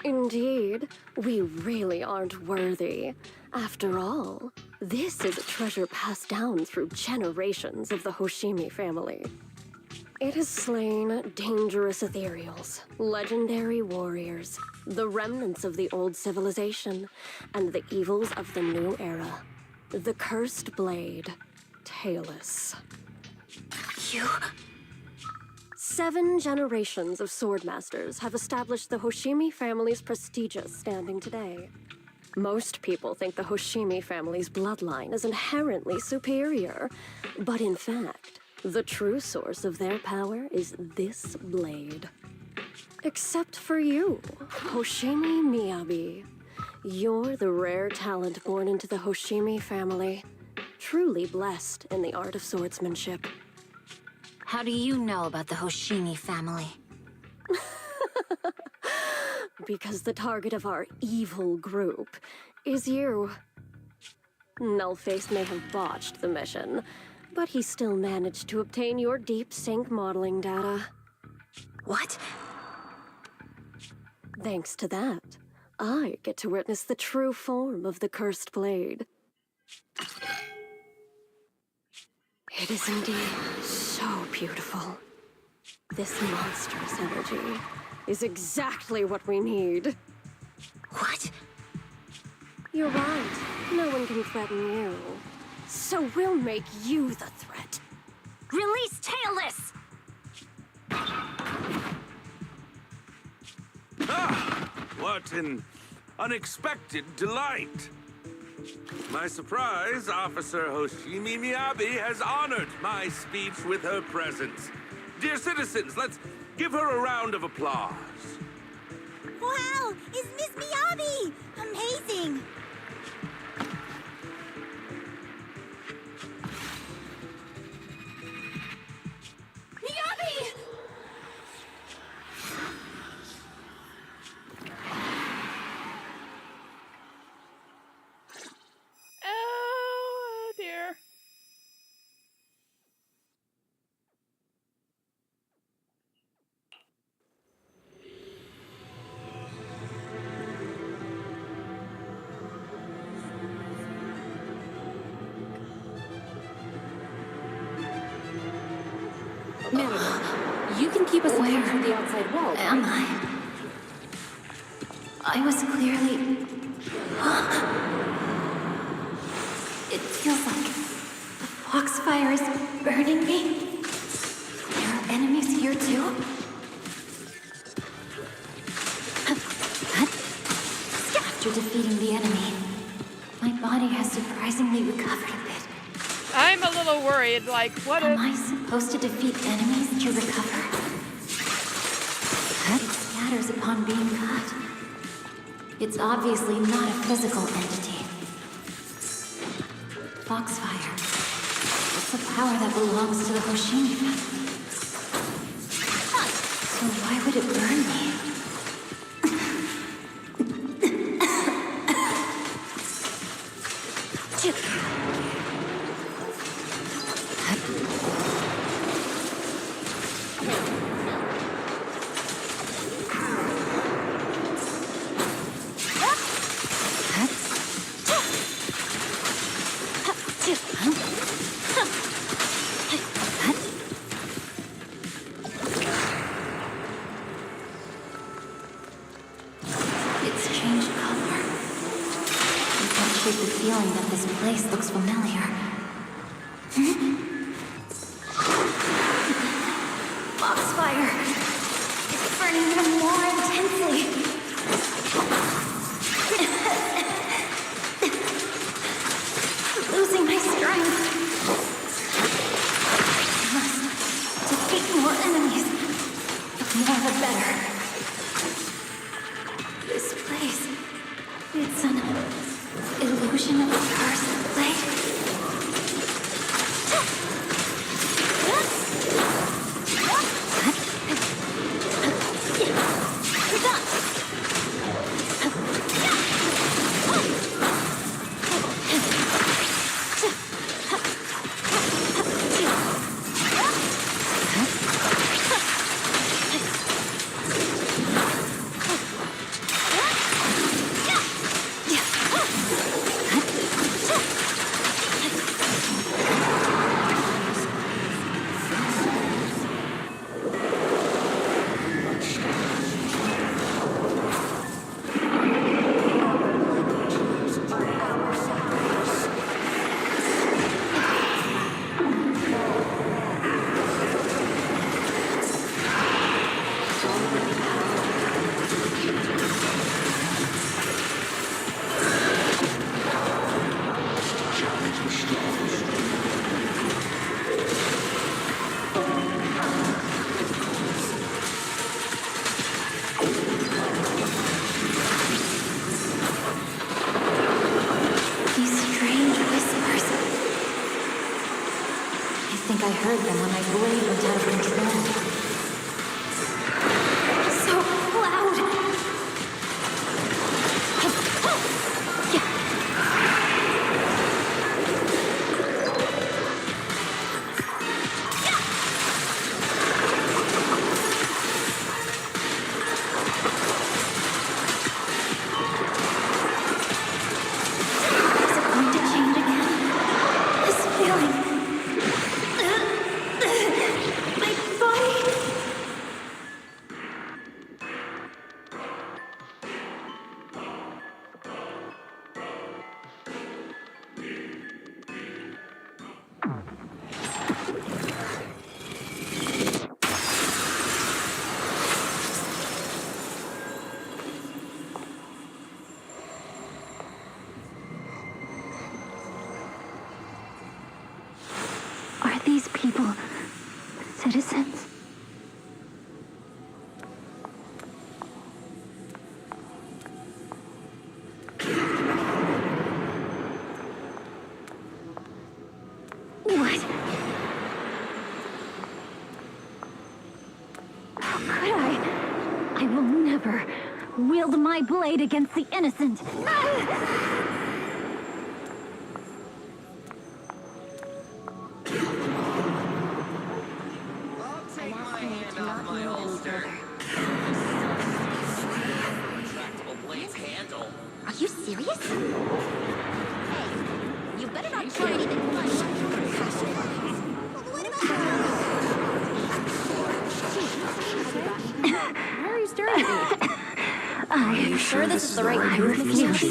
Indeed, we really aren't worthy. After all, this is a treasure passed down through generations of the Hoshimi family. It has slain dangerous ethereals, legendary warriors, the remnants of the old civilization, and the evils of the new era. The cursed blade, Talus. You... 7 generations of swordmasters have established the Hoshimi family's prestigious standing today. Most people think the Hoshimi family's bloodline is inherently superior, but in fact, the true source of their power is this blade. Except for you, Hoshimi Miyabi. You're the rare talent born into the Hoshimi family, truly blessed in the art of swordsmanship. How do you know about the Hoshimi family? Because the target of our evil group is you. Nullface may have botched the mission, but he still managed to obtain your deep sync modeling data. What? Thanks to that, I get to witness the true form of the cursed blade. It is indeed so beautiful. This monstrous energy is exactly what we need. What? You're right. No one can threaten you. So we'll make you the threat. Release Talus! Ah! What an unexpected delight! My surprise, Officer Hoshimi Miyabi has honored my speech with her presence. Dear citizens, let's give her a round of applause. Wow! It's Miss Miyabi! Amazing! Miyabi! Oh dear. Manager, you can keep us away from the outside wall. Am I? I was clearly... It feels like the foxfire is burning me. There are enemies here too. After defeating the enemy, my body has surprisingly recovered a bit. I'm a little worried, like, what Am if... I supposed to defeat enemies to recover? It scatters upon being cut. It's obviously not a physical entity. Foxfire. It's a power that belongs to the Hoshimi family. So why would it burn me? It's changed color. I can't shake the feeling that this place looks familiar. Foxfire! It's burning even more intensely. Losing my strength. I must defeat more enemies. The more the better. This place, it's an illusion of a cursed place. I heard them when my brain went out of control. So loud! Is it going to change again? This feeling... My body... people, citizens. What? How could I? I will never wield my blade against the innocent. Are you serious? Hey, you better not try anything funny. Why are you staring at me? Are you sure this is the right move of yours?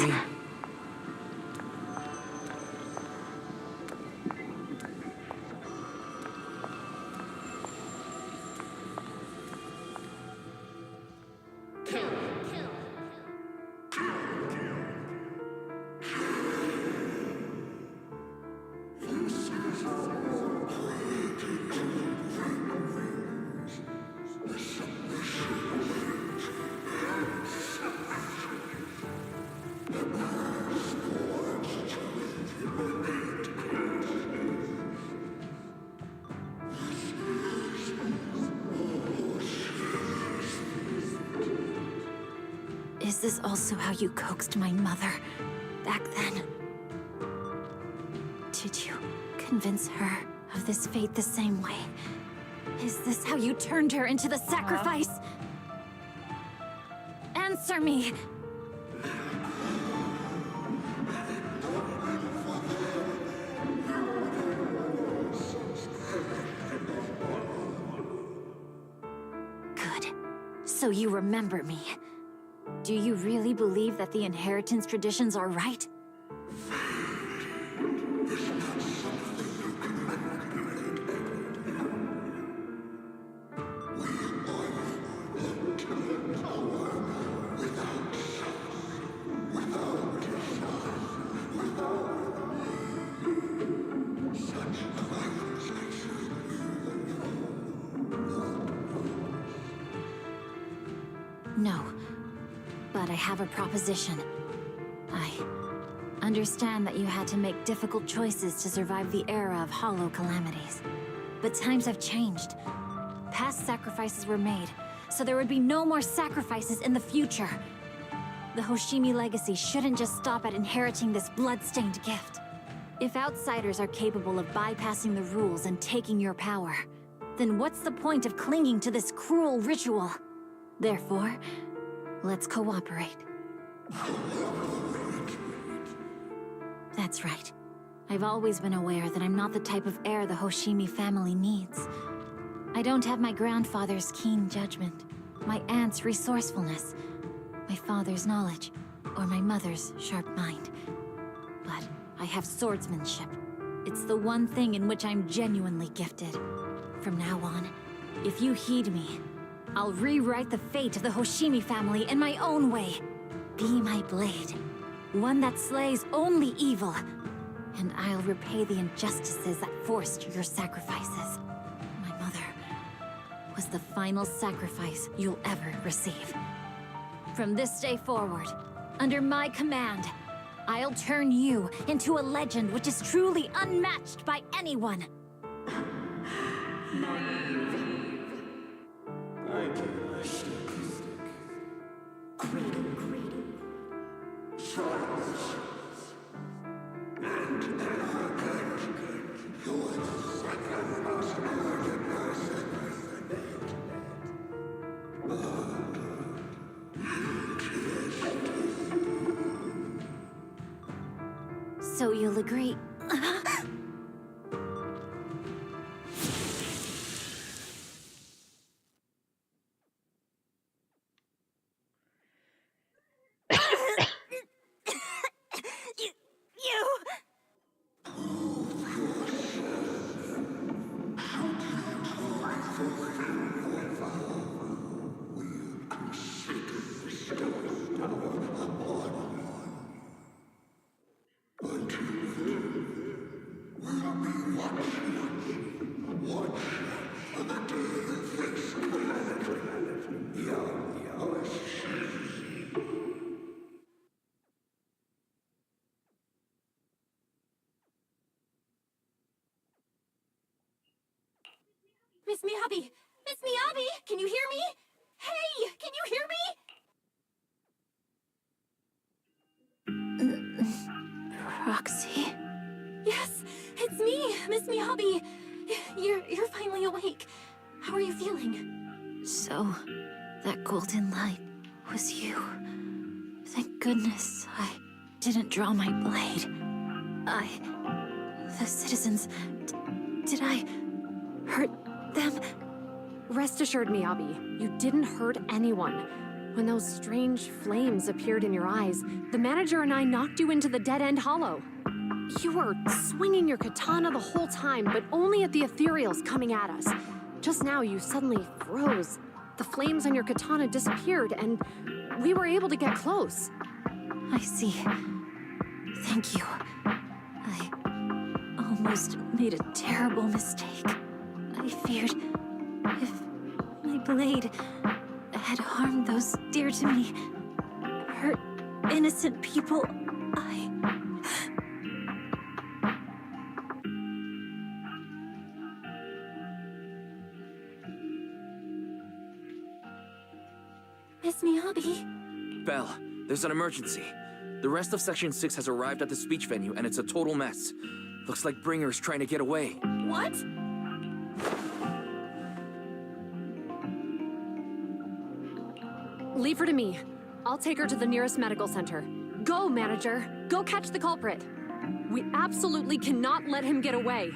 Is this also how you coaxed my mother back then? Did you convince her of this fate the same way? Is this how you turned her into the sacrifice? Answer me! Good. So you remember me. Do you really believe that the inheritance traditions are right? No. But I have a proposition. I understand that you had to make difficult choices to survive the era of hollow calamities. But times have changed. Past sacrifices were made, so there would be no more sacrifices in the future. The Hoshimi legacy shouldn't just stop at inheriting this blood-stained gift. If outsiders are capable of bypassing the rules and taking your power, then what's the point of clinging to this cruel ritual? Therefore, let's cooperate. That's right. I've always been aware that I'm not the type of heir the Hoshimi family needs. I don't have my grandfather's keen judgment, my aunt's resourcefulness, my father's knowledge, or my mother's sharp mind. But I have swordsmanship. It's the one thing in which I'm genuinely gifted. From now on, if you heed me, I'll rewrite the fate of the Hoshimi family in my own way. Be my blade, one that slays only evil, and I'll repay the injustices that forced your sacrifices. My mother was the final sacrifice you'll ever receive. From this day forward, under my command, I'll turn you into a legend which is truly unmatched by anyone. So you'll agree? Miss Miyabi! Miss Miyabi! Can you hear me? Hey! Can you hear me? Roxy? Yes, it's me, Miss Miyabi. You're finally awake. How are you feeling? So, that golden light was you. Thank goodness I didn't draw my blade. The citizens... did I hurt them? Rest assured, Miyabi, you didn't hurt anyone. When those strange flames appeared in your eyes, the manager and I knocked you into the dead-end hollow. You were swinging your katana the whole time, but only at the ethereals coming at us. Just now, you suddenly froze. The flames on your katana disappeared, and we were able to get close. I see. Thank you. I almost made a terrible mistake. I feared if my blade had harmed those dear to me, hurt innocent people, Miss Miyabi? Belle, there's an emergency. The rest of Section 6 has arrived at the speech venue, and it's a total mess. Looks like Bringer's trying to get away. What? Leave her to me. I'll take her to the nearest medical center. Go, manager. Go catch the culprit. We absolutely cannot let him get away.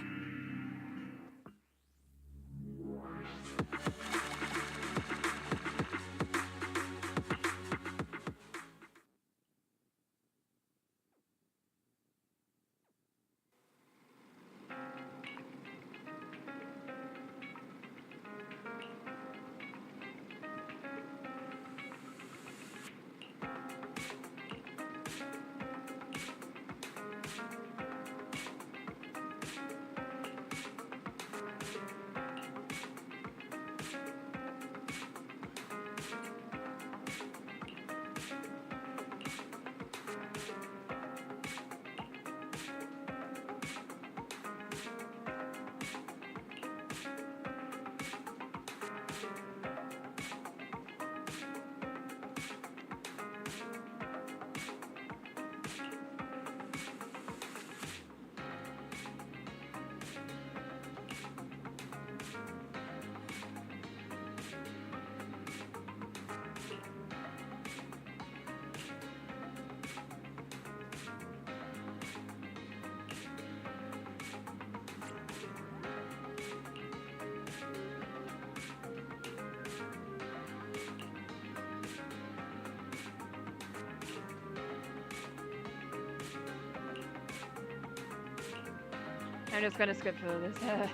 I'm just gonna skip through this.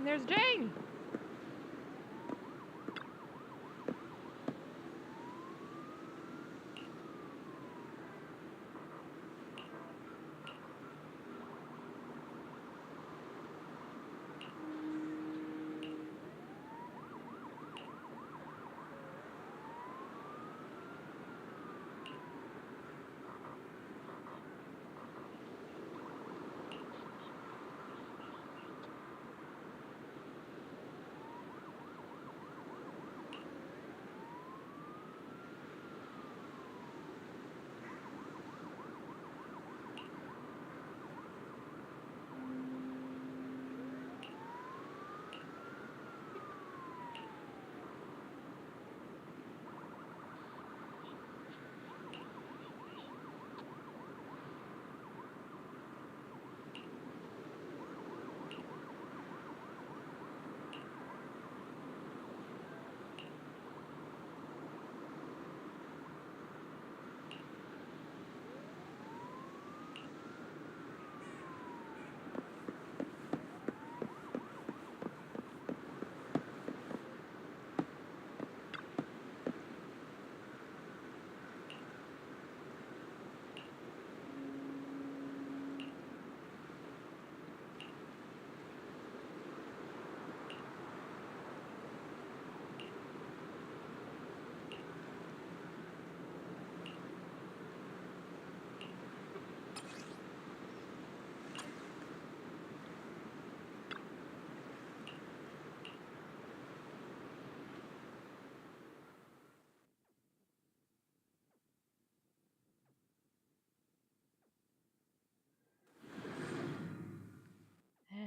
And there's Jane.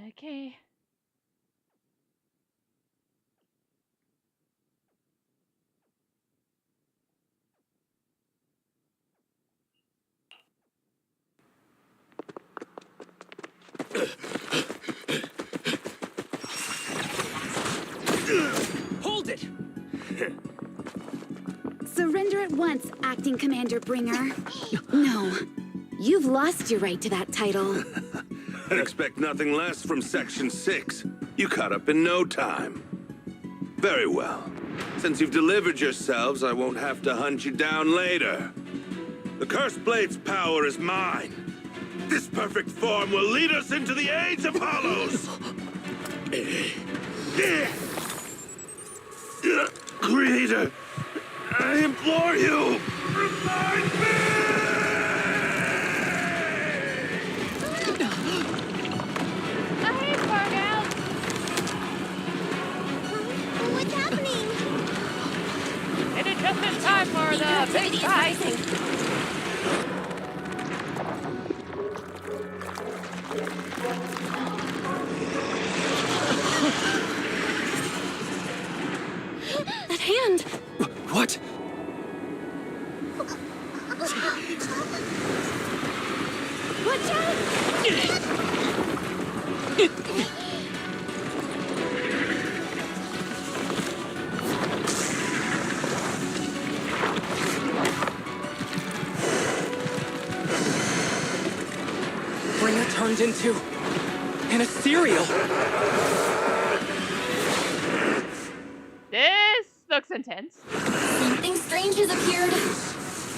Okay. Hold it! Surrender at once, Acting Commander Bringer. No, you've lost your right to that title. I'd expect nothing less from Section 6. You caught up in no time. Very well. Since you've delivered yourselves, I won't have to hunt you down later. The Cursed Blade's power is mine. This perfect form will lead us into the age of Hollows! Creator, I implore you, remind me! I hate burnout. What's happening? It is just in time for the big fight. That hand! What? Watch out! Bringer turned into an ethereal. This looks intense. Something strange has appeared.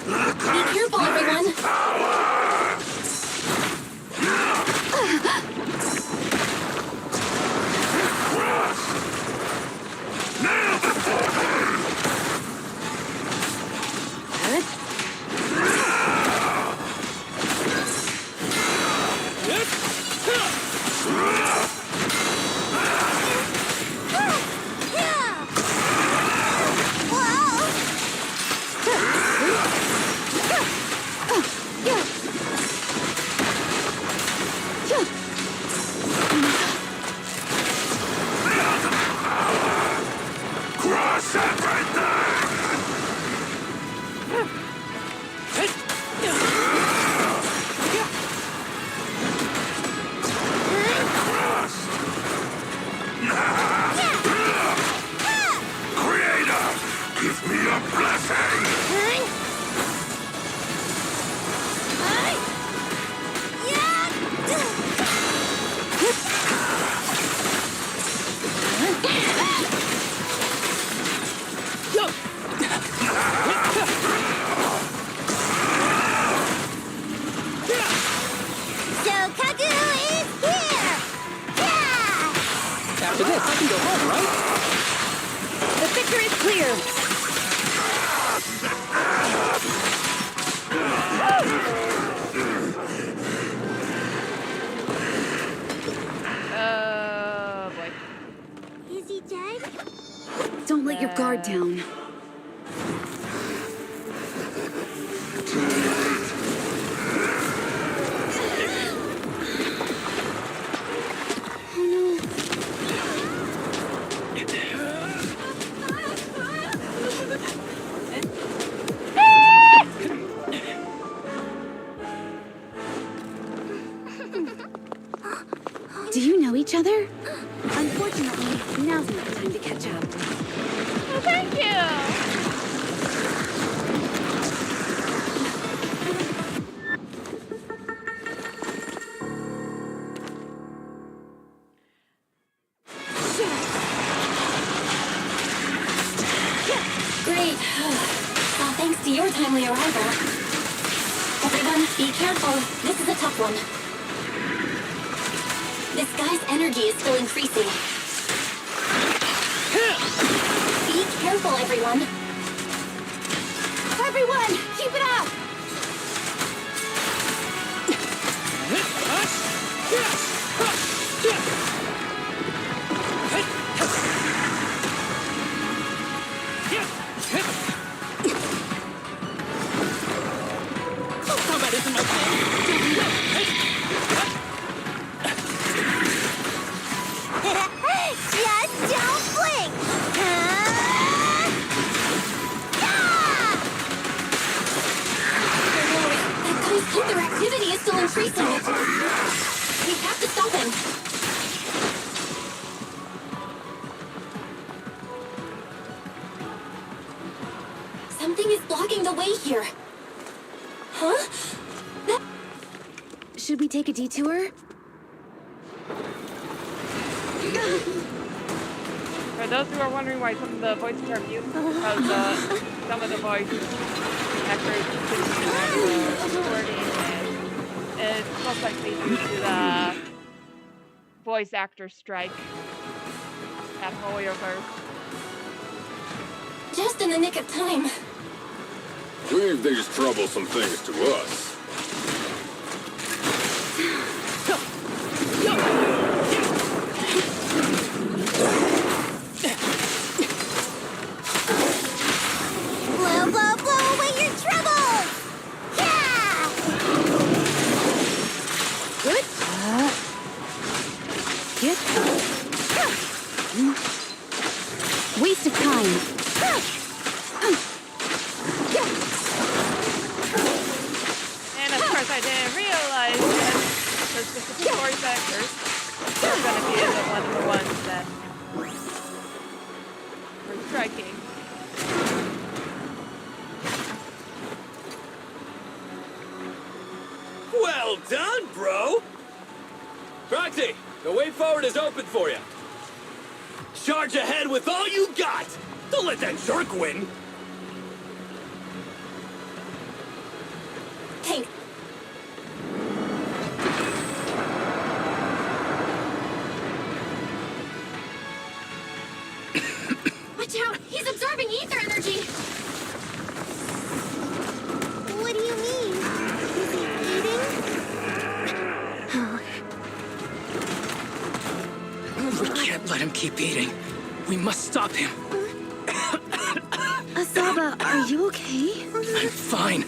Be careful, everyone. down. Do you know each other? Unfortunately, now's not the time to catch up. Well, thank you. Great. Thanks to your timely arrival. Everyone, be careful. This is a tough one. This guy's energy is still increasing. Be careful, everyone. Everyone, keep it up! Combat isn't my Just don't blink! That guy's hyperactivity is still increasing. We have to stop him. Something is blocking the way here. Huh? Should we take a detour? For those who are wondering why some of the voices are mute, because some of the voice actors are recording, and it's most likely due to the voice actor strike at Hoyoverse. Just in the nick of time. Leave these troublesome things to us. Blow, blow, blow away your troubles! Yeah! Good. Get. Waste of time. And of course, I didn't realize that for specific voice actors, they're going to be one of the ones that were striking. Well done, bro! Proxy, the way forward is open for you. Charge ahead with all you got! Don't let that jerk win! Tank. Watch out! He's absorbing ether energy! What do you mean? Is he eating? We can't let him keep eating. We must stop him. Asaba, are you okay? I'm fine.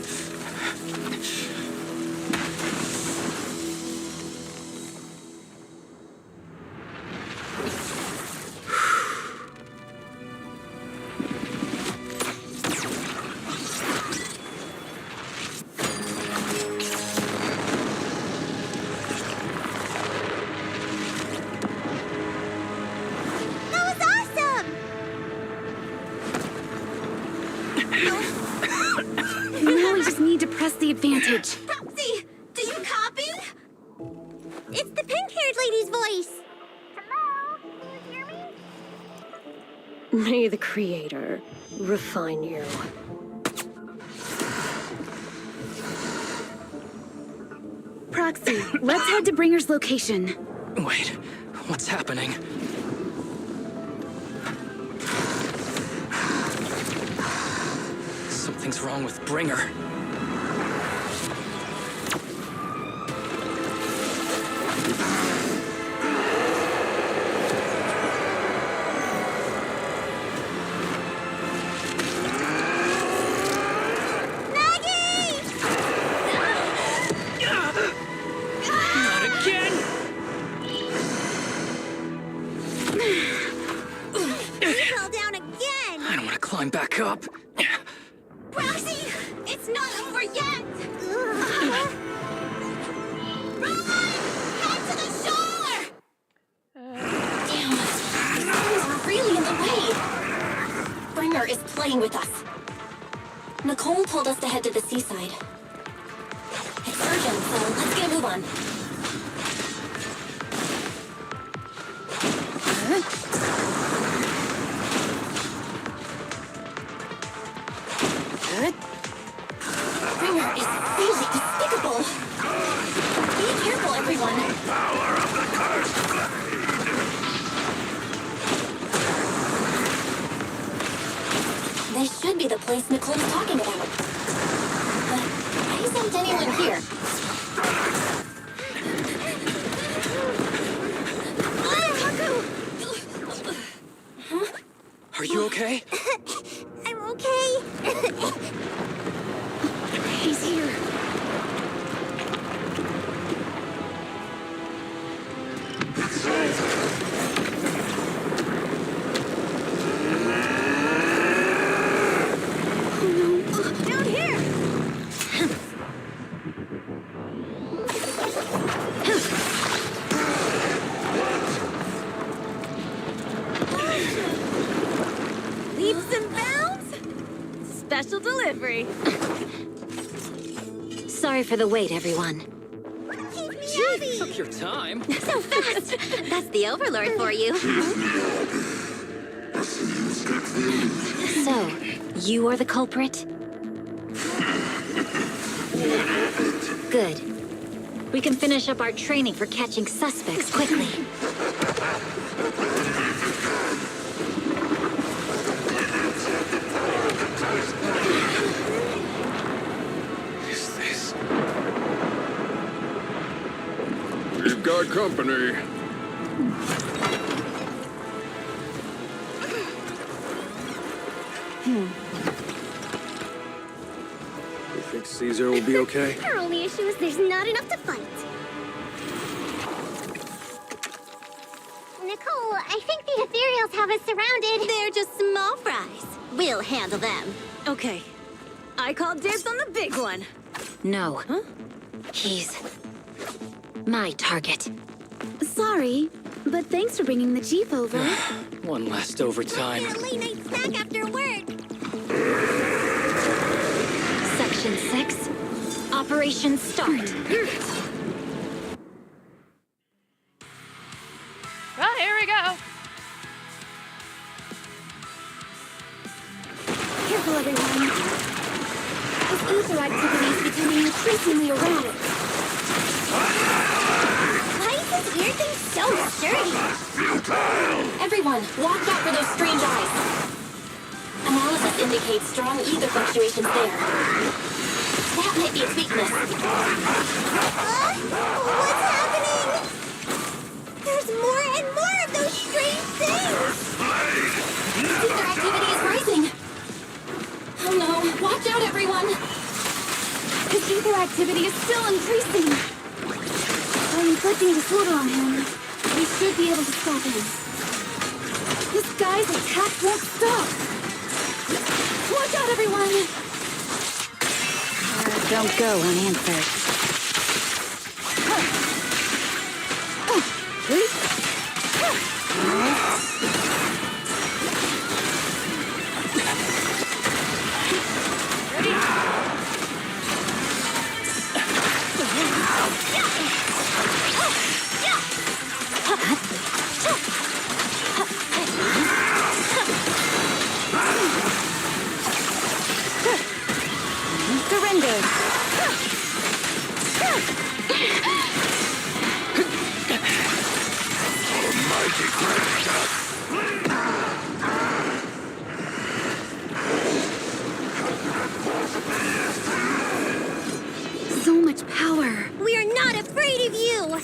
That was awesome! Now we just need to press the advantage. Proxy, do you copy? It's the pink-haired lady's voice. Hello? Can you hear me? May the Creator refine you. Proxy, let's head to Bringer's location. Wait, what's happening? Something's wrong with Bringer. buttercup. Roxy, it's not over yet! Run! Head to the shore! Damn, these things are really in the way. Bringer is playing with us. Nicole told us to head to the seaside. It's urgent, so let's get a move on. Bringer is really despicable. Be careful, everyone. Power of the cursed blade! This should be the place Nicole's talking about. But why isn't anyone here? Are you okay? I'm okay. He's here. Down here! Leaps and bounds? Special delivery. Sorry for the wait, everyone. Keep me Took your time. So fast! That's the Overlord for you. So, you are the culprit? Good. We can finish up our training for catching suspects quickly. Is this? We've got company. You think Caesar will be okay? Our only issue is there's not enough to fight. Nicole, I think the ethereals have us surrounded. They're just small fries. We'll handle them. Okay. I call dibs on the big one. No. Huh? He's my target. Sorry, but thanks for bringing the Chief over. One last overtime. A late night snack after work. Section 6. Operation start. Well, here we go. Careful, everyone. This ether activity is becoming increasingly erratic. Why is this weird thing so sturdy? Everyone, watch out for those strange eyes. Analysis indicates strong ether fluctuations there. That might be its weakness. What's happening? There's more and more of those strange things! Ether activity is rising. Oh no, watch out, everyone. This ether activity is still increasing. By inflicting disorder on him, we should be able to stop him. This guy's attack won't stop. Watch out, everyone! Don't go unanswered. So much power. We are not afraid of you!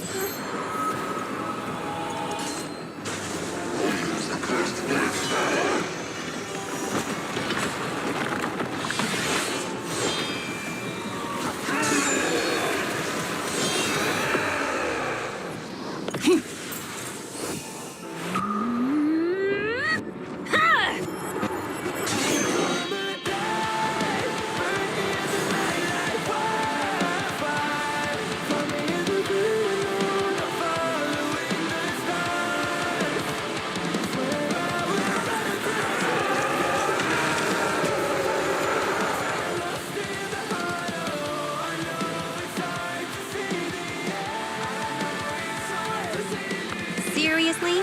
Seriously?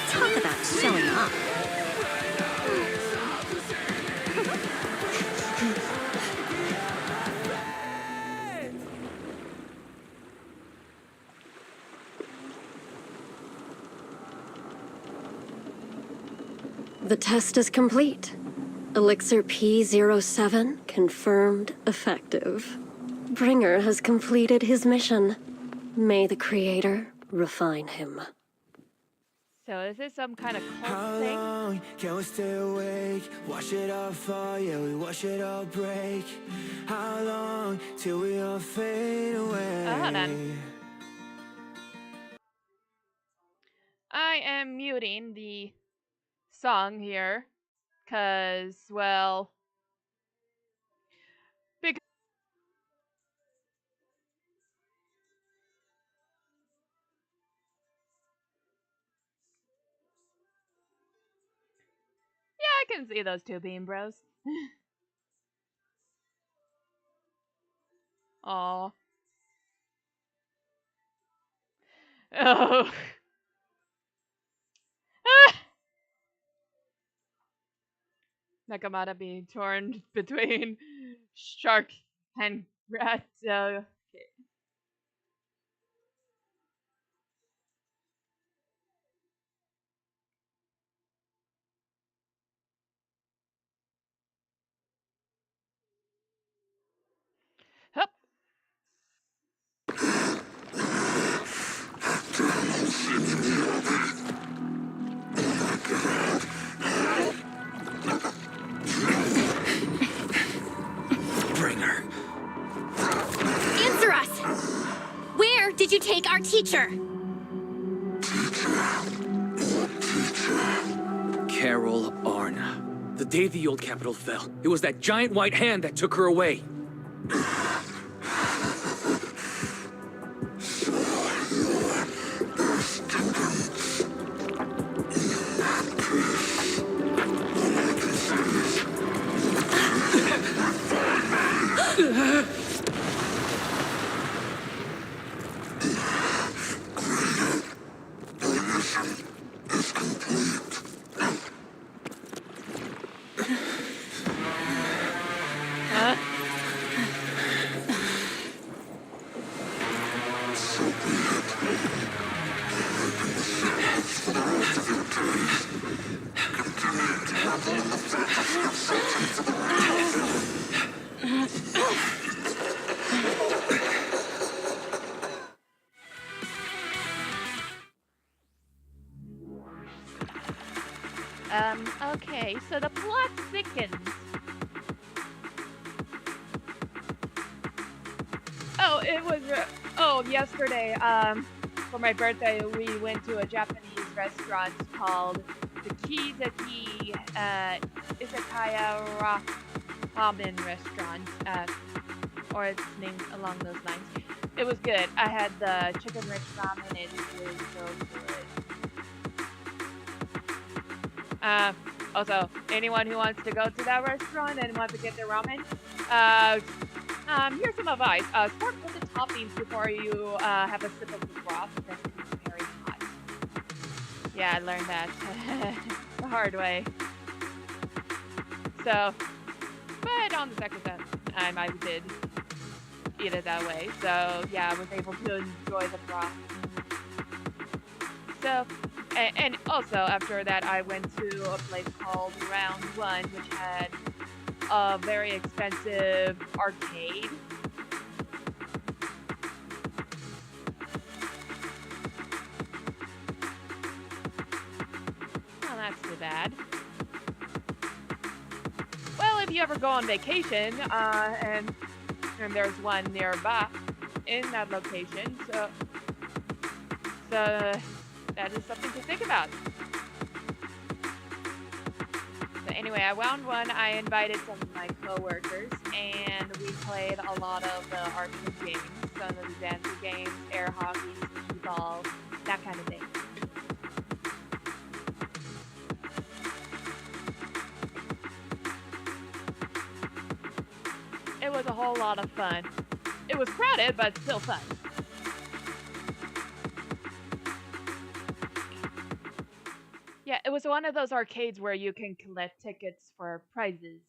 Talk about showing off. The test is complete. Elixir P07 confirmed effective. Bringer has completed his mission. May the Creator refine him. So is this some kind of cult How thing? long can we stay awake? Watch it all fall, yeah, we watch it all break. How long till we all fade away? Hold on. I am muting the song here, cause, well, because yeah, I can see those two beam bros. Aw. Oh. Nakamata being torn between shark and rat. Okay. Hup. Bringer. Answer us! Where did you take our teacher? Carol Arna. The day the old capital fell, it was that giant white hand that took her away. Okay, so the plot thickens. Oh, it was, yesterday, for my birthday, we went to a Japanese restaurant called the Kizaki, Izakaya Ramen Restaurant, or it's named along those lines. It was good. I had the chicken rich ramen, it was so good. Also, anyone who wants to go to that restaurant and wants to get their ramen, here's some advice. Start with the toppings before you have a sip of the broth because it's very hot. Yeah, I learned that the hard way. So, but on the second time I did eat it that way. So, yeah, I was able to enjoy the broth. So, and also after that I went to a place called Round One, which had a very expensive arcade. Well, that's too bad. Well, if you ever go on vacation, and there's one nearby in that location, so that is something to think about. So anyway, at Round One, I invited some of my coworkers, and we played a lot of the arcade games, some of the dancer games, air hockey, skee-ball, that kind of thing. It was a whole lot of fun. It was crowded, but still fun. Yeah, it was one of those arcades where you can collect tickets for prizes.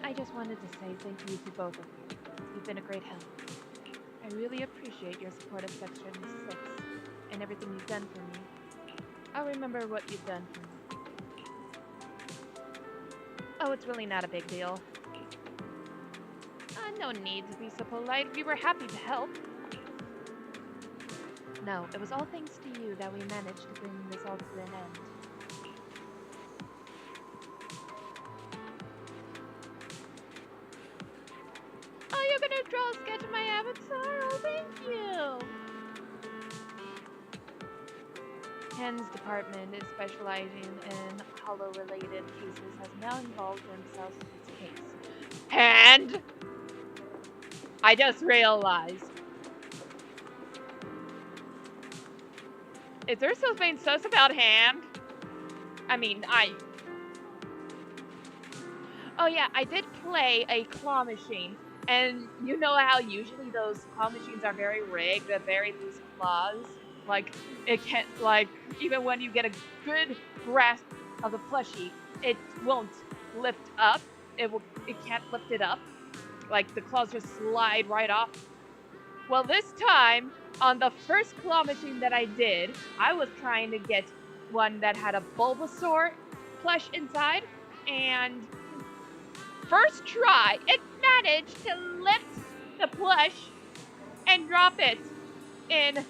I just wanted to say thank you to both of you. You've been a great help. I really appreciate your support of Section 6 and everything you've done for me. I'll remember what you've done for me. Oh, it's really not a big deal. No need to be so polite. We were happy to help. No, it was all thanks to you that we managed to bring this all to an end. Oh, you're gonna draw a sketch of my avatar? Oh, thank you! Ken's department is specializing in hollow-related cases has now involved themselves in this case. And I just realized. Is there something sus about Hand? Oh yeah, I did play a claw machine. And you know how usually those claw machines are very rigged, with very loose claws? Like, it can't, like, even when you get a good grasp of the plushie, it won't lift up. It can't lift it up. Like, the claws just slide right off. Well, this time, on the first claw machine that I did, I was trying to get one that had a Bulbasaur plush inside, and first try, it managed to lift the plush and drop it in,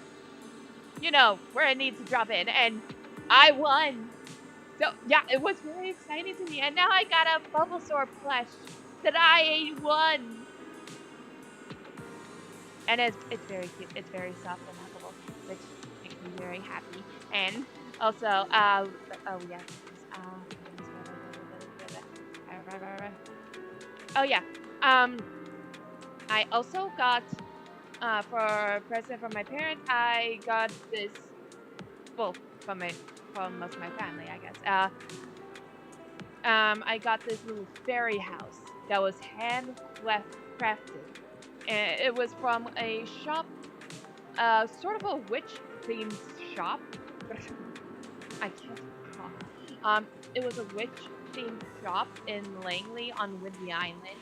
where it needs to drop in, and I won. So, yeah, it was very exciting to me, and now I got a Bulbasaur plush that I won. And it's very cute. It's very soft and huggable, which makes me very happy. And also, oh yeah, oh yeah, I also got for a present from my parents. I got this, well, from most of my family, I guess. I got this little fairy house that was hand crafted. And it was from a shop, sort of a witch-themed shop. I can't talk. It was a witch-themed shop in Langley on Windy Island.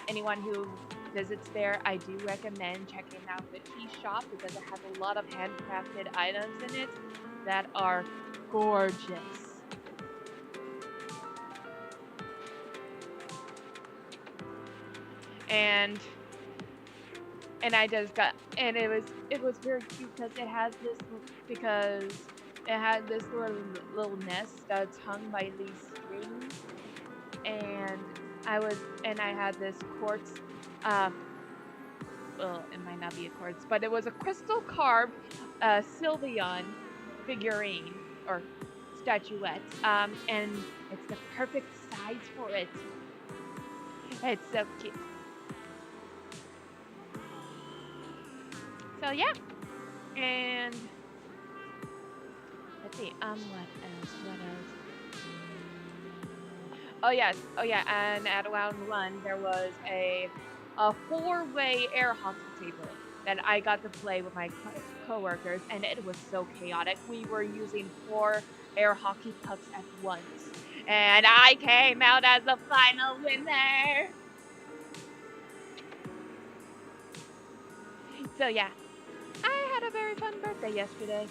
Anyone who visits there, I do recommend checking out Witchy Shop because it has a lot of handcrafted items in it that are gorgeous. And I just got, and it was very cute because it had this little nest that's hung by these strings, and I had this quartz, well, it might not be a quartz, but it was a crystal carved Sylveon figurine or statuette, and it's the perfect size for it. It's so cute. So yeah, and let's see, what else? Oh yeah, and at round 1 there was a 4-way air hockey table that I got to play with my coworkers, and it was so chaotic. We were using 4 air hockey pucks at once, and I came out as the final winner. So yeah, I had a very fun birthday yesterday.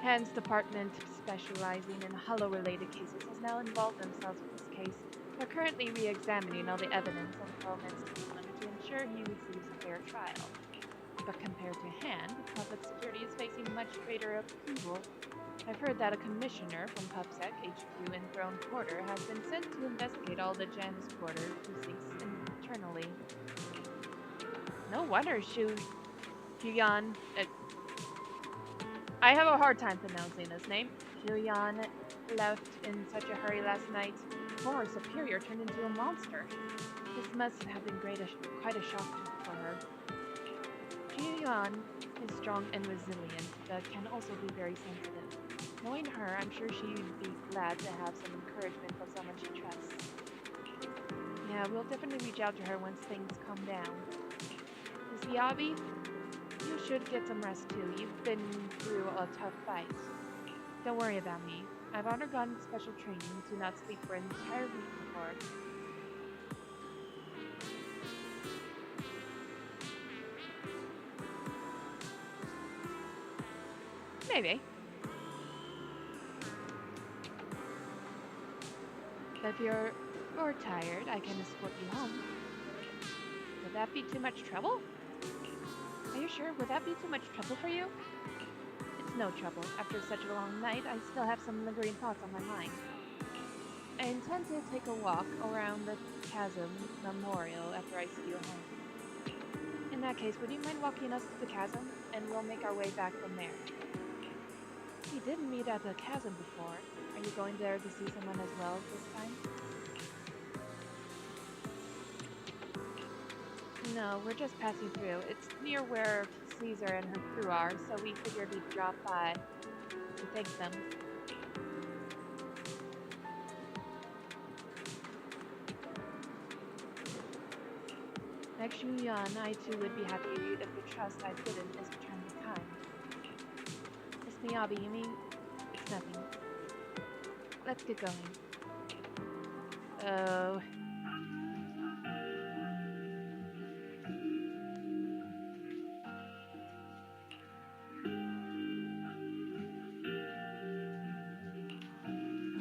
Hand's department, specializing in hollow-related cases, has now involved themselves with this case. They're currently re-examining all the evidence on Coleman's testimony to ensure he receives a fair trial. But compared to Hand, public security is facing much greater upheaval. I've heard that a commissioner from PubSec HQ in Throne Quarter has been sent to investigate all the Janus Quarter precincts internally. No wonder Shuyan... I have a hard time pronouncing this name. Julian left in such a hurry last night. former superior turned into a monster. This must have been quite a shock for her. Ji-yuan is strong and resilient, but can also be very sensitive. Knowing her, I'm sure she'd be glad to have some encouragement from someone she trusts. Yeah, we'll definitely reach out to her once things calm down. Miss Miyabi, you should get some rest too. You've been through a tough fight. Don't worry about me. I've undergone special training to not sleep for an entire week before. Maybe. But if you're tired, I can escort you home. Would that be too much trouble? Are you sure? Would that be too much trouble for you? It's no trouble. After such a long night, I still have some lingering thoughts on my mind. I intend to take a walk around the chasm memorial after I see you home. In that case, would you mind walking us to the chasm, and we'll make our way back from there? We didn't meet at the chasm before. Are you going there to see someone as well this time? No, we're just passing through. It's near where Caesar and her crew are, so we figured we'd drop by to thank them. Like Shu-yan, I too would be happy if the trust I put in is returned in kind. Miss Miyabi, you mean? It's nothing. Let's get going. Oh.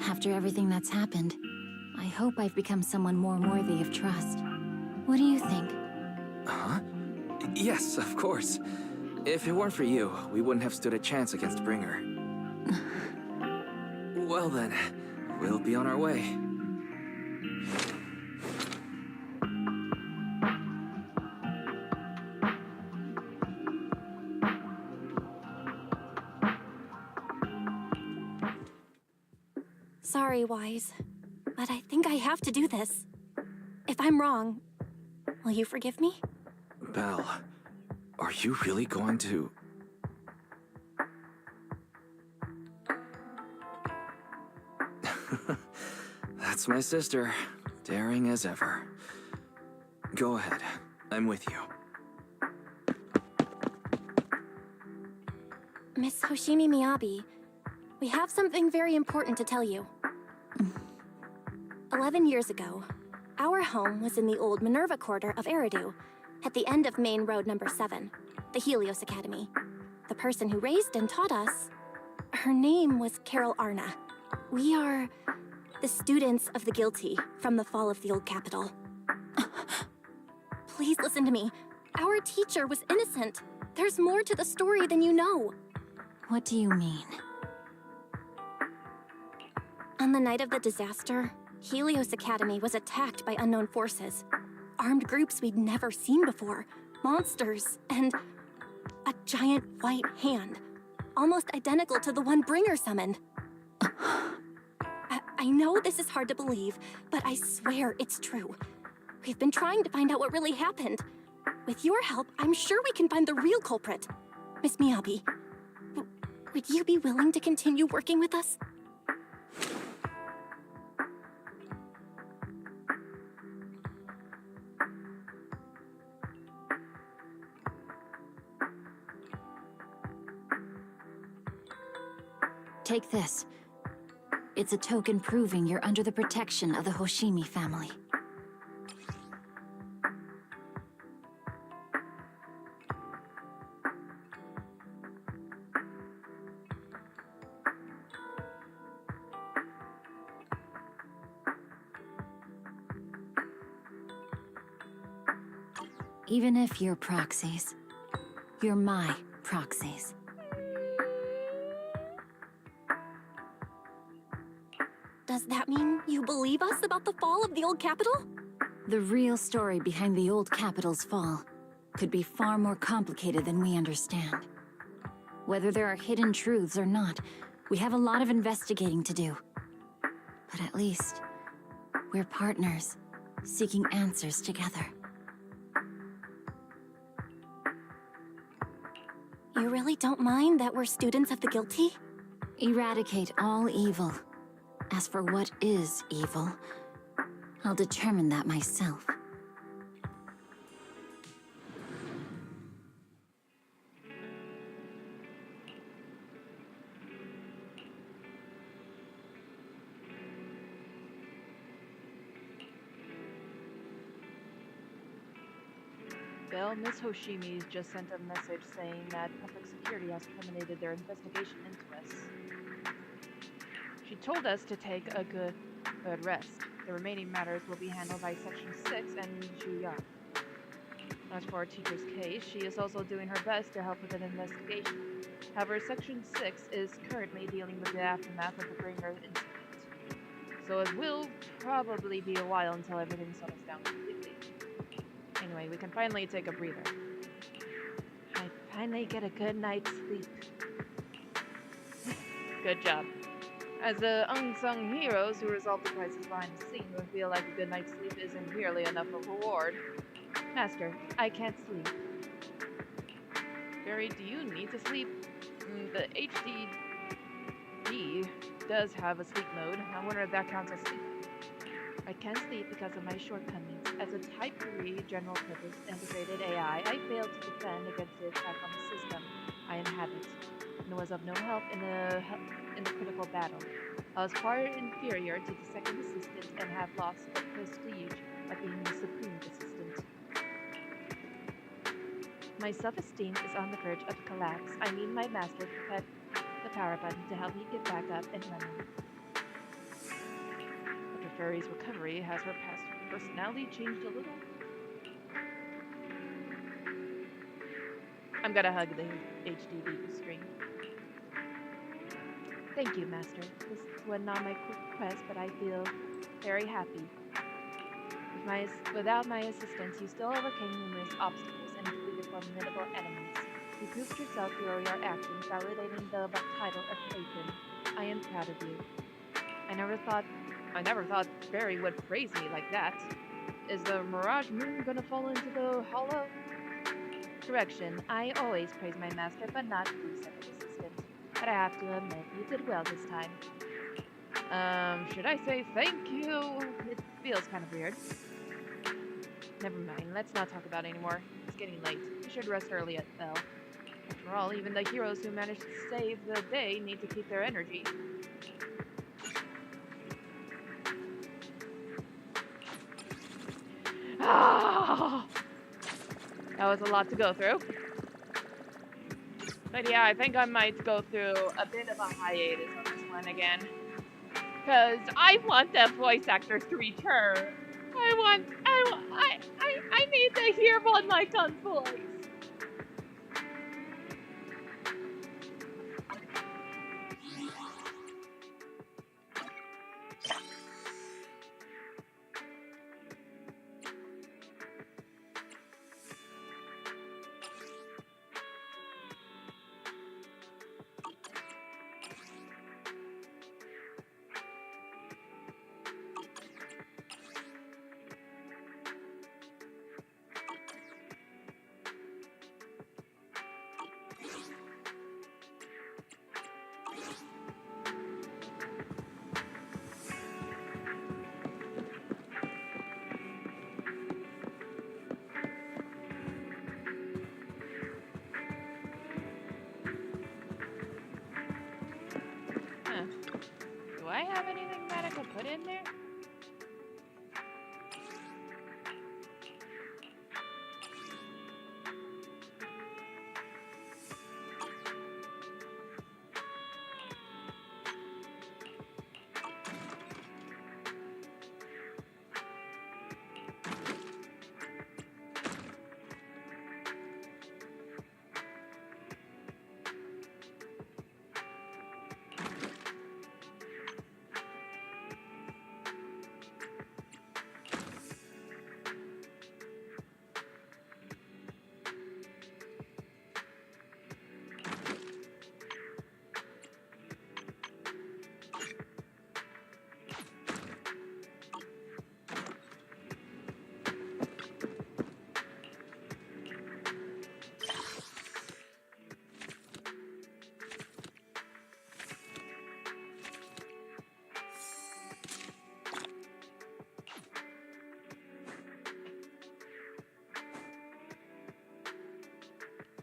After everything that's happened, I hope I've become someone more worthy of trust. What do you think? Huh? Yes, of course. If it weren't for you, we wouldn't have stood a chance against Bringer. Well then, we'll be on our way. Sorry, Wise, but I think I have to do this. If I'm wrong, will you forgive me? Belle, are you really going to... That's my sister, daring as ever. Go ahead, I'm with you. Miss Hoshimi Miyabi, we have something very important to tell you. 11 years ago, our home was in the old Minerva Quarter of Eridu, at the end of Main Road number 7, the Helios Academy. The person who raised and taught us, her name was Carol Arna. We are the students of the guilty from the fall of the old capital. Please listen to me. Our teacher was innocent. There's more to the story than you know. What do you mean? On the night of the disaster, Helios Academy was attacked by unknown forces. Armed groups we'd never seen before. Monsters, and a giant white hand. Almost identical to the one Bringer summoned. I know this is hard to believe, but I swear it's true. We've been trying to find out what really happened. With your help, I'm sure we can find the real culprit. Miss Miyabi, would you be willing to continue working with us? Take this. It's a token proving you're under the protection of the Hoshimi family. Even if you're proxies, you're my proxies. Does that mean you believe us about the fall of the old capital? The real story behind the old capital's fall could be far more complicated than we understand. Whether there are hidden truths or not, we have a lot of investigating to do. But at least, We're partners, seeking answers together. You really don't mind that we're students of the guilty? Eradicate all evil. As for what is evil, I'll determine that myself. Well, Miss Hoshimi's just sent a message saying that public security has terminated their investigation into us. She told us to take a good rest. The remaining matters will be handled by Section 6 and Juyan. As for our teacher's case, she is also doing her best to help with an investigation. However, Section 6 is currently dealing with the aftermath of the Bringer incident. So it will probably be a while until everything settles down completely. Anyway, we can finally take a breather. I finally get a good night's sleep. Good job. As the unsung heroes who resolve the crisis behind the scenes, we feel like a good night's sleep isn't nearly enough of a reward. Master, I can't sleep. Barry, do you need to sleep? The HDD does have a sleep mode. I wonder if that counts as sleep. I can't sleep because of my shortcomings. As a Type 3 general-purpose integrated AI, I failed to defend against the attack on the system I inhabit, and was of no help in the critical battle. I was far inferior to the second assistant and have lost the prestige of being the supreme assistant. My self-esteem is on the verge of collapse. I need my master to press the power button to help me get back up and running. Dr. Fairy's recovery has her personality changed a little. I'm gonna hug the HDD screen. Thank you, Master. This was not my request, but I feel very happy. Without my assistance, you still overcame numerous obstacles and defeated formidable enemies. You proved yourself through your actions, validating the title of Patron. I am proud of you. I never thought Barry would praise me like that. Is the Mirage Moon gonna fall into the hollow? Correction, I always praise my master, but not through second assistant. But I have to admit, you did well this time. Should I say thank you? It feels kind of weird. Never mind, let's not talk about it anymore. It's getting late. We should rest early at Bell. After all, even the heroes who managed to save the day need to keep their energy. Ah! That was a lot to go through. But yeah, I think I might go through a bit of a hiatus on this one again. Because I want the voice actors to return. I need to hear Von Lycon's voice. Do I have anything that I could put in there?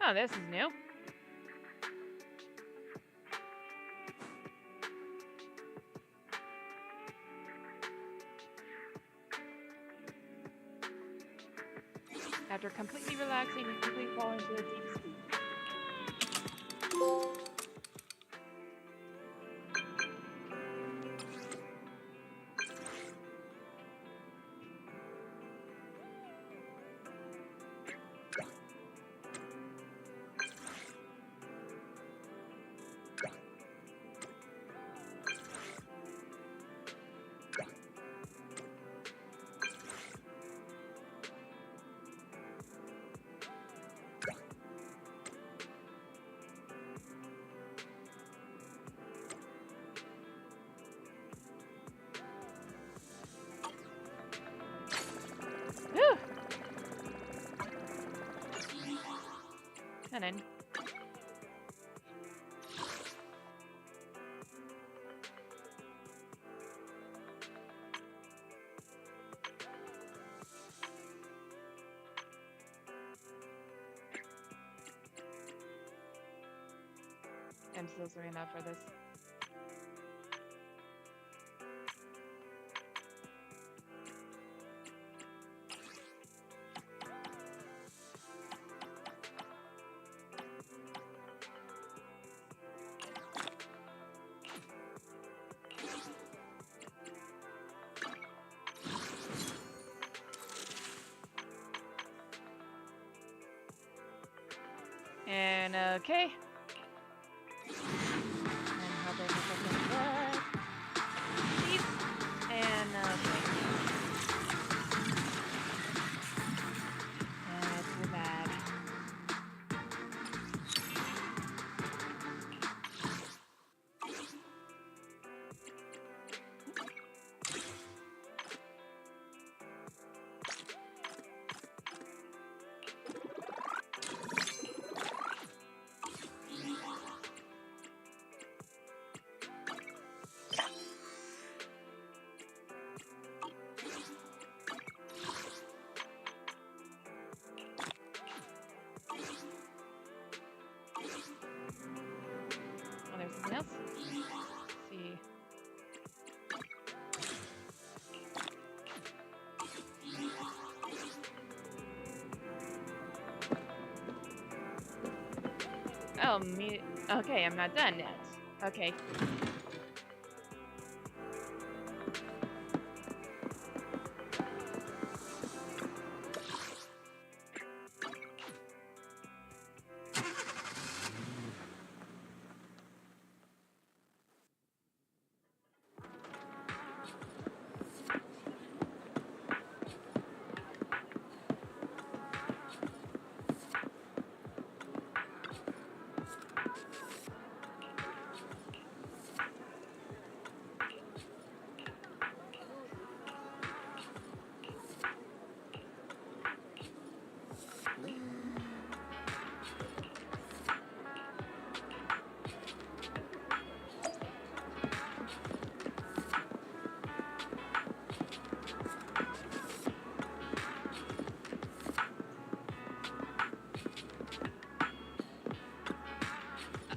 Oh, this is new. After completely relaxing, you quickly fall into a deep sleep. Whew. And then. I'm still sorry enough for this. And okay. And hoping this doesn't work. Please. And okay. That's too bad. Oh, there's something else. Let's see. Oh, me. Okay, I'm not done yet. Okay.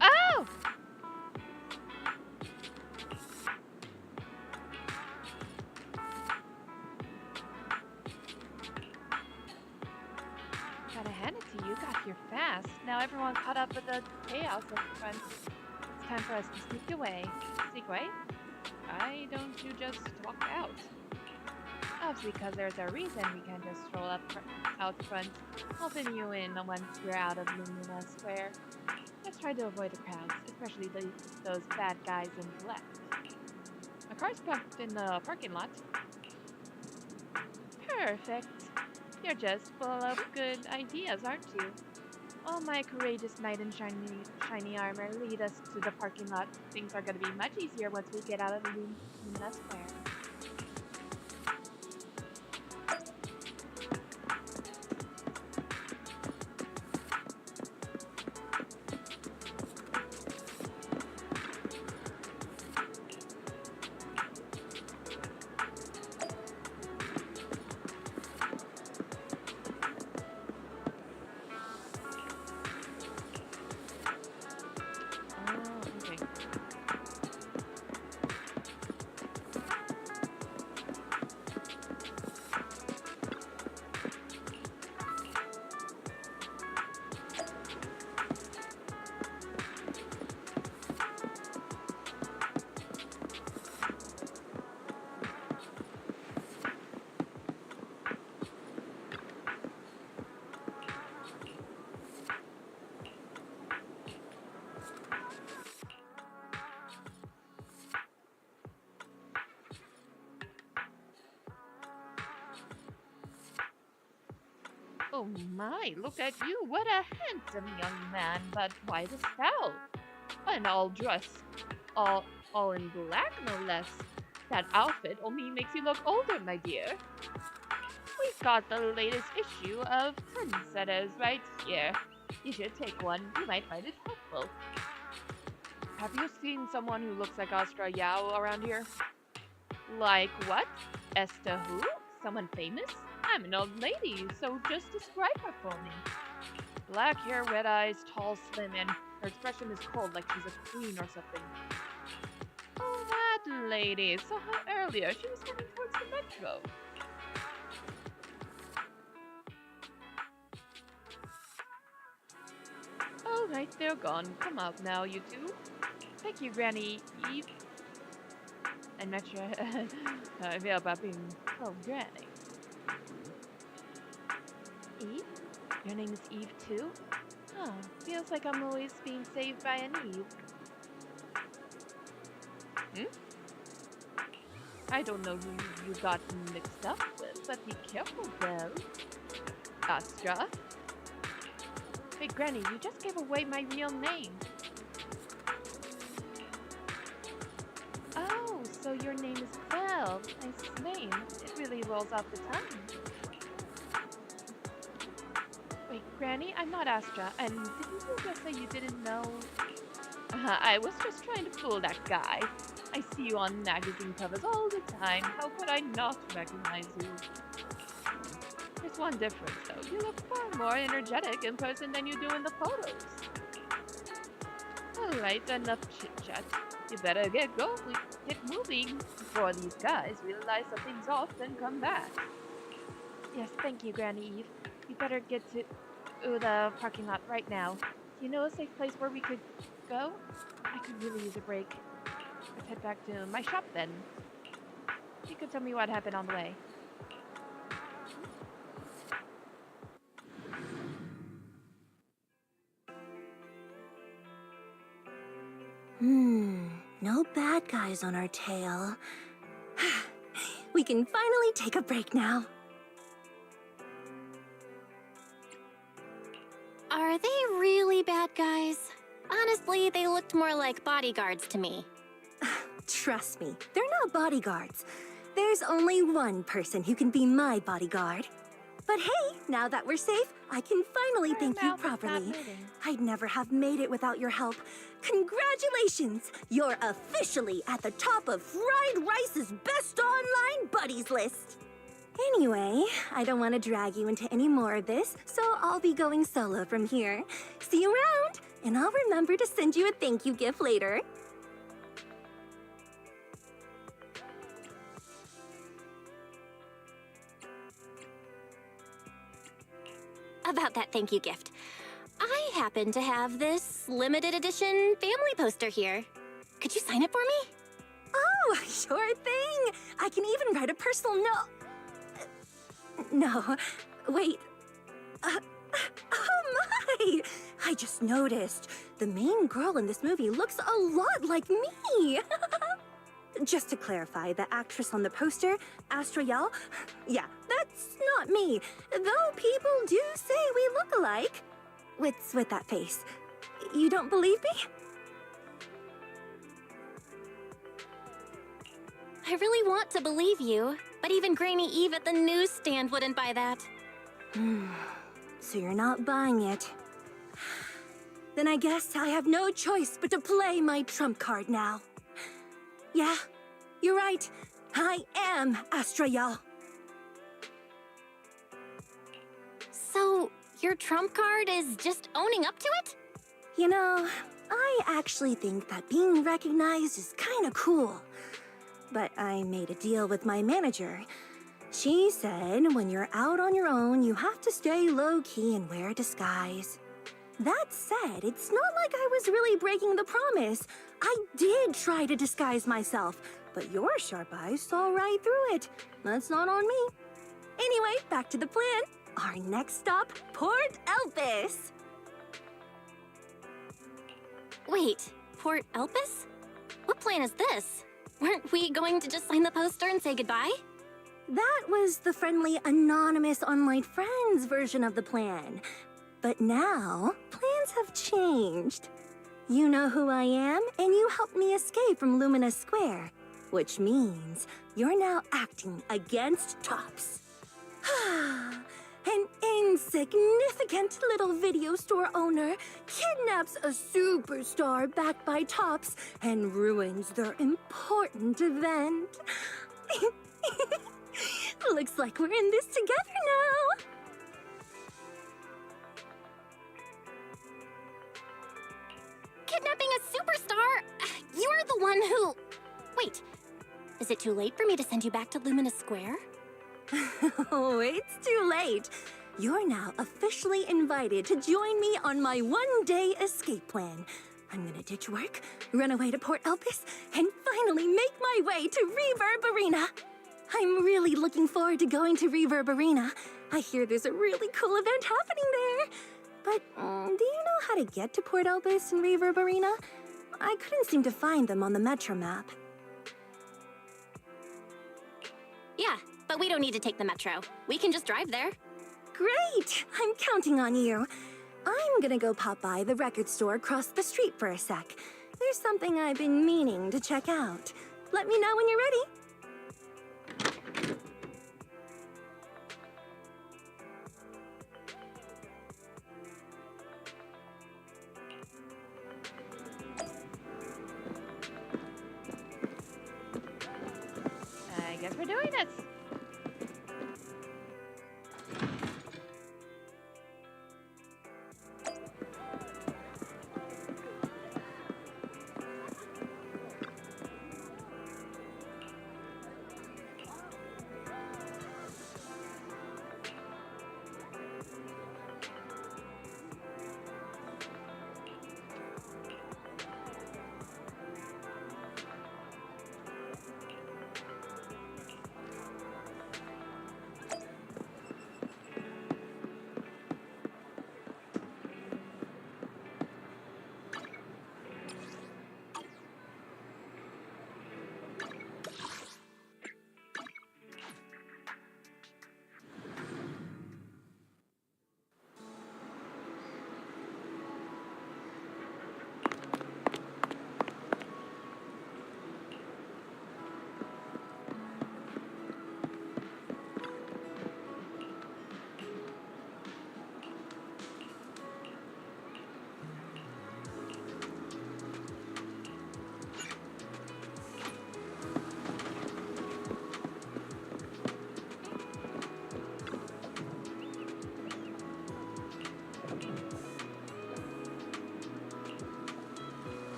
Oh! Gotta hand it to you, got here fast. Now everyone caught up with the chaos up front. It's time for us to sneak away. Sneak away? Why don't you just walk out? Obviously, because there's a reason we can't just stroll out front, helping you in once we're out of Lumina Square. Let's try to avoid the crowds, especially those bad guys in the left. A car's parked in the parking lot. Perfect. You're just full of good ideas, aren't you? Oh, my courageous knight in shiny armor, lead us to the parking lot. Things are gonna be much easier once we get out of Lumina Square. Oh my, look at you. What a handsome young man, but why the scowl? And all dressed. All in black, no less. That outfit only makes you look older, my dear. We've got the latest issue of Trendsetters right here. You should take one. You might find it helpful. Have you seen someone who looks like Astra Yao around here? Like what? Esther who? Someone famous? I'm an old lady, so just describe her for me. Black hair, red eyes, tall, slim, and her expression is cold like she's a queen or something. Oh, that lady. Saw her earlier. She was heading towards the metro. Alright, they're gone. Come out now, you two. Thank you, Granny Eve. I'm not sure how I feel about being called Granny. Eve? Your name is Eve too? Huh, feels like I'm always being saved by an Eve. I don't know who you got mixed up with, but be careful, girl. Astra? Hey, Granny, you just gave away my real name. Oh, so your name is Belle. Nice name. It really rolls off the tongue. Wait, Granny, I'm not Astra, and didn't you just say you didn't know? I was just trying to fool that guy. I see you on magazine covers all the time. How could I not recognize you? There's one difference, though. You look far more energetic in person than you do in the photos. Alright, enough chit-chat. You better get going, get moving, before these guys realize something's off and come back. Yes, thank you, Granny Eve. You better get to the parking lot right now. Do you know a safe place where we could go? I could really use a break. Let's head back to my shop then. You could tell me what happened on the way. No bad guys on our tail. We can finally take a break now. Are they really bad guys? Honestly, they looked more like bodyguards to me. Trust me, they're not bodyguards. There's only one person who can be my bodyguard. But hey, now that we're safe, I can finally thank you properly. I'd never have made it without your help. Congratulations! You're officially at the top of Fried Rice's best online buddies list. Anyway, I don't want to drag you into any more of this, so I'll be going solo from here. See you around, and I'll remember to send you a thank you gift later. About that thank you gift. I happen to have this limited edition family poster here. Could you sign it for me? Oh, sure thing! I can even write a personal note. No, wait. Oh my! I just noticed. The main girl in this movie looks a lot like me. Just to clarify, the actress on the poster, Astra Yao, yeah, that's not me. Though people do say we look alike. What's with that face? You don't believe me? I really want to believe you, but even Granny Eve at the newsstand wouldn't buy that. So you're not buying it. Then I guess I have no choice but to play my trump card now. Yeah, you're right. I am Astra Yao. So, your trump card is just owning up to it? You know, I actually think that being recognized is kinda cool. But I made a deal with my manager. She said when you're out on your own, you have to stay low-key and wear a disguise. That said, it's not like I was really breaking the promise. I did try to disguise myself, but your sharp eyes saw right through it. That's not on me. Anyway, back to the plan. Our next stop, Port Elpis. Wait, Port Elpis? What plan is this? Weren't we going to just sign the poster and say goodbye? That was the friendly, anonymous online friends version of the plan. But now, plans have changed. You know who I am, and you helped me escape from Lumina Square. Which means you're now acting against Tops. An insignificant little video store owner kidnaps a superstar backed by Tops and ruins their important event. Looks like we're in this together now. Kidnapping a superstar? You're the one who... Wait, is it too late for me to send you back to Lumina Square? Oh, it's too late. You're now officially invited to join me on my one-day escape plan. I'm gonna ditch work, run away to Port Elpis, and finally make my way to Reverb Arena. I'm really looking forward to going to Reverb Arena. I hear there's a really cool event happening there. But do you know how to get to Port Elpis and Reverb Arena? I couldn't seem to find them on the Metro map. Yeah, but we don't need to take the metro. We can just drive there. Great! I'm counting on you. I'm gonna go pop by the record store across the street for a sec. There's something I've been meaning to check out. Let me know when you're ready. I guess we're doing this.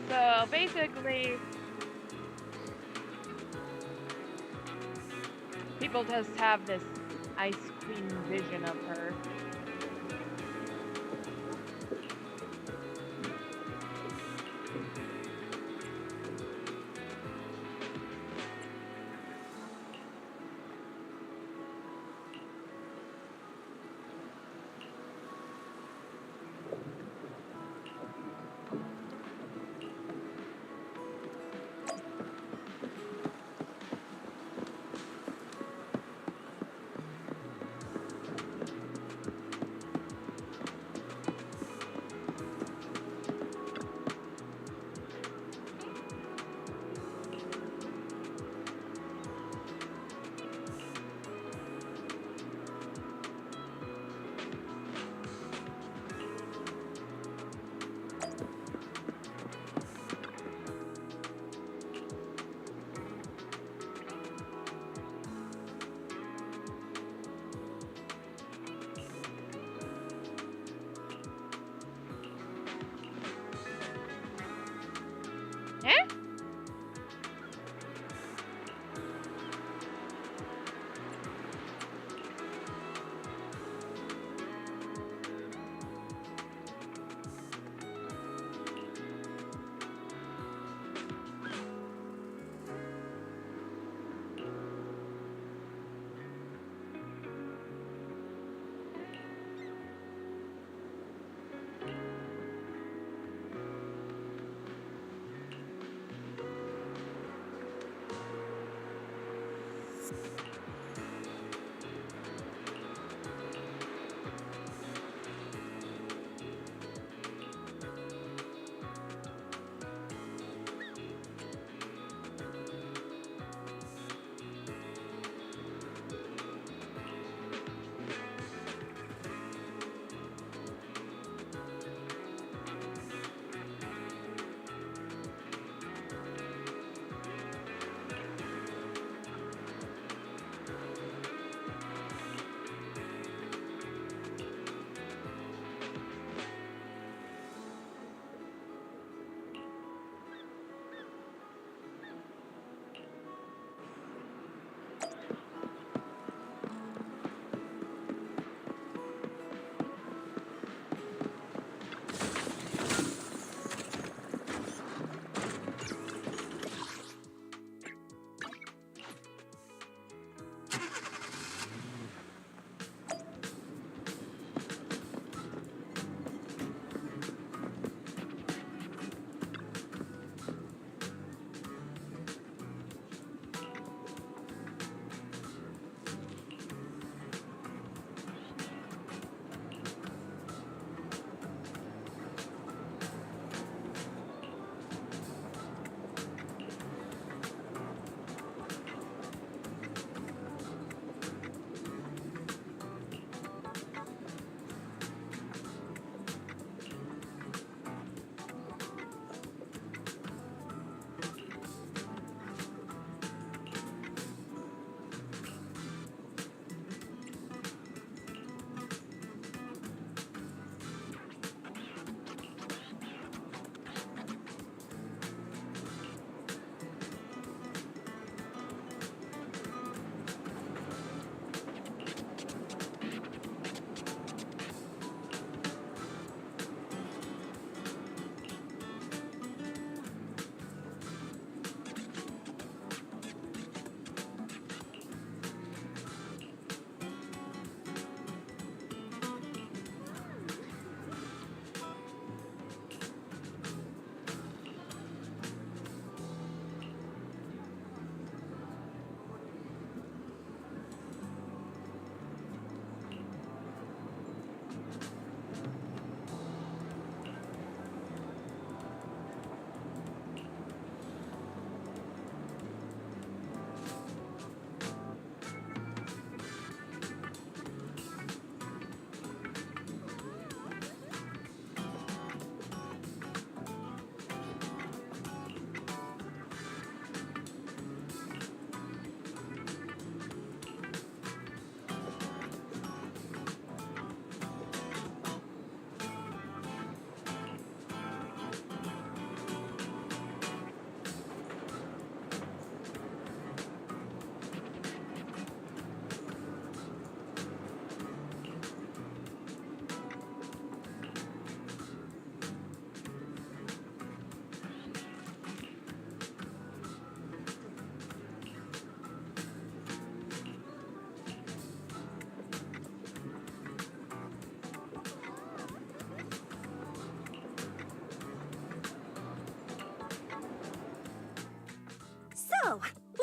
So basically, people just have this ice cream vision of her.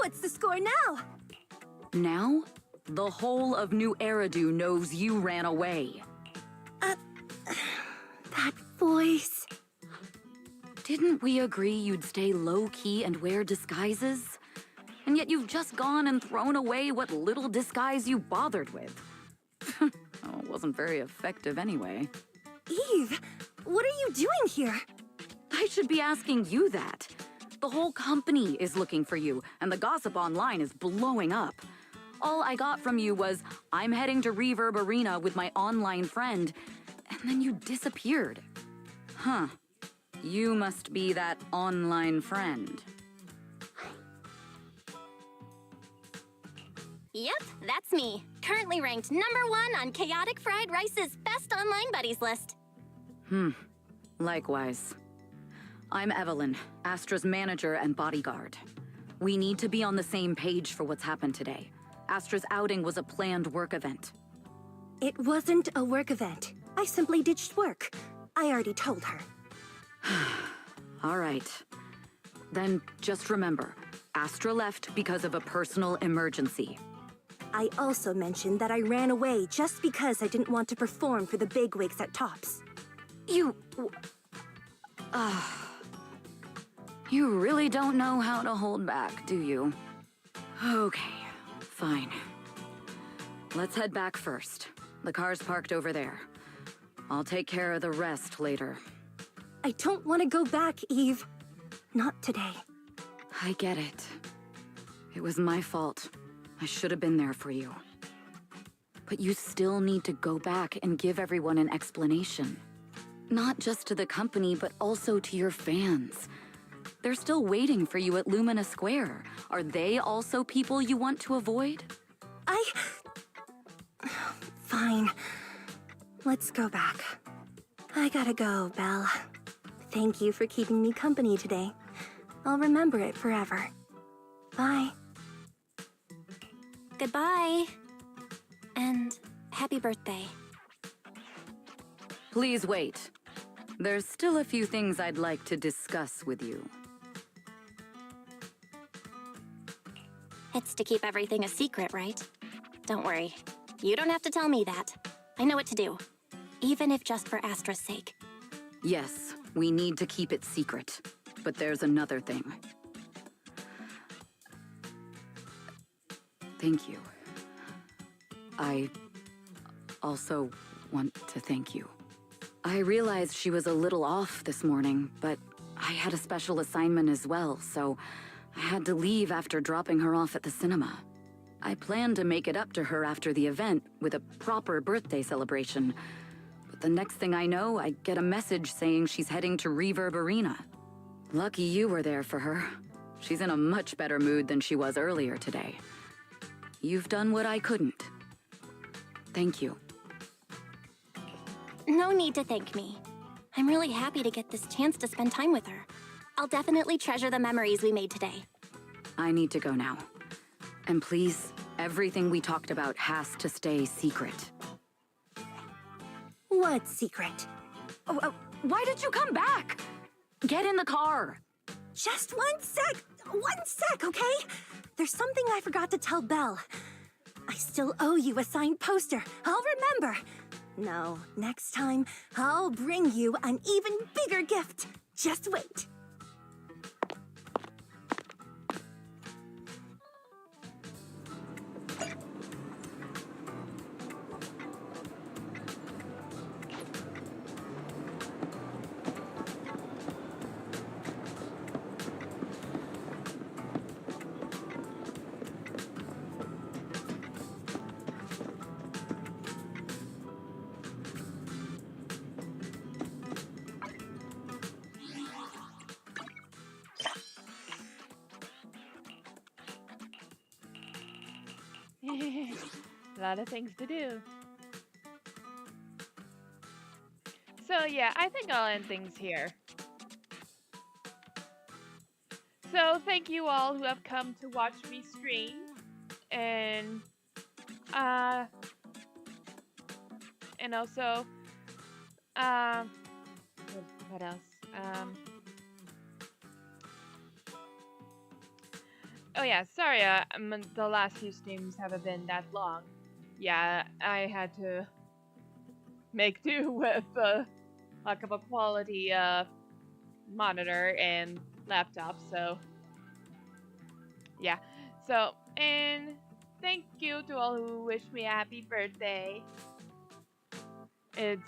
What's the score now? Now, the whole of New Eridu knows you ran away. That voice. Didn't we agree you'd stay low-key and wear disguises? And yet you've just gone and thrown away what little disguise you bothered with. Oh, it wasn't very effective anyway. Eve, what are you doing here? I should be asking you that. The whole company is looking for you, and the gossip online is blowing up. All I got from you was, I'm heading to Reverb Arena with my online friend, and then you disappeared. Huh. You must be that online friend. Yep, that's me. Currently ranked #1 on Chaotic Fried Rice's Best Online Buddies list. Likewise. I'm Evelyn, Astra's manager and bodyguard. We need to be on the same page for what's happened today. Astra's outing was a planned work event. It wasn't a work event. I simply ditched work. I already told her. All right. Then just remember, Astra left because of a personal emergency. I also mentioned that I ran away just because I didn't want to perform for the bigwigs at Tops. You really don't know how to hold back, do you? Okay, fine. Let's head back first. The car's parked over there. I'll take care of the rest later. I don't want to go back, Eve. Not today. I get it. It was my fault. I should have been there for you. But you still need to go back and give everyone an explanation. Not just to the company, but also to your fans. They're still waiting for you at Lumina Square. Are they also people you want to avoid? Fine. Let's go back. I gotta go, Belle. Thank you for keeping me company today. I'll remember it forever. Bye. Goodbye. And happy birthday. Please wait. There's still a few things I'd like to discuss with you. It's to keep everything a secret, right? Don't worry. You don't have to tell me that. I know what to do. Even if just for Astra's sake. Yes, we need to keep it secret. But there's another thing. Thank you. I also want to thank you. I realized she was a little off this morning, but I had a special assignment as well, so I had to leave after dropping her off at the cinema. I planned to make it up to her after the event with a proper birthday celebration. But the next thing I know, I get a message saying she's heading to Reverb Arena. Lucky you were there for her. She's in a much better mood than she was earlier today. You've done what I couldn't. Thank you. No need to thank me. I'm really happy to get this chance to spend time with her. I'll definitely treasure the memories we made today. I need to go now. And please, everything we talked about has to stay secret. What secret? Why did you come back? Get in the car. Just 1 sec. 1 sec, okay? There's something I forgot to tell Belle. I still owe you a signed poster. I'll remember. No, next time, I'll bring you an even bigger gift. Just wait. A lot of things to do. So yeah, I think I'll end things here. So thank you all who have come to watch me stream, and also what else? Oh yeah, sorry, the last few streams haven't been that long. Yeah, I had to make do with lack of a quality monitor and laptop, so yeah. So, and thank you to all who wished me a happy birthday. It's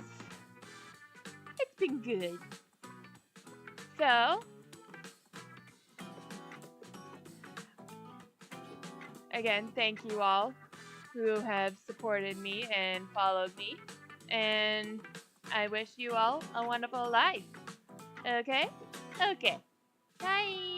been good. So, again, thank you all who have supported me and followed me. And I wish you all a wonderful life. Okay? Okay. Bye.